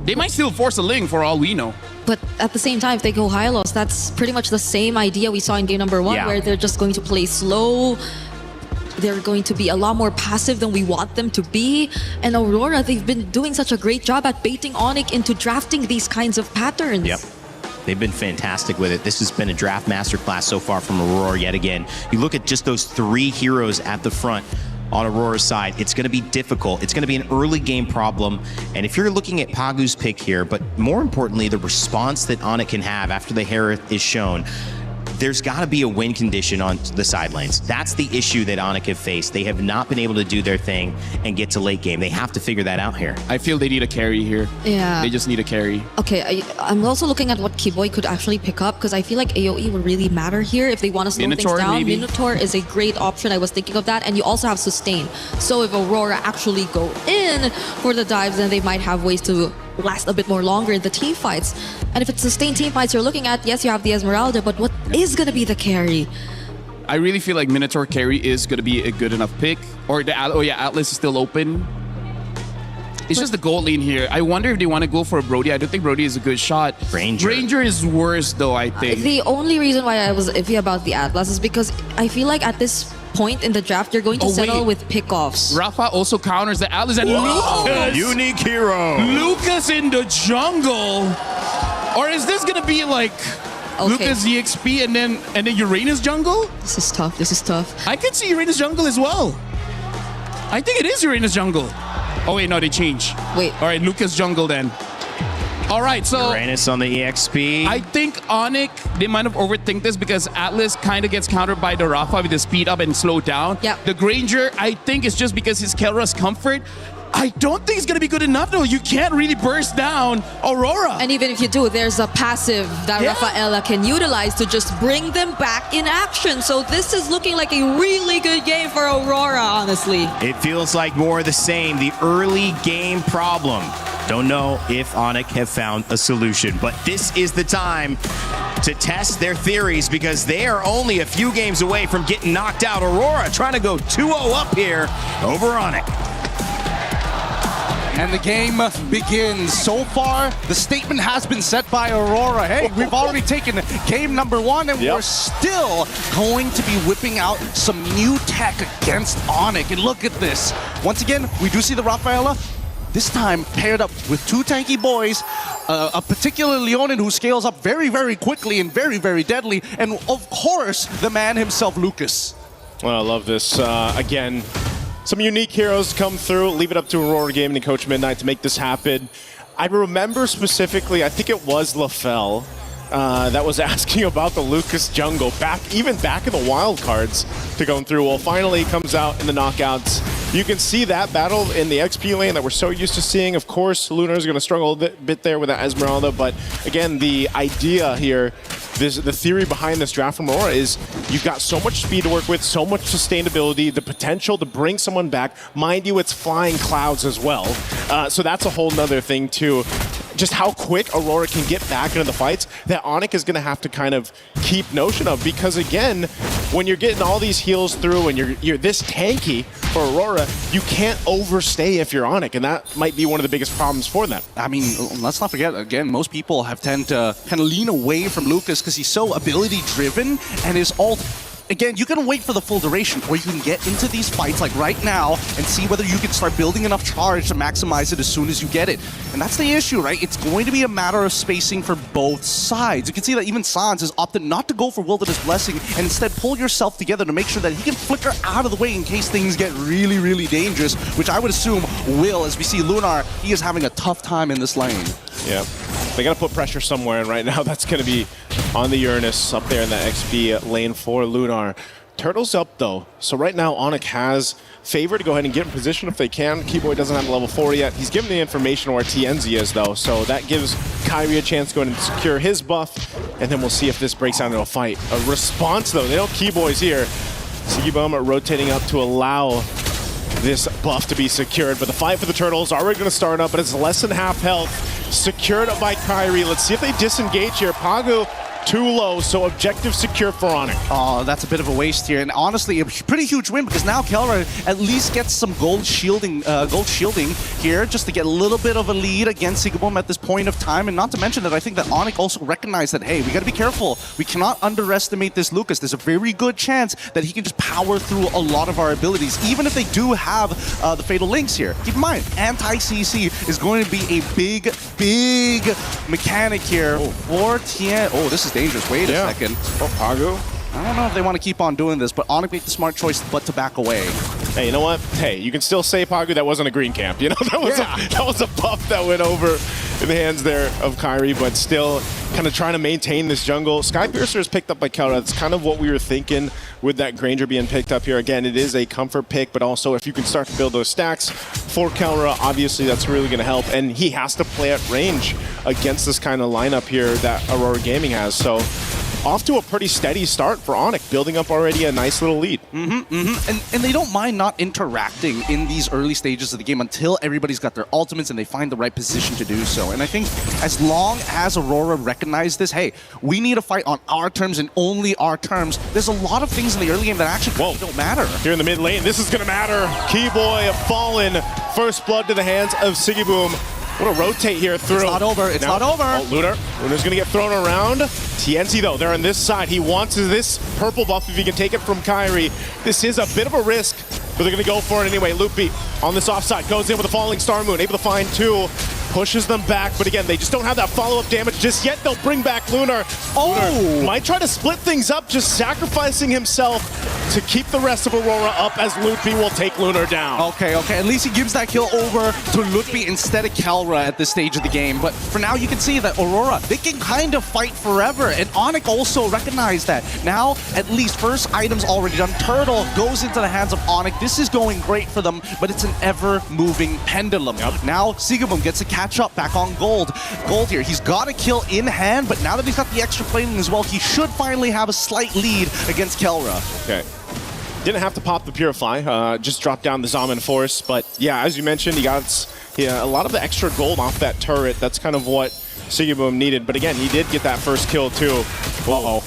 They might still force a Ling for all we know. But at the same time, if they go Hylos, that's pretty much the same idea we saw in game number 1, where they're just going to play slow. They're going to be a lot more passive than we want them to be. And Aurora, they've been doing such a great job at baiting Onyx into drafting these kinds of patterns. Yep. They've been fantastic with it. This has been a draft masterclass so far from Aurora yet again. You look at just those 3 heroes at the front on Aurora's side, it's going to be difficult. It's going to be an early game problem. And if you're looking at Pagu's pick here, but more importantly, the response that Onyx can have after the Harith is shown, there's got to be a win condition on the side lanes. That's the issue that Onyx have faced. They have not been able to do their thing and get to late game. They have to figure that out here. I feel they need a carry here. Yeah. They just need a carry. Okay, I'm also looking at what Kiboy could actually pick up, because I feel like AoE would really matter here if they want to slow Minotaur, things down. maybe? Minotaur is a great option. I was thinking of that. And you also have sustain. So if Aurora actually go in for the dives, then they might have ways to last a bit more longer in the team fights. And if it's sustained team fights you're looking at, yes, you have the Esmeralda, but what is going to be the carry? I really feel like Minotaur carry is going to be a good enough pick. Or the Atlas is still open. It's just the gold lane here. I wonder if they want to go for a Brody. I don't think Brody is a good shot. Ranger is worse though, I think. The only reason why I was iffy about the Atlas is because I feel like at this point in the draft, you're going to settle with pickoffs. Rafa also counters the Atlas and Lucas. Unique hero. Lucas in the jungle. Or is this gonna be like Lucas EXP and then Uranus jungle? This is tough. This is tough. I could see Uranus jungle as well. I think it is Uranus jungle. Oh wait, no, they change. Wait. All right, Lucas jungle then. All right, so Uranus on the EXP. I think Onyx, they might have overthink this because Atlas kind of gets countered by the Rafa with the speed up and slow down. Yep. The Granger, I think it's just because his Kelra's comfort. I don't think it's going to be good enough though. You can't really burst down Aurora. And even if you do, there's a passive that Rafaela can utilize to just bring them back in action. So this is looking like a really good game for Aurora, honestly. It feels like more of the same. The early game problem. Don't know if Onyx have found a solution, but this is the time to test their theories because they are only a few games away from getting knocked out. Aurora trying to go 2-0 up here over Onyx. And the game begins. So far, the statement has been set by Aurora. Hey, we've already taken game number 1, and we're still going to be whipping out some new tech against Onyx. And look at this. Once again, we do see the Rafaela. This time paired up with 2 tanky boys, a particular Leonin who scales up very, very quickly and very, very deadly, and of course, the man himself, Lucas. Well, I love this. Again, some unique heroes come through. Leave it up to Aurora Gaming and Coach Midnight to make this happen. I remember specifically, I think it was LaFell that was asking about the Lucas jungle, even back in the wild cards to going through. Well, finally comes out in the knockouts. You can see that battle in the XP lane that we're so used to seeing. Of course, Lunar is going to struggle a bit there with that Esmeralda, but again, the idea here, the theory behind this draft from Aurora is you've got so much speed to work with, so much sustainability, the potential to bring someone back. Mind you, it's flying clouds as well. So that's a whole nother thing too. Just how quick Aurora can get back into the fights that Onyx is going to have to kind of keep notion of, because again, when you're getting all these heals through and you're this tanky for Aurora, you can't overstay if you're Onyx, and that might be one of the biggest problems for them. I mean, let's not forget, again, most people tend to kind of lean away from Lucas because he's so ability-driven, and his ult, again, you can wait for the full duration, or you can get into these fights like right now and see whether you can start building enough charge to maximize it as soon as you get it. And that's the issue, right? It's going to be a matter of spacing for both sides. You can see that even Sans has opted not to go for Wilderness Blessing and instead pull yourself together to make sure that he can flicker out of the way in case things get really, really dangerous, which I would assume will, as we see Lunar, he is having a tough time in this lane. Yeah, they got to put pressure somewhere, and right now that's going to be on the Uranus up there in that XP lane for Lunar. Turtle's up though, so right now Onyx has favor to go ahead and get in position if they can. Keyboy doesn't have a level 4 yet. He's given the information where TNZ is though, so that gives Kyrie a chance to go ahead and secure his buff, and then we'll see if this breaks out into a fight. A response though, they know Keyboy's here. Sigibum rotating up to allow this buff to be secured, but the fight for the Turtles already going to start up, but it's less than half health. Secured up by Kyrie. Let's see if they disengage here. Pagu too low, so objective secure for Onyx. Oh, that's a bit of a waste here, and honestly, a pretty huge win because now Kelra at least gets some gold shielding here, just to get a little bit of a lead against Sigabum at this point of time. And not to mention that I think that Onyx also recognized that, hey, we got to be careful. We cannot underestimate this Lucas. There's a very good chance that he can just power through a lot of our abilities, even if they do have the Fatal Links here. Keep in mind, anti-CC is going to be a big, big mechanic here for Tien. Oh, this is dangerous. Wait a second. Oh, Pagu. I don't know if they want to keep on doing this, but Onyx made the smart choice but to back away. Hey, you know what? Hey, you can still say, Pagu, that wasn't a green camp. You know, that was a buff that went over in the hands there of Kyrie, but still kind of trying to maintain this jungle. Skypiercer is picked up by Kelra. That's kind of what we were thinking with that Granger being picked up here. Again, it is a comfort pick, but also if you can start to build those stacks for Kelra, obviously that's really going to help. And he has to play at range against this kind of lineup here that Aurora Gaming has. So off to a pretty steady start for Onyx, building up already a nice little lead. And they don't mind not interacting in these early stages of the game until everybody's got their ultimates and they find the right position to do so. And I think as long as Aurora recognize this, hey, we need to fight on our terms and only our terms, there's a lot of things in the early game that actually don't matter. Here in the mid lane, this is going to matter. Keyboy fallen. First blood to the hands of Sigiboom. Gonna rotate here through. It's not over. It's not over. Oh, Lunar's gonna get thrown around. TNZ though, they're on this side. He wants this purple buff if he can take it from Kyrie. This is a bit of a risk, but they're gonna go for it anyway. Loopy on this offside goes in with a falling Star Moon, able to find two. Pushes them back, but again, they just don't have that follow-up damage just yet. They'll bring back Lunar. Lunar might try to split things up, just sacrificing himself to keep the rest of Aurora up as Loopy will take Lunar down. Okay. At least he gives that kill over to Lutfi instead of Kelra at this stage of the game. But for now, you can see that Aurora, they can kind of fight forever. And Onyx also recognized that. Now, at least first item's already done. Turtle goes into the hands of Onyx. This is going great for them, but it's an ever-moving pendulum. Now, Sigabum gets a catch up back on Gold. Gold here, he's got a kill in hand, but now that he's got the extra plating as well, he should finally have a slight lead against Kelra. Okay. Didn't have to pop the Purify, just dropped down the Zaman Force, but yeah, as you mentioned, he got a lot of the extra gold off that turret. That's kind of what Sigabum needed, but again, he did get that first kill too.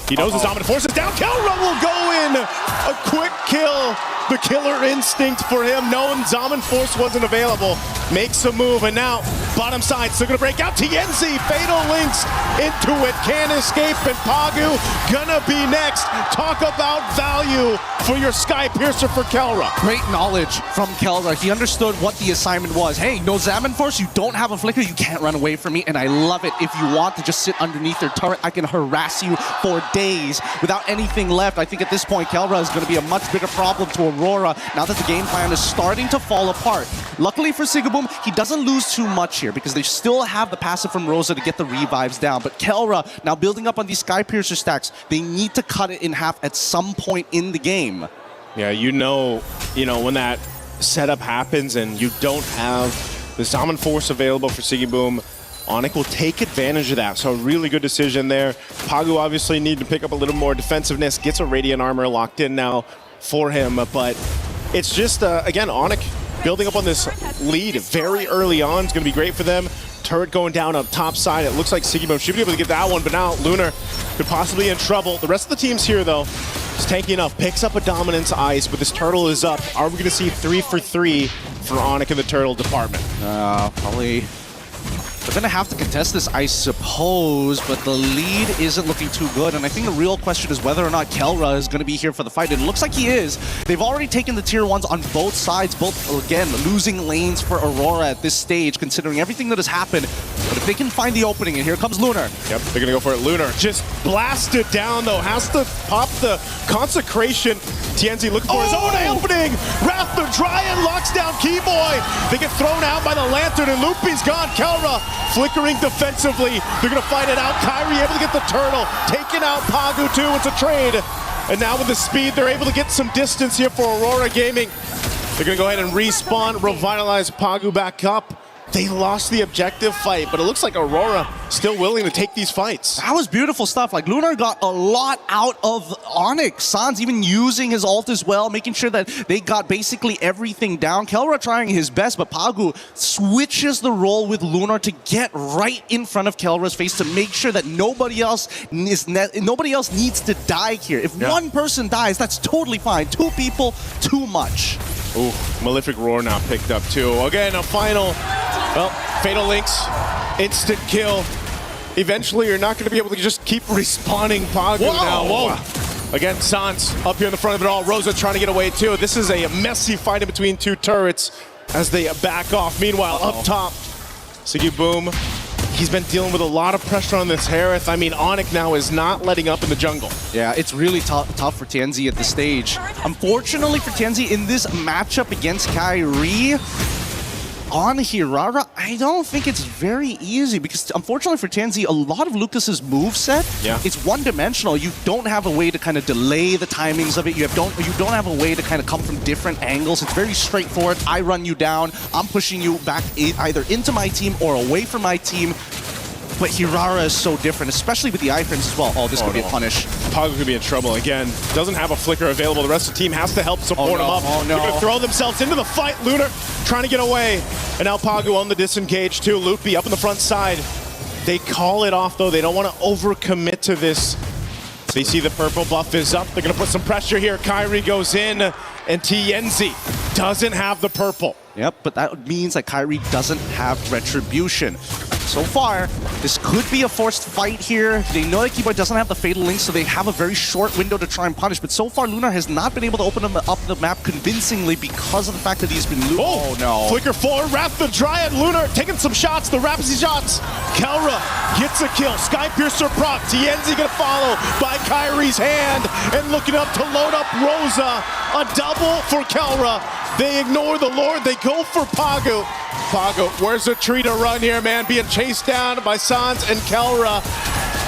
He knows the Zaman Force is down. Kelra will go in! A quick kill. The killer instinct for him, knowing Zaman Force wasn't available. Makes a move, and now bottom side still gonna break out. TNZ, Fatal Links into it, can't escape, and Pagu gonna be next. Talk about value for your Sky Piercer for Kelra. Great knowledge from Kelra. He understood what the assignment was. Hey, no Zaman Force, you don't have a flicker, you can't run away from me, and I love it. If you want to just sit underneath their turret, I can harass you for days without anything left. I think at this point, Kelra is gonna be a much bigger problem to Aurora now that the game plan is starting to fall apart. Luckily for Sigabum, he doesn't lose too much here because they still have the passive from Rosa to get the revives down. But Kelra, now building up on these Sky Piercer stacks, they need to cut it in half at some point in the game. Yeah, you know when that setup happens and you don't have the Zaman Force available for Sigabum, Onyx will take advantage of that. So a really good decision there. Pagu obviously need to pick up a little more defensiveness, gets a Radiant Armor locked in now for him, but it's just, again, Onyx building up on this lead very early on is going to be great for them. Turret going down on top side. It looks like Sigabum should be able to get that one, but now Lunar could possibly be in trouble. The rest of the teams here, though, is tanky enough. Picks up a Dominance Ice, but this Turtle is up. Are we going to see 3 for 3 for Onyx in the Turtle department? Probably. They're going to have to contest this, I suppose, but the lead isn't looking too good. And I think the real question is whether or not Kelra is going to be here for the fight. And it looks like he is. They've already taken the tier 1s on both sides, both, again, losing lanes for Aurora at this stage, considering everything that has happened. But if they can find the opening, and here comes Lunar. Yep, they're going to go for it. Lunar just blasted down, though. Has to pop the Consecration. TNZ looking for his own opening. Wrath the Dryad locks down Keyboy. They get thrown out by the Lantern, and Loopy's gone. Kelra flickering defensively. They're going to fight it out. Kyrie able to get the Turtle. Taking out Pagu, too. It's a trade. And now with the speed, they're able to get some distance here for Aurora Gaming. They're going to go ahead and respawn, revitalize Pagu back up. They lost the objective fight, but it looks like Aurora still willing to take these fights. That was beautiful stuff. Like, Lunar got a lot out of Onyx. Sans even using his ult as well, making sure that they got basically everything down. Kelra trying his best, but Pagu switches the role with Lunar to get right in front of Kelra's face to make sure that nobody else needs to die here. If one person dies, that's totally fine. 2 people, too much. Ooh, Malefic Roar now picked up too. Again, a final, well, Fatal Links, instant kill. Eventually, you're not going to be able to just keep respawning Pagu now. Whoa. Again, Sans up here in the front of it all. Rosa trying to get away too. This is a messy fight in between 2 turrets as they back off. Meanwhile, up top, Sigabum, he's been dealing with a lot of pressure on this Harith. I mean, Onyx now is not letting up in the jungle. Yeah, it's really tough for TNZ at this stage. Unfortunately for TNZ, in this matchup against Kyrie, on Hirara, I don't think it's very easy because unfortunately for TNZ, a lot of Lucas's moveset, it's one-dimensional. You don't have a way to kind of delay the timings of it. You don't have a way to kind of come from different angles. It's very straightforward. I run you down. I'm pushing you back either into my team or away from my team. But Hirara is so different, especially with the iframes as well. Oh, this could be a punish. Pagu could be in trouble again. Doesn't have a flicker available. The rest of the team has to help support him up. They're going to throw themselves into the fight. Lunar trying to get away. And now Pagu on the disengage too. Loopy up in the front side. They call it off though. They don't want to overcommit to this. They see the purple buff is up. They're going to put some pressure here. Kyrie goes in and TNZ doesn't have the purple. Yep, but that means that Kyrie doesn't have retribution. So far, this could be a forced fight here. They know that Keyboy doesn't have the Fatal Link, so they have a very short window to try and punish. But so far, Lunar has not been able to open up the map convincingly because of the fact that he's been losing. Oh no. Flicker forward, Wrath the Dryad, Lunar taking some shots, the Rapsy shots. Kelra gets a kill, Sky Piercer proc, TNZ gonna follow by Kyrie's hand, and looking up to load up Rosa. A double for Kelra. They ignore the Lord, they go for Pagu. Pagu, where's the tree to run here, man? Being chased down by Sans and Kelra.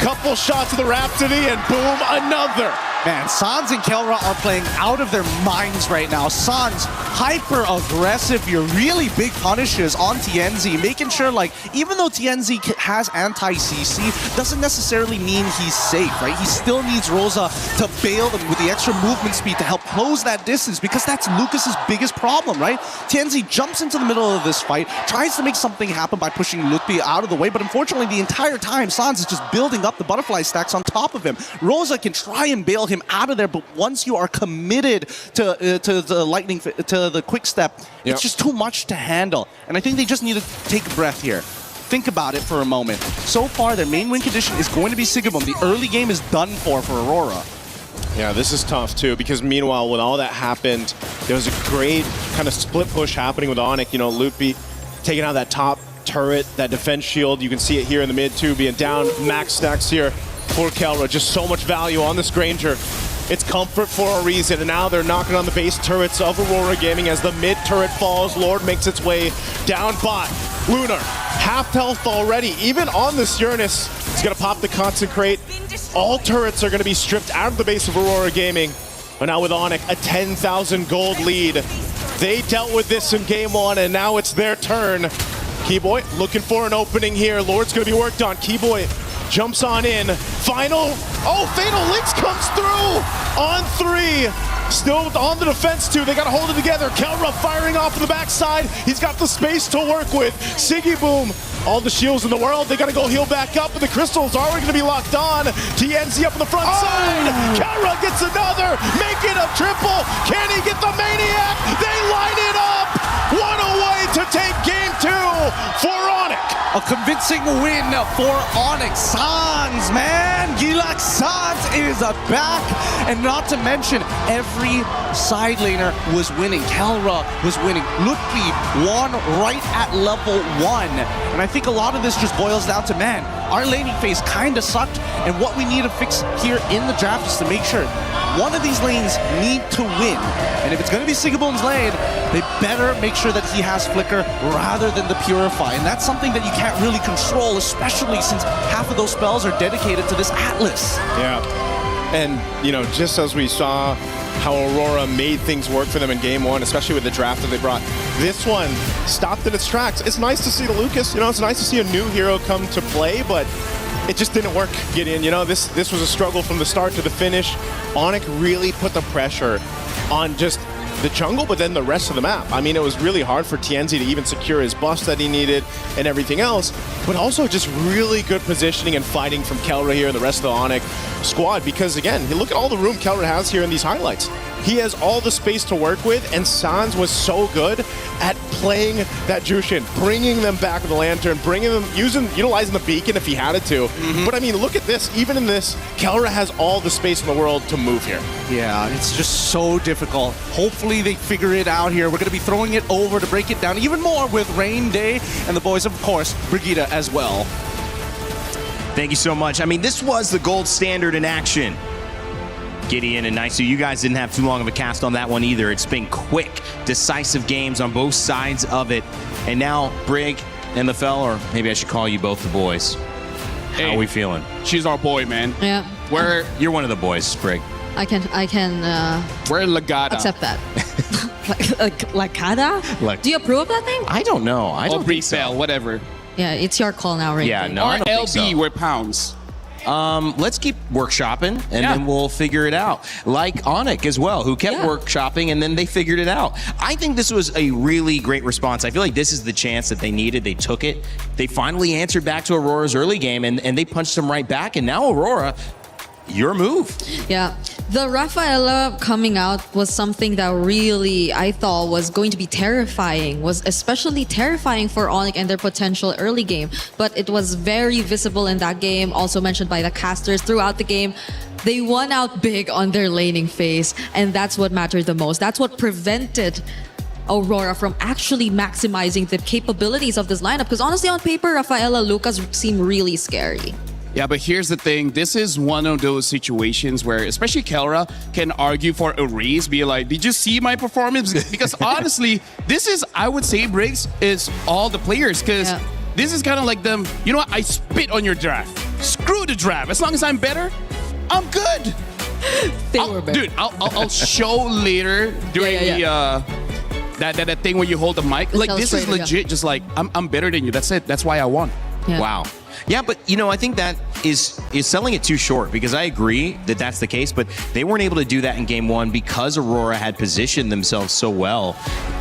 Couple shots of the Rhapsody, and boom, another. Man, Sans and Kelra are playing out of their minds right now. Sans, hyper-aggressive, your really big punishes on TNZ, making sure, like, even though TNZ has anti-CC, doesn't necessarily mean he's safe, right? He still needs Rosa to bail them with the extra movement speed to help close that distance, because that's Lucas's biggest problem, right? TNZ jumps into the middle of this fight, tries to make something happen by pushing Lutfi out of the way, but unfortunately, the entire time, Sans is just building up the butterfly stacks on top of him. Rosa can try and bail him out of there, but once you are committed to the lightning, to the quick step, it's just too much to handle. And I think they just need to take a breath here. Think about it for a moment. So far, their main win condition is going to be Sigaboom. The early game is done for Aurora. Yeah, this is tough too, because meanwhile, when all that happened, there was a great kind of split push happening with Onyx. You know, Lutfi taking out that top turret, that defense shield. You can see it here in the mid too, being down max stacks here for Kelra. Just so much value on this Granger. It's comfort for a reason, and now they're knocking on the base turrets of Aurora Gaming as the mid turret falls. Lord makes its way down bot. Lunar, half health already. Even on this Uranus, he's gonna pop the Consecrate. All turrets are gonna be stripped out of the base of Aurora Gaming. But now with Onyx, a 10,000 gold lead. They dealt with this in game one, and now it's their turn. Keyboy looking for an opening here. Lord's gonna be worked on. Keyboy jumps on in. Final. Oh, Fatal Links comes through on 3. Still on the defense too. They got to hold it together. Kelra firing off the backside. He's got the space to work with. Sigiboom, all the shields in the world. They got to go heal back up, but the crystals are going to be locked on. TNZ up on the front side. Kelra gets another. Make it a triple. Can he get the Maniac? They line it up. One away to take game 2 for Onyx. A convincing win for Onyx. Sans, man! Gilak Sans is back! And not to mention, every side laner was winning. Kelra was winning. Lutfi won right at level 1. And I think a lot of this just boils down to, man, our laning phase kind of sucked, and what we need to fix here in the draft is to make sure one of these lanes need to win. And if it's going to be Sigaboom's lane, they better make sure that he has Flicker rather than the Purify. And that's something that you can't really control, especially since half of those spells are dedicated to this Atlas. Yeah. And, you know, just as we saw how Aurora made things work for them in game 1, especially with the draft that they brought, this one stopped in its tracks. It's nice to see the Lucas, you know, it's nice to see a new hero come to play, but it just didn't work, Gideon. You know, this was a struggle from the start to the finish. Onyx really put the pressure on just the jungle, but then the rest of the map. I mean, it was really hard for TNZ to even secure his buffs that he needed and everything else, but also just really good positioning and fighting from Kelra here and the rest of the Onyx squad, because again, look at all the room Kelra has here in these highlights. He has all the space to work with, and Sans was so good at playing that Jushin, bringing them back with the Lantern, bringing them, utilizing the beacon if he had it to. But I mean, look at this. Even in this, Kelra has all the space in the world to move here. Yeah, it's just so difficult. Hopefully they figure it out here. We're going to be throwing it over to break it down even more with Rain Day and the boys, of course, Brigitte as well. Thank you so much. I mean, this was the gold standard in action. Gideon and Nice, so you guys didn't have too long of a cast on that one either. It's been quick, decisive games on both sides of it. And now, Brig and LaFell, or maybe I should call you both the boys. How are we feeling? She's our boy, man. Yeah. You're one of the boys, Brig. I can We're Lagada. accept that. like Kada? Do you approve of that thing? I don't know. I don't think so. Whatever. Yeah, it's your call now, right? Yeah, no, or I don't LB, think so. we're pounds. Let's keep workshopping, and then we'll figure it out. Like Onyx as well, who kept workshopping, and then they figured it out. I think this was a really great response. I feel like this is the chance that they needed. They took it. They finally answered back to Aurora's early game, and they punched them right back. And now Aurora, your move. Yeah. The Rafaela coming out was something that really I thought was going to be terrifying, was especially terrifying for Onyx and their potential early game. But it was very visible in that game, also mentioned by the casters throughout the game. They won out big on their laning phase, and that's what mattered the most. That's what prevented Aurora from actually maximizing the capabilities of this lineup. Because honestly, on paper, Rafaela, Lucas seem really scary. Yeah, but here's the thing. This is one of those situations where especially Kelra can argue for a raise, be like, did you see my performance? Because honestly, this is, I would say, Briggs, is all the players. Because this is kind of like them, you know what? I spit on your draft. Screw the draft. As long as I'm better, I'm good. Dude, I'll show later during the... That thing where you hold the mic. Like, this is legit just like, I'm better than you. That's it. That's why I won. Yeah. Wow. Yeah, but you know, I think that is selling it too short, because I agree that that's the case, but they weren't able to do that in game one because Aurora had positioned themselves so well.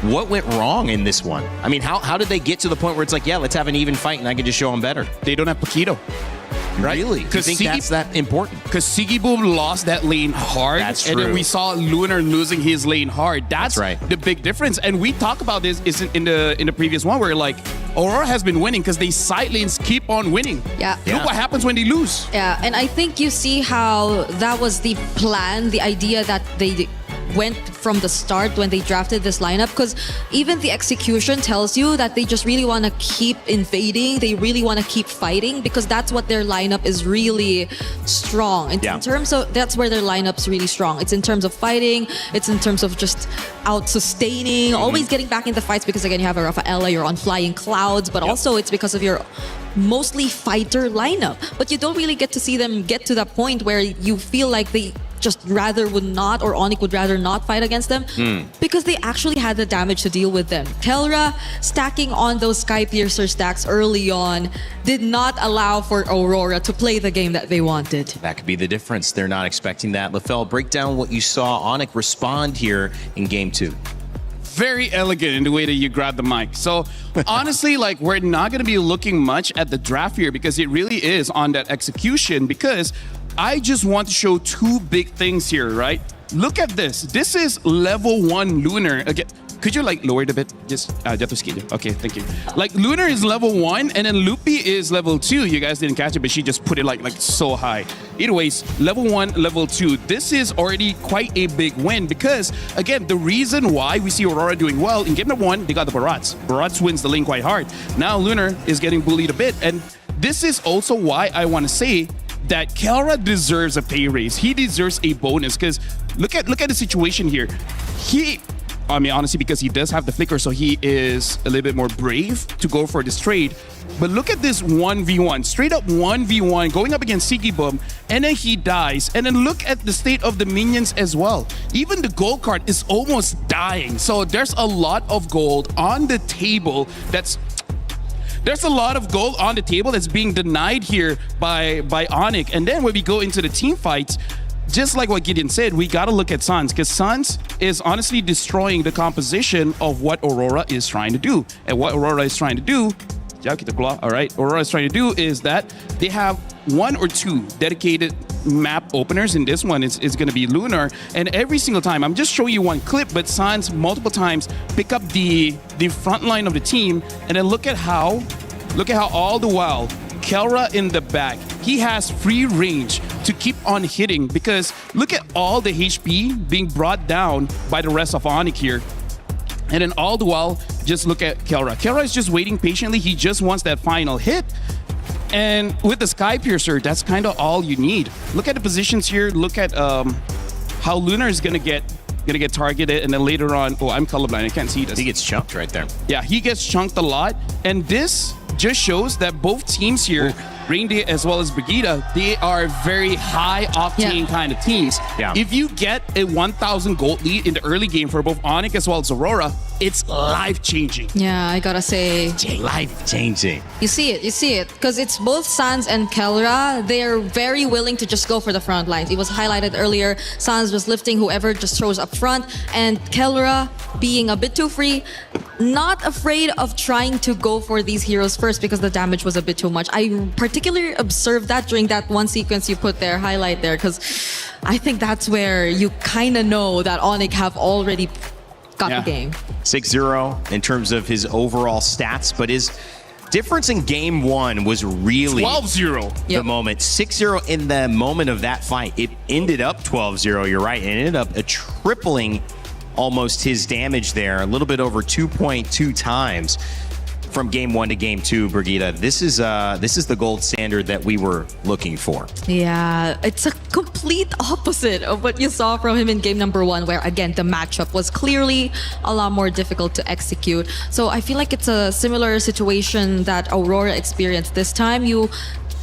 What went wrong in this one? I mean, how did they get to the point where it's like, yeah, let's have an even fight and I can just show them better? They don't have Paquito. Right? Really? Do you think that's that important? Because Sigiboom lost that lane hard. That's true. And then we saw Lunar losing his lane hard. That's right. The big difference. And we talked about this in the previous one where like Aurora has been winning because they side lanes keep on winning. Yeah. Look what happens when they lose. Yeah, and I think you see how that was the plan, the idea that they went from the start when they drafted this lineup, because even the execution tells you that they just really want to keep invading, they really want to keep fighting, because that's what their lineup is really strong. In terms of, that's where their lineup's really strong. It's in terms of fighting, it's in terms of just out-sustaining, always getting back into fights, because again, you have a Rafaela, you're on flying clouds, but also it's because of your mostly fighter lineup. But you don't really get to see them get to that point where you feel like they just rather would not, or Onyx would rather not fight against them, because they actually had the damage to deal with them. Kelra stacking on those Sky Piercer stacks early on did not allow for Aurora to play the game that they wanted. That could be the difference. They're not expecting that. LaFell, break down what you saw Onyx respond here in game two. Very elegant in the way that you grab the mic. So honestly, like, we're not going to be looking much at the draft here, because it really is on that execution, because I just want to show two big things here, right? Look at this. This is level 1 Lunar. Again, could you like lower it a bit? Just okay, thank you. Like, Lunar is level 1 and then Loopy is level 2. You guys didn't catch it, but she just put it like so high. Either ways, level 1, level 2. This is already quite a big win, because again, the reason why we see Aurora doing well in game number 1, they got the Barats. Barats wins the lane quite hard. Now Lunar is getting bullied a bit, and this is also why I want to say that Kelra deserves a pay raise. He deserves a bonus, because look at the situation here. I mean, honestly, because he does have the flicker, so he is a little bit more brave to go for this trade. But look at this 1v1, straight up 1v1, going up against Sigiboom, and then he dies. And then look at the state of the minions as well. Even the gold card is almost dying. So there's a lot of gold on the table There's a lot of gold on the table that's being denied here by Onyx. And then when we go into the team fights, just like what Gideon said, we got to look at Suns, because Suns is honestly destroying the composition of what Aurora is trying to do. And what Aurora is trying to do, all right, Aurora is trying to do is that they have 1 or 2 dedicated map openers. In this one, it's going to be Lunar. And every single time, I'm just showing you one clip, but Suns multiple times pick up the front line of the team, and then look at how all the while Kelra in the back, he has free range to keep on hitting, because look at all the HP being brought down by the rest of Onyx here. And then all the while, just look at Kelra. Kelra is just waiting patiently. He just wants that final hit. And with the Sky Piercer, that's kind of all you need. Look at the positions here. Look at how Lunar is gonna get targeted, and then later on, oh, I'm colorblind, I can't see this. He gets chunked right there. Yeah, he gets chunked a lot, and this just shows that both teams here, Reindeer as well as Brigitte, they are very high octane kind of teams. Yeah. If you get a 1,000 gold lead in the early game for both Onyx as well as Aurora, it's life-changing. Yeah, I gotta say. Life-changing. You see it. Because it's both Sans and Kelra. They are very willing to just go for the front lines. It was highlighted earlier. Sans was lifting whoever just throws up front. And Kelra being a bit too free, not afraid of trying to go for these heroes first because the damage was a bit too much. I particularly observed that during that one sequence you put there, highlight there, because I think that's where you kind of know that Onyx have already got the game. 6-0 in terms of his overall stats, but his difference in game one was really 12-0. The moment. 6-0 in the moment of that fight. It ended up 12-0, you're right, and it ended up tripling almost his damage there, a little bit over 2.2 times from game one to game two. Brigitte, this is the gold standard that we were looking for. Yeah, it's a complete opposite of what you saw from him in game number one, where again the matchup was clearly a lot more difficult to execute. So I feel like it's a similar situation that Aurora experienced this time. You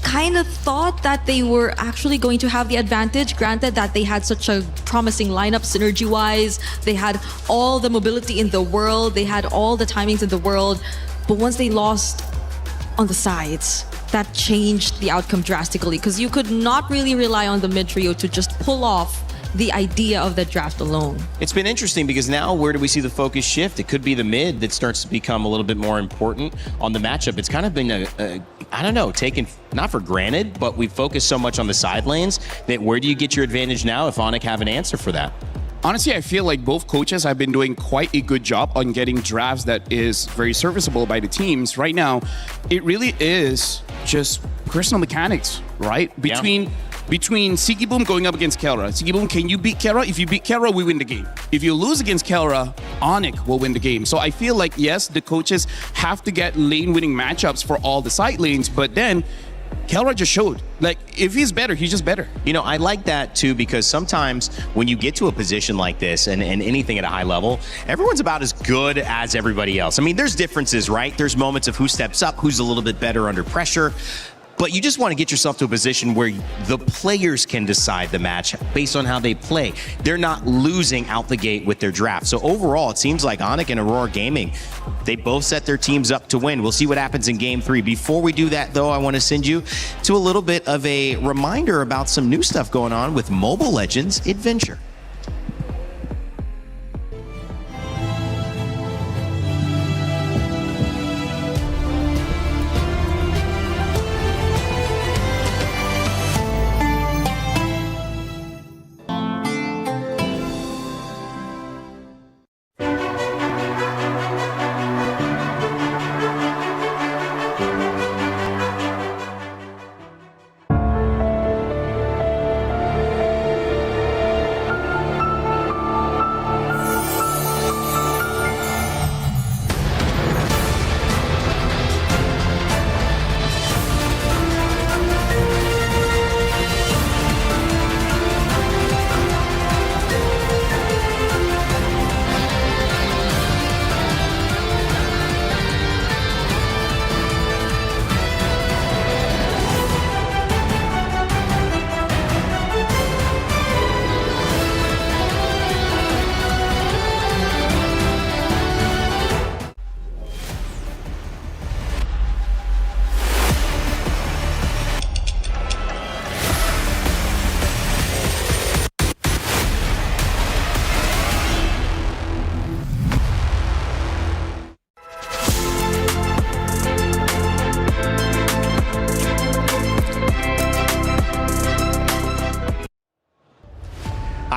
kind of thought that they were actually going to have the advantage, granted that they had such a promising lineup synergy-wise. They had all the mobility in the world. They had all the timings in the world. But once they lost on the sides, that changed the outcome drastically because you could not really rely on the mid trio to just pull off the idea of the draft alone. It's been interesting because now where do we see the focus shift? It could be the mid that starts to become a little bit more important on the matchup. It's kind of been I don't know, taken not for granted, but we focus so much on the side lanes that where do you get your advantage now if Onyx have an answer for that? Honestly, I feel like both coaches have been doing quite a good job on getting drafts that is very serviceable by the teams. Right now, it really is just personal mechanics, right? Between Sigi Boom going up against Kelra. Sigi Boom, can you beat Kelra? If you beat Kelra, we win the game. If you lose against Kelra, Onyx will win the game. So I feel like, yes, the coaches have to get lane-winning matchups for all the side lanes, but then Kelra just showed, like, if he's better, he's just better. You know, I like that too, because sometimes when you get to a position like this and anything at a high level, everyone's about as good as everybody else. I mean, there's differences, right? There's moments of who steps up, who's a little bit better under pressure. But you just want to get yourself to a position where the players can decide the match based on how they play. They're not losing out the gate with their draft. So overall, it seems like Onyx and Aurora Gaming, they both set their teams up to win. We'll see what happens in game three. Before we do that, though, I want to send you to a little bit of a reminder about some new stuff going on with Mobile Legends Adventure.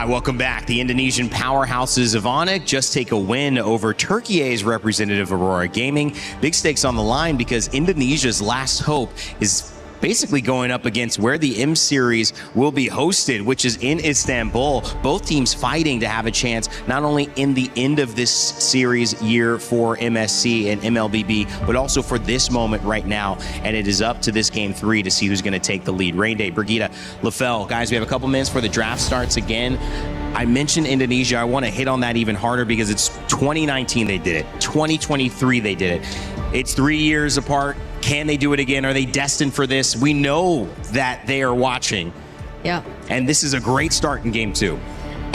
Welcome back. The Indonesian powerhouses of Onyx just take a win over Turkey's representative Aurora Gaming. Big stakes on the line because Indonesia's last hope is basically going up against where the M Series will be hosted, which is in Istanbul. Both teams fighting to have a chance, not only in the end of this series year for MSC and MLBB, but also for this moment right now. And it is up to this game three to see who's going to take the lead. Rain Day, Brigitte, Lefel, guys, we have a couple minutes before the draft starts again. I mentioned Indonesia. I want to hit on that even harder because it's 2019 they did it. 2023 they did it. It's 3 years apart. Can they do it again? Are they destined for this? We know that they are watching. Yeah. And this is a great start in game two.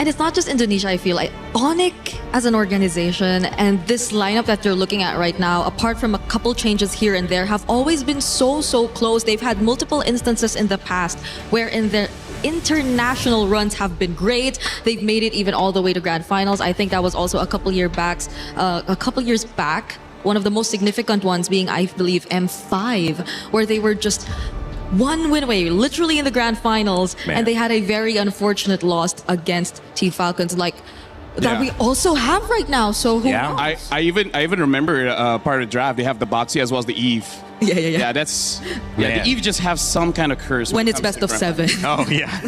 And it's not just Indonesia, I feel like. Onyx as an organization and this lineup that they're looking at right now, apart from a couple changes here and there, have always been so close. They've had multiple instances in the past wherein their international runs have been great. They've made it even all the way to grand finals. I think that was also a couple years back. One of the most significant ones being, I believe, M5, where they were just one win away, literally in the grand finals, and they had a very unfortunate loss against Team Falcons, that we also have right now. So who knows? I even remember part of the draft. They have the Boxy as well as the Eve. Yeah, that's the Eve just have some kind of curse when it's best of 7. Oh yeah.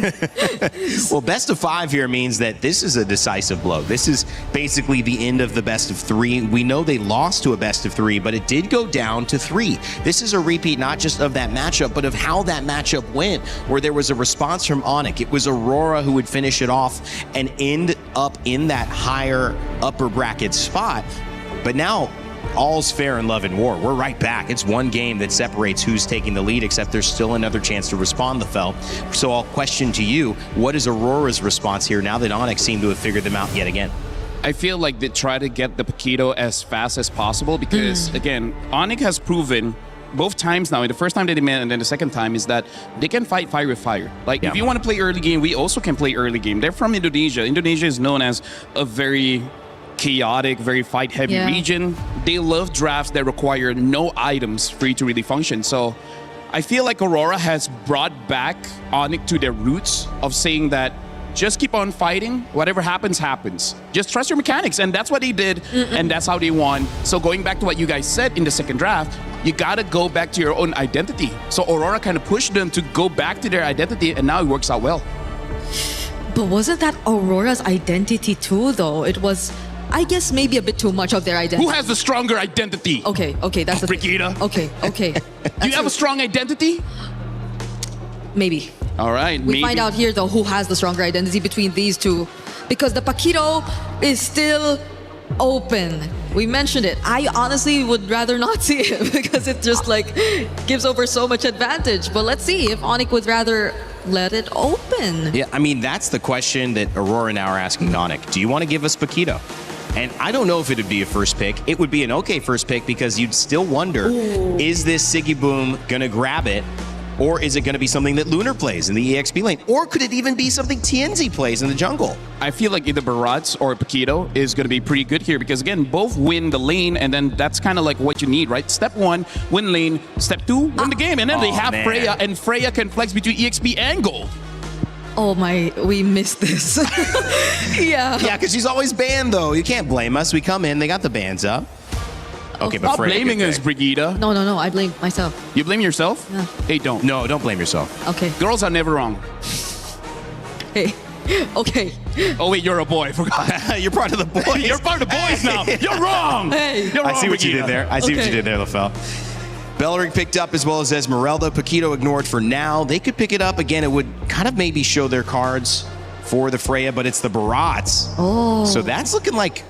Well, best of 5 here means that this is a decisive blow. This is basically the end of the best of 3. We know they lost to a best of 3, but it did go down to 3. This is a repeat not just of that matchup, but of how that matchup went, where there was a response from Onyx. It was Aurora who would finish it off and end up in that higher upper bracket spot. But now all's fair in love and war. We're right back. It's one game that separates who's taking the lead, except there's still another chance to respond the Fel. So I'll question to you, what is Aurora's response here now that Onyx seem to have figured them out yet again? I feel like they try to get the Paquito as fast as possible because, again, Onyx has proven both times now, the first time they met and then the second time, is that they can fight fire with fire. If you want to play early game, we also can play early game. They're from Indonesia. Indonesia is known as a very chaotic, very fight-heavy region. They love drafts that require no items for you to really function. So I feel like Aurora has brought back Onyx to their roots of saying that just keep on fighting. Whatever happens, happens. Just trust your mechanics. And that's what they did, and that's how they won. So going back to what you guys said in the second draft, you got to go back to your own identity. So Aurora kind of pushed them to go back to their identity, and now it works out well. But wasn't that Aurora's identity too, though? It was, I guess, maybe a bit too much of their identity. Who has the stronger identity? Okay, that's the Brigida. Okay. Do you have a strong identity? Maybe. All right. We find out here, though, who has the stronger identity between these two. Because the Paquito is still open. We mentioned it. I honestly would rather not see it because it just gives over so much advantage. But let's see if Onyx would rather let it open. Yeah, I mean, that's the question that Aurora now are asking Onyx. Do you want to give us Paquito? And I don't know if it would be a first pick. It would be an okay first pick because you'd still wonder, is this Siggy Boom going to grab it? Or is it going to be something that Lunar plays in the EXP lane? Or could it even be something TNZ plays in the jungle? I feel like either Barats or Paquito is going to be pretty good here because, again, both win the lane, and then that's kind of like what you need, right? Step 1, win lane. Step 2, win the game. And then they have Freya, and Freya can flex between EXP and gold. Oh my, we missed this. Yeah. Yeah, because she's always banned, though. You can't blame us. We come in, they got the bans up. Okay, but Stop blaming us, Brigida. No, I blame myself. You blame yourself? Yeah. Hey, don't. No, don't blame yourself. Okay. Girls are never wrong. Hey. Okay. Oh, wait, you're a boy. Forgot. You're part of the boys. You're part of the boys now. You're wrong. Hey. You're wrong, I see what Brigida. you did there. I see what you did there, LaFell. Bellering picked up as well as Esmeralda. Paquito ignored for now. They could pick it up. Again, it would kind of maybe show their cards for the Freya, but it's the Barats. Oh. So that's looking like...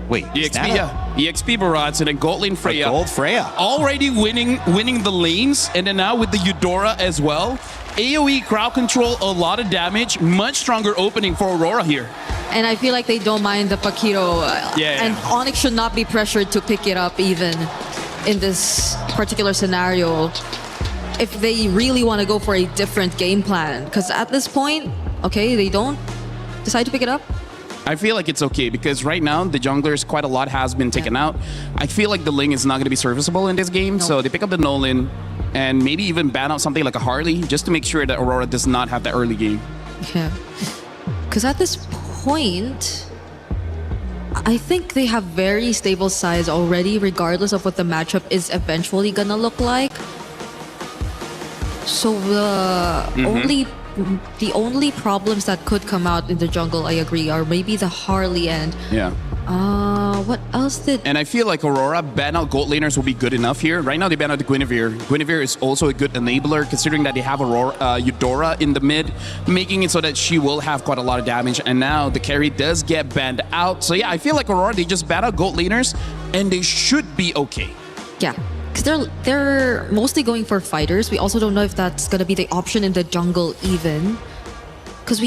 Wait, EXP, EXP Barats and then gold lane Freya. Gold Freya. Already winning the lanes, and then now with the Eudora as well. AoE crowd control, a lot of damage, much stronger opening for Aurora here. And I feel like they don't mind the Paquito. And Onyx should not be pressured to pick it up even in this particular scenario if they really want to go for a different game plan. Because at this point, okay, they don't decide to pick it up. I feel like it's okay because right now the junglers, quite a lot has been taken out. I feel like the Ling is not going to be serviceable in this game, so they pick up the Nolan and maybe even ban out something like a Harley just to make sure that Aurora does not have the early game. Yeah. Because at this point, I think they have very stable sides already, regardless of what the matchup is eventually going to look like. So the only problems that could come out in the jungle, I agree, are maybe the Harley and what else did... And I feel like Aurora ban out gold laners will be good enough here. Right now they ban out the Guinevere. Guinevere is also a good enabler considering that they have Eudora in the mid, making it so that she will have quite a lot of damage. And now the carry does get banned out. So yeah, I feel like Aurora, they just ban out gold laners and they should be okay. Yeah. Because they're mostly going for fighters. We also don't know if that's going to be the option in the jungle even. Because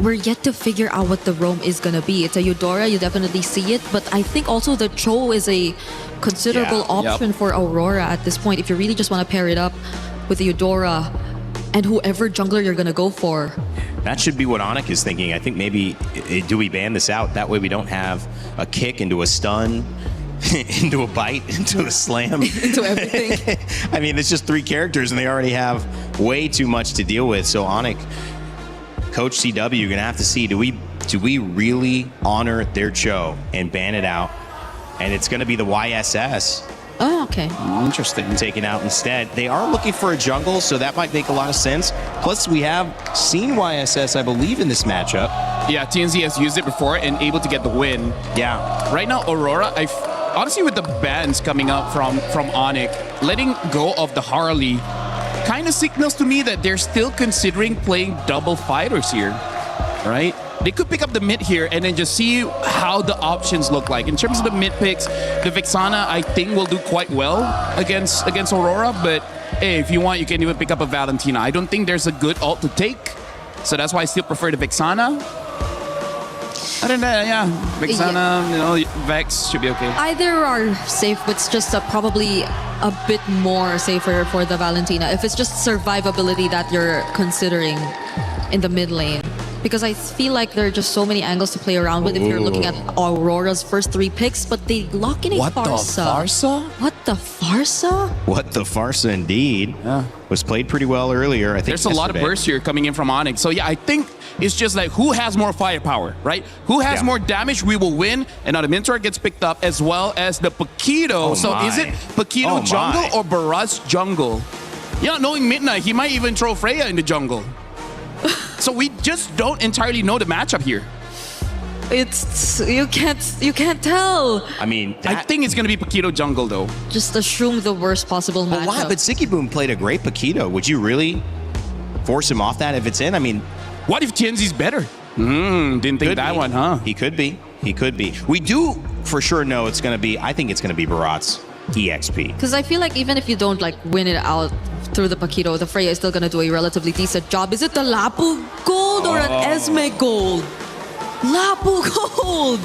we're yet to figure out what the roam is gonna be. It's a Eudora, you definitely see it, but I think also the Cho is a considerable option for Aurora at this point if you really just want to pair it up with the Eudora and whoever jungler you're gonna go for. That should be what Onic is thinking. I think maybe do we ban this out? That way we don't have a kick into a stun, into a bite, into a slam. Into everything. I mean, it's just 3 characters and they already have way too much to deal with. So Onic, Coach CW, you're gonna have to see, do we really honor their Cho and ban it out? And it's gonna be the YSS. Oh, okay. Interesting. Taken out instead. They are looking for a jungle, so that might make a lot of sense. Plus, we have seen YSS, I believe, in this matchup. Yeah, TNZ has used it before and able to get the win. Yeah. Right now, Aurora, honestly, with the bans coming up from Onic, letting go of the Harley kind of signals to me that they're still considering playing double fighters here, right? They could pick up the mid here and then just see how the options look like. In terms of the mid picks, the Vexana, I think, will do quite well against Aurora, but hey, if you want, you can even pick up a Valentina. I don't think there's a good ult to take, so that's why I still prefer the Vexana. I don't know, yeah. Vexana, Vex should be okay. Either are safe, but it's just probably a bit more safer for the Valentina if it's just survivability that you're considering in the mid lane. Because I feel like there are just so many angles to play around with if you're looking at Aurora's first 3 picks, but they lock in a Farsa. What the Farsa? What the Farsa, indeed. Yeah. Was played pretty well earlier, I think. There's a lot of bursts here coming in from Onyx. So yeah, I think it's just like who has more firepower, right? Who has more damage, we will win. And now the Minotaur gets picked up as well as the Paquito. Is it Paquito jungle or Baraz jungle? Yeah, knowing Midnight, he might even throw Freya in the jungle. So we just don't entirely know the matchup here. It's you can't tell. I mean, I think it's gonna be Paquito jungle though. Just assume the worst possible matchup. Wow, but Ziggy Boom played a great Paquito. Would you really force him off that if it's in? I mean, what if TNZ's better? Didn't think that one, huh? He could be. He could be. We do for sure know it's gonna be. I think it's gonna be Barat's EXP. Because I feel like even if you don't like win it out through the Paquito, the Freya is still gonna do a relatively decent job. Is it the Lapu gold or an Esme gold? Lapu gold!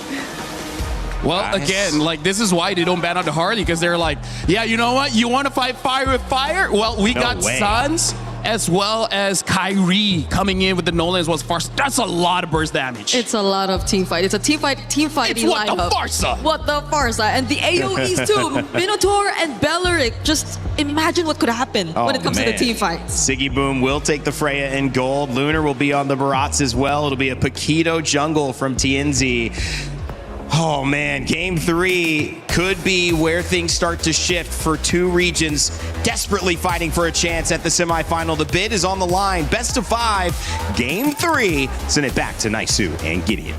Well, again, like this is why they don't ban out the Harley, because they're like, yeah, you know what? You want to fight fire with fire? Well, we got Suns as well as Kyrie coming in with the Nolan as well as Farsa. That's a lot of burst damage. It's a lot of team fight. It's a team fight lineup. It's what the Farsa. What the Farsa. And the AoEs too. Minotaur and Belleric. Just imagine what could happen when it comes to the team fights. Ziggy Boom will take the Freya in gold. Lunar will be on the Barats as well. It'll be a Paquito jungle from TNZ. Oh man, game 3 could be where things start to shift for 2 regions desperately fighting for a chance at the semifinal. The bid is on the line. Best of 5, game 3. Send it back to Naisu and Gideon.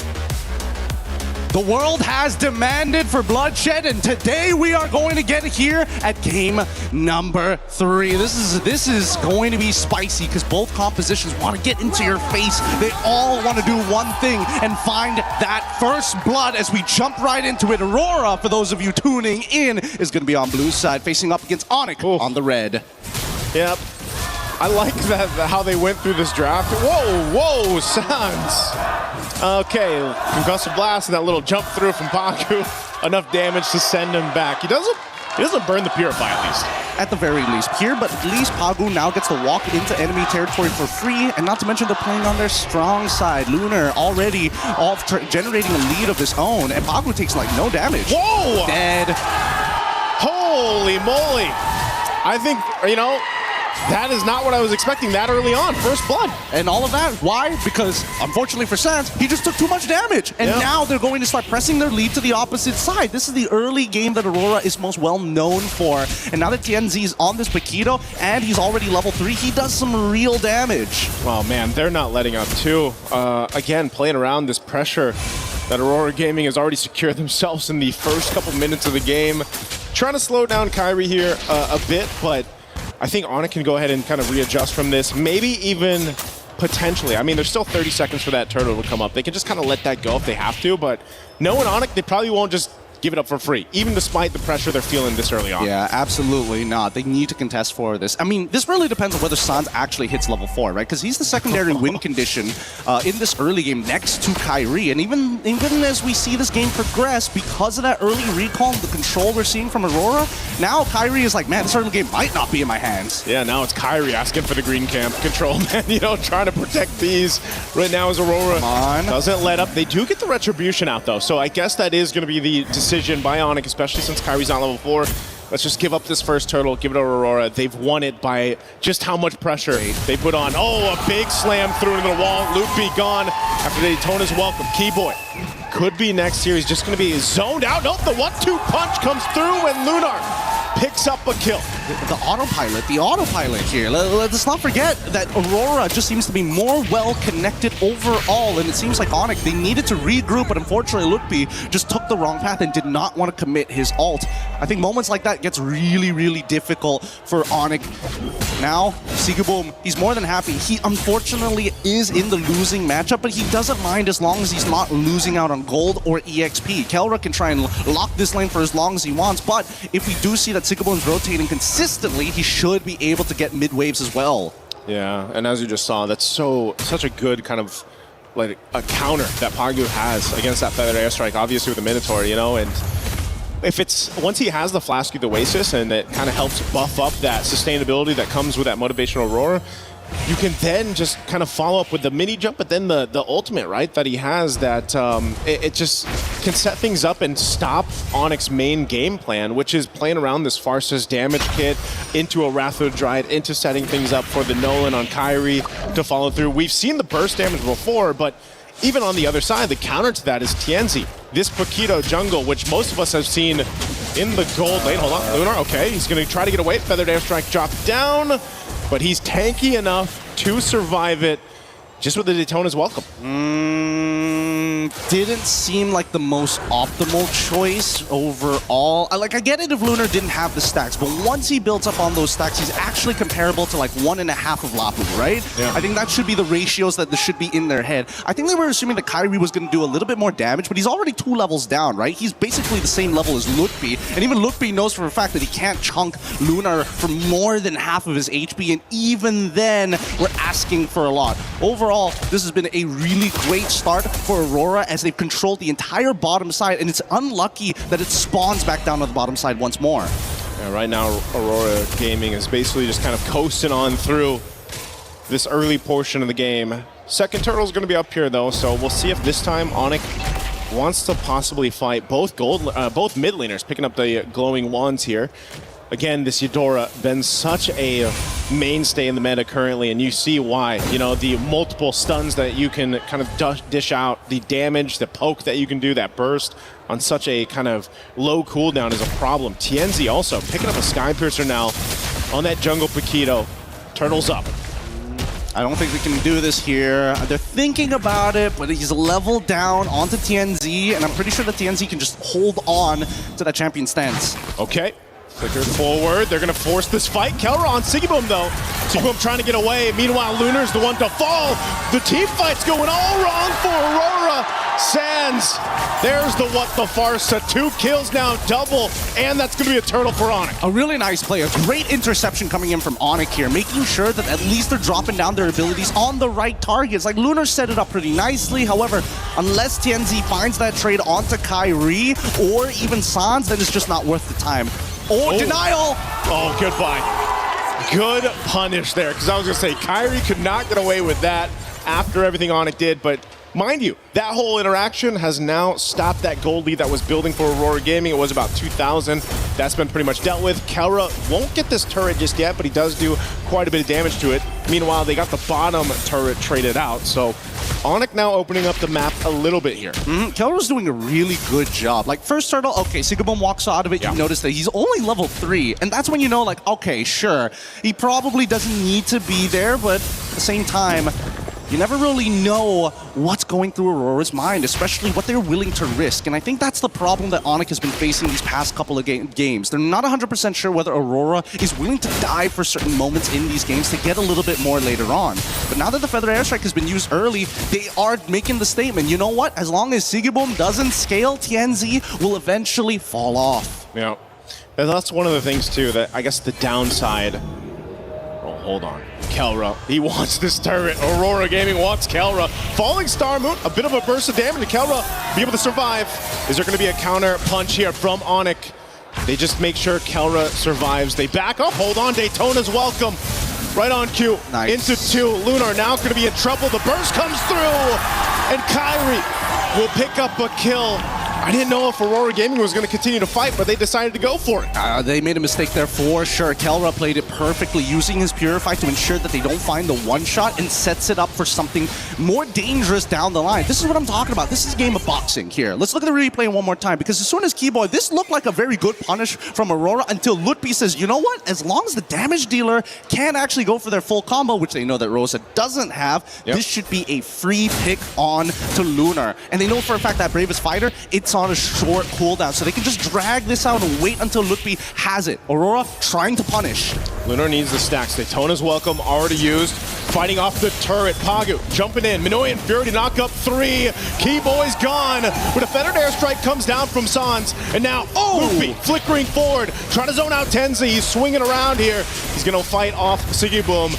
The world has demanded for bloodshed, and today we are going to get here at game number 3. This is going to be spicy because both compositions want to get into your face. They all want to do one thing and find that first blood as we jump right into it. Aurora, for those of you tuning in, is going to be on blue side, facing up against Onyx on the red. Yep. I like that how they went through this draft. Whoa, Sans. Okay, concussive blast and that little jump through from Paku. Enough damage to send him back. He doesn't burn the Purify at least. At the very least. Here, but at least Pagu now gets to walk into enemy territory for free, and not to mention they're playing on their strong side. Lunar already generating a lead of his own, and Pagu takes like no damage. Whoa! Dead. Holy moly. I think, that is not what I was expecting that early on. First blood. And all of that, why? Because, unfortunately for Sans, he just took too much damage. And now they're going to start pressing their lead to the opposite side. This is the early game that Aurora is most well known for. And now that TNZ is on this Paquito, and he's already level 3, he does some real damage. Oh man, they're not letting up too. Again, playing around this pressure that Aurora Gaming has already secured themselves in the first couple minutes of the game. Trying to slow down Kyrie here a bit, but I think Onyx can go ahead and kind of readjust from this. Maybe even potentially. I mean, there's still 30 seconds for that turtle to come up. They can just kind of let that go if they have to, but knowing Onyx, they probably won't just give it up for free, even despite the pressure they're feeling this early on. Yeah, absolutely not. They need to contest for this. I mean, this really depends on whether Sans actually hits level 4, right? Because he's the secondary win condition in this early game next to Kyrie. And even as we see this game progress, because of that early recall, the control we're seeing from Aurora, now Kyrie is like, man, this early game might not be in my hands. Yeah, now it's Kyrie asking for the green camp control, man. You know, trying to protect these. Right now is Aurora. Doesn't let up. They do get the retribution out, though. So I guess that is going to be the decision by Onyx, especially since Kyrie's on level 4. Let's just give up this first turtle, give it to Aurora. They've won it by just how much pressure they put on. Oh, a big slam through into the wall. Loopy gone after Daytona's welcome. Keyboy could be next here. He's just going to be zoned out. Nope, the 1-2 punch comes through and Lunar picks up a kill. The autopilot here. Let's not forget that Aurora just seems to be more well-connected overall, and it seems like Onyx, they needed to regroup, but unfortunately Lutpi just took the wrong path and did not want to commit his ult. I think moments like that gets really, really difficult for Onyx. Now, Sigaboom, he's more than happy. He unfortunately is in the losing matchup, but he doesn't mind as long as he's not losing out on gold or EXP. Kelra can try and lock this lane for as long as he wants, but if we do see that Sigaboom's rotating consistently, he should be able to get mid waves as well. Yeah, and as you just saw, that's such a good kind of like a counter that Pagu has against that feathered airstrike, obviously with the Minotaur, you know, and if it's once he has the Flask of the Oasis and it kind of helps buff up that sustainability that comes with that motivational Aurora, you can then just kind of follow up with the mini jump, but then the ultimate, right, that he has that it just can set things up and stop Onyx's main game plan, which is playing around this Farsa's damage kit into a Rathodride, into setting things up for the Nolan on Kyrie to follow through. We've seen the burst damage before, but even on the other side, the counter to that is Tienzi. This Paquito jungle, which most of us have seen in the gold lane. Hold on, Lunar, okay, he's going to try to get away. Feathered airstrike dropped down, but he's tanky enough to survive it just with the Daytona's welcome. Didn't seem like the most optimal choice overall. I get it if Lunar didn't have the stacks, but once he builds up on those stacks, he's actually comparable to like 1.5 of Lapu, right? Yeah. I think that should be the ratios that should be in their head. I think they were assuming that Kyrie was going to do a little bit more damage, but he's already 2 levels down, right? He's basically the same level as Lutpi, and even Lutpi knows for a fact that he can't chunk Lunar for more than half of his HP, and even then, we're asking for a lot. Overall, this has been a really great start for Aurora as they've controlled the entire bottom side, and it's unlucky that it spawns back down to the bottom side once more. Yeah, right now, Aurora Gaming is basically just kind of coasting on through this early portion of the game. Second turtle's going to be up here, though, so we'll see if this time Onyx wants to possibly fight both mid laners, picking up the glowing wands here. Again, this Eudora been such a mainstay in the meta currently, and you see why. You know, the multiple stuns that you can kind of dish out, the damage, the poke that you can do, that burst on such a kind of low cooldown is a problem. Tienzi also picking up a Sky Piercer now on that jungle Paquito. Turtle's up. I don't think we can do this here. They're thinking about it, but he's leveled down onto TNZ, and I'm pretty sure that TNZ can just hold on to that champion stance. Okay. Flicker forward. They're going to force this fight. Kelra on Sigaboom, though. Sigaboom trying to get away. Meanwhile, Lunar's the one to fall. The team fight's going all wrong for Aurora. Sans. There's the what the Farsa. 2 kills now, double. And that's going to be a turtle for Onyx. A really nice play. A great interception coming in from Onyx here, making sure that at least they're dropping down their abilities on the right targets. Like, Lunar set it up pretty nicely. However, unless TNZ finds that trade onto Kyrie or even Sans, then it's just not worth the time. Oh, denial! Oh, goodbye. Good punish there, because I was going to say, Kyrie could not get away with that after everything Onyx did, but mind you, that whole interaction has now stopped that gold lead that was building for Aurora Gaming. It was about 2,000. That's been pretty much dealt with. Kelra won't get this turret just yet, but he does do quite a bit of damage to it. Meanwhile, they got the bottom turret traded out, so Onyx now opening up the map a little bit here. Kelra's doing a really good job. Like, first turtle, okay, Sigaboom walks out of it, you notice that he's only level 3, and that's when you know, like, okay, sure, he probably doesn't need to be there, but at the same time, you never really know what's going through Aurora's mind, especially what they're willing to risk. And I think that's the problem that Onyx has been facing these past couple of games. They're not 100% sure whether Aurora is willing to die for certain moments in these games to get a little bit more later on. But now that the Feather Airstrike has been used early, they are making the statement, you know what? As long as Sigiboom doesn't scale, TNZ will eventually fall off. Yeah. And that's one of the things, too, that I guess the downside... Oh, hold on. Kelra, he wants this turret. Aurora Gaming wants Kelra. Falling Star Moon, a bit of a burst of damage. Kelra be able to survive. Is there going to be a counter punch here from Onyx? They just make sure Kelra survives. They back up. Hold on. Daytona's welcome. Right on cue. Nice. Into 2. Lunar now going to be in trouble. The burst comes through. And Kyrie will pick up a kill. I didn't know if Aurora Gaming was going to continue to fight, but they decided to go for it. They made a mistake there for sure. Kelra played it perfectly, using his Purify to ensure that they don't find the one-shot and sets it up for something more dangerous down the line. This is what I'm talking about. This is a game of boxing here. Let's look at the replay one more time, because as soon as Keyboy, this looked like a very good punish from Aurora until Lutpi says, you know what? As long as the damage dealer can actually go for their full combo, which they know that Rosa doesn't have, this should be a free pick on to Lunar. And they know for a fact that Bravest Fighter, it's on a short cooldown, so they can just drag this out and wait until Lutpi has it. Aurora trying to punish. Lunar needs the stacks. Daytona's welcome, already used. Fighting off the turret. Pagu jumping in. Minoy and Fury to knock up 3. Keyboy's gone. But a Feathered Airstrike comes down from Sans. And now Lutpi flickering forward. Trying to zone out Tenzi. He's swinging around here. He's going to fight off Sigiboom.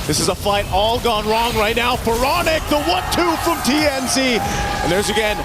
This is a fight all gone wrong right now for Onyx. The 1-2 from TNZ. And there's again,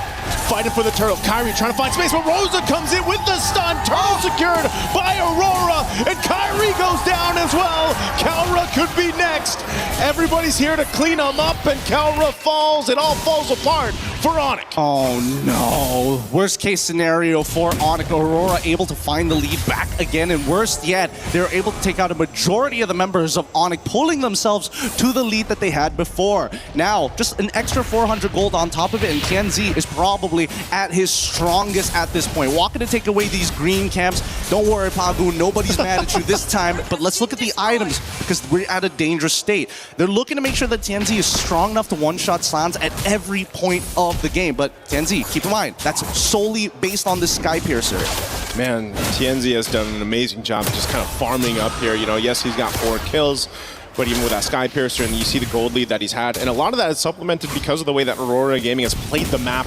fighting for the turtle. Kyrie trying to find space, but Rosa comes in with the stun. Turtle secured by Aurora, and Kyrie goes down as well. Kelra could be next. Everybody's here to clean them up, and Kelra falls. It all falls apart for Onyx. Oh no. Worst case scenario for Onyx. Aurora able to find the lead back again, and worst yet, they're able to take out a majority of the members of Onyx, pulling themselves to the lead that they had before. Now, just an extra 400 gold on top of it, and TNZ is probably at his strongest at this point. Walking to take away these green camps. Don't worry, Pagu, nobody's mad at you this time, but let's look at the items, because we're at a dangerous state. They're looking to make sure that TNZ is strong enough to one-shot Slans at every point of the game, but TNZ, keep in mind, that's solely based on the Sky Piercer. Man, TNZ has done an amazing job just kind of farming up here. You know, yes, he's got 4 kills, but even with that Sky Piercer, and you see the gold lead that he's had, and a lot of that is supplemented because of the way that Aurora Gaming has played the map,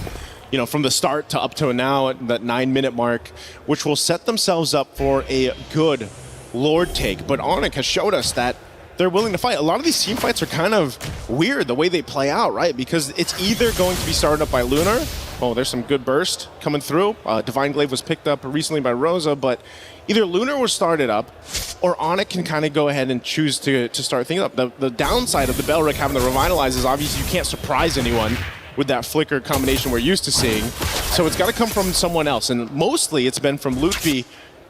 you know, from the start to up to now at that 9-minute mark, which will set themselves up for a good Lord take. But Onyx has showed us that they're willing to fight. A lot of these team fights are kind of weird the way they play out, right? Because it's either going to be started up by Lunar. Oh, there's some good burst coming through. Divine Glaive was picked up recently by Rosa, but either Lunar was started up, or Onyx can kind of go ahead and choose to start things up. The downside of the Belric having the Revitalize is obviously you can't surprise anyone with that flicker combination we're used to seeing. So it's got to come from someone else, and mostly it's been from Lutfi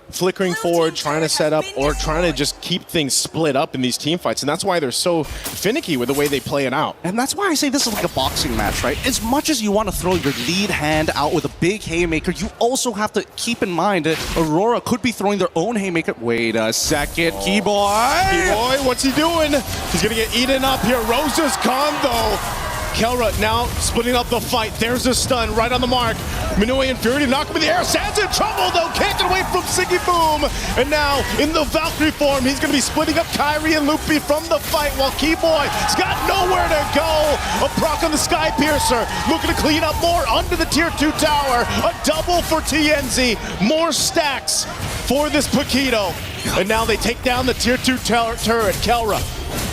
flickering forward, trying to set up, or trying to just keep things split up in these team fights. And that's why they're so finicky with the way they play it out. And that's why I say this is like a boxing match, right? As much as you want to throw your lead hand out with a big haymaker, you also have to keep in mind that Aurora could be throwing their own haymaker. Wait a second, Keyboy! Keyboy, what's he doing? He's going to get eaten up here. Rosa's gone, though. Kelra now splitting up the fight. There's a stun right on the mark. Minoy and Fury to knock him in the air. Sans in trouble, though. Can't get away from Sigiboom. And now, in the Valkyrie form, he's going to be splitting up Kyrie and Lutpi from the fight, while Keyboy's got nowhere to go. A proc on the Sky Piercer. Looking to clean up more under the Tier 2 tower. A double for TNZ. More stacks for this Paquito. And now they take down the Tier 2 turret. Kelra.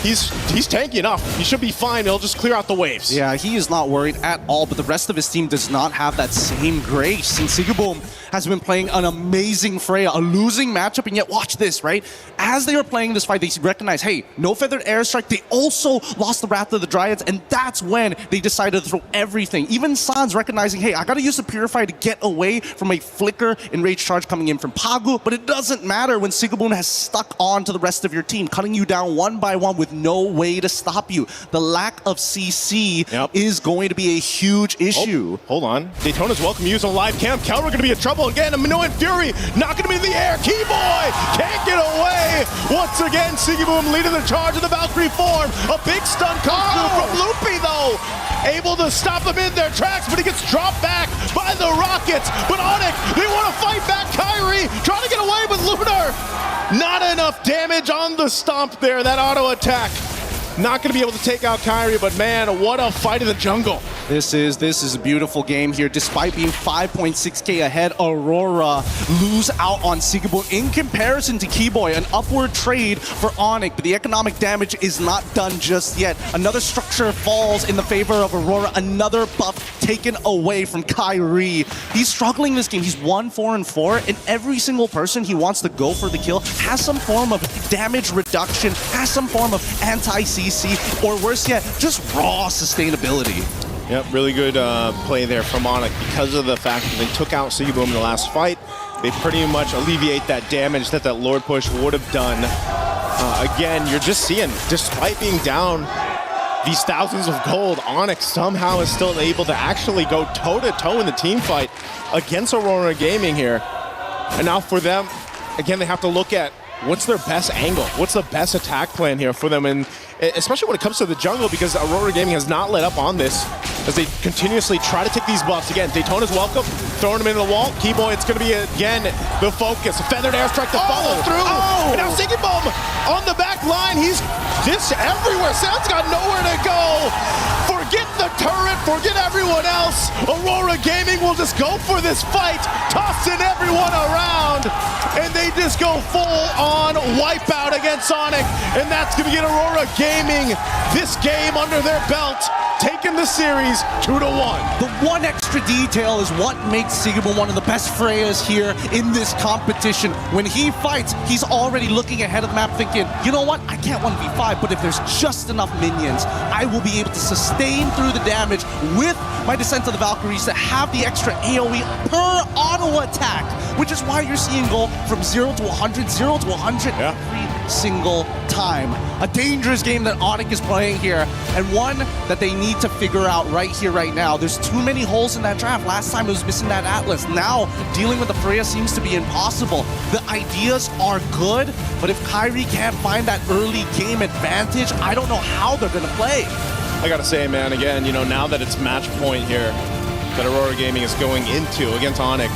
He's tanky enough. He should be fine. He'll just clear out the waves. Yeah, he is not worried at all, but the rest of his team does not have that same grace. And Sigiboom has been playing an amazing Freya, a losing matchup, and yet watch this, right? As they were playing this fight, they recognize, hey, no Feathered Airstrike. They also lost the Wrath of the Dryads, and that's when they decided to throw everything. Even Sans recognizing, hey, I gotta use the Purify to get away from a Flicker Enraged Charge coming in from Pagu, but it doesn't matter when Sigiboom has stuck on to the rest of your team, cutting you down one by one with no way to stop you. The lack of CC is going to be a huge issue. Oh, hold on. Daytona's welcome using a live camp. Kelra going to be in trouble again. And Minoy and Fury knocking him in the air. Keyboy can't get away. Once again, Sigiboom leading the charge in the Valkyrie form. A big stun comes through from Lutpi, though. able to stop them in their tracks, but he gets dropped back by the Rockets. But Onyx, they want to fight back. Kyrie trying to get away, but Lunar, not enough damage on the stomp there. That auto attack. Not going to be able to take out Kyrie, but man, what a fight in the jungle. This is a beautiful game here. Despite being 5.6k ahead, Aurora lose out on Sigabo in comparison to Keyboy. An upward trade for Onyx, but the economic damage is not done just yet. Another structure falls in the favor of Aurora. Another buff taken away from Kyrie. He's struggling this game. He's 1-4-4, and every single person he wants to go for the kill has some form of damage reduction, has some form of anti-CC, or worse yet, just raw sustainability. Yep, really good play there from Onyx because of the fact that they took out Sigabo in the last fight. They pretty much alleviate that damage that Lord push would have done. Again, you're just seeing, despite being down these thousands of gold, Onyx somehow is still able to actually go toe-to-toe in the team fight against Aurora Gaming here. And now for them, again, they have to look at what's their best angle? What's the best attack plan here for them? And especially when it comes to the jungle, because Aurora Gaming has not let up on this as they continuously try to take these buffs. Again, Daytona's welcome, throwing him into the wall. Keyboy, it's going to be, again, the focus. A feathered airstrike to follow through. Oh! And now Sigibum on the back line. He's just everywhere. Sound's got nowhere to go. Forget the turret, forget everyone else. Aurora Gaming will just go for this fight, tossing everyone around, and they just go full-on wipeout against Sonic, and that's going to get Aurora Gaming this game under their belt, taking the series 2-1. The one extra detail is what makes Sigibum one of the best Freyas here in this competition. When he fights, he's already looking ahead of the map thinking, you know what, I can't 1v5, but if there's just enough minions, I will be able to sustain through the damage with my Descent of the Valkyries to have the extra AoE per auto attack, which is why you're seeing go from 0 to 100, 0 to 100 every single time. A dangerous game that Onyx is playing here, and one that they need to figure out right here, right now. There's too many holes in that draft. Last time it was missing that Atlas. Now, dealing with the Freya seems to be impossible. The ideas are good, but if Kyrie can't find that early game advantage, I don't know how they're gonna play. I gotta say, man, again, you know, now that it's match point here that Aurora Gaming is going into against Onyx,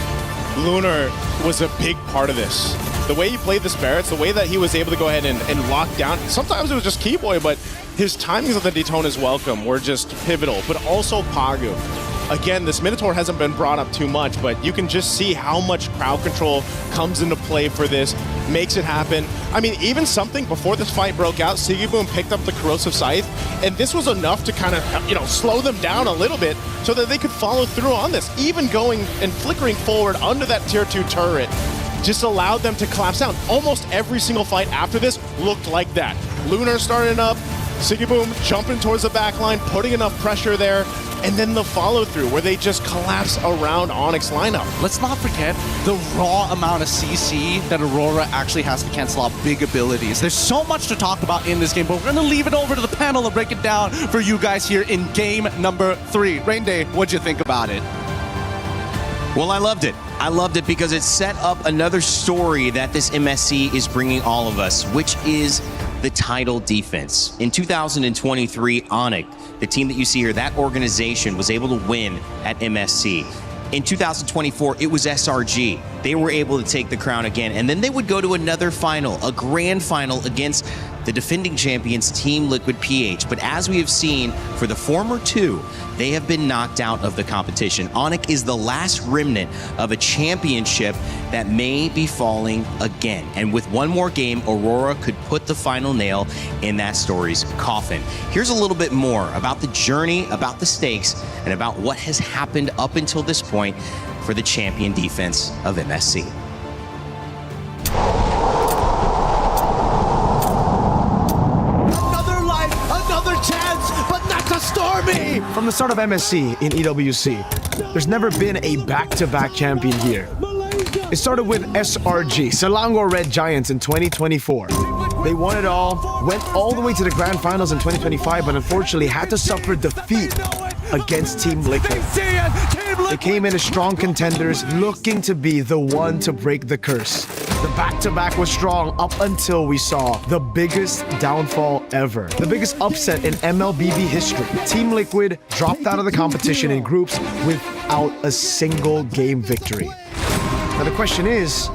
Lunar was a big part of this. The way he played the Spirits, the way that he was able to go ahead and lock down, sometimes it was just Keyboy, but his timings of the Daytona's welcome were just pivotal, but also Pagu. Again, this Minotaur hasn't been brought up too much, but you can just see how much crowd control comes into play for this, makes it happen. I mean, even something before this fight broke out, Sigiboom picked up the Corrosive Scythe, and this was enough to kind of, you know, slow them down a little bit so that they could follow through on this. Even going and flickering forward under that tier 2 turret just allowed them to collapse down. Almost every single fight after this looked like that. Lunar starting up, Sigiboom jumping towards the back line, putting enough pressure there, and then the follow-through where they just collapse around Onyx lineup. Let's not forget the raw amount of CC that Aurora actually has to cancel out big abilities. There's so much to talk about in this game, but we're going to leave it over to the panel to break it down for you guys here in game number 3. Rain Day, what'd you think about it? Well, I loved it. I loved it because it set up another story that this MSC is bringing all of us, which is the title defense. In 2023, Onyx, the team that you see here, that organization was able to win at MSC. In 2024, it was SRG. They were able to take the crown again, and then they would go to another final, a grand final against the defending champions, Team Liquid PH. But as we have seen for the former two, they have been knocked out of the competition. Onyx is the last remnant of a championship that may be falling again. And with one more game, Aurora could put the final nail in that story's coffin. Here's a little bit more about the journey, about the stakes, and about what has happened up until this point for the champion defense of MSC. Another life, another chance, but not to Stormy! From the start of MSC in EWC, there's never been a back-to-back champion here. It started with SRG, Selangor Red Giants in 2024. They won it all, went all the way to the grand finals in 2025, but unfortunately had to suffer defeat against Team Liquid. They came in as strong contenders, looking to be the one to break the curse. The back-to-back was strong up until we saw the biggest downfall ever. The biggest upset in MLBB history. Team Liquid dropped out of the competition in groups without a single game victory. Now the question is,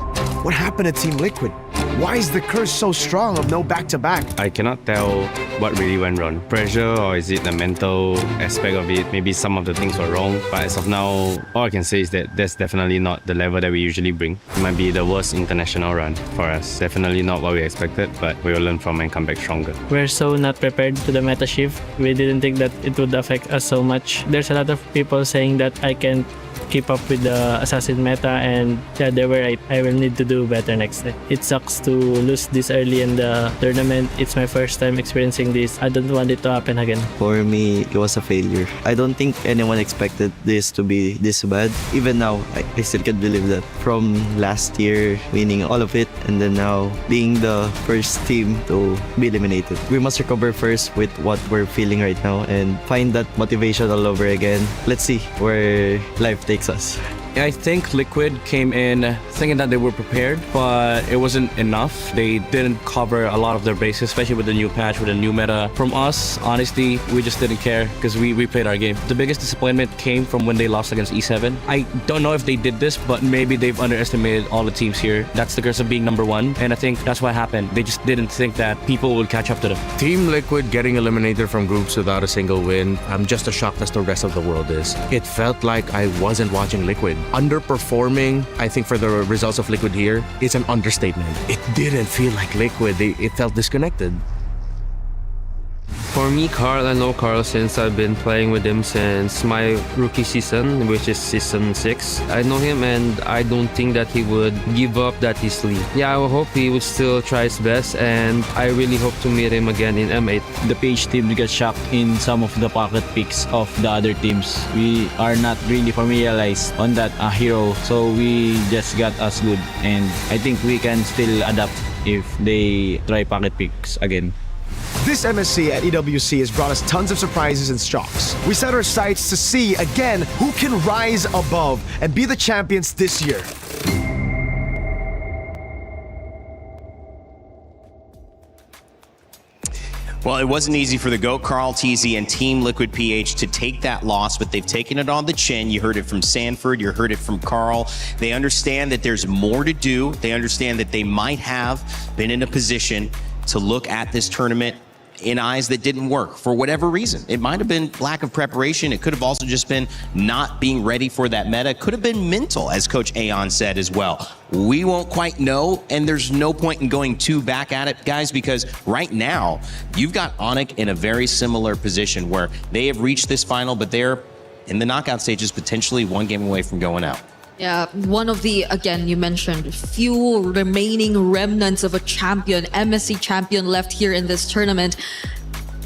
what happened to Team Liquid? Why is the curse so strong of no back-to-back? I cannot tell what really went wrong. Pressure, or is it the mental aspect of it? Maybe some of the things were wrong. But as of now, all I can say is that that's definitely not the level that we usually bring. It might be the worst international run for us. Definitely not what we expected, but we will learn from and come back stronger. We're so not prepared to the meta shift. We didn't think that it would affect us so much. There's a lot of people saying that I can't keep up with the assassin meta, and yeah, they were right. I will need to do better next time. It sucks to lose this early in the tournament. It's my first time experiencing this. I don't want it to happen again. For me, it was a failure. I don't think anyone expected this to be this bad. Even now, I still can't believe that. From last year, winning all of it, and then now being the first team to be eliminated. We must recover first with what we're feeling right now and find that motivation all over again. Let's see where life takes us. I think Liquid came in thinking that they were prepared, but it wasn't enough. They didn't cover a lot of their bases, especially with the new patch, with the new meta. From us, honestly, we just didn't care because we played our game. The biggest disappointment came from when they lost against E7. I don't know if they did this, but maybe they've underestimated all the teams here. That's the curse of being number one, and I think that's what happened. They just didn't think that people would catch up to them. Team Liquid getting eliminated from groups without a single win, I'm just as shocked as the rest of the world is. It felt like I wasn't watching Liquid. Underperforming, I think, for the results of Liquid here is an understatement. It didn't feel like Liquid. It felt disconnected. For me, Carl, I know Carl since I've been playing with him since my rookie season, which is season 6. I know him and I don't think that he would give up that easily. Yeah, I hope he would still try his best, and I really hope to meet him again in M8. The PH team got shocked in some of the pocket picks of the other teams. We are not really familiarized on that hero, so we just got us good, and I think we can still adapt if they try pocket picks again. This MSC at EWC has brought us tons of surprises and shocks. We set our sights to see, again, who can rise above and be the champions this year. Well, it wasn't easy for the GOAT, Carl TZ, and Team Liquid PH to take that loss, but they've taken it on the chin. You heard it from Sanford, you heard it from Carl. They understand that there's more to do. They understand that they might have been in a position to look at this tournament in eyes that didn't work for whatever reason. It might have been lack of preparation. It could have also just been not being ready for that meta. It could have been mental, as Coach Aon said as well. We won't quite know, and there's no point in going too back at it, guys, because right now, you've got Onyx in a very similar position where they have reached this final, but they're in the knockout stages, potentially one game away from going out. Yeah, one of the, again, you mentioned, few remaining remnants of a champion, MSC champion left here in this tournament.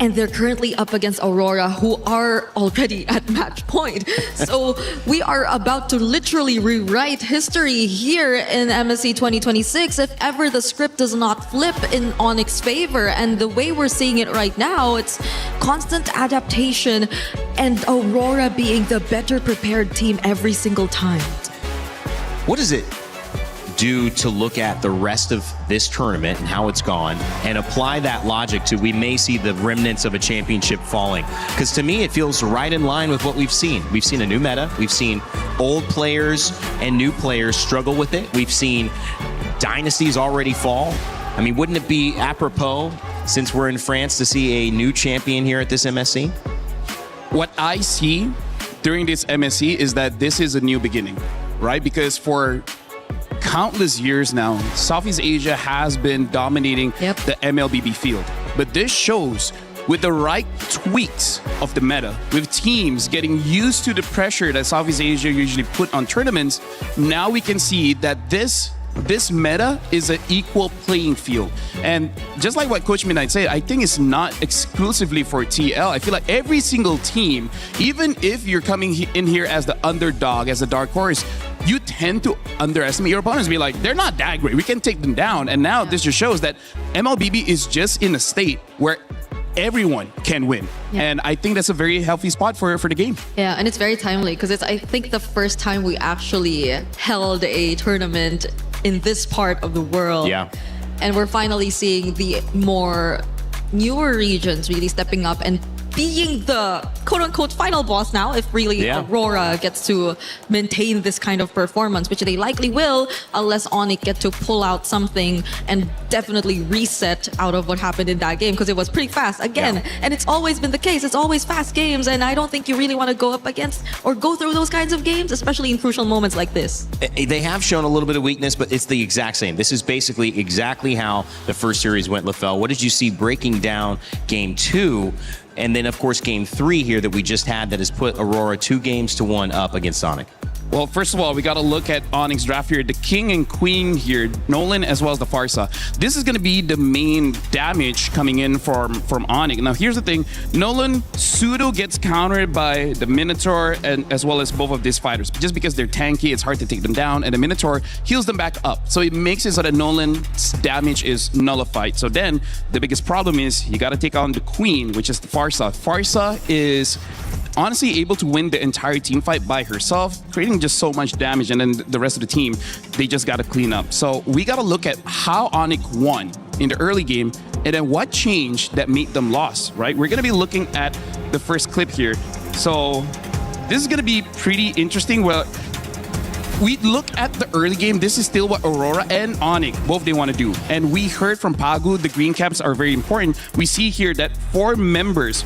And they're currently up against Aurora, who are already at match point. So we are about to literally rewrite history here in MSC 2026 if ever the script does not flip in Onyx's favor. And the way we're seeing it right now, it's constant adaptation and Aurora being the better prepared team every single time. What does it do to look at the rest of this tournament and how it's gone and apply that logic to we may see the remnants of a championship falling? Because to me, it feels right in line with what we've seen. We've seen a new meta. We've seen old players and new players struggle with it. We've seen dynasties already fall. I mean, wouldn't it be apropos, since we're in France, to see a new champion here at this MSC? What I see during this MSC is that this is a new beginning, right? Because for countless years now, Southeast Asia has been dominating the MLBB field. But this shows with the right tweaks of the meta, with teams getting used to the pressure that Southeast Asia usually put on tournaments, now we can see that this meta is an equal playing field. And just like what Coach Midnight said, I think it's not exclusively for TL. I feel like every single team, even if you're coming in here as the underdog, as a dark horse, you tend to underestimate your opponents. Be like, they're not that great. We can take them down. And now this just shows that MLBB is just in a state where everyone can win. And I think that's a very healthy spot for the game. Yeah, and it's very timely because it's, I think, the first time we actually held a tournament in this part of the world. Yeah. And we're finally seeing the more newer regions really stepping up and being the quote-unquote final boss now, if really Aurora gets to maintain this kind of performance, which they likely will, unless Onyx get to pull out something and definitely reset out of what happened in that game, because it was pretty fast again. And it's always been the case. It's always fast games, and I don't think you really want to go up against or go through those kinds of games, especially in crucial moments like this. They have shown a little bit of weakness, but it's the exact same. This is basically exactly how the first series went, LaFell. What did you see breaking down game 2? And then, of course, game 3 here that we just had that has put Aurora 2-1 up against Sonic. Well, first of all, we got to look at Onyx draft here. The king and queen here, Nolan as well as the Farsa. This is going to be the main damage coming in from Onyx. Now, here's the thing. Nolan pseudo gets countered by the Minotaur and as well as both of these fighters. Just because they're tanky, it's hard to take them down. And the Minotaur heals them back up. So it makes it so that Nolan's damage is nullified. So then the biggest problem is you got to take on the queen, which is the Farsa. Farsa is honestly able to win the entire team fight by herself, creating just so much damage, and then the rest of the team, they just got to clean up. So we got to look at how Onyx won in the early game, and then what changed that made them lost, right? We're going to be looking at the first clip here. So this is going to be pretty interesting. Well, we look at the early game, this is still what Aurora and Onyx, both they want to do. And we heard from Pagu, the green caps are very important. We see here that four members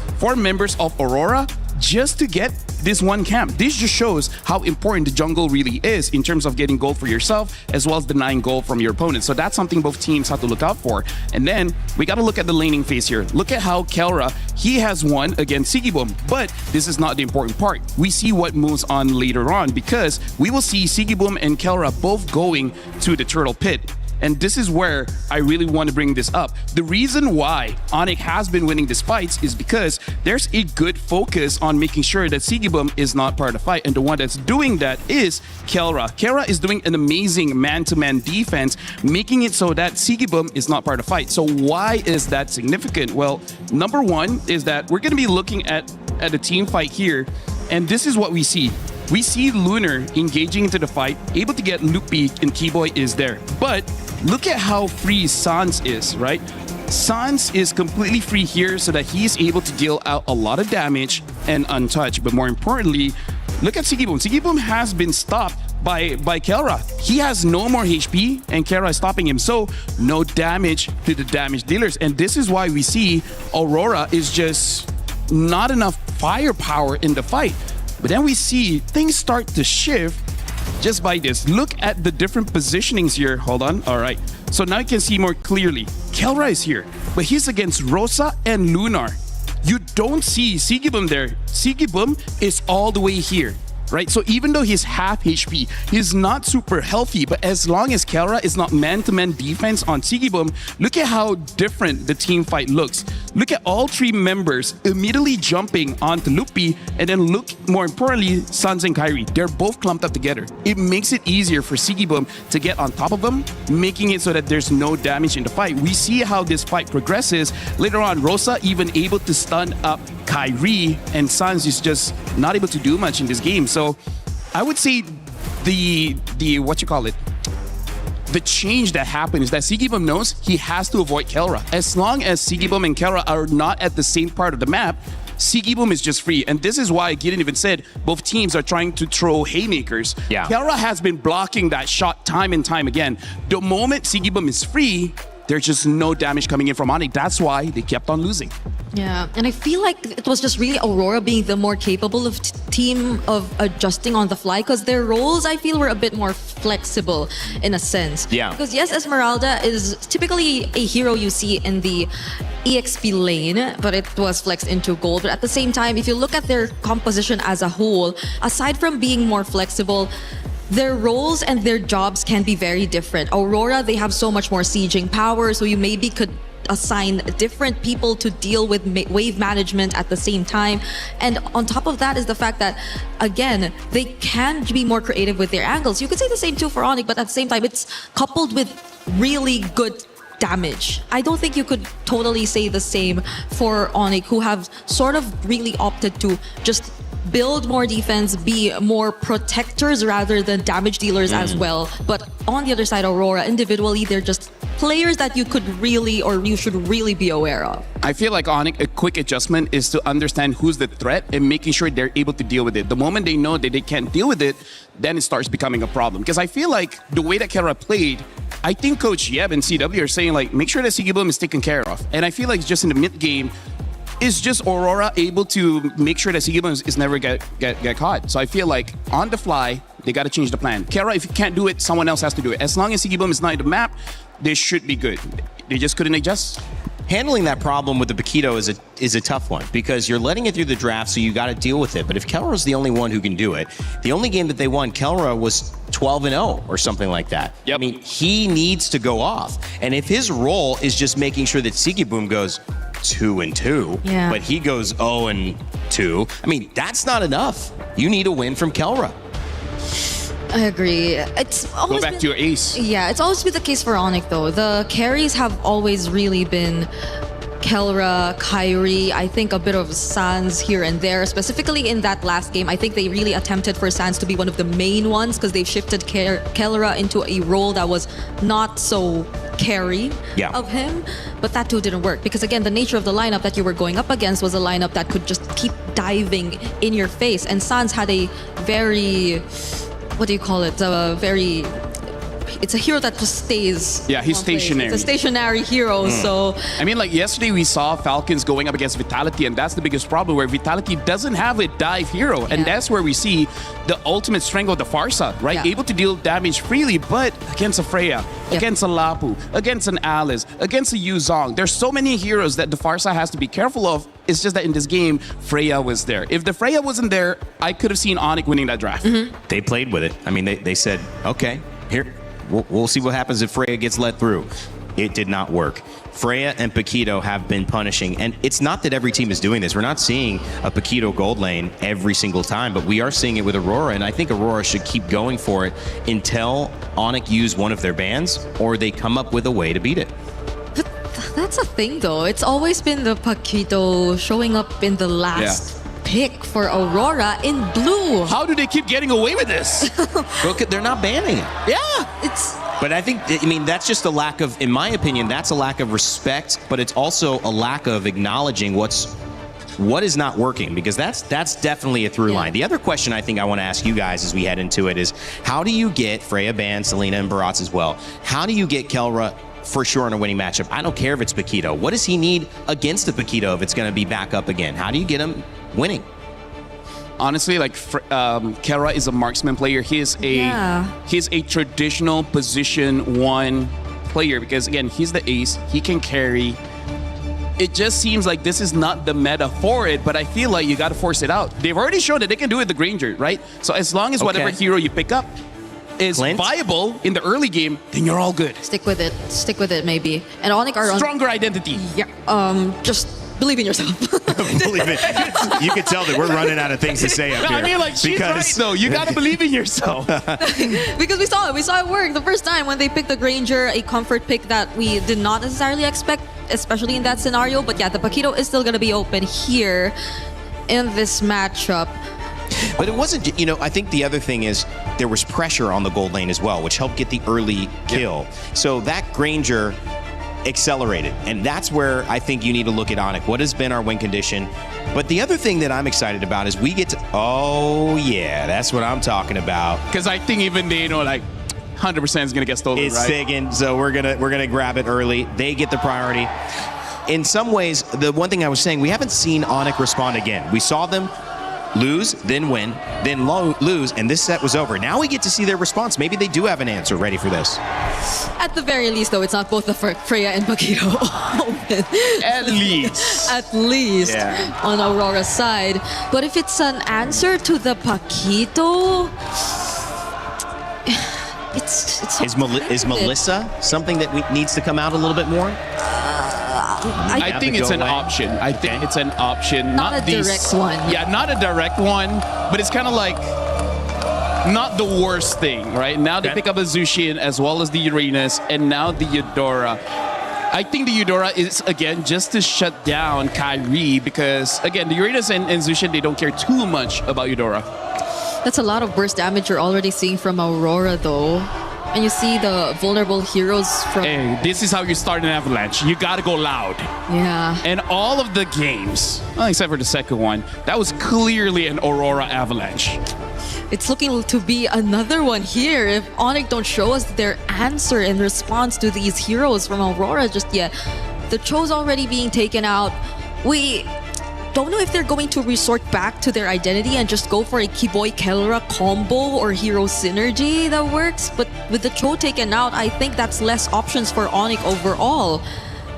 of Aurora just to get this one camp. This just shows how important the jungle really is in terms of getting gold for yourself as well as denying gold from your opponent. So that's something both teams have to look out for. And then we got to look at the laning phase here. Look at how Kelra, he has won against Sigibum, but this is not the important part. We see what moves on later on because we will see Sigibum and Kelra both going to the turtle pit. And this is where I really want to bring this up. The reason why Onyx has been winning these fights is because there's a good focus on making sure that Sigibum is not part of the fight. And the one that's doing that is Kelra. Kelra is doing an amazing man-to-man defense, making it so that Sigibum is not part of the fight. So why is that significant? Well, number one is that we're going to be looking at a team fight here. And this is what we see. We see Lunar engaging into the fight, able to get Loopy, and Keyboy is there. But look at how free Sans is, right? Sans is completely free here so that he's able to deal out a lot of damage and untouched. But more importantly, look at Sigibum. Sigibum has been stopped by Kelra. He has no more HP and Kelra is stopping him. So no damage to the damage dealers. And this is why we see Aurora is just not enough firepower in the fight. But then we see things start to shift just by this. Look at the different positionings here. Hold on. All right. So now you can see more clearly. Kelra is here, but he's against Rosa and Lunar. You don't see Sigibum there. Sigibum is all the way here. Right? So even though he's half HP, he's not super healthy, but as long as Kelra is not man-to-man defense on Sigibum, look at how different the team fight looks. Look at all three members immediately jumping onto Loopy, and then look, more importantly, Sans and Kyrie. They're both clumped up together. It makes it easier for Sigibum to get on top of them, making it so that there's no damage in the fight. We see how this fight progresses. Later on, Rosa even able to stun up Kyrie, and Sans is just not able to do much in this game. So I would say the change that happened is that Sigibum knows he has to avoid Kelra. As long as Sigibum and Kelra are not at the same part of the map, Sigibum is just free. And this is why Gideon even said both teams are trying to throw haymakers. Yeah. Kelra has been blocking that shot time and time again. The moment Sigibum is free, there's just no damage coming in from Onyx. That's why they kept on losing. Yeah, and I feel like it was just really Aurora being the more capable of team of adjusting on the fly, because their roles, I feel, were a bit more flexible in a sense. Yeah. Because yes, Esmeralda is typically a hero you see in the EXP lane, but it was flexed into gold. But at the same time, if you look at their composition as a whole, aside from being more flexible, their roles and their jobs can be very different. Aurora, they have so much more sieging power, so you maybe could assign different people to deal with wave management at the same time. And on top of that is the fact that, again, they can be more creative with their angles. You could say the same too for Onyx, but at the same time, it's coupled with really good damage. I don't think you could totally say the same for Onyx, who have sort of really opted to just build more defense, be more protectors rather than damage dealers as well. But on the other side, Aurora, individually, they're just players that you could really, or you should really be aware of. I feel like Onyx, a quick adjustment is to understand who's the threat and making sure they're able to deal with it. The moment they know that they can't deal with it, then it starts becoming a problem. Because I feel like the way that Kelra played, I think Coach Yeb and CW are saying like, make sure that Sigiboom is taken care of. And I feel like just in the mid game, is just Aurora able to make sure that Sigiboom is never get caught. So I feel like on the fly, they got to change the plan. Kelra, if you can't do it, someone else has to do it. As long as Sigiboom is not in the map, they should be good. They just couldn't adjust. Handling that problem with the Paquito is a tough one because you're letting it through the draft, so you got to deal with it. But if Kelra's the only one who can do it, the only game that they won, Kelra was 12-0 or something like that. Yep. I mean, he needs to go off. And if his role is just making sure that Sigiboom goes 2-2, but he goes 0-2, I mean, that's not enough. You need a win from Kelra. I agree. It's always Go back to your ace. Yeah, it's always been the case for Onyx though. The carries have always really been Kelra, Kyrie, I think a bit of Sans here and there. Specifically in that last game, I think they really attempted for Sans to be one of the main ones because they've shifted Kelra into a role that was not so carry of him. But that too didn't work because again, the nature of the lineup that you were going up against was a lineup that could just keep diving in your face. And Sans had a very... what do you call it? It's a hero that just stays. Yeah, he's stationary. It's a stationary hero, so... I mean, like yesterday we saw Falcons going up against Vitality, and that's the biggest problem where Vitality doesn't have a dive hero. And that's where we see the ultimate strength of the Farsa, right? Yeah. Able to deal damage freely, but against a Freya, against a Lapu, against an Alice, against a Yuzong. There's so many heroes that the Farsa has to be careful of. It's just that in this game, Freya was there. If the Freya wasn't there, I could have seen Onyx winning that draft. They played with it. I mean, they said, okay, here, we'll see what happens if Freya gets let through. It did not work. Freya and Paquito have been punishing, and it's not that every team is doing this. We're not seeing a Paquito gold lane every single time, but we are seeing it with Aurora, and I think Aurora should keep going for it until Onyx use one of their bans or they come up with a way to beat it. That's a thing though. It's always been the Paquito showing up in the last pick for Aurora in blue. How do they keep getting away with this? Look, they're not banning it. Yeah. It's... But I think, I mean, that's just a lack of, in my opinion, that's a lack of respect, but it's also a lack of acknowledging what is not working, because that's definitely a through line. The other question I think I want to ask you guys as we head into it is, how do you get Freya banned, Selena and Barats as well? How do you get Kelra for sure in a winning matchup? I don't care if it's Paquito. What does he need against the Paquito if it's going to be back up again? How do you get him winning? Honestly, like Kelra is a marksman player. He's a traditional position 1 player because again, he's the ace. He can carry. It just seems like this is not the meta for it, but I feel like you got to force it out. They've already shown that they can do it with the Granger, right? So as long as whatever hero you pick up is viable in the early game, then you're all good. Stick with it. Stick with it, maybe. And Onyx are stronger identity. Yeah. Just believe in yourself. Believe it. You can tell that we're running out of things to say up here. I mean, like, she's right, though. You got to believe in yourself. Because we saw it work the first time when they picked the Granger, a comfort pick that we did not necessarily expect, especially in that scenario. But yeah, the Paquito is still going to be open here in this matchup. But it wasn't, I think the other thing is there was pressure on the gold lane as well, which helped get the early kill. So that Granger accelerated, and that's where I think you need to look at Onyx. What has been our win condition? But the other thing that I'm excited about is we get to, oh yeah, that's what I'm talking about. Because I think even they know like 100% is gonna get stolen, it's right? taken, so we're gonna grab it early. They get the priority. In some ways, the one thing I was saying, we haven't seen Onyx respond again. We saw them lose, then win, then lose, and this set was over. Now we get to see their response. Maybe they do have an answer ready for this. At the very least, though, it's not both the Freya and Paquito open. At least. At least on Aurora's side. But if it's an answer to the Paquito, it's Is Melissa something that needs to come out a little bit more? I think it's an option. I think it's an option. Not a direct one. Yeah, not a direct one, but it's kind of like not the worst thing, right? Now they pick up a Zushin as well as the Uranus and now the Eudora. I think the Eudora is, again, just to shut down Kyrie because, again, the Uranus and Zushin, they don't care too much about Eudora. That's a lot of burst damage you're already seeing from Aurora, though. And you see the vulnerable heroes from... Hey, this is how you start an avalanche. You gotta go loud. Yeah. And all of the games, well, except for the second one, that was clearly an Aurora avalanche. It's looking to be another one here if Onyx don't show us their answer in response to these heroes from Aurora just yet. The Cho's already being taken out. We don't know if they're going to resort back to their identity and just go for a Kiboy Kelra combo or hero synergy that works. But with the Cho taken out, I think that's less options for Onyx overall.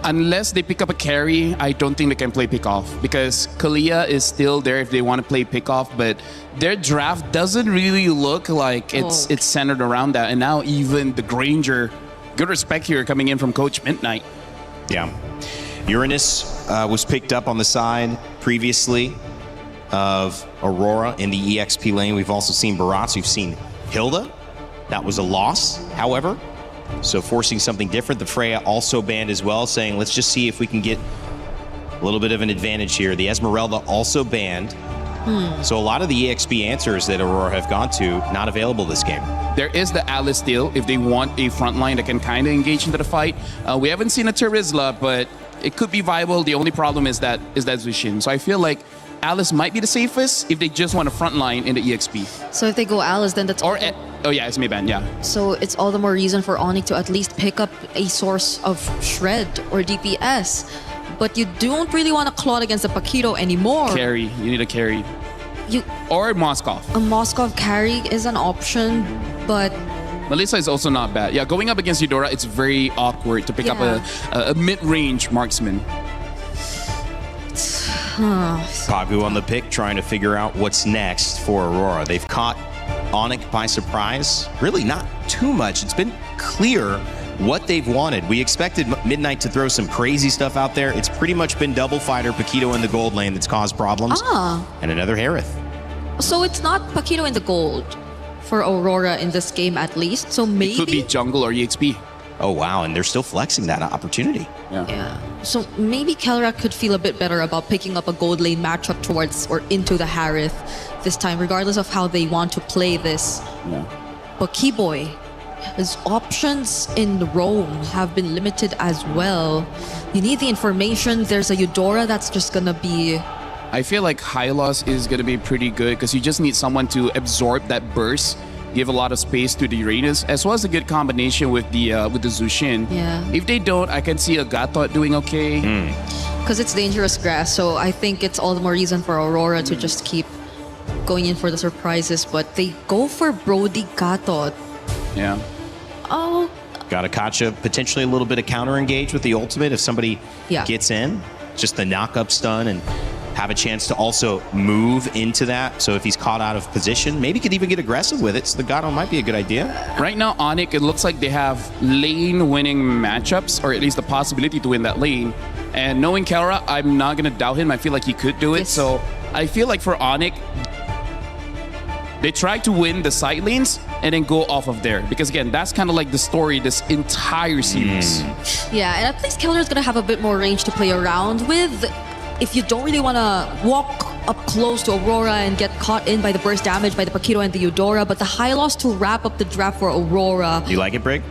Unless they pick up a carry, I don't think they can play pickoff because Kalia is still there if they want to play pickoff, but their draft doesn't really look like it's centered around that. And now even the Granger, good respect here coming in from Coach Midnight. Yeah. Uranus was picked up on the side previously of Aurora in the EXP lane. We've also seen Barats. We've seen Hilda. That was a loss, however. So forcing something different. The Freya also banned as well, saying let's just see if we can get a little bit of an advantage here. The Esmeralda also banned. So a lot of the EXP answers that Aurora have gone to, not available this game. There is the Alice deal if they want a frontline that can kind of engage into the fight. We haven't seen a Terizla, but it could be viable. The only problem is that Zushin. So I feel like Alice might be the safest if they just want a frontline in the EXP. So if they go Alice, then that's... Oh yeah, it's Mayban, yeah. So it's all the more reason for Onyx to at least pick up a source of shred or DPS. But you don't really want to claw against the Paquito anymore. Carry, you need a carry. Or Moskov. A Moskov carry is an option, but... Melissa is also not bad. Yeah, going up against Eudora, it's very awkward to pick up a mid-range marksman. Pagu on the pick, trying to figure out what's next for Aurora. They've caught Onyx by surprise. Really not too much. It's been clear what they've wanted. We expected Midnight to throw some crazy stuff out there. It's pretty much been double fighter, Paquito in the gold lane that's caused problems. And another Harith. So it's not Paquito in the gold for Aurora in this game at least. So maybe... It could be jungle or EXP. Oh, wow. And they're still flexing that opportunity. Yeah. So maybe Kelra could feel a bit better about picking up a gold lane matchup towards or into the Harith this time, regardless of how they want to play this. But Keyboy, his options in Rome have been limited as well. You need the information. There's a Eudora that's just gonna be... I feel like Hylos is gonna be pretty good because you just need someone to absorb that burst, give a lot of space to the Uranus, as well as a good combination with the Zushin. Yeah. If they don't, I can see a Gatot doing okay. Because it's dangerous grass, so I think it's all the more reason for Aurora to just keep going in for the surprises. But they go for Brody Gatot. Yeah. Oh. Got a Kacha, potentially a little bit of counter engage with the ultimate if somebody gets in. Just the knock-up stun and have a chance to also move into that. So if he's caught out of position, maybe could even get aggressive with it. So the Gato might be a good idea. Right now, Onyx, it looks like they have lane-winning matchups, or at least the possibility to win that lane. And knowing Kelra, I'm not going to doubt him. I feel like he could do it. So I feel like for Onyx, they try to win the side lanes and then go off of there. Because again, that's kind of like the story this entire series. Yeah, and at least Kelra is going to have a bit more range to play around with. If you don't really want to walk up close to Aurora and get caught in by the burst damage by the Paquito and the Eudora, but the Hylos to wrap up the draft for Aurora. You like it, Brig?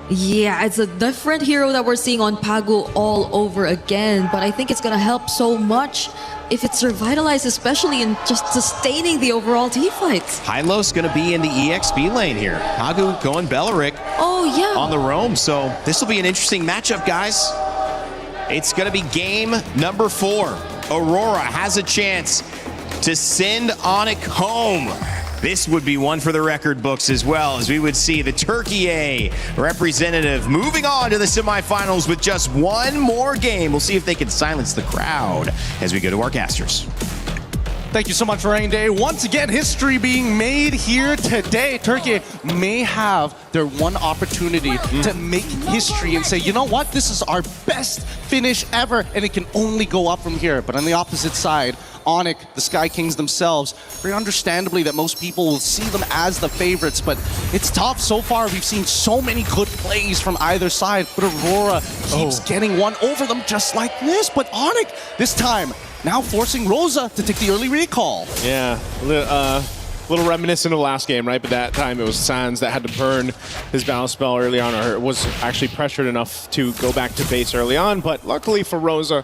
Yeah, it's a different hero that we're seeing on Pagu all over again, but I think it's going to help so much if it's revitalized, especially in just sustaining the overall team fights. Hylos going to be in the EXP lane here. Pagu going Belleric on the roam, so this will be an interesting matchup, guys. It's going to be game number 4. Aurora has a chance to send Onyx home. This would be one for the record books as well, as we would see the Turkey A representative moving on to the semifinals with just one more game. We'll see if they can silence the crowd as we go to our casters. Thank you so much, Rain Day. Once again, history being made here today. Turkey may have their one opportunity to make history and say, you know what, this is our best finish ever, and it can only go up from here. But on the opposite side, Onyx, the Sky Kings themselves, very understandably that most people will see them as the favorites, but it's tough. So far, we've seen so many good plays from either side, but Aurora keeps getting one over them just like this. But Onyx, this time, now forcing Rosa to take the early recall. Yeah, a little reminiscent of last game, right? But that time it was Sans that had to burn his battle spell early on, or was actually pressured enough to go back to base early on. But luckily for Rosa,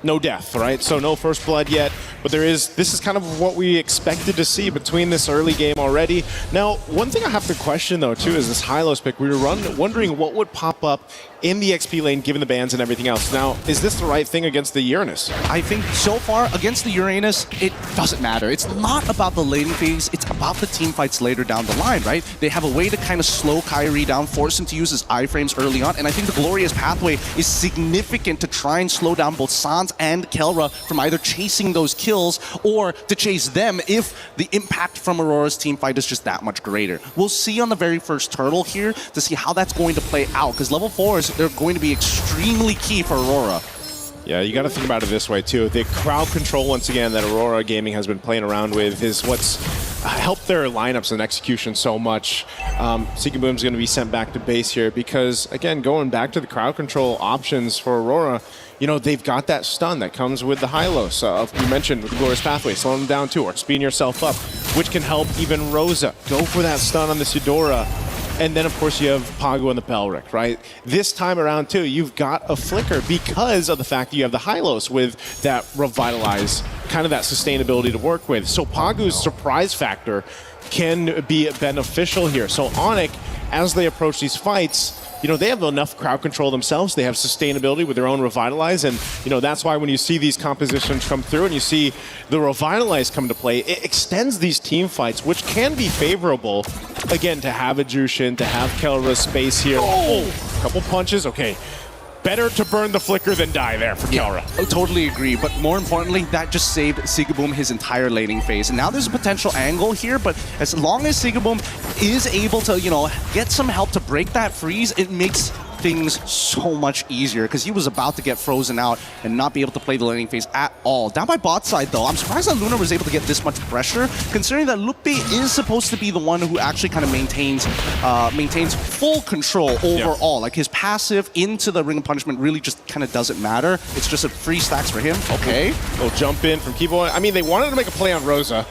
no death, right? So no first blood yet, but this is kind of what we expected to see between this early game already. Now, one thing I have to question though too is this Hylos pick. We were wondering what would pop up in the XP lane given the bans and everything else. Now, is this the right thing against the Uranus? I think so far against the Uranus, it doesn't matter. It's not about the laning phase, it's about the team fights later down the line, right? They have a way to kind of slow Kyrie down, force him to use his iframes early on, and I think the Glorious Pathway is significant to try and slow down both Sans and Kelra from either chasing those kills or to chase them if the impact from Aurora's team fight is just that much greater. We'll see on the very first turtle here to see how that's going to play out, because level 4s, they're going to be extremely key for Aurora. Yeah, you got to think about it this way too. The crowd control, once again, that Aurora Gaming has been playing around with is what's helped their lineups and execution so much. Seeking-Boom's going to be sent back to base here because, again, going back to the crowd control options for Aurora, you know, they've got that stun that comes with the Hylos. You mentioned with the Glorious Pathway, slowing them down too, or speeding yourself up, which can help even Rosa. Go for that stun on this Eudora. And then, of course, you have Pago and the Belric, right? This time around, too, you've got a Flicker because of the fact that you have the Hylos with that Revitalize, kind of that sustainability to work with. So Pago's surprise factor can be beneficial here. So Onyx, as they approach these fights, you know, they have enough crowd control themselves. They have sustainability with their own Revitalize. And, you know, that's why when you see these compositions come through and you see the Revitalize come to play, it extends these team fights, which can be favorable, again, to have a Jushin, to have Kelra's space here. Oh, a couple punches. Okay. Better to burn the Flicker than die there for Kelra. I totally agree, but more importantly, that just saved Seeking-Boom his entire laning phase. And now there's a potential angle here, but as long as Seeking-Boom is able to, you know, get some help to break that freeze, it makes things so much easier because he was about to get frozen out and not be able to play the laning phase at all. Down by bot side though, I'm surprised that Luna was able to get this much pressure considering that Lupe is supposed to be the one who actually kind of maintains full control overall. Like his passive into the Ring of Punishment really just kind of doesn't matter. It's just a free stacks for him. Okay. Little jump in from Keyboy. I mean, they wanted to make a play on Rosa.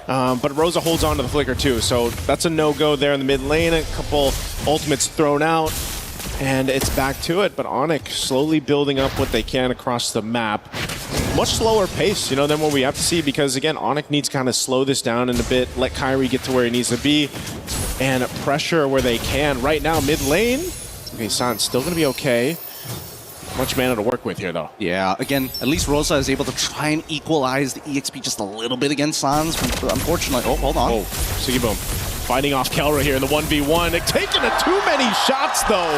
But Rosa holds on to the Flicker too, so that's a no-go there in the mid lane. A couple ultimates thrown out. And it's back to it, but Onyx slowly building up what they can across the map. Much slower pace, you know, than what we have to see because, again, Onyx needs to kind of slow this down in a bit, let Kyrie get to where he needs to be, and pressure where they can. Right now, mid lane, okay, San's still going to be okay. Much mana to work with here, though. Yeah, again, at least Rosa is able to try and equalize the EXP just a little bit against Sans. Unfortunately, oh, hold on. Oh, Seeking-Boom. Fighting off Kelra here in the 1v1. Taking too many shots, though.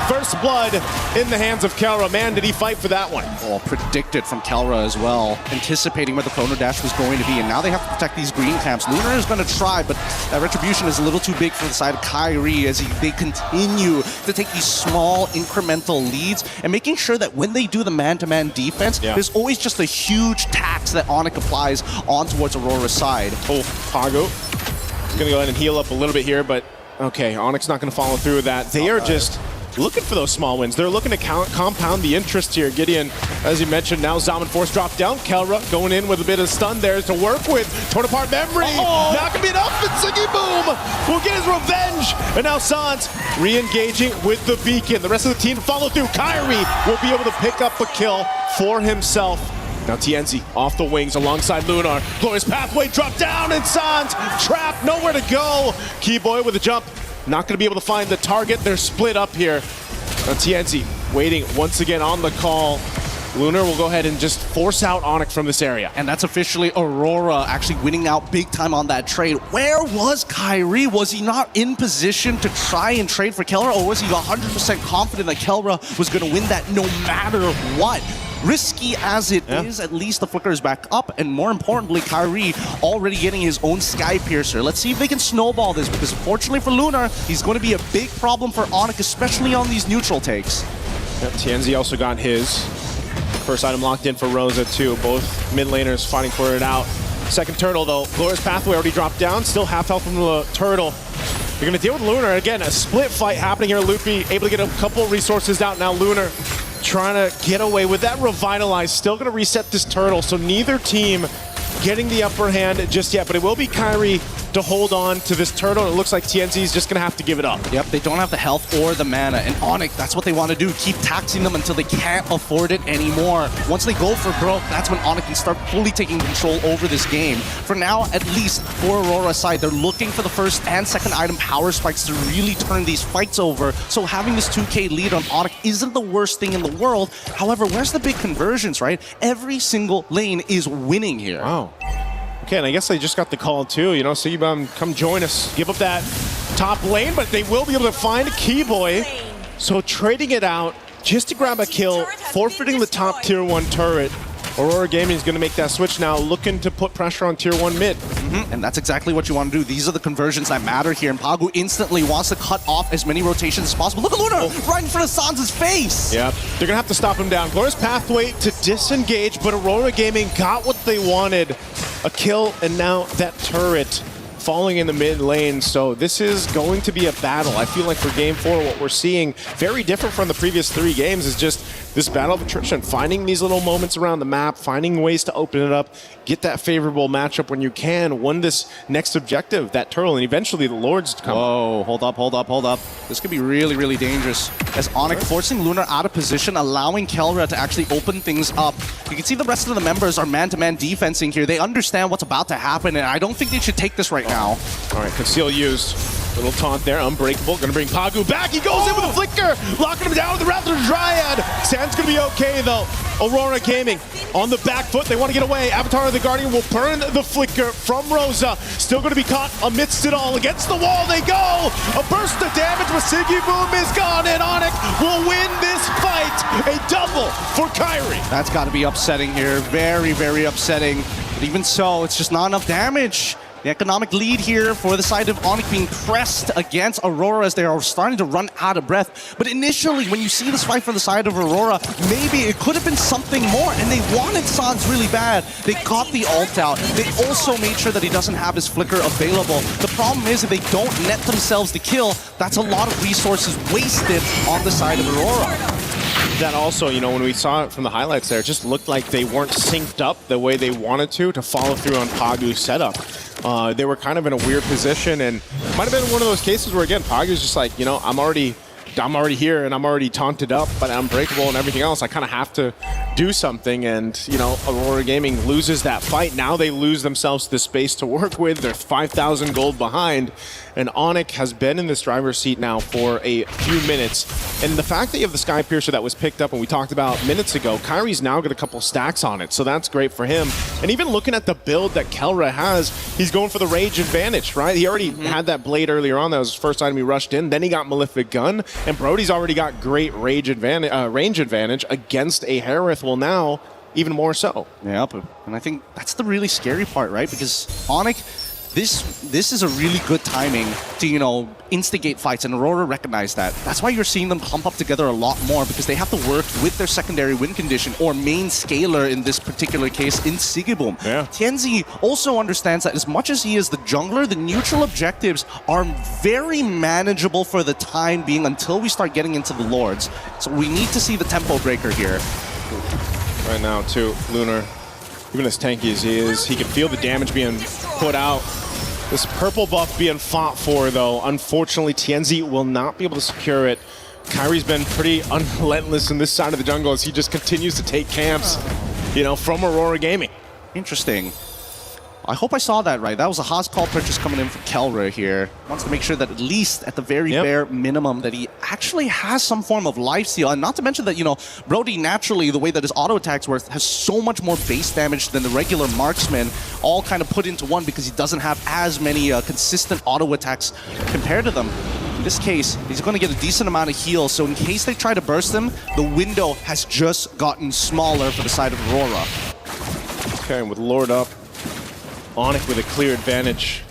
First blood in the hands of Kelra. Man, did he fight for that one. Oh, predicted from Kelra as well. Anticipating where the Chrono Dash was going to be. And now they have to protect these green camps. Lunar is going to try, but that retribution is a little too big for the side of Kyrie as they continue to take these small incremental leads and making sure that when they do the man-to-man defense, there's always just a huge tax that Onyx applies on towards Aurora's side. Oh, Pago. Gonna go ahead and heal up a little bit here, but okay, Onyx not gonna follow through with that. They are just looking for those small wins. They're looking to compound the interest here. Gideon, as you mentioned, now Zaman Force dropped down. Kelra going in with a bit of stun there to work with. Torn apart memory. Not gonna be enough, and Seeking-Boom will get his revenge. And now Sans re-engaging with the beacon. The rest of the team to follow through. Kyrie will be able to pick up a kill for himself. Now TNZ off the wings alongside Lunar. Glorious Pathway drop down and Sans trapped, nowhere to go. Keyboy with a jump, not going to be able to find the target. They're split up here. Now TNZ waiting once again on the call. Lunar will go ahead and just force out Onyx from this area. And that's officially Aurora actually winning out big time on that trade. Where was Kyrie? Was he not in position to try and trade for Kelra, or was he 100% confident that Kelra was going to win that no matter what? Risky as it is, at least the Flicker is back up, and more importantly, Kyrie already getting his own Sky Piercer. Let's see if they can snowball this, because fortunately for Lunar, he's going to be a big problem for Onyx, especially on these neutral takes. Yep, TNZ also got his. First item locked in for Rosa too. Both mid laners fighting for it out. Second turtle though. Glorious Pathway already dropped down. Still half health from the turtle. You're going to deal with Lunar. Again, a split fight happening here. Loopy able to get a couple resources out. Now Lunar trying to get away with that Revitalize. Still going to reset this turtle. So neither team getting the upper hand just yet. But it will be Kyrie to hold on to this turtle. It looks like TNZ is just going to have to give it up. Yep, they don't have the health or the mana. And Onyx, that's what they want to do. Keep taxing them until they can't afford it anymore. Once they go for broke, that's when Onyx can start fully taking control over this game. For now, at least for Aurora's side, they're looking for the first and second item power spikes to really turn these fights over. So having this 2K lead on Onyx isn't the worst thing in the world. However, where's the big conversions, right? Every single lane is winning here. Wow. Okay, and I guess they just got the call too, you know, so come join us, give up that top lane, but they will be able to find Keyboy. So trading it out just to grab a kill, forfeiting the top tier 1 turret. Aurora Gaming is going to make that switch now, looking to put pressure on tier 1 mid. And that's exactly what you want to do. These are the conversions that matter here. And Pagu instantly wants to cut off as many rotations as possible. Look at Luna right in front of Sans' face. Yep, they're going to have to stop him down. Glorious Pathway to disengage, but Aurora Gaming got what they wanted. A kill, and now that turret falling in the mid lane. So this is going to be a battle. I feel like for game 4, what we're seeing, very different from the previous 3 games, is just this battle of attrition, finding these little moments around the map, finding ways to open it up, get that favorable matchup when you can, win this next objective, that turtle, and eventually the Lords come. Whoa, hold up. This could be really, really dangerous. As Onyx forcing Lunar out of position, allowing Kelra to actually open things up. You can see the rest of the members are man-to-man defensing here. They understand what's about to happen, and I don't think they should take this right now. All right, Conceal used. Little taunt there, Unbreakable, gonna bring Pagu back. He goes in with a flicker, locking him down with the Raptor Dryad. Sand's gonna be okay though. Aurora Gaming on the back foot, they want to get away. Avatar of the Guardian will burn the flicker from Rosa. Still gonna be caught amidst it all. Against the wall they go. A burst of damage, but Siggy Boom is gone, and Onyx will win this fight. A double for Kyrie. That's got to be upsetting here. Very, very upsetting. But even so, it's just not enough damage. The economic lead here for the side of Onyx being pressed against Aurora as they are starting to run out of breath. But initially, when you see this fight from the side of Aurora, maybe it could have been something more, and they wanted Sans really bad. They got the ult out. They also made sure that he doesn't have his flicker available. The problem is if they don't net themselves the kill, that's a lot of resources wasted on the side of Aurora. That also, you know, when we saw it from the highlights there, it just looked like they weren't synced up the way they wanted to follow through on Pagu's setup. They were kind of in a weird position, and it might have been one of those cases where, again, Pagu's just like, you know, I'm already here and I'm already taunted up, but I'm breakable and everything else. I kind of have to do something, and, you know, Aurora Gaming loses that fight. Now they lose themselves the space to work with. They're 5,000 gold behind, and Onyx has been in this driver's seat now for a few minutes. And the fact that you have the Sky Piercer that was picked up and we talked about minutes ago, Kyrie's now got a couple stacks on it, so that's great for him. And even looking at the build that Kelra has, he's going for the Rage Advantage, right? He already had that blade earlier on. That was his first item he rushed in. Then he got Malefic Gun, and Brody's already got great range advantage against a Harith. Well, now, even more so. Yeah, and I think that's the really scary part, right? Because Onyx, this is a really good timing to, you know, instigate fights, and Aurora recognized that. That's why you're seeing them clump up together a lot more, because they have to work with their secondary win condition, or main scaler in this particular case, in Sigiboom. Yeah. Tianzi also understands that as much as he is the jungler, the neutral objectives are very manageable for the time being until we start getting into the Lords. So we need to see the tempo breaker here. Right now, too, Lunar, even as tanky as he is, he can feel the damage being put out. This purple buff being fought for, though, unfortunately, Tianzi will not be able to secure it. Kyrie's been pretty unrelentless in this side of the jungle as he just continues to take camps, you know, from Aurora Gaming. Interesting. I hope I saw that right. That was a Haas call purchase coming in from Kelra here. Wants to make sure that at least at the very bare minimum that he actually has some form of lifesteal. And not to mention that, you know, Brody naturally, the way that his auto attacks work, has so much more base damage than the regular marksman, all kind of put into one because he doesn't have as many consistent auto attacks compared to them. In this case, he's going to get a decent amount of heal, so in case they try to burst him, the window has just gotten smaller for the side of Aurora. Okay, and with Lord up, Onyx with a clear advantage.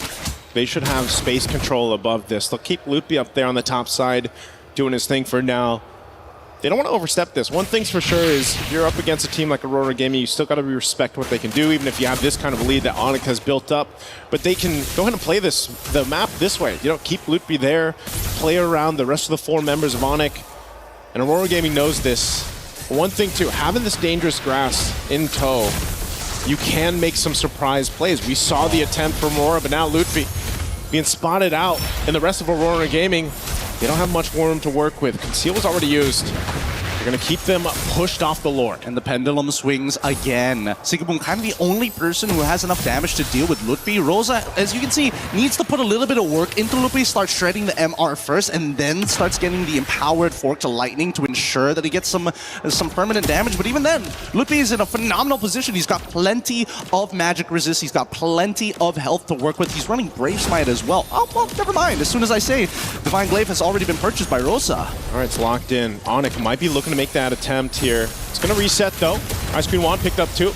They should have space control above this. They'll keep Loopy up there on the top side, doing his thing for now. they don't want to overstep this. One thing's for sure is if you're up against a team like Aurora Gaming, you still got to respect what they can do, even if you have this kind of lead that Onyx has built up. But they can go ahead and play the map this way. You know, keep Lutfi there, play around the rest of the 4 members of Onyx. And Aurora Gaming knows this. One thing too, having this dangerous grass in tow, you can make some surprise plays. We saw the attempt from Aurora, but now Lutfi being spotted out, and the rest of Aurora Gaming, they don't have much more room to work with. Conceal was already used. They're going to keep them pushed off the Lord. And the pendulum swings again. Sigaboom kind of the only person who has enough damage to deal with Lutfi. Rosa, as you can see, needs to put a little bit of work into Lutfi, start shredding the MR first, and then starts getting the empowered fork to lightning to ensure that he gets some permanent damage. But even then, Lutfi is in a phenomenal position. He's got plenty of magic resist. He's got plenty of health to work with. He's running Brave Smite as well. Oh, well, never mind. As soon as I say, Divine Glaive has already been purchased by Rosa. All right, it's locked in. Onyx might be looking to make that attempt here. It's going to reset though. Ice Queen Wand picked up 2.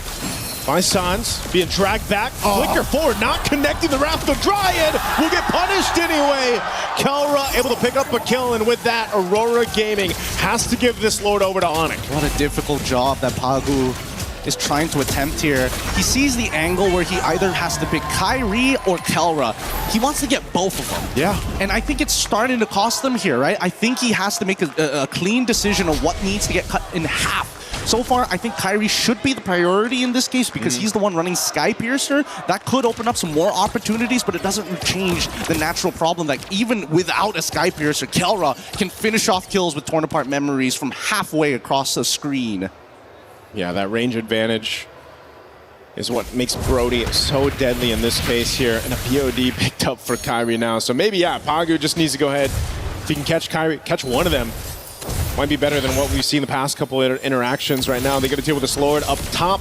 By Sans, being dragged back. Flicker forward, not connecting the Wrath of the Dryad. Will get punished anyway. Kelra able to pick up a kill, and with that, Aurora Gaming has to give this Lord over to Onyx. What a difficult job that Pagu is trying to attempt here. He sees the angle where he either has to pick Kyrie or Kelra. He wants to get both of them. Yeah. And I think it's starting to cost them here, right? I think he has to make a clean decision of what needs to get cut in half. So far, I think Kyrie should be the priority in this case because he's the one running Sky Piercer. That could open up some more opportunities, but it doesn't change the natural problem that even without a Sky Piercer, Kelra can finish off kills with Torn Apart Memories from halfway across the screen. Yeah, that range advantage is what makes Brody so deadly in this case here. And a POD picked up for Kyrie now. So maybe, yeah, Pagu just needs to go ahead. If he can catch Kyrie, catch one of them, might be better than what we've seen the past couple of interactions right now. They got to deal with this Lord up top.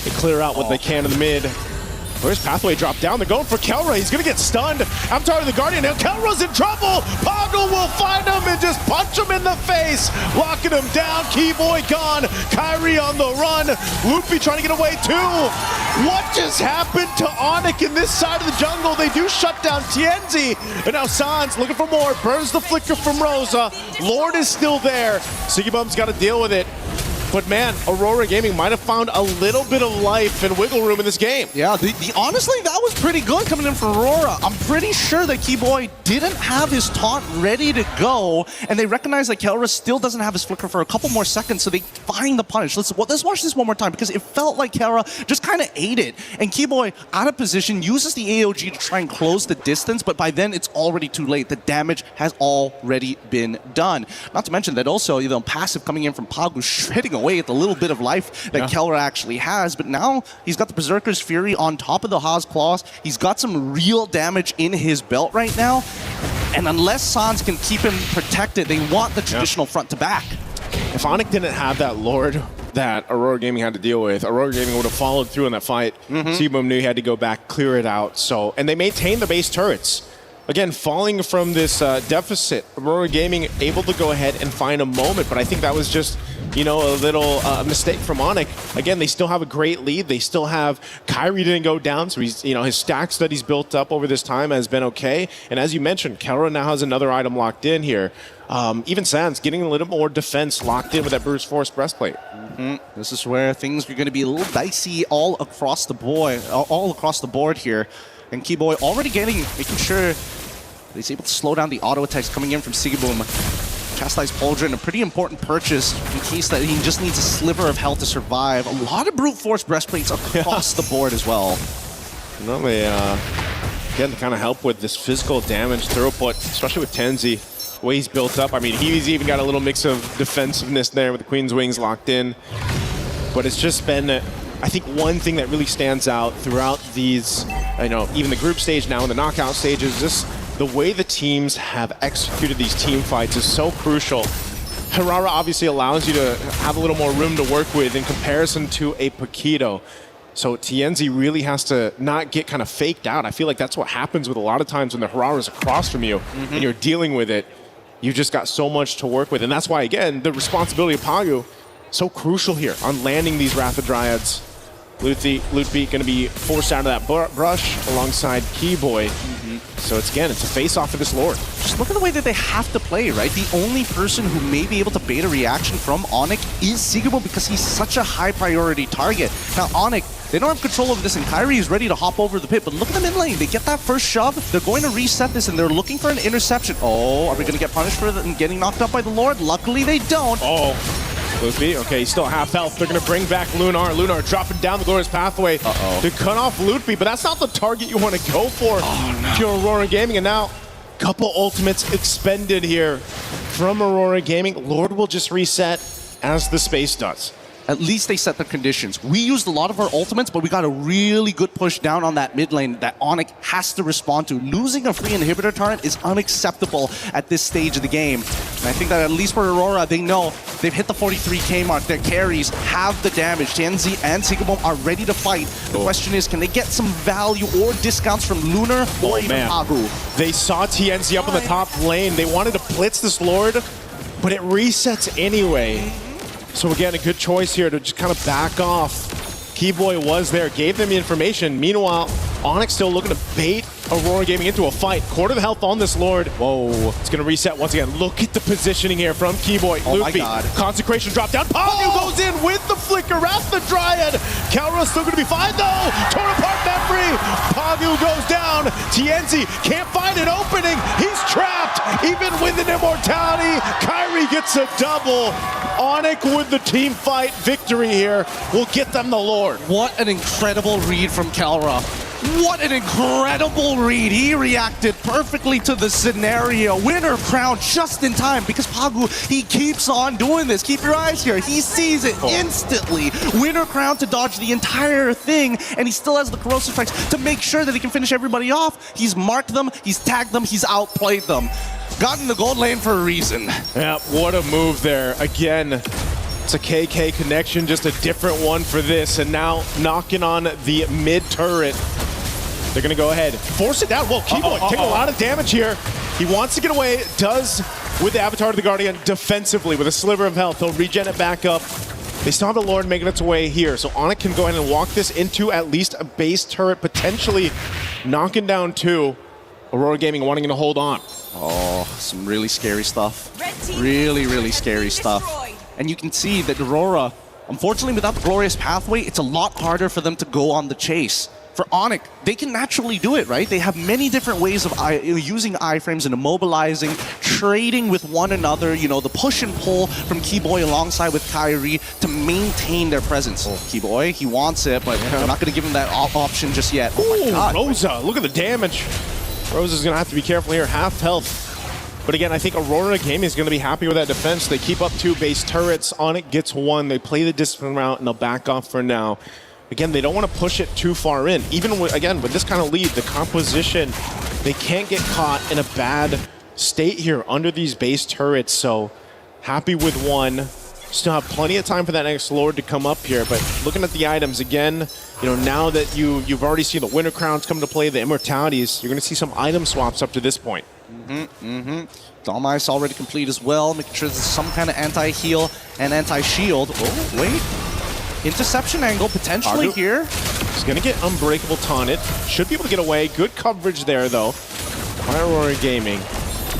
They clear out what they can in the mid. Where's Pathway drop down? They're going for Kelra. He's going to get stunned. Avatar of the Guardian. Now Kelra's in trouble. Pagu will find him and just punch him in the face. Locking him down. Keyboy gone. Kyrie on the run. Lutfi trying to get away too. What just happened to Onyx in this side of the jungle? They do shut down Tienzi. And now Sans looking for more. Burns the flicker from Rosa. Lord is still there. Sigibum's got to deal with it. But man, Aurora Gaming might have found a little bit of life and wiggle room in this game. Yeah, honestly, that was pretty good coming in from Aurora. I'm pretty sure that Keyboy didn't have his taunt ready to go, and they recognize that Kelra still doesn't have his flicker for a couple more seconds, so they find the punish. Let's watch this one more time, because it felt like Kelra just kind of ate it. And Keyboy, out of position, uses the AOG to try and close the distance, but by then it's already too late. The damage has already been done. Not to mention that also, you know, passive coming in from Pagu, shredding away at the little bit of life that Kelra actually has, but now he's got the Berserker's Fury on top of the Haas Claws. He's got some real damage in his belt right now, and unless Sans can keep him protected, they want the traditional front to back. If Onyx didn't have that Lord that Aurora Gaming had to deal with, Aurora Gaming would have followed through in that fight. Seaboom knew he had to go back, clear it out. So, and they maintained the base turrets. Again, falling from this deficit, Aurora Gaming able to go ahead and find a moment, but I think that was just, you know, a little mistake from Onyx. Again, they still have a great lead. They still have Kyrie didn't go down, so he's, you know, his stacks that he's built up over this time has been okay. And as you mentioned, Kelra now has another item locked in here. Even Sans getting a little more defense locked in with that Bruce Force breastplate. This is where things are going to be a little dicey all across the board here. And Keyboy already making sure he's able to slow down the auto attacks coming in from Sigiboom. Chastise Pauldron, a pretty important purchase in case that he just needs a sliver of health to survive. A lot of brute force breastplates across the board as well. No, they again to kind of help with this physical damage throughput, especially with Tenzi. The way he's built up. I mean, he's even got a little mix of defensiveness there with the Queen's Wings locked in. But it's just been, I think, one thing that really stands out throughout these, you know, even the group stage now and the knockout stages, just the way the teams have executed these team fights is so crucial. Herrera obviously allows you to have a little more room to work with in comparison to a Paquito. So Tienzi really has to not get kind of faked out. I feel like that's what happens with a lot of times when the Herrera's across from you and you're dealing with it. You've just got so much to work with. And that's why, again, the responsibility of Pagu so crucial here on landing these Wrath of Dryads. Lootbeat going to be forced out of that brush alongside Keyboy. So it's a face-off for this Lord. Just look at the way that they have to play, right? The only person who may be able to bait a reaction from Onyx is Sigurbo because he's such a high priority target. Now Onyx, they don't have control over this, and Kyrie is ready to hop over the pit, but look at the mid lane. They get that first shove, they're going to reset this, and they're looking for an interception. Oh, are we going to get punished for getting knocked up by the Lord? Luckily they don't. Oh. Lootbeat, okay, he's still half health. They're going to bring back Lunar. Lunar dropping down the glorious pathway to cut off Lootbeat, but that's not the target you want to go for. If you're Aurora Gaming, and now couple ultimates expended here from Aurora Gaming. Lord will just reset as the space does. At least they set the conditions. We used a lot of our ultimates, but we got a really good push down on that mid lane that Onyx has to respond to. Losing a free inhibitor turret is unacceptable at this stage of the game. And I think that at least for Aurora, they know they've hit the 43k mark. Their carries have the damage. TNZ and Sigurbo are ready to fight. The question is, can they get some value or discounts from Lunar or even Pagu? They saw TNZ up in the top lane. They wanted to blitz this Lord, but it resets anyway. So again, a good choice here to just kind of back off. Keyboy was there, gave them the information. Meanwhile, Onyx still looking to bait Aurora Gaming into a fight. Quarter the health on this Lord. Whoa. It's going to reset once again. Look at the positioning here from Keyboy. Oh my God. Consecration drop down. Pagu goes in with the flicker at the Dryad. Kalra's still going to be fine though. Torn apart memory. Pagu goes down. TNZ can't find an opening. He's trapped. Even with an immortality, Kyrie gets a double. Onyx with the team fight victory here will get them the Lord. What an incredible read from Kalra. What an incredible read. He reacted perfectly to the scenario. Winner crown just in time because Pagu, he keeps on doing this. Keep your eyes here. He sees it instantly. Winner crown to dodge the entire thing, and he still has the corrosive strikes to make sure that he can finish everybody off. He's marked them, he's tagged them, he's outplayed them. Got in the gold lane for a reason. Yeah, what a move there. Again, it's a KK connection, just a different one for this. And now knocking on the mid turret. They're going to go ahead, force it down. Whoa, Keyboy taking a lot of damage here. He wants to get away, does with the Avatar of the Guardian defensively with a sliver of health. He'll regen it back up. They still have the Lord making its way here, so Onyx can go ahead and walk this into at least a base turret, potentially knocking down two. Aurora Gaming wanting to hold on. Oh, some really scary stuff. Really scary stuff. And you can see that Aurora, unfortunately without the glorious pathway, it's a lot harder for them to go on the chase. For Onyx, they can naturally do it, right? They have many different ways of using iframes and immobilizing, trading with one another, you know, the push and pull from Keyboy alongside with Kyrie to maintain their presence. Keyboy, he wants it, but they're not going to give him that option just yet. Oh my God. Rosa, look at the damage. Rosa's going to have to be careful here, half health. But again, I think Aurora Gaming is going to be happy with that defense. They keep up two base turrets. Onyx gets one. They play the discipline route, and they'll back off for now. Again, they don't want to push it too far in. Even with, again, with this kind of lead, the composition, they can't get caught in a bad state here under these base turrets. So happy with one. Still have plenty of time for that next Lord to come up here. But looking at the items again, you know, now that you've already seen the Winter Crowns come to play, the Immortalities, you're going to see some item swaps up to this point. Dom-Ice already complete as well, making sure there's some kind of anti-heal and anti-shield. Oh, wait. Interception angle potentially here. He's going to get Unbreakable taunted. Should be able to get away. Good coverage there, though, by Aurora Gaming.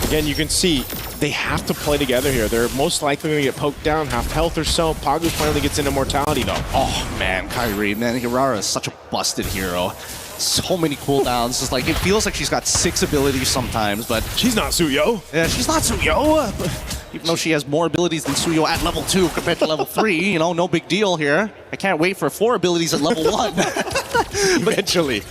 Again, you can see they have to play together here. They're most likely going to get poked down, half health or so. Pagu finally gets an immortality, though. Oh, man, Kyrie. Man, Hirara is such a busted hero. So many cooldowns. It's like, it feels like she's got 6 abilities sometimes, but... She's not Suyo. Yeah, she's not Suyo. Even though she has more abilities than Suyo at level 2 compared to level 3, you know, no big deal here. I can't wait for 4 abilities at level 1. Eventually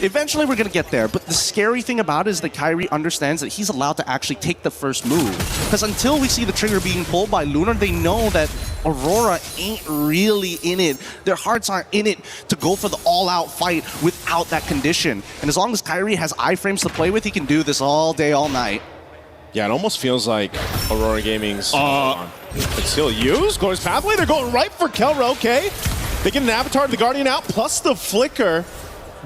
we're going to get there. But the scary thing about it is that Kyrie understands that he's allowed to actually take the first move. Because until we see the trigger being pulled by Lunar, they know that Aurora ain't really in it. Their hearts aren't in it to go for the all-out fight without that condition. And as long as Kyrie has iframes to play with, he can do this all day, all night. Yeah, it almost feels like Aurora Gaming's it's still used. Glorious Pathway, they're going right for Kelra, okay. They get an Avatar of the Guardian out, plus the Flicker.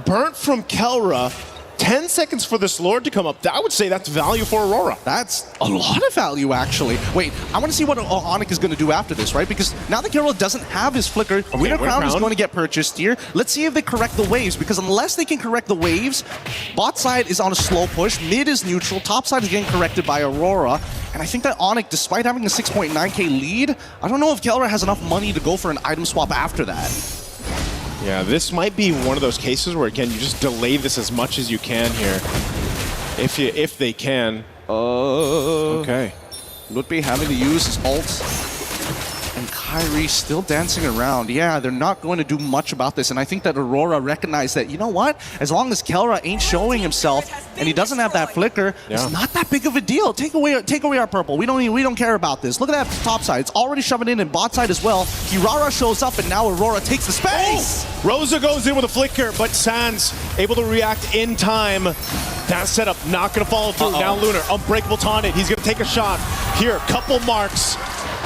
Burnt from Kelra. 10 seconds for this Lord to come up. I would say that's value for Aurora. That's a lot of value, actually. Wait, I want to see what Onic is going to do after this, right? Because now that Carol doesn't have his flicker, Winter Crown is going to get purchased here. Let's see if they correct the waves, because unless they can correct the waves, bot side is on a slow push, mid is neutral, top side is getting corrected by Aurora. And I think that Onic, despite having a 6.9k lead, I don't know if Kelra has enough money to go for an item swap after that. Yeah, this might be one of those cases where, again, you just delay this as much as you can here. If they can. Okay. Lutpi having to use his ult. And Kyrie still dancing around. Yeah, they're not going to do much about this. And I think that Aurora recognized that, you know what? As long as Kelra ain't showing himself and he doesn't have that flicker, it's not that big of a deal. Take away our purple. We don't care about this. Look at that top side. It's already shoving in bot side as well. Kirara shows up and now Aurora takes the space. Oh! Rosa goes in with a flicker, but Sans able to react in time. That setup not going to follow through. Now Lunar, unbreakable taunted. He's going to take a shot. Here, couple marks.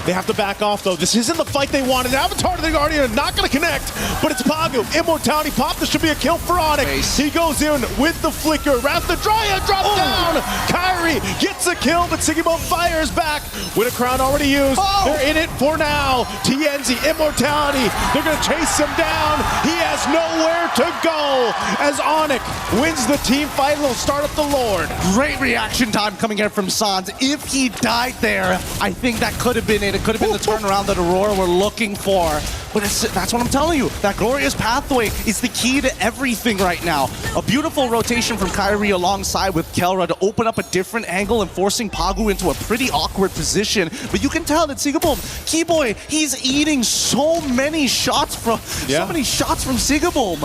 They have to back off, though. This isn't the fight they wanted. Avatar to the Guardian, not going to connect, but it's Pagu. Immortality pop. This should be a kill for Onyx. He goes in with the flicker. Wrath the Dryad drops down. Kyrie gets a kill, but Sigibum fires back. With a crown already used. They're in it for now. TNZ, Immortality. They're going to chase him down. He has nowhere to go as Onyx wins the team fight. He'll start up the Lord. Great reaction time coming in from Sans. If he died there, I think that could have been it. It could have been the turnaround that Aurora were looking for. But that's what I'm telling you. That glorious pathway is the key to everything right now. A beautiful rotation from Kyrie alongside with Kelra to open up a different angle and forcing Pagu into a pretty awkward position. But you can tell that Sigibum, Keyboy, he's eating so many shots from Sigibum.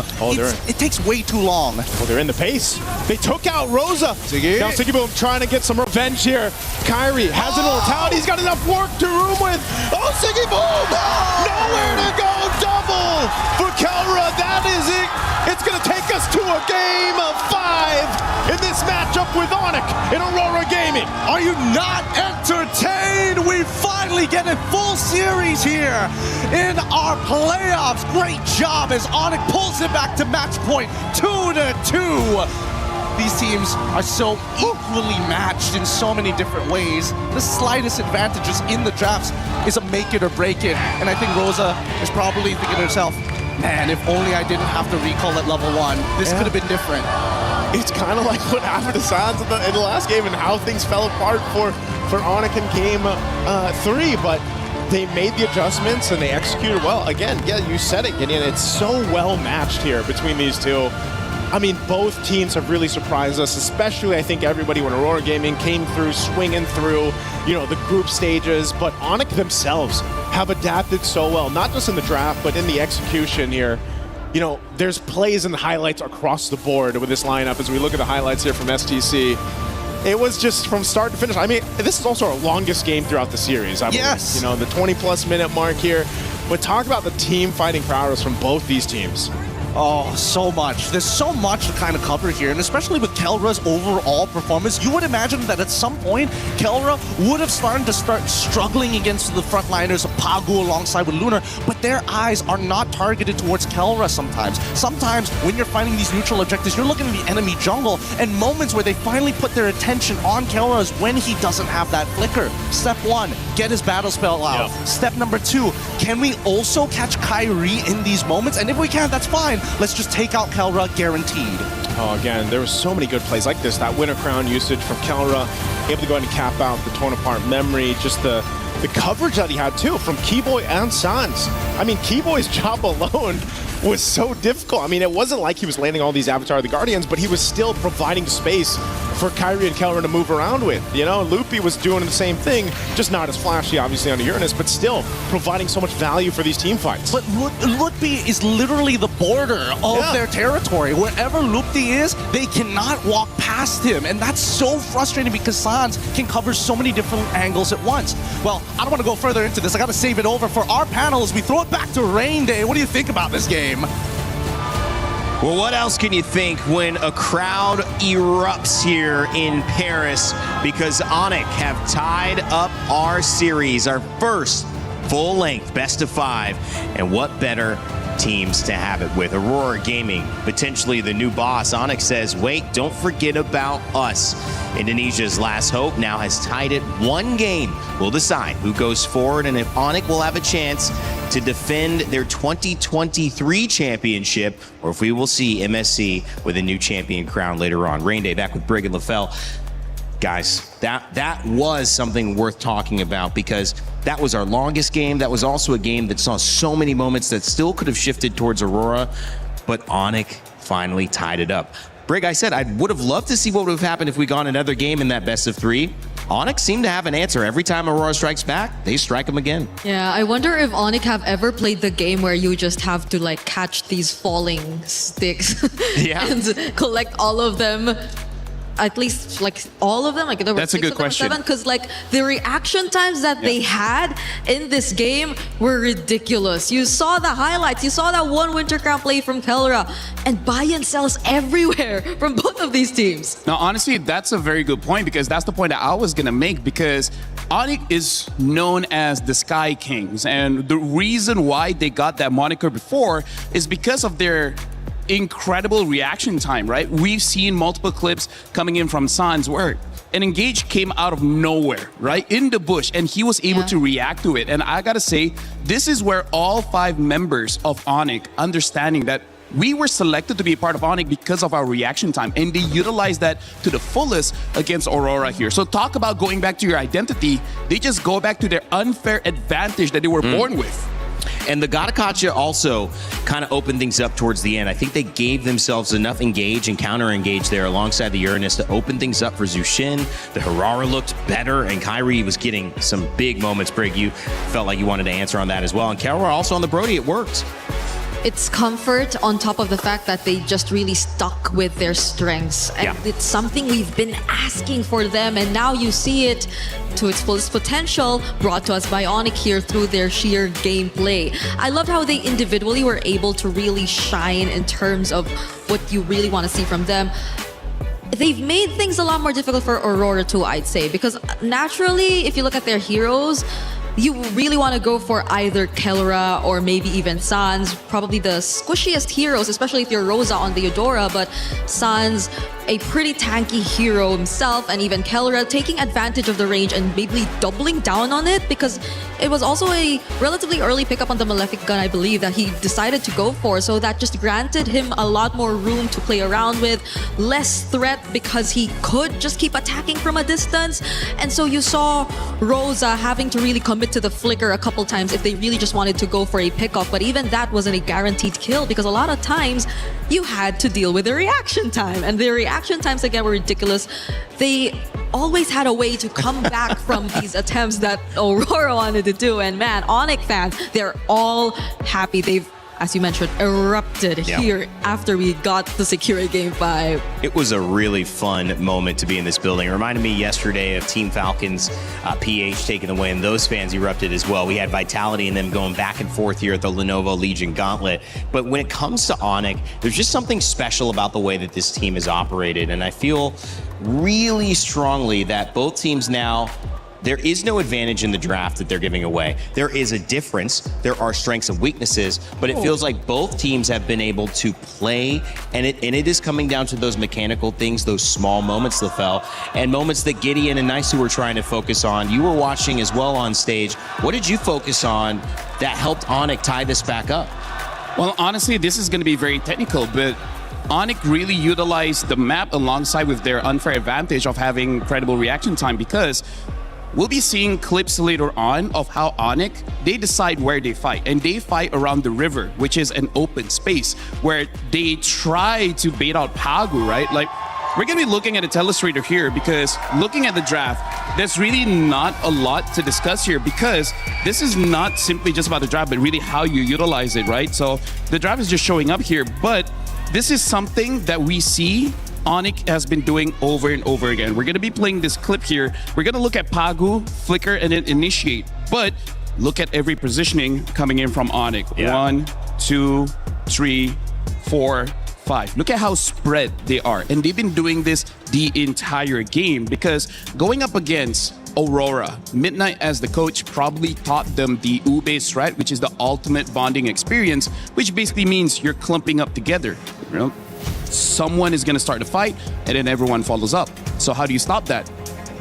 It takes way too long. Well, they're in the pace. They took out Rosa. Now Sigibum trying to get some revenge here. Kyrie has an immortality. He's got enough work to room with. Oh, Sigibum! Nowhere to go. Double for Kelra. That is it. It's going to take us to a game of 5 in this matchup with Onyx in Aurora Gaming. Are you not entertained? We finally get a full series here in our playoffs. Great job as Onyx pulls it back to match point 2-2. These teams are so equally matched in so many different ways. The slightest advantages in the drafts is a make it or break it. And I think Rosa is probably thinking to herself, man, if only I didn't have to recall at level 1. This could have been different. It's kind of like what happened to Sans in the last game and how things fell apart for Onyx in game 3. But they made the adjustments and they executed well. Again, yeah, you said it, Gideon. It's so well matched here between these two. I mean, both teams have really surprised us, especially, I think, everybody when Aurora Gaming came through, swinging through, the group stages. But Onyx themselves have adapted so well, not just in the draft, but in the execution here. There's plays and highlights across the board with this lineup as we look at the highlights here from STC. It was just from start to finish. I mean, this is also our longest game throughout the series, I believe. Yes. The 20-plus minute mark here. But talk about the team fighting prowess from both these teams. Oh, so much. There's so much to kind of cover here, and especially with Kelra's overall performance, you would imagine that at some point, Kelra would have started to start struggling against the frontliners of Pagu alongside with Lunar, but their eyes are not targeted towards Kelra sometimes. Sometimes, when you're fighting these neutral objectives, you're looking at the enemy jungle, and moments where they finally put their attention on Kelra is when he doesn't have that flicker. Step 1, get his battle spell out. Yep. Step number 2, can we also catch Kyrie in these moments? And if we can, that's fine. Let's just take out Kelra, guaranteed. Oh, again, there were so many good plays like this. That Winter Crown usage from Kelra, able to go ahead and cap out the torn apart memory. Just the coverage that he had, too, from Keyboy and Sans. I mean, Keyboy's job alone was so difficult. I mean, it wasn't like he was landing all these Avatar of the Guardians, but he was still providing space for Kyrie and Kelra to move around with. Loopy was doing the same thing, just not as flashy, obviously, on Uranus, but still providing so much value for these team fights. But Loopy is literally the border of their territory. Wherever Loopy is, they cannot walk past him, and that's so frustrating because Sans can cover so many different angles at once. Well, I don't want to go further into this. I got to save it over for our panel as we throw it back to Rain Day. What do you think about this game? Well, what else can you think when a crowd erupts here in Paris because Onyx have tied up our series, our first full-length best of 5. And what better teams to have it with. Aurora Gaming, potentially the new boss. Onyx says, wait, don't forget about us. Indonesia's last hope now has tied it. One game will decide who goes forward and if Onyx will have a chance to defend their 2023 championship, or if we will see MSC with a new champion crown later on. Rain Day back with Brig and LaFell. Guys, that was something worth talking about because that was our longest game. That was also a game that saw so many moments that still could have shifted towards Aurora, but Onyx finally tied it up. Brig, I said I would have loved to see what would have happened if we got another game in that best of 3. Onyx seemed to have an answer. Every time Aurora strikes back, they strike them again. Yeah, I wonder if Onyx have ever played the game where you just have to like catch these falling sticks and collect all of them. At least like all of them, like there were That's a good question. Because like the reaction times that they had in this game were ridiculous. You saw the highlights, you saw that one Winter Crown play from Kelra, and buy and sells everywhere from both of these teams. Now, honestly, that's a very good point because that's the point that I was gonna make because Onyx is known as the Sky Kings, and the reason why they got that moniker before is because of their incredible reaction time, right? We've seen multiple clips coming in from Sans where an engage came out of nowhere, right? In the bush, and he was able to react to it. And I gotta say, this is where all 5 members of Onyx understanding that we were selected to be a part of Onyx because of our reaction time, and they utilized that to the fullest against Aurora here. So talk about going back to your identity. They just go back to their unfair advantage that they were born with. And the Gatakacha also kind of opened things up towards the end. I think they gave themselves enough engage and counter-engage there alongside the Uranus to open things up for Zushin. The Harara looked better, and Kyrie was getting some big moments. Brig, you felt like you wanted to answer on that as well. And Kelra also on the Brody, it worked. It's comfort on top of the fact that they just really stuck with their strengths. And it's something we've been asking for them, and now you see it to its fullest potential, brought to us by Onyx here through their sheer gameplay. I loved how they individually were able to really shine in terms of what you really want to see from them. They've made things a lot more difficult for Aurora too, I'd say, because naturally, if you look at their heroes, you really want to go for either Kelra or maybe even Sans, probably the squishiest heroes, especially if you're Rosa on the Eudora, but Sans, a pretty tanky hero himself, and even Kelra taking advantage of the range and maybe doubling down on it because it was also a relatively early pickup on the Malefic gun, I believe, that he decided to go for, so that just granted him a lot more room to play around with, less threat because he could just keep attacking from a distance. And so you saw Rosa having to really commit to the flicker a couple times if they really just wanted to go for a pickoff, but even that wasn't a guaranteed kill because a lot of times you had to deal with the reaction time, and the reaction times again were ridiculous. They always had a way to come back from these attempts that Aurora wanted to do, and man, Onyx fans, they're all happy. They've, as you mentioned, erupted here after we got the secure Game 5. It was a really fun moment to be in this building. It reminded me yesterday of Team Falcons PH taking the win. Those fans erupted as well. We had Vitality and them going back and forth here at the Lenovo Legion Gauntlet. But when it comes to Onyx, there's just something special about the way that this team is operated. And I feel really strongly that both teams now, there is no advantage in the draft that they're giving away. There is a difference. There are strengths and weaknesses, but it feels like both teams have been able to play, and it is coming down to those mechanical things, those small moments, LaFell, and moments that Gideon and Nice were trying to focus on. You were watching as well on stage. What did you focus on that helped Onyx tie this back up? Well, honestly, this is going to be very technical, but Onyx really utilized the map alongside with their unfair advantage of having incredible reaction time, because we'll be seeing clips later on of how Onyx, they decide where they fight. And they fight around the river, which is an open space where they try to bait out Pagu, right? Like, we're going to be looking at a telestrator here because looking at the draft, there's really not a lot to discuss here because this is not simply just about the draft, but really how you utilize it, right? So the draft is just showing up here, but this is something that we see Onyx has been doing over and over again. We're going to be playing this clip here. We're going to look at Pagu, flicker, and then initiate. But look at every positioning coming in from Onyx. 1, 2, 3, 4, 5. Look at how spread they are. And they've been doing this the entire game, because going up against Aurora, Midnight as the coach probably taught them the Ube strat, which is the ultimate bonding experience, which basically means you're clumping up together. You know, someone is going to start a fight and then everyone follows up. So how do you stop that?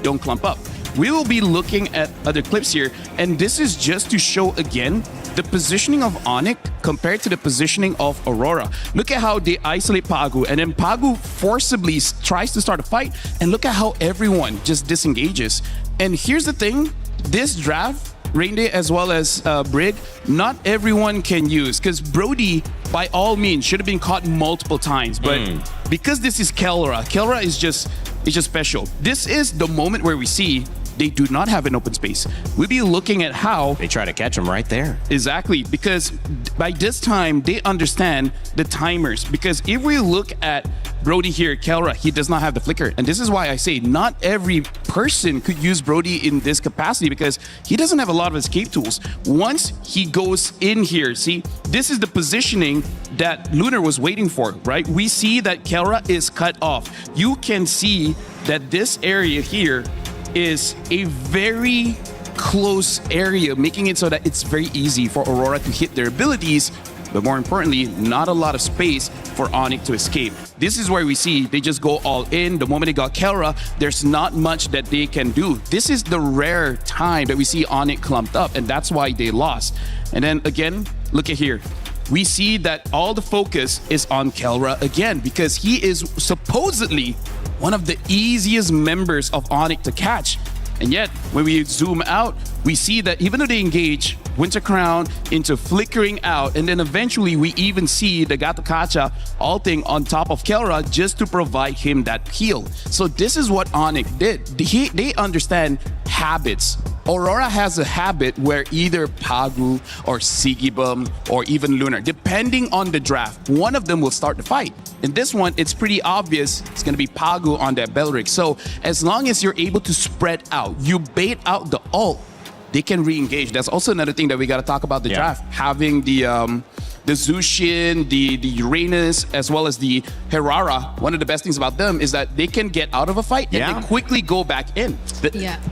Don't clump up. We will be looking at other clips here, and this is just to show again the positioning of Onyx compared to the positioning of Aurora. Look at how they isolate Pagu, and then Pagu forcibly tries to start a fight, and look at how everyone just disengages. And here's the thing, this draft, Rainday as well as Brig, not everyone can use, because Brody, by all means, should have been caught multiple times, but because this is Kelra is just special. This is the moment where we see they do not have an open space. We'll be looking at how they try to catch him right there. Exactly, because by this time, they understand the timers. Because if we look at Brody here, Kelra, he does not have the flicker. And this is why I say not every person could use Brody in this capacity, because he doesn't have a lot of escape tools. Once he goes in here, see, this is the positioning that Lunar was waiting for, right? We see that Kelra is cut off. You can see that this area here is a very close area, making it so that it's very easy for Aurora to hit their abilities, but more importantly, not a lot of space for Onyx to escape. This is where we see they just go all in. The moment they got Kelra, there's not much that they can do. This is the rare time that we see Onyx clumped up, and that's why they lost. And then again, look at here. We see that all the focus is on Kelra again, because he is supposedly one of the easiest members of Onyx to catch. And yet, when we zoom out, we see that even though they engage Winter Crown into flickering out, and then eventually we even see the Gato Kacha ulting on top of Kelra just to provide him that heal. So this is what Onyx did. They understand habits. Aurora has a habit where either Pagu or Sigibum or even Lunar, depending on the draft, one of them will start the fight. In this one, it's pretty obvious it's going to be Pagu on that Belric. So as long as you're able to spread out, you bait out the ult, they can re-engage. That's also another thing that we got to talk about the draft. Having the Zushin, the Uranus, as well as the Herrera. One of the best things about them is that they can get out of a fight and they quickly go back in.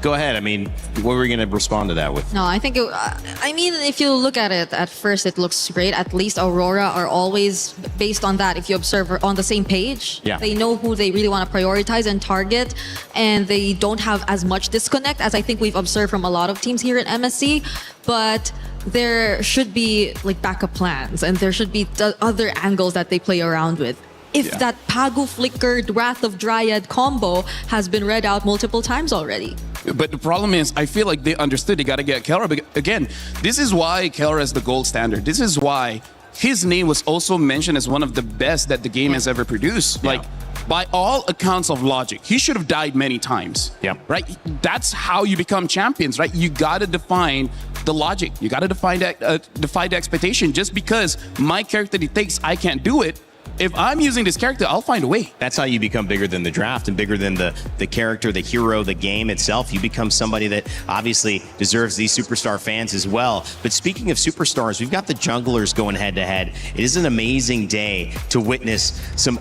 Go ahead. I mean, what were we going to respond to that with? No, I think, if you look at it, at first it looks great. At least Aurora are always based on that. If you observe, on the same page. Yeah. They know who they really want to prioritize and target, and they don't have as much disconnect as I think we've observed from a lot of teams here at MSC. But there should be like backup plans, and there should be other angles that they play around with. If that Pagu flickered Wrath of Dryad combo has been read out multiple times already. But the problem is, I feel like they understood they got to get Kelra. But again, this is why Kelra is the gold standard. This is why his name was also mentioned as one of the best that the game has ever produced. Like, by all accounts of logic, he should have died many times. Right? That's how you become champions, right? You got to define the logic. You got to define the expectation. Just because my character dictates I can't do it, if I'm using this character, I'll find a way. That's how you become bigger than the draft and bigger than the character, the hero, the game itself. You become somebody that obviously deserves these superstar fans as well. But speaking of superstars, we've got the junglers going head-to-head. It is an amazing day to witness some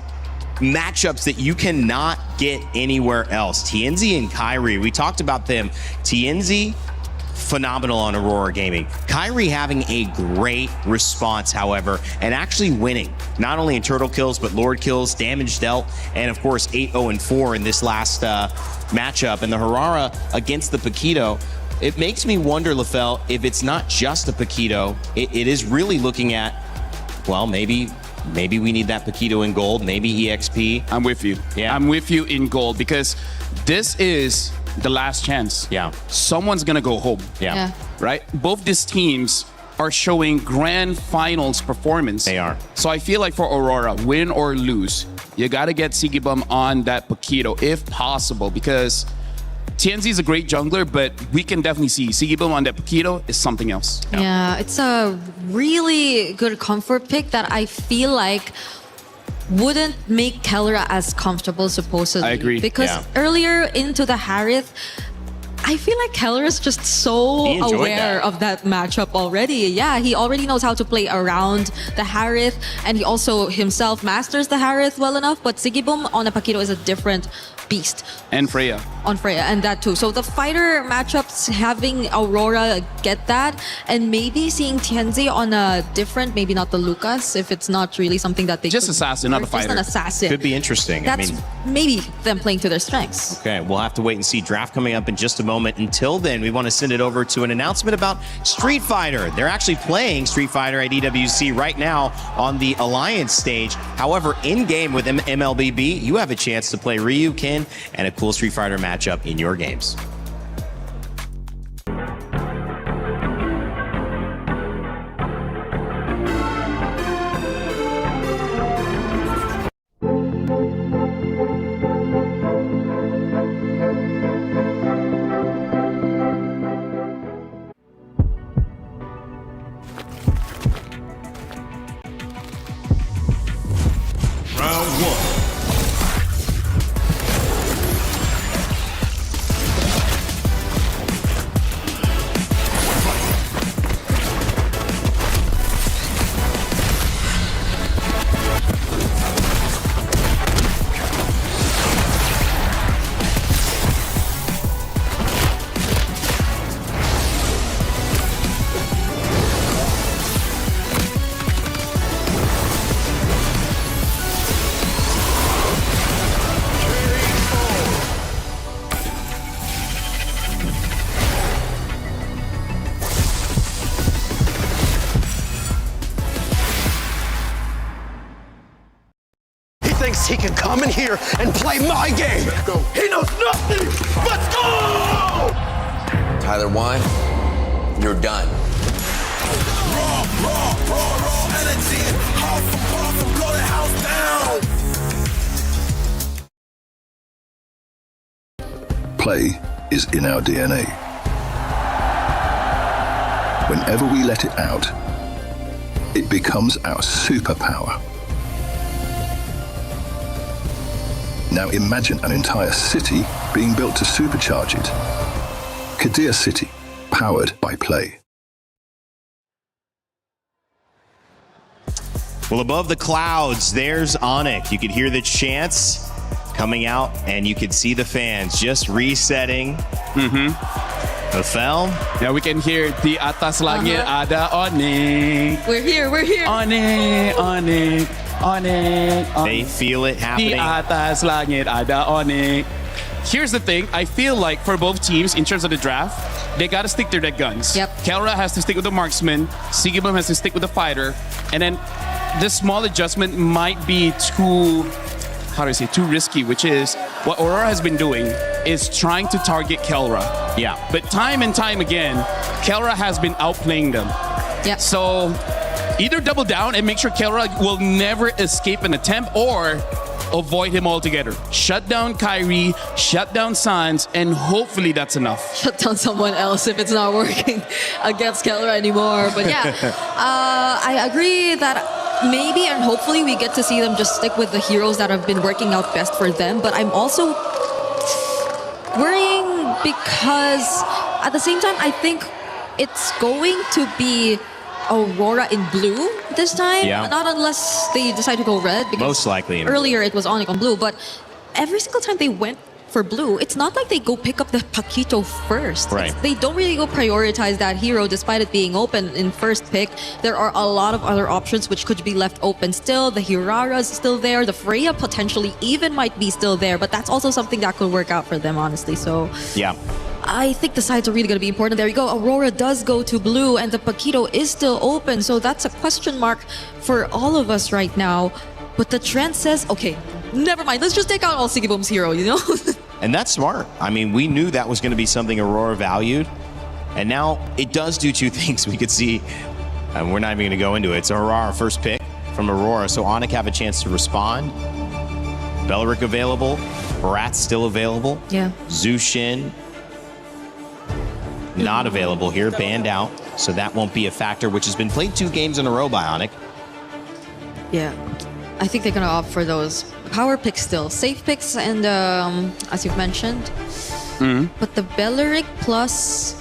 matchups that you cannot get anywhere else. TNZ and Kyrie, we talked about them. TNZ, phenomenal on Aurora Gaming. Kyrie having a great response, however, and actually winning, not only in turtle kills, but lord kills, damage dealt, and of course 8-0-4 in this last matchup. And the Herrera against the Paquito, it makes me wonder, LaFell, if it's not just the Paquito, it is really looking at, well, maybe we need that Paquito in gold, maybe EXP. I'm with you. Yeah. I'm with you in gold, because this is the last chance. Yeah. Someone's gonna go home. Yeah. Right? Both these teams are showing grand finals performance. They are. So I feel like for Aurora, win or lose, you gotta get Sigibum on that Paquito if possible, because TNZ is a great jungler, but we can definitely see Sigibum on that Paquito is something else. Yeah, it's a really good comfort pick that I feel like wouldn't make Kelra as comfortable, supposedly. I agree. Because earlier into the Harith, I feel like Kelra is just so aware of that matchup already. Yeah, he already knows how to play around the Harith, and he also himself masters the Harith well enough. But Sigibum on a Paquito is a different beast. And Freya. On Freya, and that too. So the fighter matchups, having Aurora get that, and maybe seeing Tianzi on a different, maybe not the Lucas, if it's not really something that they Just could assassin, not a work, just fighter. an assassin. Could be interesting. That's maybe them playing to their strengths. Okay, we'll have to wait and see. Draft coming up in just a moment. Until then, we want to send it over to an announcement about Street Fighter. They're actually playing Street Fighter at EWC right now on the Alliance stage. However, in-game with MLBB, you have a chance to play Ryu, Ken, and a cool Street Fighter matchup in your games. Round one. Thinks he can come in here and play my game. He knows nothing. Let's go! Tyler Wine, you're done. Raw energy. Half a bar from blow the house down. Play is in our DNA. Whenever we let it out, it becomes our superpower. Now imagine an entire city being built to supercharge it. Kadir City, powered by play. Well, above the clouds, there's Onyx. You could hear the chants coming out, and you could see the fans just resetting. The film. Yeah, we can hear the atas langit ada Onyx. We're here, we're here. Onyx, Onyx, Onyx. They feel it happening. Di atas langit ada Onyx. Here's the thing. I feel like for both teams, in terms of the draft, they got to stick to their guns. Yep. Kelra has to stick with the marksman. Sigibum has to stick with the fighter. And then this small adjustment might be too risky, which is what Aurora has been doing is trying to target Kelra. Yeah. But time and time again, Kelra has been outplaying them. Yeah. So either double down and make sure Kelra will never escape an attempt, or avoid him altogether. Shut down Kyrie, shut down Sans, and hopefully that's enough. Shut down someone else if it's not working against Kelra anymore. But yeah, I agree that maybe and hopefully we get to see them just stick with the heroes that have been working out best for them. But I'm also worrying because at the same time, I think it's going to be Aurora in blue this time. Yeah. Not unless they decide to go red. Because most likely in earlier it was Onyx on blue, but every single time they went for blue, it's not like they go pick up the Paquito first. Right. They don't really go prioritize that hero despite it being open in first pick. There are a lot of other options which could be left open still. The Hirara's still there. The Freya potentially even might be still there, but that's also something that could work out for them, honestly. So yeah. I think the sides are really going to be important. There you go. Aurora does go to blue and the Paquito is still open. So that's a question mark for all of us right now. But the trend says, okay, never mind. Let's just take out all Sigibum's hero, you know? And that's smart. I mean, we knew that was going to be something Aurora valued. And now it does do two things. We could see, and we're not even going to go into it. It's Aurora first pick from Aurora. So Onyx have a chance to respond. Belric available. Barat's still available. Yeah. Zushin not available here, banned out. So that won't be a factor, which has been played 2 games in a row by Onyx. Yeah. I think they're going to opt for those power picks still. Safe picks and, as you've mentioned. But the Belric Plus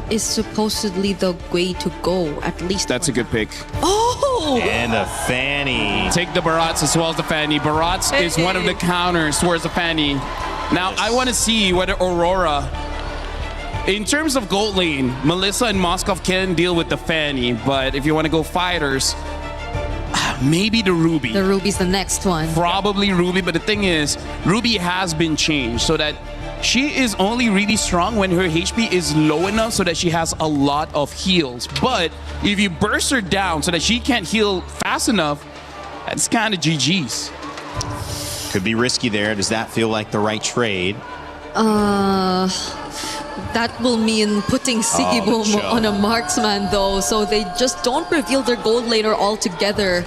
is supposedly the way to go, at least. That's a good pick. Oh! And a Fanny. Take the Barats as well as the Fanny. Barats is one of the counters towards the Fanny. Now, I want to see whether Aurora, in terms of gold lane, Melissa and Moskov can deal with the Fanny, but if you want to go fighters, maybe the Ruby. The Ruby's the next one. Probably Ruby, but the thing is, Ruby has been changed so that she is only really strong when her HP is low enough so that she has a lot of heals. But if you burst her down so that she can't heal fast enough, that's kind of GG's. Could be risky there. Does that feel like the right trade? That will mean putting Sigiboom on a marksman though, so they just don't reveal their gold laner altogether.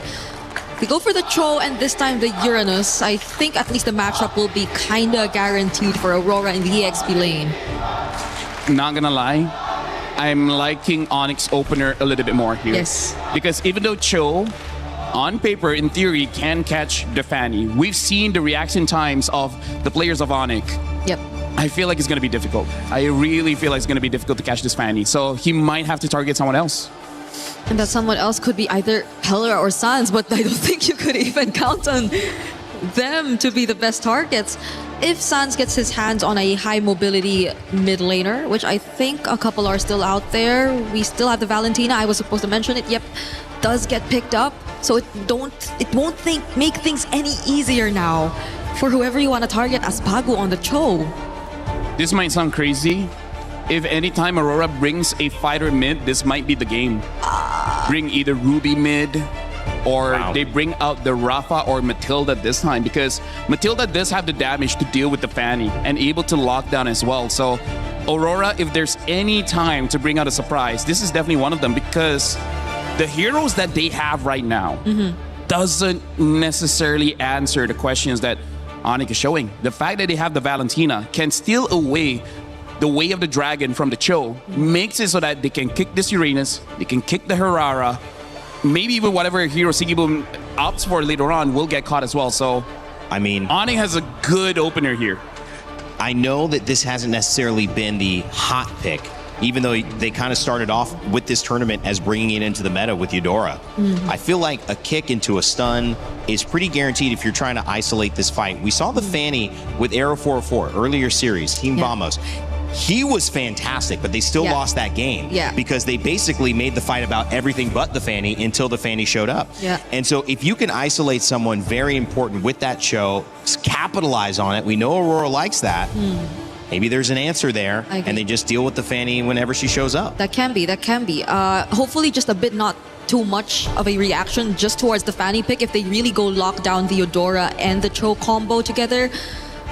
They go for the Cho and this time the Uranus. I think at least the matchup will be kinda guaranteed for Aurora in the EXP lane. Not gonna lie, I'm liking Onyx opener a little bit more here. Yes. Because even though Cho, on paper, in theory, can catch the Fanny, we've seen the reaction times of the players of Onyx. Yep. I feel like it's going to be difficult. I really feel like it's going to be difficult to catch this Fanny. So he might have to target someone else. And that someone else could be either Pelra or Sans, but I don't think you could even count on them to be the best targets. If Sans gets his hands on a high mobility mid laner, which I think a couple are still out there, we still have the Valentina, I was supposed to mention it, yep, does get picked up. So it won't make things any easier now for whoever you want to target as Bagu on the Cho. This might sound crazy. If anytime Aurora brings a fighter mid, this might be the game. Bring either Ruby mid, or they bring out the Rafa or Matilda this time, because Matilda does have the damage to deal with the Fanny and able to lock down as well. So Aurora, if there's any time to bring out a surprise, this is definitely one of them, because the heroes that they have right now doesn't necessarily answer the questions that Onyx is showing. The fact that they have the Valentina can steal away the way of the dragon from the Cho, makes it so that they can kick this Uranus, they can kick the Herrera, maybe even whatever hero Sigiboom opts for later on will get caught as well. So, I mean, Onyx has a good opener here. I know that this hasn't necessarily been the hot pick, even though they kind of started off with this tournament as bringing it into the meta with Eudora. I feel like a kick into a stun is pretty guaranteed if you're trying to isolate this fight. We saw the Fanny with Arrow 404 earlier series, Team Vamos. He was fantastic, but they still lost that game because they basically made the fight about everything but the Fanny until the Fanny showed up. And so if you can isolate someone very important with that show, capitalize on it. We know Aurora likes that. Maybe there's an answer there, and they just deal with the Fanny whenever she shows up. That can be. Hopefully just a bit not too much of a reaction just towards the Fanny pick if they really go lock down the Eudora and the Cho combo together.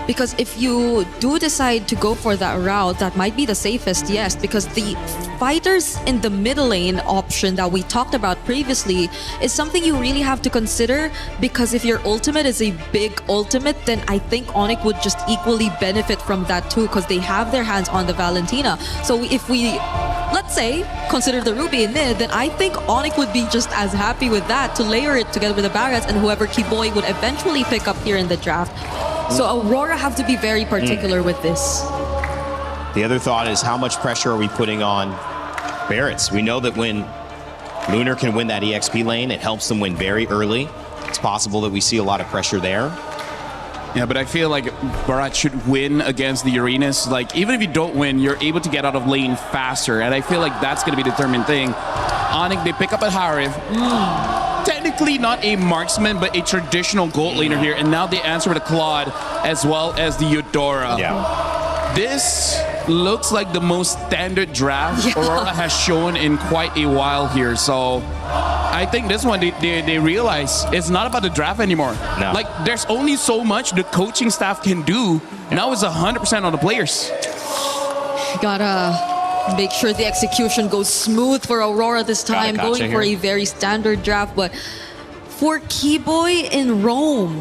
Because if you do decide to go for that route, that might be the safest, yes, because the fighters in the middle lane option that we talked about previously is something you really have to consider, because if your ultimate is a big ultimate, then I think Onyx would just equally benefit from that too, because they have their hands on the Valentina. So if we, let's say, consider the Ruby in mid, then I think Onyx would be just as happy with that to layer it together with the Barats and whoever Kiboy would eventually pick up here in the draft. So Aurora have to be very particular with this. The other thought is, how much pressure are we putting on Barats? We know that when Lunar can win that EXP lane, it helps them win very early. It's possible that we see a lot of pressure there. Yeah, but I feel like Barat should win against the Uranus. Like, even if you don't win, you're able to get out of lane faster. And I feel like that's going to be the determined thing. Onyx, they pick up a Harif. Technically not a marksman, but a traditional gold laner here. And now they answer with a Claude as well as the Eudora. This looks like the most standard draft Aurora has shown in quite a while here. So I think this one, they realize it's not about the draft anymore. Like, there's only so much the coaching staff can do. Now it's 100% on the players. Gotta make sure the execution goes smooth for Aurora this time, going for a very standard draft. But for Kiboy in Rome,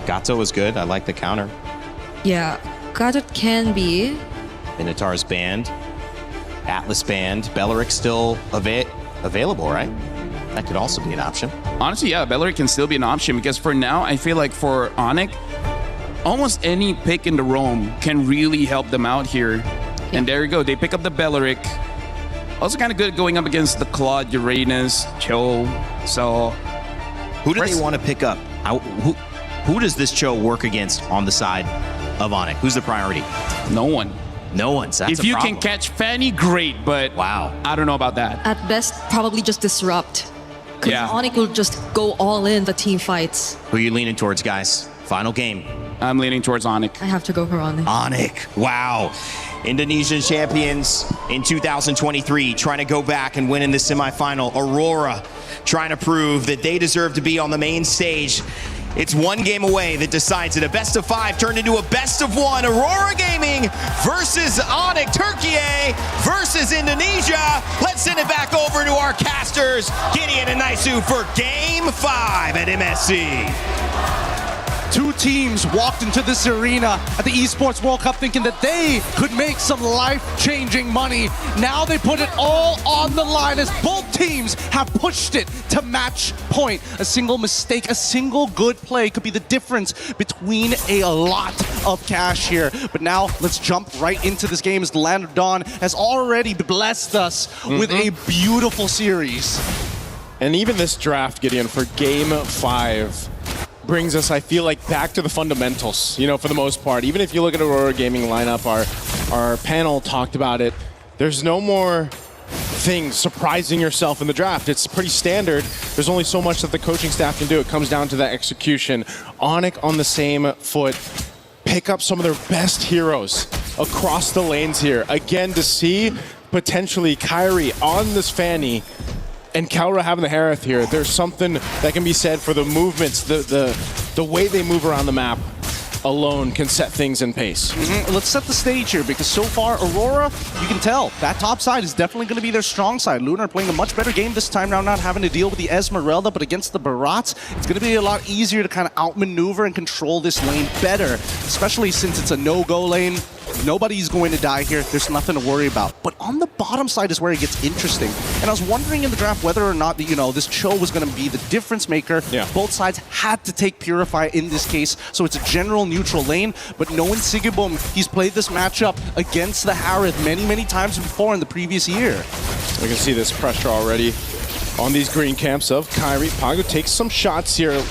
Gato was good. I like the counter. yeah, Gato can be. Minotaur's banned. Atlas banned. Belleric still available, right? That could also be an option. Honestly, yeah, Belleric can still be an option, because for now, I feel like for Onyx, almost any pick in the Rome can really help them out here. And there you go. They pick up the Belleric. Also kind of good going up against the Claude, Uranus, Cho. So who do they want to pick up? Who does this Cho work against on the side of Onic? Who's the priority? No one. No one. So that's if a you problem. can catch Fanny, great, but wow, I don't know about that. At best, probably just disrupt. Because Yeah. Onic will just go all in the team fights. Who are you leaning towards, guys? Final game. I'm leaning towards Onic. I have to go for Onic. Onic, wow. Indonesian champions in 2023 trying to go back and win in the semifinal. Aurora trying to prove that they deserve to be on the main stage. It's one game away that decides it. A best of 5 turned into a best of 1. Aurora Gaming versus Onic. Turkey versus Indonesia. Let's send it back over to our casters, Gideon and Naisu, for game 5 at MSC. Two teams walked into this arena at the Esports World Cup thinking that they could make some life-changing money. Now they put it all on the line as both teams have pushed it to match point. A single mistake, a single good play could be the difference between a lot of cash here. But now let's jump right into this game as the Land of Dawn has already blessed us with a beautiful series. And even this draft, Gideon, for game 5 brings us, I feel like, back to the fundamentals, you know, for the most part. Even if you look at Aurora Gaming lineup, our panel talked about it, there's no more things surprising yourself in the draft. It's pretty standard. There's only so much that the coaching staff can do. It comes down to that execution. Onic on the same foot, pick up some of their best heroes across the lanes here. Again, to see potentially Kyrie on this Fanny and Kaura having the Harith here, there's something that can be said for the movements, the way they move around the map alone can set things in pace. Let's set the stage here, because so far, Aurora, you can tell, that top side is definitely going to be their strong side. Lunar playing a much better game this time around, not having to deal with the Esmeralda, but against the Barats, it's going to be a lot easier to kind of outmaneuver and control this lane better, especially since it's a no-go lane. Nobody's going to die here. There's nothing to worry about. But on the bottom side is where it gets interesting. And I was wondering in the draft whether or not, you know, this Cho was going to be the difference maker. Yeah. Both sides had to take Purify in this case, so it's a general neutral lane. But knowing Sigibum, he's played this matchup against the Harith many, many times before in the previous year. We can see this pressure already on these green camps of Kyrie. Pagu takes some shots here.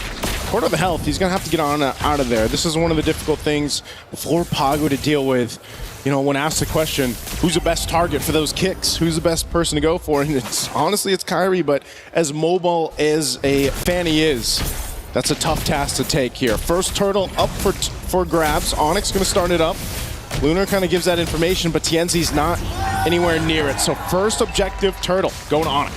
Quarter of the health, he's going to have to get on out of there. This is one of the difficult things for Pagu to deal with. You know, when asked the question, who's the best target for those kicks? Who's the best person to go for? And honestly, it's Kyrie, but as mobile as a Fanny is, that's a tough task to take here. First turtle up for grabs. Onyx going to start it up. Lunar kind of gives that information, but Tienzi's not anywhere near it. So first objective, turtle, going on it.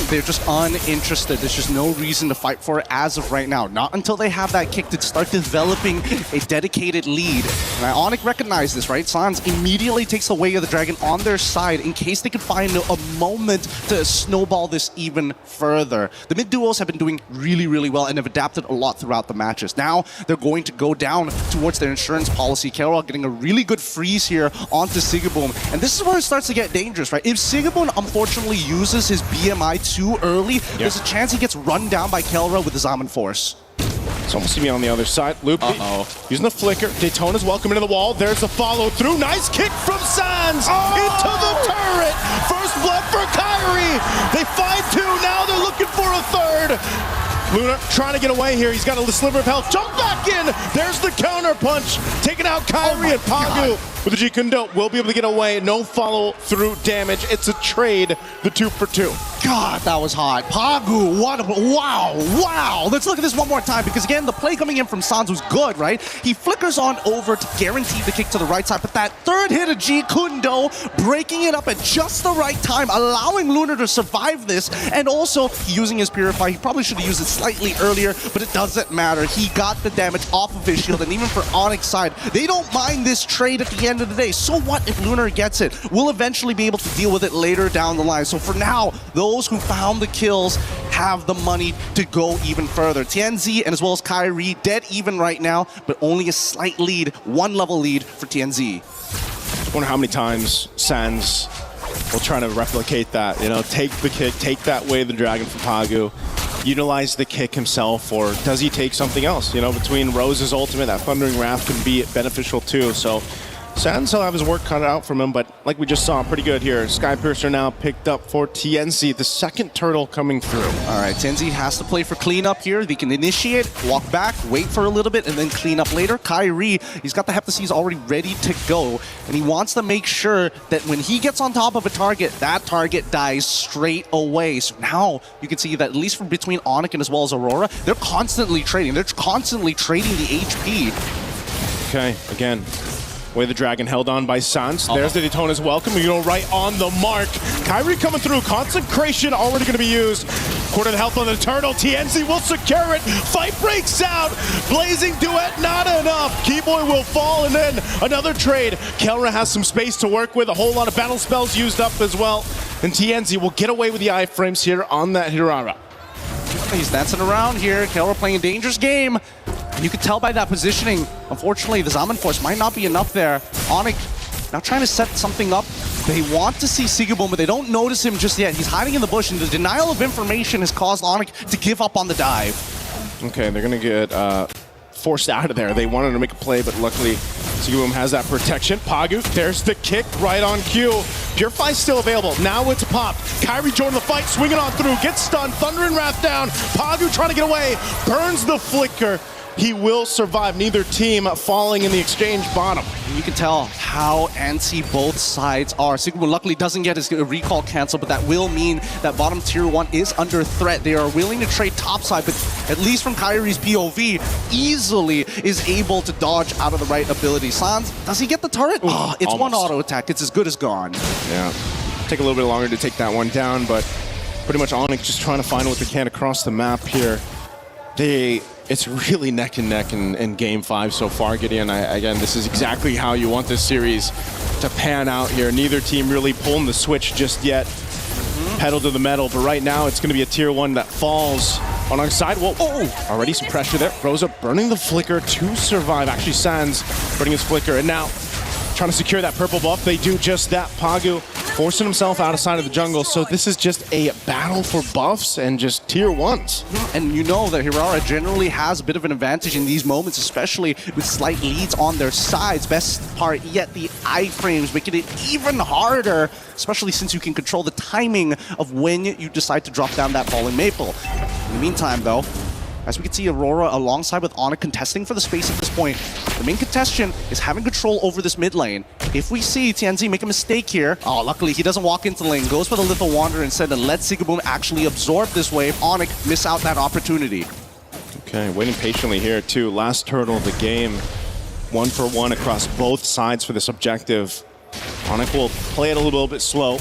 They're just uninterested. There's just no reason to fight for it as of right now. Not until they have that kick to start developing a dedicated lead. And Ionic recognized this, right? Sans immediately takes away the dragon on their side in case they could find a moment to snowball this even further. The mid duos have been doing really, really well and have adapted a lot throughout the matches. Now they're going to go down towards their insurance policy. Carol getting a really good freeze here onto Sigaboom. And this is where it starts to get dangerous, right? If Sigaboom unfortunately uses his BMI too early, there's a chance he gets run down by Kelra with his Almond Force. It's almost me on the other side. Loop using the flicker. Daytona's welcome into the wall. There's the follow through. Nice kick from Sans into the turret. First blood for Kyrie. They find two. Now they're looking for a third. Luna trying to get away here. He's got a sliver of health. Jump back in. There's the counter punch. Taking out Kyrie and Pagu. With the G Kundo, will be able to get away. No follow-through damage. It's a trade, the 2 for 2. God, that was hot. Pagu, what a, wow. Let's look at this one more time, because again, the play coming in from Sans was good, right? He flickers on over to guarantee the kick to the right side, but that third hit of G Kundo, breaking it up at just the right time, allowing Lunar to survive this, and also using his Purify. He probably should have used it slightly earlier, but it doesn't matter. He got the damage off of his shield, and even for Onyx side, they don't mind this trade at the end of the day. So what if Lunar gets it? We'll eventually be able to deal with it later down the line. So for now, those who found the kills have the money to go even further. Tianzi and as well as Kyrie dead even right now, but only a slight lead, 1 level lead for Tianzi. I wonder how many times Sans will try to replicate that. You know, take the kick, take that way the dragon from Pagu, utilize the kick himself, or does he take something else? You know, between Rose's ultimate, that Thundering Wrath can be beneficial too. So Sans will have his work cut out from him, but like we just saw, pretty good here. Skypiercer now picked up for TNZ, the second turtle coming through. All right, TNZ has to play for cleanup here. They can initiate, walk back, wait for a little bit, and then clean up later. Kyrie, he's got the Heptaseas already ready to go, and he wants to make sure that when he gets on top of a target, that target dies straight away. So now you can see that at least from between Onyx and as well as Aurora, they're constantly trading. They're constantly trading the HP. Okay, again, way the dragon held on by Sans. There's the Daytona's welcome. You go right on the mark. Kyrie coming through. Consecration already going to be used. Quarter the health on the turtle. TNZ will secure it. Fight breaks out. Blazing duet, not enough. Keyboy will fall, and then another trade. Kelra has some space to work with. A whole lot of battle spells used up as well. And TNZ will get away with the iframes here on that Hirara. He's dancing around here. Kelra playing a dangerous game. You can tell by that positioning. Unfortunately, the Zaman Force might not be enough there. Onyx now trying to set something up. They want to see Sigaboom, but they don't notice him just yet. He's hiding in the bush, and the denial of information has caused Onyx to give up on the dive. Okay, they're going to get forced out of there. They wanted to make a play, but luckily Sigaboom has that protection. Pagu, there's the kick right on cue. Purify's still available. Now it's popped. Kyrie joined the fight, swinging on through, gets stunned. Thunder and Wrath down. Pagu trying to get away, burns the flicker. He will survive. Neither team falling in the exchange bottom. You can tell how antsy both sides are. Sigaboom luckily doesn't get his recall canceled, but that will mean that bottom tier 1 is under threat. They are willing to trade topside, but at least from Kyrie's POV, easily is able to dodge out of the right ability. Sans, does he get the turret? Oh, it's almost. one auto attack. It's as good as gone. Yeah, take a little bit longer to take that one down, but pretty much Onyx just trying to find what they can across the map here. It's really neck and neck in Game 5 so far, Gideon. Again, this is exactly how you want this series to pan out here. Neither team really pulling the switch just yet. Pedal to the metal, but right now it's going to be a tier 1 that falls on our side. Whoa, already some pressure there. Rosa burning the flicker to survive. Actually, Sans burning his flicker, and now trying to secure that purple buff. They do just that. Pagu forcing himself out of side of the jungle. So this is just a battle for buffs and just tier 1s. And you know that Hirara generally has a bit of an advantage in these moments, especially with slight leads on their sides. Best part yet, the iframes making it even harder, especially since you can control the timing of when you decide to drop down that fallen maple. In the meantime, though, as we can see Aurora alongside with Onyx contesting for the space at this point. The main contention is having control over this mid lane. If we see TNZ make a mistake here, luckily he doesn't walk into the lane, goes for the Lethal Wanderer instead and lets Sigaboom actually absorb this wave. Onyx miss out that opportunity. Okay, waiting patiently here too. Last turtle of the game. 1 for 1 across both sides for this objective. Onyx will play it a little bit slow.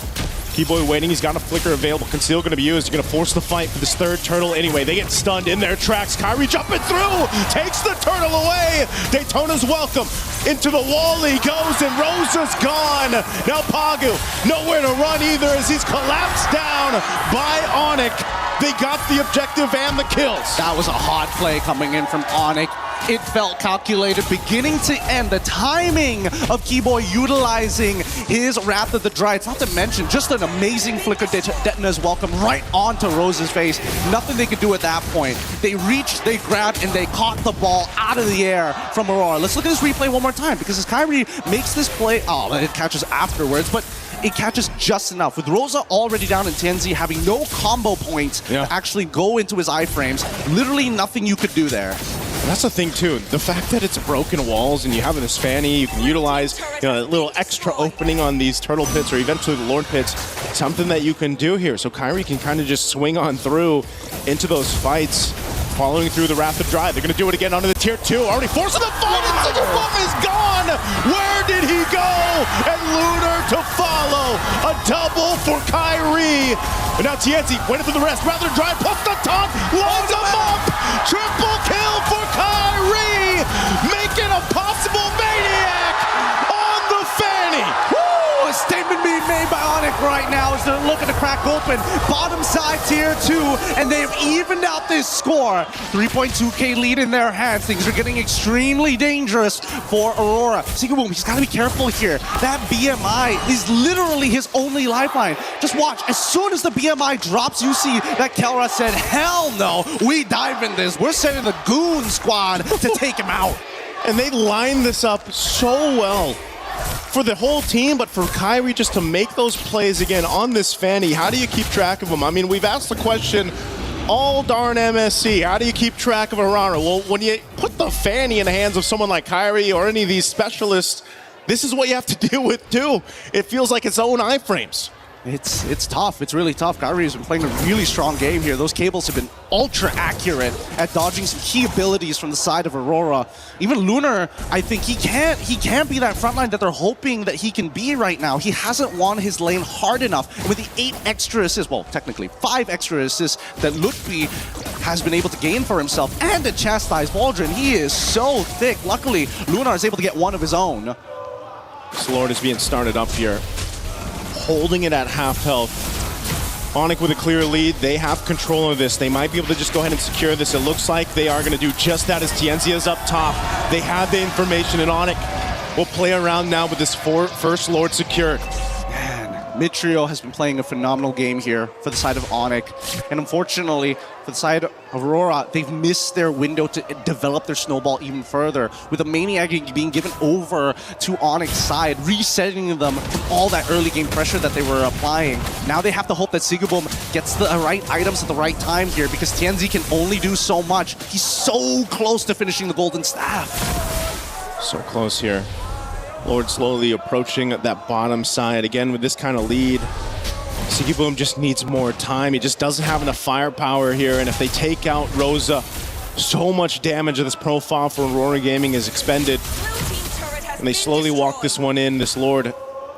Keyboy waiting, he's got a flicker available. Conceal going to be used. You're going to force the fight for this third turtle anyway. They get stunned in their tracks. Kyrie jumping through, takes the turtle away. Daytona's welcome. Into the wall he goes, and Rosa's gone. Now Pagu, nowhere to run either as he's collapsed down by Onyx. They got the objective and the kills. That was a hot play coming in from Onyx. It felt calculated beginning to end. The timing of Keyboy utilizing his Wrath of the Dryad, not to mention just an amazing flicker Detona's welcome right onto Rose's face. Nothing they could do at that point. They reached, they grabbed, and they caught the ball out of the air from Aurora. Let's look at this replay one more time, because as Kyrie makes this play, it catches afterwards, but it catches just enough. With Rosa already down and TNZ having no combo points to actually go into his iframes, literally nothing you could do there. And that's the thing too, the fact that it's broken walls and you have this fanny, you can utilize a little extra opening on these turtle pits or eventually the Lord pits, something that you can do here. So Kyrie can kind of just swing on through into those fights, following through the Wrath of Dryad. They're going to do it again onto the tier 2, already forcing the fight, and Sigaboom is gone! Where did he go? And Lunar to follow, a double for Kyrie. And now TNZ went into the rest, Wrath of Dryad, plus the taunt, loads him up! Triple kill for Kyrie, making a possible maniac on the fanny. Woo! A statement being made by Onyx right now as they're looking to crack open bottom side tier 2, and they've evened out this score. 3.2k lead in their hands. Things are getting extremely dangerous for Aurora. Sigaboom, he's got to be careful here. That BMI is literally his only lifeline. Just watch, as soon as the BMI drops, you see that Kelra said, hell no, we dive in this. We're sending the Goon Squad to take him out. And they line this up so well. for the whole team, but for Kyrie just to make those plays again on this Fanny, how do you keep track of them? I mean, we've asked the question all darn MSC. How do you keep track of Aurora? Well, when you put the Fanny in the hands of someone like Kyrie or any of these specialists, this is what you have to deal with too. It feels like its own iframes. It's tough. It's really tough. Kyrie has been playing a really strong game here. Those cables have been ultra accurate at dodging some key abilities from the side of Aurora. Even Lunar, I think he can't be that frontline that they're hoping that he can be right now. He hasn't won his lane hard enough. And with the 8 extra assists, well, technically 5 extra assists that Lutfi has been able to gain for himself and to chastise Baldrin, he is so thick. Luckily, Lunar is able to get one of his own. This Lord is being started up here, holding it at half health. Onyx with a clear lead. They have control of this. They might be able to just go ahead and secure this. It looks like they are going to do just that as Tienzia is up top. They have the information, and Onyx will play around now with this first Lord secured. Mid trio has been playing a phenomenal game here for the side of Onyx. And unfortunately, for the side of Aurora, they've missed their window to develop their snowball even further, with the Maniac being given over to Onyx's side, resetting them from all that early game pressure that they were applying. Now they have to hope that Sigurboom gets the right items at the right time here, because Tienzi can only do so much. He's so close to finishing the Golden Staff. So close here. Lord slowly approaching that bottom side. Again, with this kind of lead, Sigurboom just needs more time. He just doesn't have enough firepower here. And if they take out Rosa, so much damage of this profile for Aurora Gaming is expended. And they slowly walk this one in. This Lord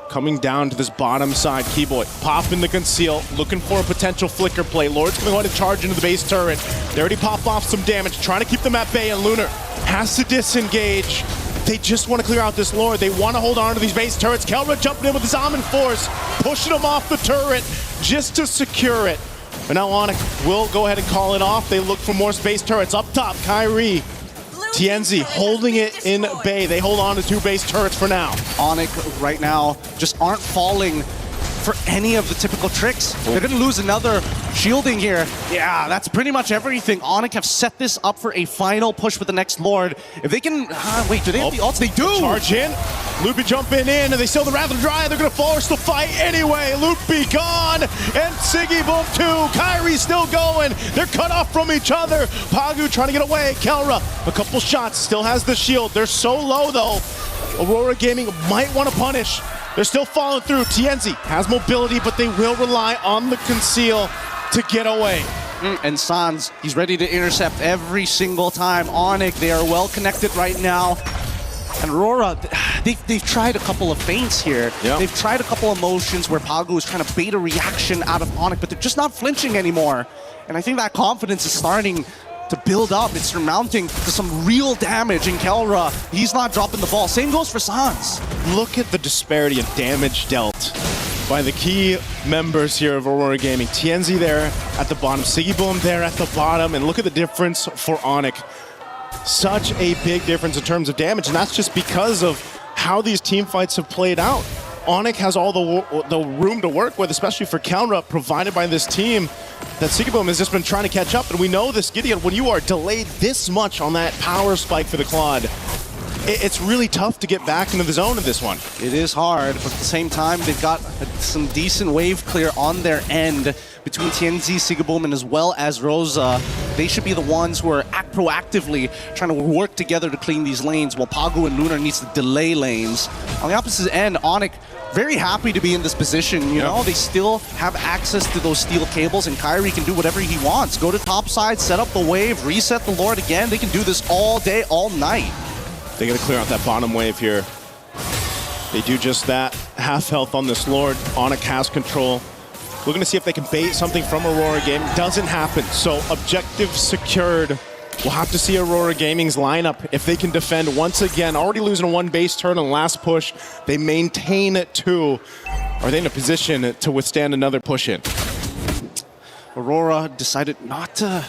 coming down to this bottom side. Keyboy popping the conceal, looking for a potential flicker play. Lord's going to go ahead and charge into the base turret. They already popped off some damage, trying to keep them at bay, and Lunar has to disengage. They just want to clear out this Lord. They want to hold on to these base turrets. Kelra jumping in with his Almond Force, pushing him off the turret just to secure it. And now Onyx will go ahead and call it off. They look for more space turrets. Up top, Kyrie, Tienzi holding it in bay. They hold on to 2 base turrets for now. Onyx right now just aren't falling for any of the typical tricks. They're going to lose another shielding here. Yeah, that's pretty much everything. Onyx have set this up for a final push with the next Lord. If they can... wait, do they have the ults? They do! Charge in. Loopy jumping in, and they still the Wrath of Dry. They're going to force the fight anyway. Loopy gone, and Sigurboom too. Kyrie still going. They're cut off from each other. Pagu trying to get away. Kelra, a couple shots, still has the shield. They're so low though. Aurora Gaming might want to punish. They're still following through. Tienzi has mobility, but they will rely on the conceal to get away. And Sans, he's ready to intercept every single time. Onyx, they are well connected right now. And Aurora, they've tried a couple of feints here. Yep. They've tried a couple of motions where Pagu is trying to bait a reaction out of Onyx, but they're just not flinching anymore. And I think that confidence is starting to build up. It's surmounting to some real damage in Kelra. He's not dropping the ball. Same goes for Sans. Look at the disparity of damage dealt by the key members here of Aurora Gaming. Tienzi there at the bottom, Sigurboom there at the bottom, and look at the difference for Onyx. Such a big difference in terms of damage, and that's just because of how these team fights have played out. Onyx has all the room to work with, especially for counter up provided by this team that Sigurboom has just been trying to catch up. And we know this, Gideon, when you are delayed this much on that power spike for the Claude, it's really tough to get back into the zone of this one. It is hard, but at the same time, they've got some decent wave clear on their end between Tienzi, Sigurboom, and as well as Rosa. They should be the ones who are proactively trying to work together to clean these lanes, while Pagu and Lunar needs to delay lanes. On the opposite end, Onyx very happy to be in this position, you know? They still have access to those steel cables, and Kyrie can do whatever he wants. Go to top side, set up the wave, reset the Lord again. They can do this all day, all night. They gotta clear out that bottom wave here. They do just that. Half health on this Lord. Onyx has control. Looking to see if they can bait something from Aurora Gaming. Doesn't happen, so objective secured. We'll have to see Aurora Gaming's lineup if they can defend once again. Already losing 1 base turn on the last push. They maintain 2. Are they in a position to withstand another push in? Aurora decided not to.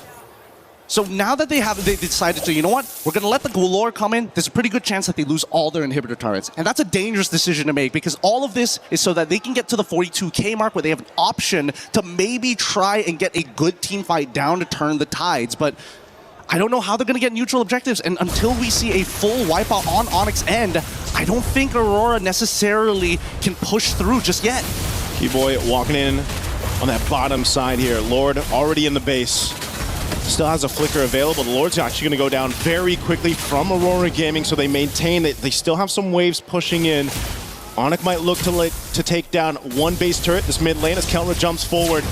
So now that they decided to, you know what? We're going to let the Gulor come in. There's a pretty good chance that they lose all their inhibitor turrets. And that's a dangerous decision to make, because all of this is so that they can get to the 42k mark where they have an option to maybe try and get a good team fight down to turn the tides. But I don't know how they're going to get neutral objectives. And until we see a full wipeout on Onyx end, I don't think Aurora necessarily can push through just yet. Keyboy walking in on that bottom side here. Lord already in the base. Still has a flicker available. The Lord's actually going to go down very quickly from Aurora Gaming, so they maintain that they still have some waves pushing in. Onyx might look to take down one base turret, this mid lane, as Kelra jumps forward.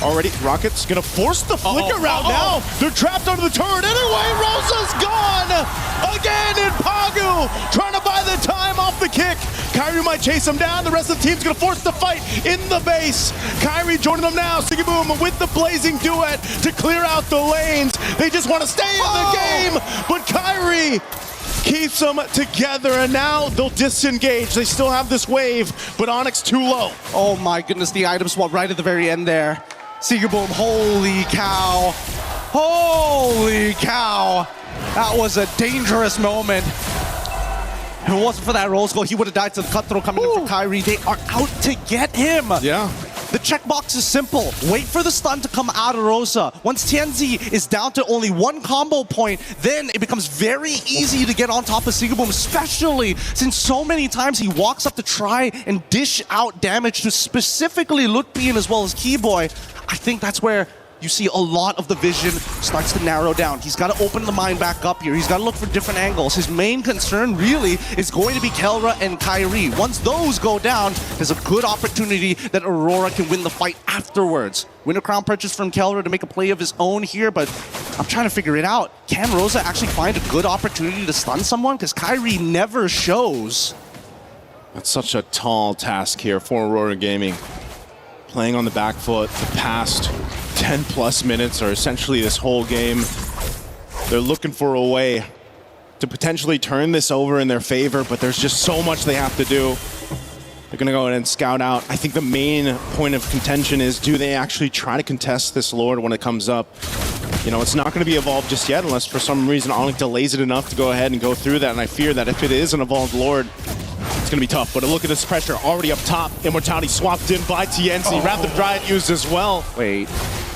Already, Rocket's gonna force the flicker route now. They're trapped under the turret anyway. Rosa's gone again in Pagu, trying to buy the time off the kick. Kyrie might chase him down. The rest of the team's gonna force the fight in the base. Kyrie joining them now. Sigiboom with the blazing duet to clear out the lanes. They just want to stay in the game, but Kyrie keeps them together, and now they'll disengage. They still have this wave, but Onyx too low. Oh my goodness, the item swap right at the very end there. Sigiboom, holy cow. Holy cow. That was a dangerous moment. If it wasn't for that Rose goal, he would have died to the cutthroat coming in from Kyrie. They are out to get him. Yeah. The checkbox is simple. Wait for the stun to come out of Rosa. Once TNZ is down to only one combo point, then it becomes very easy to get on top of Sigiboom, especially since so many times he walks up to try and dish out damage to specifically Lutpian as well as Keyboy. I think that's where you see a lot of the vision starts to narrow down. He's got to open the mind back up here. He's got to look for different angles. His main concern really is going to be Kelra and Kyrie. Once those go down, there's a good opportunity that Aurora can win the fight afterwards. Win a crown purchase from Kelra to make a play of his own here, but I'm trying to figure it out. Can Rosa actually find a good opportunity to stun someone? Because Kyrie never shows. That's such a tall task here for Aurora Gaming. Playing on the back foot the past 10 plus minutes, or essentially this whole game. They're looking for a way to potentially turn this over in their favor, but there's just so much they have to do. They're gonna go ahead and scout out. I think the main point of contention is, do they actually try to contest this Lord when it comes up? You know, it's not gonna be evolved just yet unless for some reason Onyx delays it enough to go ahead and go through that, and I fear that if it is an evolved Lord, it's gonna be tough. But look at this pressure already up top. Immortality swapped in by TNC. Rapid Dryad used as well. Wait.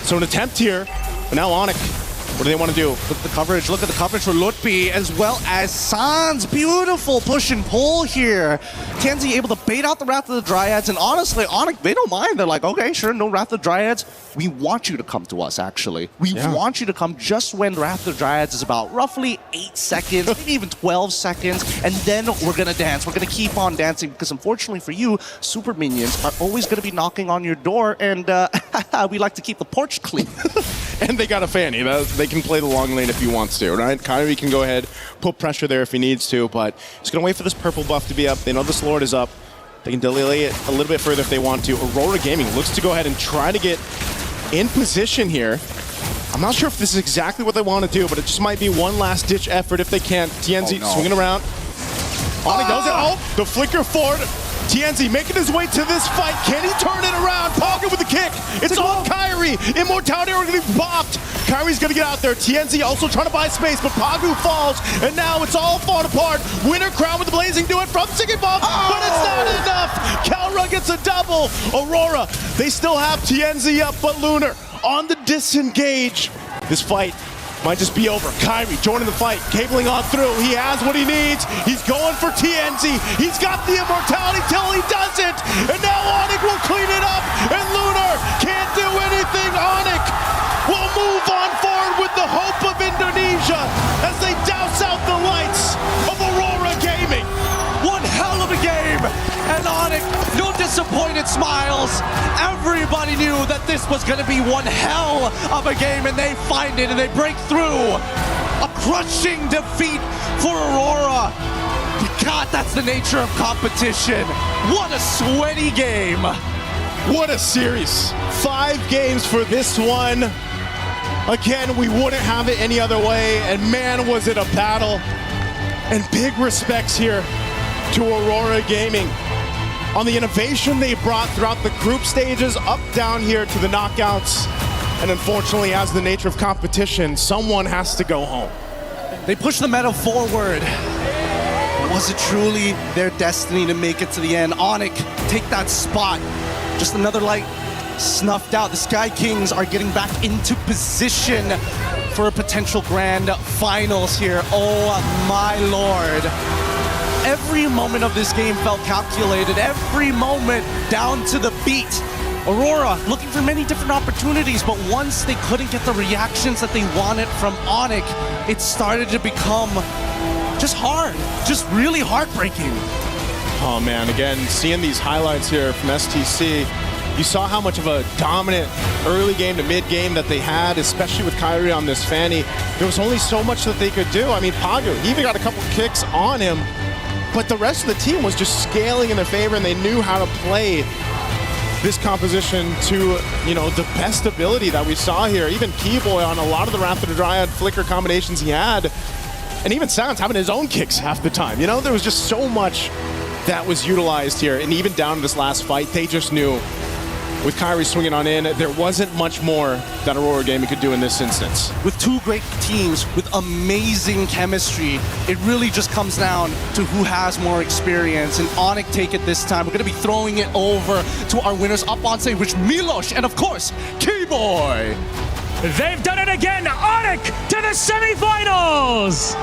So an attempt here, but now Onyx, what do they want to do? Look at the coverage. Look at the coverage for Lutpi as well as Sans. Beautiful push and pull here. TNZ able to bait out the Wrath of the Dryads, and honestly, Onyx, they don't mind. They're like, okay, sure, no Wrath of the Dryads. We want you to come to us, actually. We want you to come just when Wrath of the Dryads is about roughly 8 seconds, maybe even 12 seconds, and then we're gonna dance. We're gonna keep on dancing, because unfortunately for you, super minions are always gonna be knocking on your door, and we like to keep the porch clean. And they got a Fanny. They can play the long lane if he wants to, right? Kyrie can go ahead, put pressure there if he needs to, but he's going to wait for this purple buff to be up. They know this Lord is up. They can delay it a little bit further if they want to. Aurora Gaming looks to go ahead and try to get in position here. I'm not sure if this is exactly what they want to do, but it just might be one last ditch effort if they can. TNZ swinging around. Onyx does it. Oh, the flicker forward. TNZ making his way to this fight. Can he turn it around? Pocket with the kick. It's on Kyrie. Immortality are going to be popped. Kyrie's going to get out there. TNZ also trying to buy space, but Pagu falls, and now it's all falling apart. Winner crown with the blazing duet from Sigiboom, but it's not enough. Kelra gets a double. Aurora, they still have TNZ up, but Lunar on the disengage. This fight might just be over. Kyrie joining the fight, cabling on through. He has what he needs. He's going for TNZ. He's got the immortality till he doesn't. And now Onyx will clean it up. And Lunar can't do anything. Onyx will move on forward with the hope of Indonesia as they douse out the lights of Aurora Gaming. One hell of a game. And Onyx, no disappointed smiles. Everybody knew that this was going to be one hell of a game, and they find it and they break through. A crushing defeat for Aurora. God, that's the nature of competition. What a sweaty game. What a series. 5 games for this one. Again, we wouldn't have it any other way, and man, was it a battle. And big respects here to Aurora Gaming on the innovation they brought throughout the group stages, up down here to the knockouts. And unfortunately, as the nature of competition, someone has to go home. They push the meta forward. Was it truly their destiny to make it to the end? Onyx, take that spot. Just another light snuffed out. The Sky Kings are getting back into position for a potential grand finals here. Oh my lord. Every moment of this game felt calculated, every moment down to the beat. Aurora looking for many different opportunities, but once they couldn't get the reactions that they wanted from Onyx, it started to become just hard, just really heartbreaking. Oh man, again, seeing these highlights here from STC, you saw how much of a dominant early game to mid game that they had, especially with Kyrie on this Fanny. There was only so much that they could do. I mean, Pagu, he even got a couple kicks on him, but the rest of the team was just scaling in their favor, and they knew how to play this composition to, you know, the best ability that we saw here. Even Keyboy on a lot of the Wrath of the Dryad flicker combinations he had, and even Sounds having his own kicks half the time. You know, there was just so much that was utilized here, and even down to this last fight, they just knew with Kyrie swinging on in, there wasn't much more that Aurora Gaming could do in this instance. With two great teams with amazing chemistry, it really just comes down to who has more experience, and Onyx take it this time. We're going to be throwing it over to our winners up on stage, which Milos and of course, Keyboy. They've done it again, Onyx to the semifinals!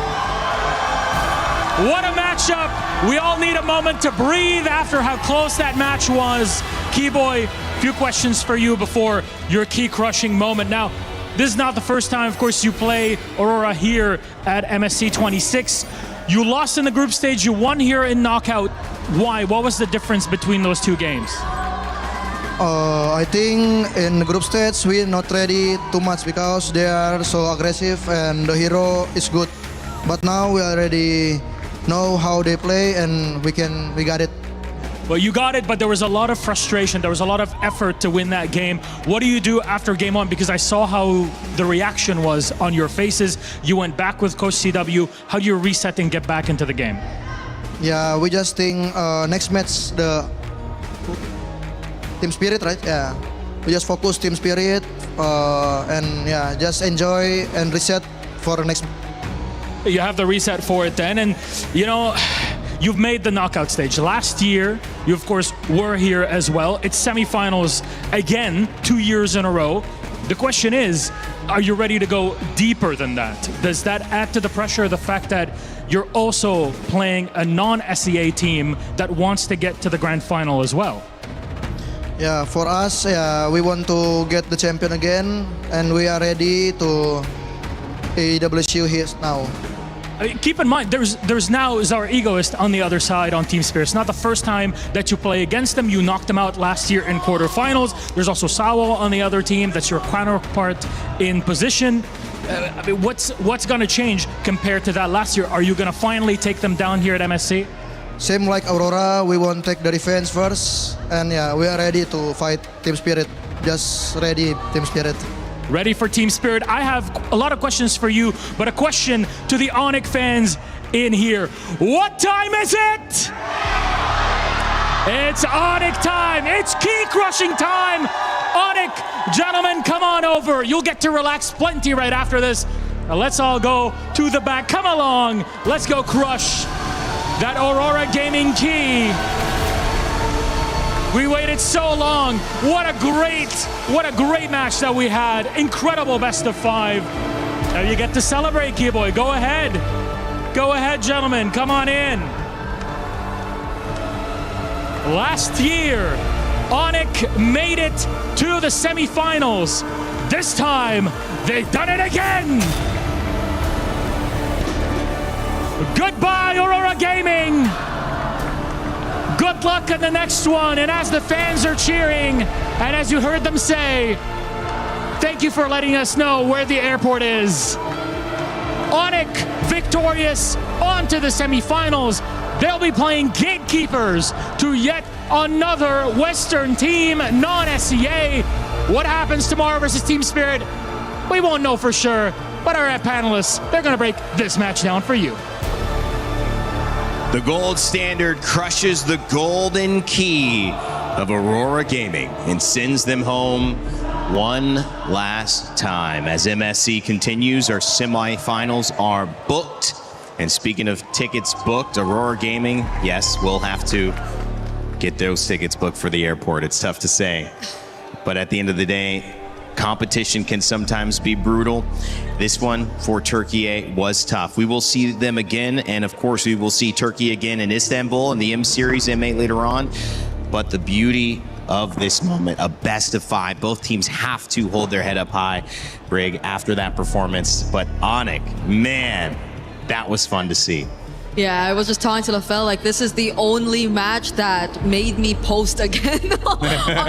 What a matchup. We all need a moment to breathe after how close that match was. Keyboy, a few questions for you before your key crushing moment. Now, this is not the first time, of course, you play Aurora here at MSC 26. You lost in the group stage, you won here in knockout. Why? What was the difference between those two games? I think in the group stage we're not ready too much because they are so aggressive and the hero is good. But now we already know how they play and we got it. Well, you got it, but there was a lot of frustration. There was a lot of effort to win that game. What do you do after game one? Because I saw how the reaction was on your faces. You went back with Coach CW. How do you reset and get back into the game? Yeah, we just think next match the team spirit, right? Yeah, we just focus team spirit and yeah, just enjoy and reset for the next. You have the reset for it then, and you know, you've made the knockout stage. Last year, you of course were here as well. It's semifinals again, 2 years in a row. The question is, are you ready to go deeper than that? Does that add to the pressure, the fact that you're also playing a non-SEA team that wants to get to the grand final as well? Yeah, for us, we want to get the champion again, and we are ready to EWC here now. Keep in mind, there's now Czar Egoist on the other side on Team Spirit. It's not the first time that you play against them. You knocked them out last year in quarterfinals. There's also Sawo on the other team. That's your counterpart in position. I mean, what's going to change compared to that last year? Are you going to finally take them down here at MSC? Same like Aurora, we want to take the defense first, and yeah, we are ready to fight Team Spirit. Just ready, Team Spirit. Ready for Team Spirit. I have a lot of questions for you, but a question to the Onyx fans in here. What time is it? It's Onyx time. It's key crushing time. Onyx, gentlemen, come on over. You'll get to relax plenty right after this. Now let's all go to the back. Come along. Let's go crush that Aurora Gaming key. We waited so long. What a great match that we had. Incredible best of 5. Now you get to celebrate, Keyboy. Go ahead. Go ahead, gentlemen. Come on in. Last year, Onyx made it to the semifinals. This time, they've done it again. Goodbye, Aurora Gaming. Good luck in the next one. And as the fans are cheering, and as you heard them say, thank you for letting us know where the airport is. Onyx victorious on to the semifinals. They'll be playing gatekeepers to yet another Western team, non-SEA. What happens tomorrow versus Team Spirit? We won't know for sure, but our panelists, they're gonna break this match down for you. The gold standard crushes the golden key of Aurora Gaming and sends them home one last time. As MSC continues, our semifinals are booked. And speaking of tickets booked, Aurora Gaming, yes, we'll have to get those tickets booked for the airport. It's tough to say. But at the end of the day, competition can sometimes be brutal. This one for Turkey was tough. We will see them again, and of course we will see Turkey again in Istanbul in the M Series M8 later on. But the beauty of this moment, a best of 5. Both teams have to hold their head up high, Brig, after that performance. But Onyx, man, that was fun to see. Yeah, I was just talking to LaFell, like, this is the only match that made me post again on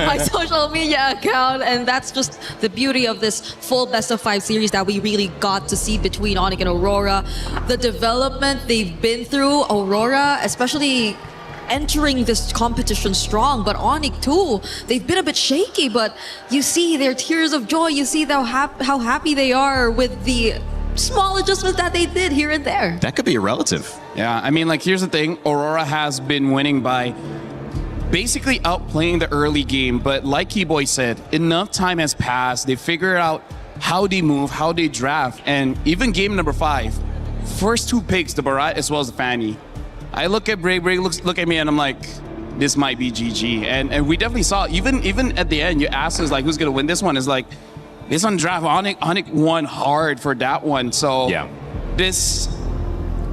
my social media account. And that's just the beauty of this full best of 5 series that we really got to see between Onyx and Aurora. The development they've been through, Aurora, especially entering this competition strong, but Onyx too, they've been a bit shaky, but you see their tears of joy, you see how happy they are with the small adjustments that they did here and there. That could be a relative. Yeah, I mean, like, here's the thing. Aurora has been winning by basically outplaying the early game, but like Keyboy said, enough time has passed. They figured out how they move, how they draft, and even game number 5, first 2 picks, the Barat as well as the Fanny. I look at Brig look at me, and I'm like, this might be GG. And we definitely saw, even at the end, you asked us, like, who's going to win this one? It's like, this on draft, Onyx won hard for that one. So yeah, this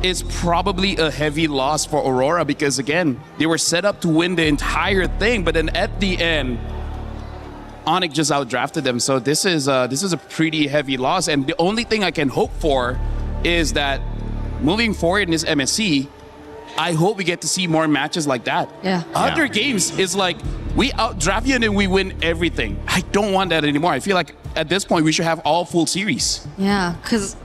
is probably a heavy loss for Aurora because, again, they were set up to win the entire thing. But then at the end, Onyx just outdrafted them. So this is a pretty heavy loss. And the only thing I can hope for is that moving forward in this MSC, I hope we get to see more matches like that. Yeah. Other games is like, we outdraft you and then we win everything. I don't want that anymore. I feel like at this point we should have all full series. Yeah, because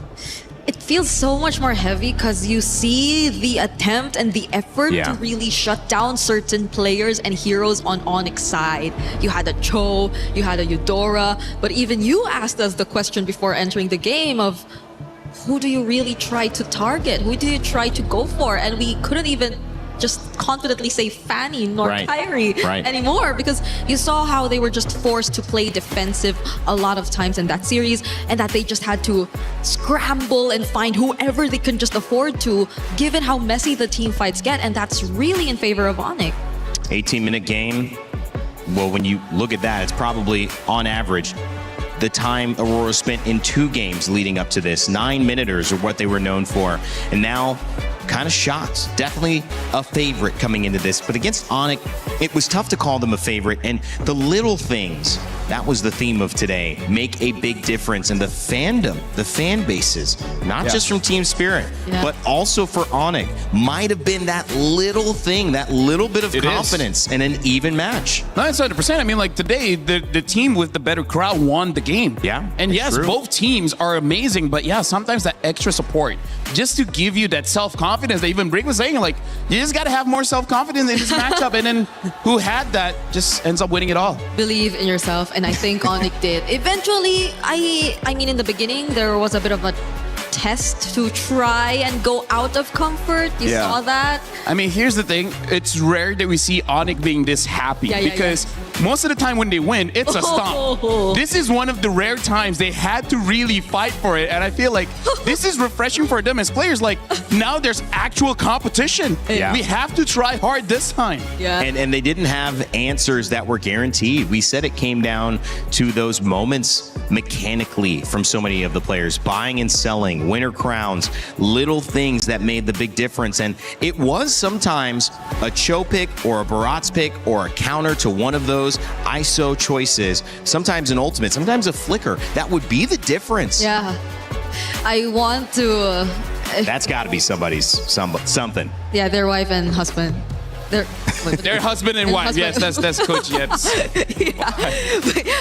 it feels so much more heavy because you see the attempt and the effort to really shut down certain players and heroes on Onyx side. You had a Cho, you had a Eudora, but even you asked us the question before entering the game of, who do you really try to target? Who do you try to go for? And we couldn't even just confidently say Fanny nor Kyrie anymore because you saw how they were just forced to play defensive a lot of times in that series and that they just had to scramble and find whoever they can just afford to, given how messy the team fights get. And that's really in favor of Onyx. 18-minute game. Well, when you look at that, it's probably on average the time Aurora spent in 2 games leading up to this. 9-minuters are what they were known for. And now, kind of shocked. Definitely a favorite coming into this. But against Onyx, it was tough to call them a favorite. And the little things, that was the theme of today, make a big difference. And the fandom, the fan bases, not just from Team Spirit, but also for Onyx, might have been that little thing, that little bit of confidence in an even match. No, it's 100%. I mean, like, today, the team with the better crowd won the game. Yeah. And yes, both teams are amazing, but yeah, sometimes that extra support, just to give you that self-confidence that even Brig was saying, like, you just got to have more self-confidence in this matchup. And then who had that just ends up winning it all. Believe in yourself, and I think Onyx did. Eventually, I mean, in the beginning, there was a bit of a test to try and go out of comfort. You saw that? I mean, here's the thing. It's rare that we see Onyx being this happy because most of the time when they win, it's a stomp. This is one of the rare times they had to really fight for it. And I feel like this is refreshing for them as players. Like, now there's actual competition. Yeah. We have to try hard this time. And they didn't have answers that were guaranteed. We said it came down to those moments mechanically from so many of the players, buying and selling, winner crowns, little things that made the big difference. And it was sometimes a Cho pick or a Barat's pick or a counter to one of those ISO choices, sometimes an ultimate, sometimes a flicker. That would be the difference. Yeah. I want to... That's got to be somebody's something. Yeah, their wife and husband. Their husband and wife. Yes, that's Coach Jets.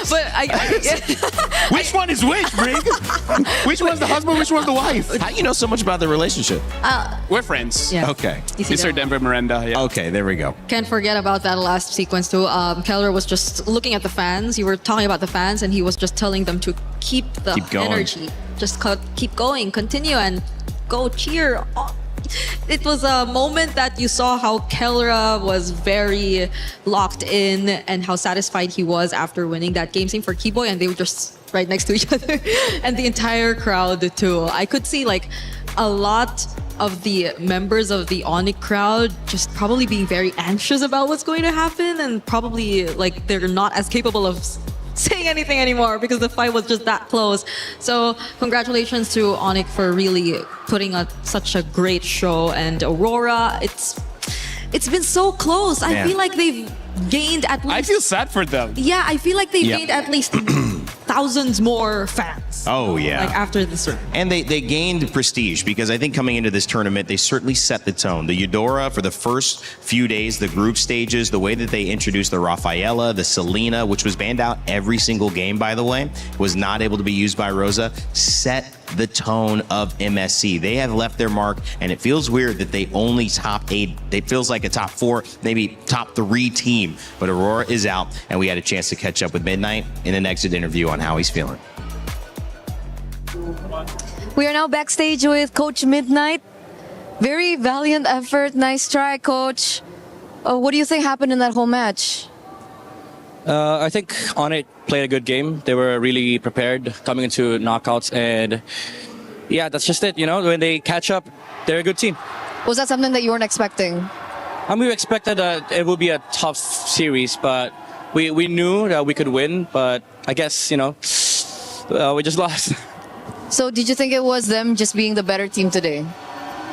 but which one is which, Brig? Which one's the husband? Which one's the wife? How do you know so much about the relationship? We're friends. Yeah. Okay. Mr. Denver Miranda. Yeah. Okay, there we go. Can't forget about that last sequence too. Keller was just looking at the fans. You were talking about the fans, and he was just telling them to keep the energy. Just keep going, continue, and go cheer. It was a moment that you saw how Kellra was very locked in and how satisfied he was after winning that game. Same for Keyboy, and they were just right next to each other. And the entire crowd too. I could see like a lot of the members of the Onyx crowd just probably being very anxious about what's going to happen, and probably like they're not as capable of saying anything anymore because the fight was just that close. So congratulations to Onyx for really putting such a great show, and Aurora, it's been so close. I Man. feel like they've gained at least... I feel sad for them. Yeah, I feel like they've Yep. gained at least thousands more fans. Oh, yeah. Like after this round. And they gained prestige because I think coming into this tournament, they certainly set the tone. The Eudora, for the first few days, the group stages, the way that they introduced the Rafaela, the Selena, which was banned out every single game, by the way, was not able to be used by Rosa, set the tone of MSC. They have left their mark, and it feels weird that they only top 8. It feels like a top 4, maybe top 3 team. But Aurora is out, and we had a chance to catch up with Midnight in an exit interview on how he's feeling. We are now backstage with Coach Midnight. Very valiant effort. Nice try, Coach. What do you think happened in that whole match? I think Onyx played a good game. They were really prepared coming into knockouts, and yeah, that's just it. You know, when they catch up, they're a good team. Was that something that you weren't expecting? I mean, we expected that it would be a tough series, but we knew that we could win. But I guess, you know, we just lost. So did you think it was them just being the better team today?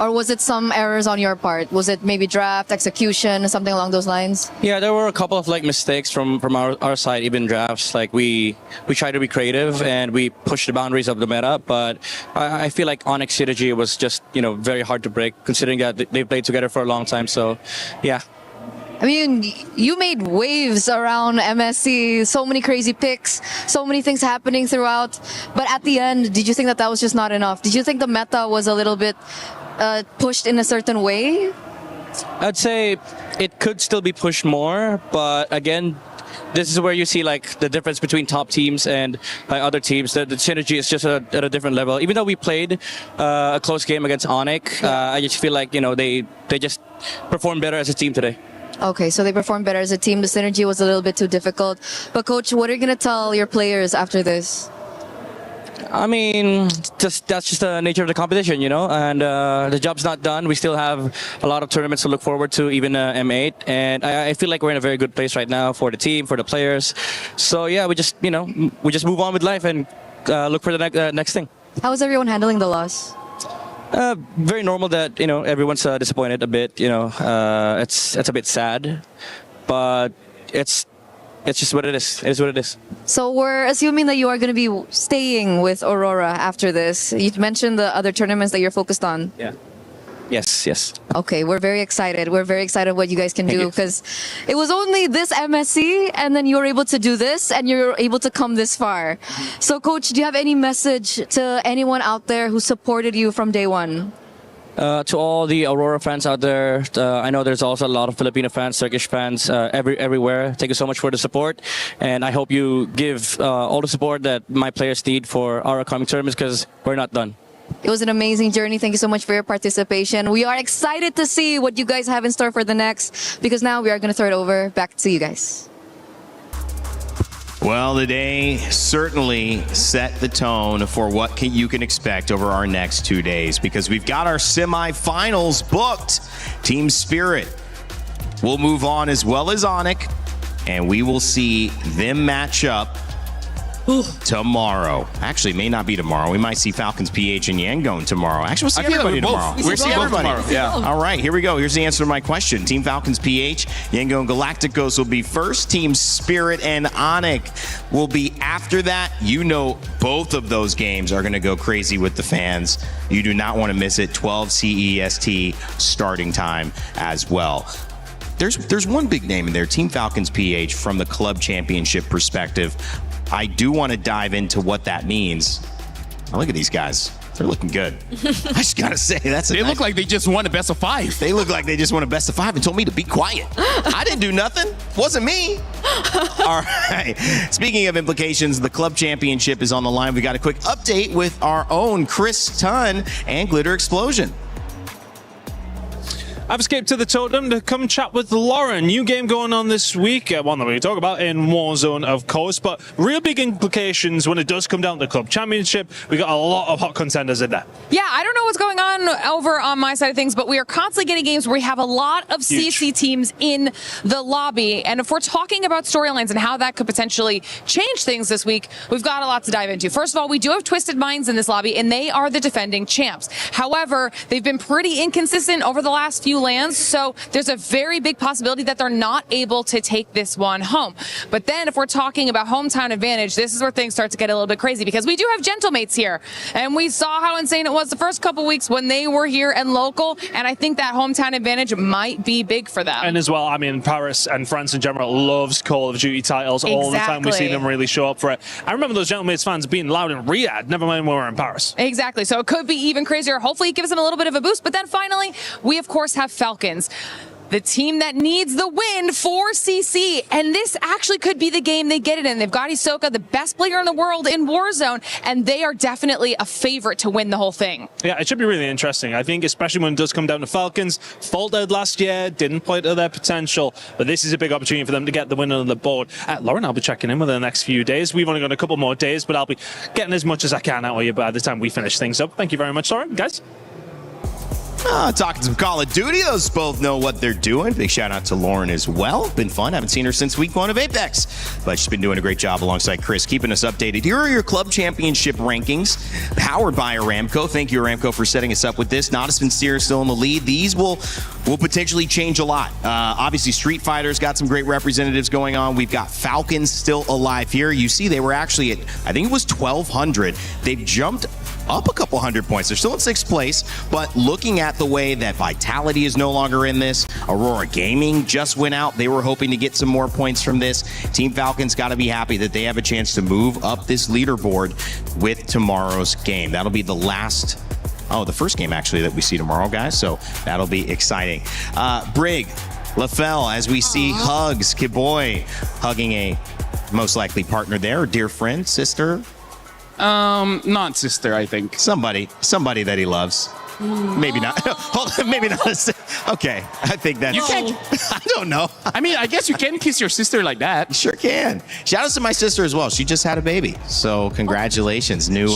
Or was it some errors on your part? Was it maybe draft, execution, something along those lines? Yeah, there were a couple of like mistakes from our side, even drafts. Like we tried to be creative and we pushed the boundaries of the meta, but I feel like Onyx synergy was just, you know, very hard to break considering that they've played together for a long time. So, yeah. I mean, you made waves around MSC, so many crazy picks, so many things happening throughout. But at the end, did you think that was just not enough? Did you think the meta was a little bit pushed in a certain way? I'd say it could still be pushed more, but again, this is where you see like the difference between top teams and other teams. The synergy is just at a different level. Even though we played a close game against Onyx, I just feel like, you know, they just performed better as a team today. Okay, so they performed better as a team. The synergy was a little bit too difficult. But Coach, what are you going to tell your players after this? I mean, that's just the nature of the competition, you know, and the job's not done. We still have a lot of tournaments to look forward to, even M8, and I feel like we're in a very good place right now for the team, for the players. So yeah, we just move on with life and look for the next thing. How is everyone handling the loss? Very normal that, you know, everyone's disappointed a bit. You know, it's a bit sad, but it's just what it is. It is what it is. So we're assuming that you are going to be staying with Aurora after this. You mentioned the other tournaments that you're focused on. Yeah. Yes. Okay, we're very excited. We're very excited what you guys can do because it was only this MSC and then you were able to do this and you're able to come this far. So Coach, do you have any message to anyone out there who supported you from day one? To all the Aurora fans out there, I know there's also a lot of Filipino fans, Turkish fans everywhere. Thank you so much for the support, and I hope you give all the support that my players need for our upcoming tournaments because we're not done. It was an amazing journey. Thank you so much for your participation. We are excited to see what you guys have in store for the next, because now we are going to throw it over back to you guys. Well, today certainly set the tone for what you can expect over our next 2 days, because we've got our semifinals booked. Team Spirit will move on as well as Onyx, and we will see them match up tomorrow. Actually, may not be tomorrow. We might see Falcons PH and Yangon tomorrow. Actually, we'll see everybody tomorrow. We'll see everybody tomorrow. Yeah. All right, here we go. Here's the answer to my question. Team Falcons PH, Yangon Galacticos will be first. Team Spirit and Onyx will be after that. You know both of those games are going to go crazy with the fans. You do not want to miss it. 12 CEST starting time as well. There's one big name in there, Team Falcons PH, from the club championship perspective. I do want to dive into what that means. Now look at these guys. They're looking good. I just got to say, they look like they just won a best of 5. They look like they just won a best of 5 and told me to be quiet. I didn't do nothing. Wasn't me. All right. Speaking of implications, the club championship is on the line. We got a quick update with our own Chris Tunn and Glitter Explosion. I've escaped to the totem to come chat with Lauren. New game going on this week. One that we talk about in Warzone, of course, but real big implications when it does come down to the club championship. We got a lot of hot contenders in there. Yeah, I don't know what's going on over on my side of things, but we are constantly getting games where we have a lot of CC teams in the lobby. And if we're talking about storylines and how that could potentially change things this week, we've got a lot to dive into. First of all, we do have Twisted Minds in this lobby, and they are the defending champs. However, they've been pretty inconsistent over the last few lands, so there's a very big possibility that they're not able to take this one home. But then if we're talking about hometown advantage, this is where things start to get a little bit crazy, because we do have Gentlemates here, and we saw how insane it was the first couple weeks when they were here and local, and I think that hometown advantage might be big for them. And as well, I mean, Paris and France in general loves Call of Duty titles. All the time we see them really show up for it. I remember those Gentlemates fans being loud in Riyadh, never mind when we were in Paris. Exactly, so it could be even crazier. Hopefully it gives them a little bit of a boost, but then finally, we of course have Falcons, the team that needs the win for CC, and this actually could be the game they get it in. They've got Hisoka, the best player in the world in Warzone, and they are definitely a favorite to win the whole thing. Yeah, it should be really interesting. I think especially when it does come down to Falcons, faltered last year, didn't play to their potential, but this is a big opportunity for them to get the win on the board. Lauren, I'll be checking in with her the next few days. We've only got a couple more days, but I'll be getting as much as I can out of you by the time we finish things up. Thank you very much, Lauren. Guys? Talking some Call of Duty. Those both know what they're doing. Big shout out to Lauren as well. Been fun. Haven't seen her since week 1 of Apex, but she's been doing a great job alongside Chris, keeping us updated. Here are your club championship rankings, powered by Aramco. Thank you, Aramco, for setting us up with this. Nodus and Seer still in the lead. These will potentially change a lot. Obviously, Street Fighter's got some great representatives going on. We've got Falcons still alive here. You see, they were actually at, I think it was 1,200. They've jumped up a couple hundred points. They're still in 6th place, but looking at the way that Vitality is no longer in this, Aurora Gaming just went out. They were hoping to get some more points from this. Team Falcons got to be happy that they have a chance to move up this leaderboard with tomorrow's game. That'll be the last, the first game actually that we see tomorrow, guys. So that'll be exciting. Brig, LaFell, as we see hugs, Kiboy hugging a most likely partner there, dear friend, sister. Not sister, I think. Somebody that he loves. Maybe not. Hold on, maybe not. Okay, I think that's... You can't... I don't know. I mean, I guess you can kiss your sister like that. You sure can. Shout out to my sister as well. She just had a baby. So congratulations. New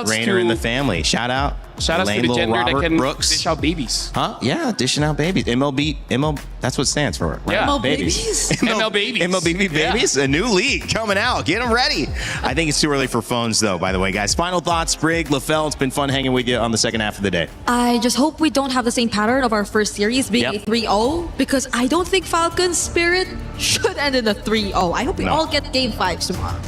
Rainer in the family. Shout out to the gender Robert, that can Brooks. Dish out babies. Huh? Yeah, dishing out babies. MLB, that's what it stands for, right? Yeah. ML babies. MLB babies. A new league coming out. Get them ready. I think it's too early for phones, though, by the way, guys. Final thoughts, Brig, LaFell. It's been fun hanging with you on the second half of the day. I just hope we don't have the same pattern of our first series being a 3-0, because I don't think Falcons Spirit should end in a 3-0. I hope we all get game 5 tomorrow.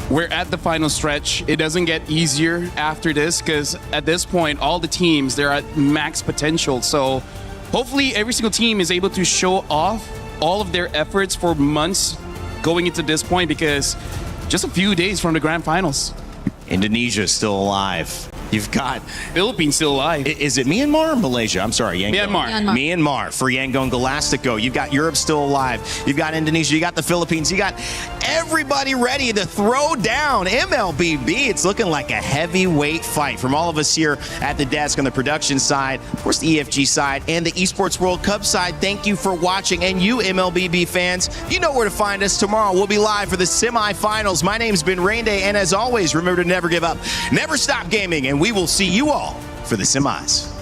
We're at the final stretch. It doesn't get easier after this, because at this point, all the teams, they're at max potential. So hopefully every single team is able to show off all of their efforts for months going into this point, because just a few days from the grand finals. Indonesia is still alive. You've got Philippines still alive. Is it Myanmar or Malaysia? I'm sorry, Yangon. Myanmar for Yangon Galactico. You've got Europe still alive. You've got Indonesia. You got the Philippines. You got everybody ready to throw down MLBB. It's looking like a heavyweight fight from all of us here at the desk on the production side, of course the EFG side, and the Esports World Cup side. Thank you for watching. And you MLBB fans, you know where to find us tomorrow. We'll be live for the semifinals. My name's been Rain Day, and as always, remember to never give up, never stop gaming, and we will see you all for the semis.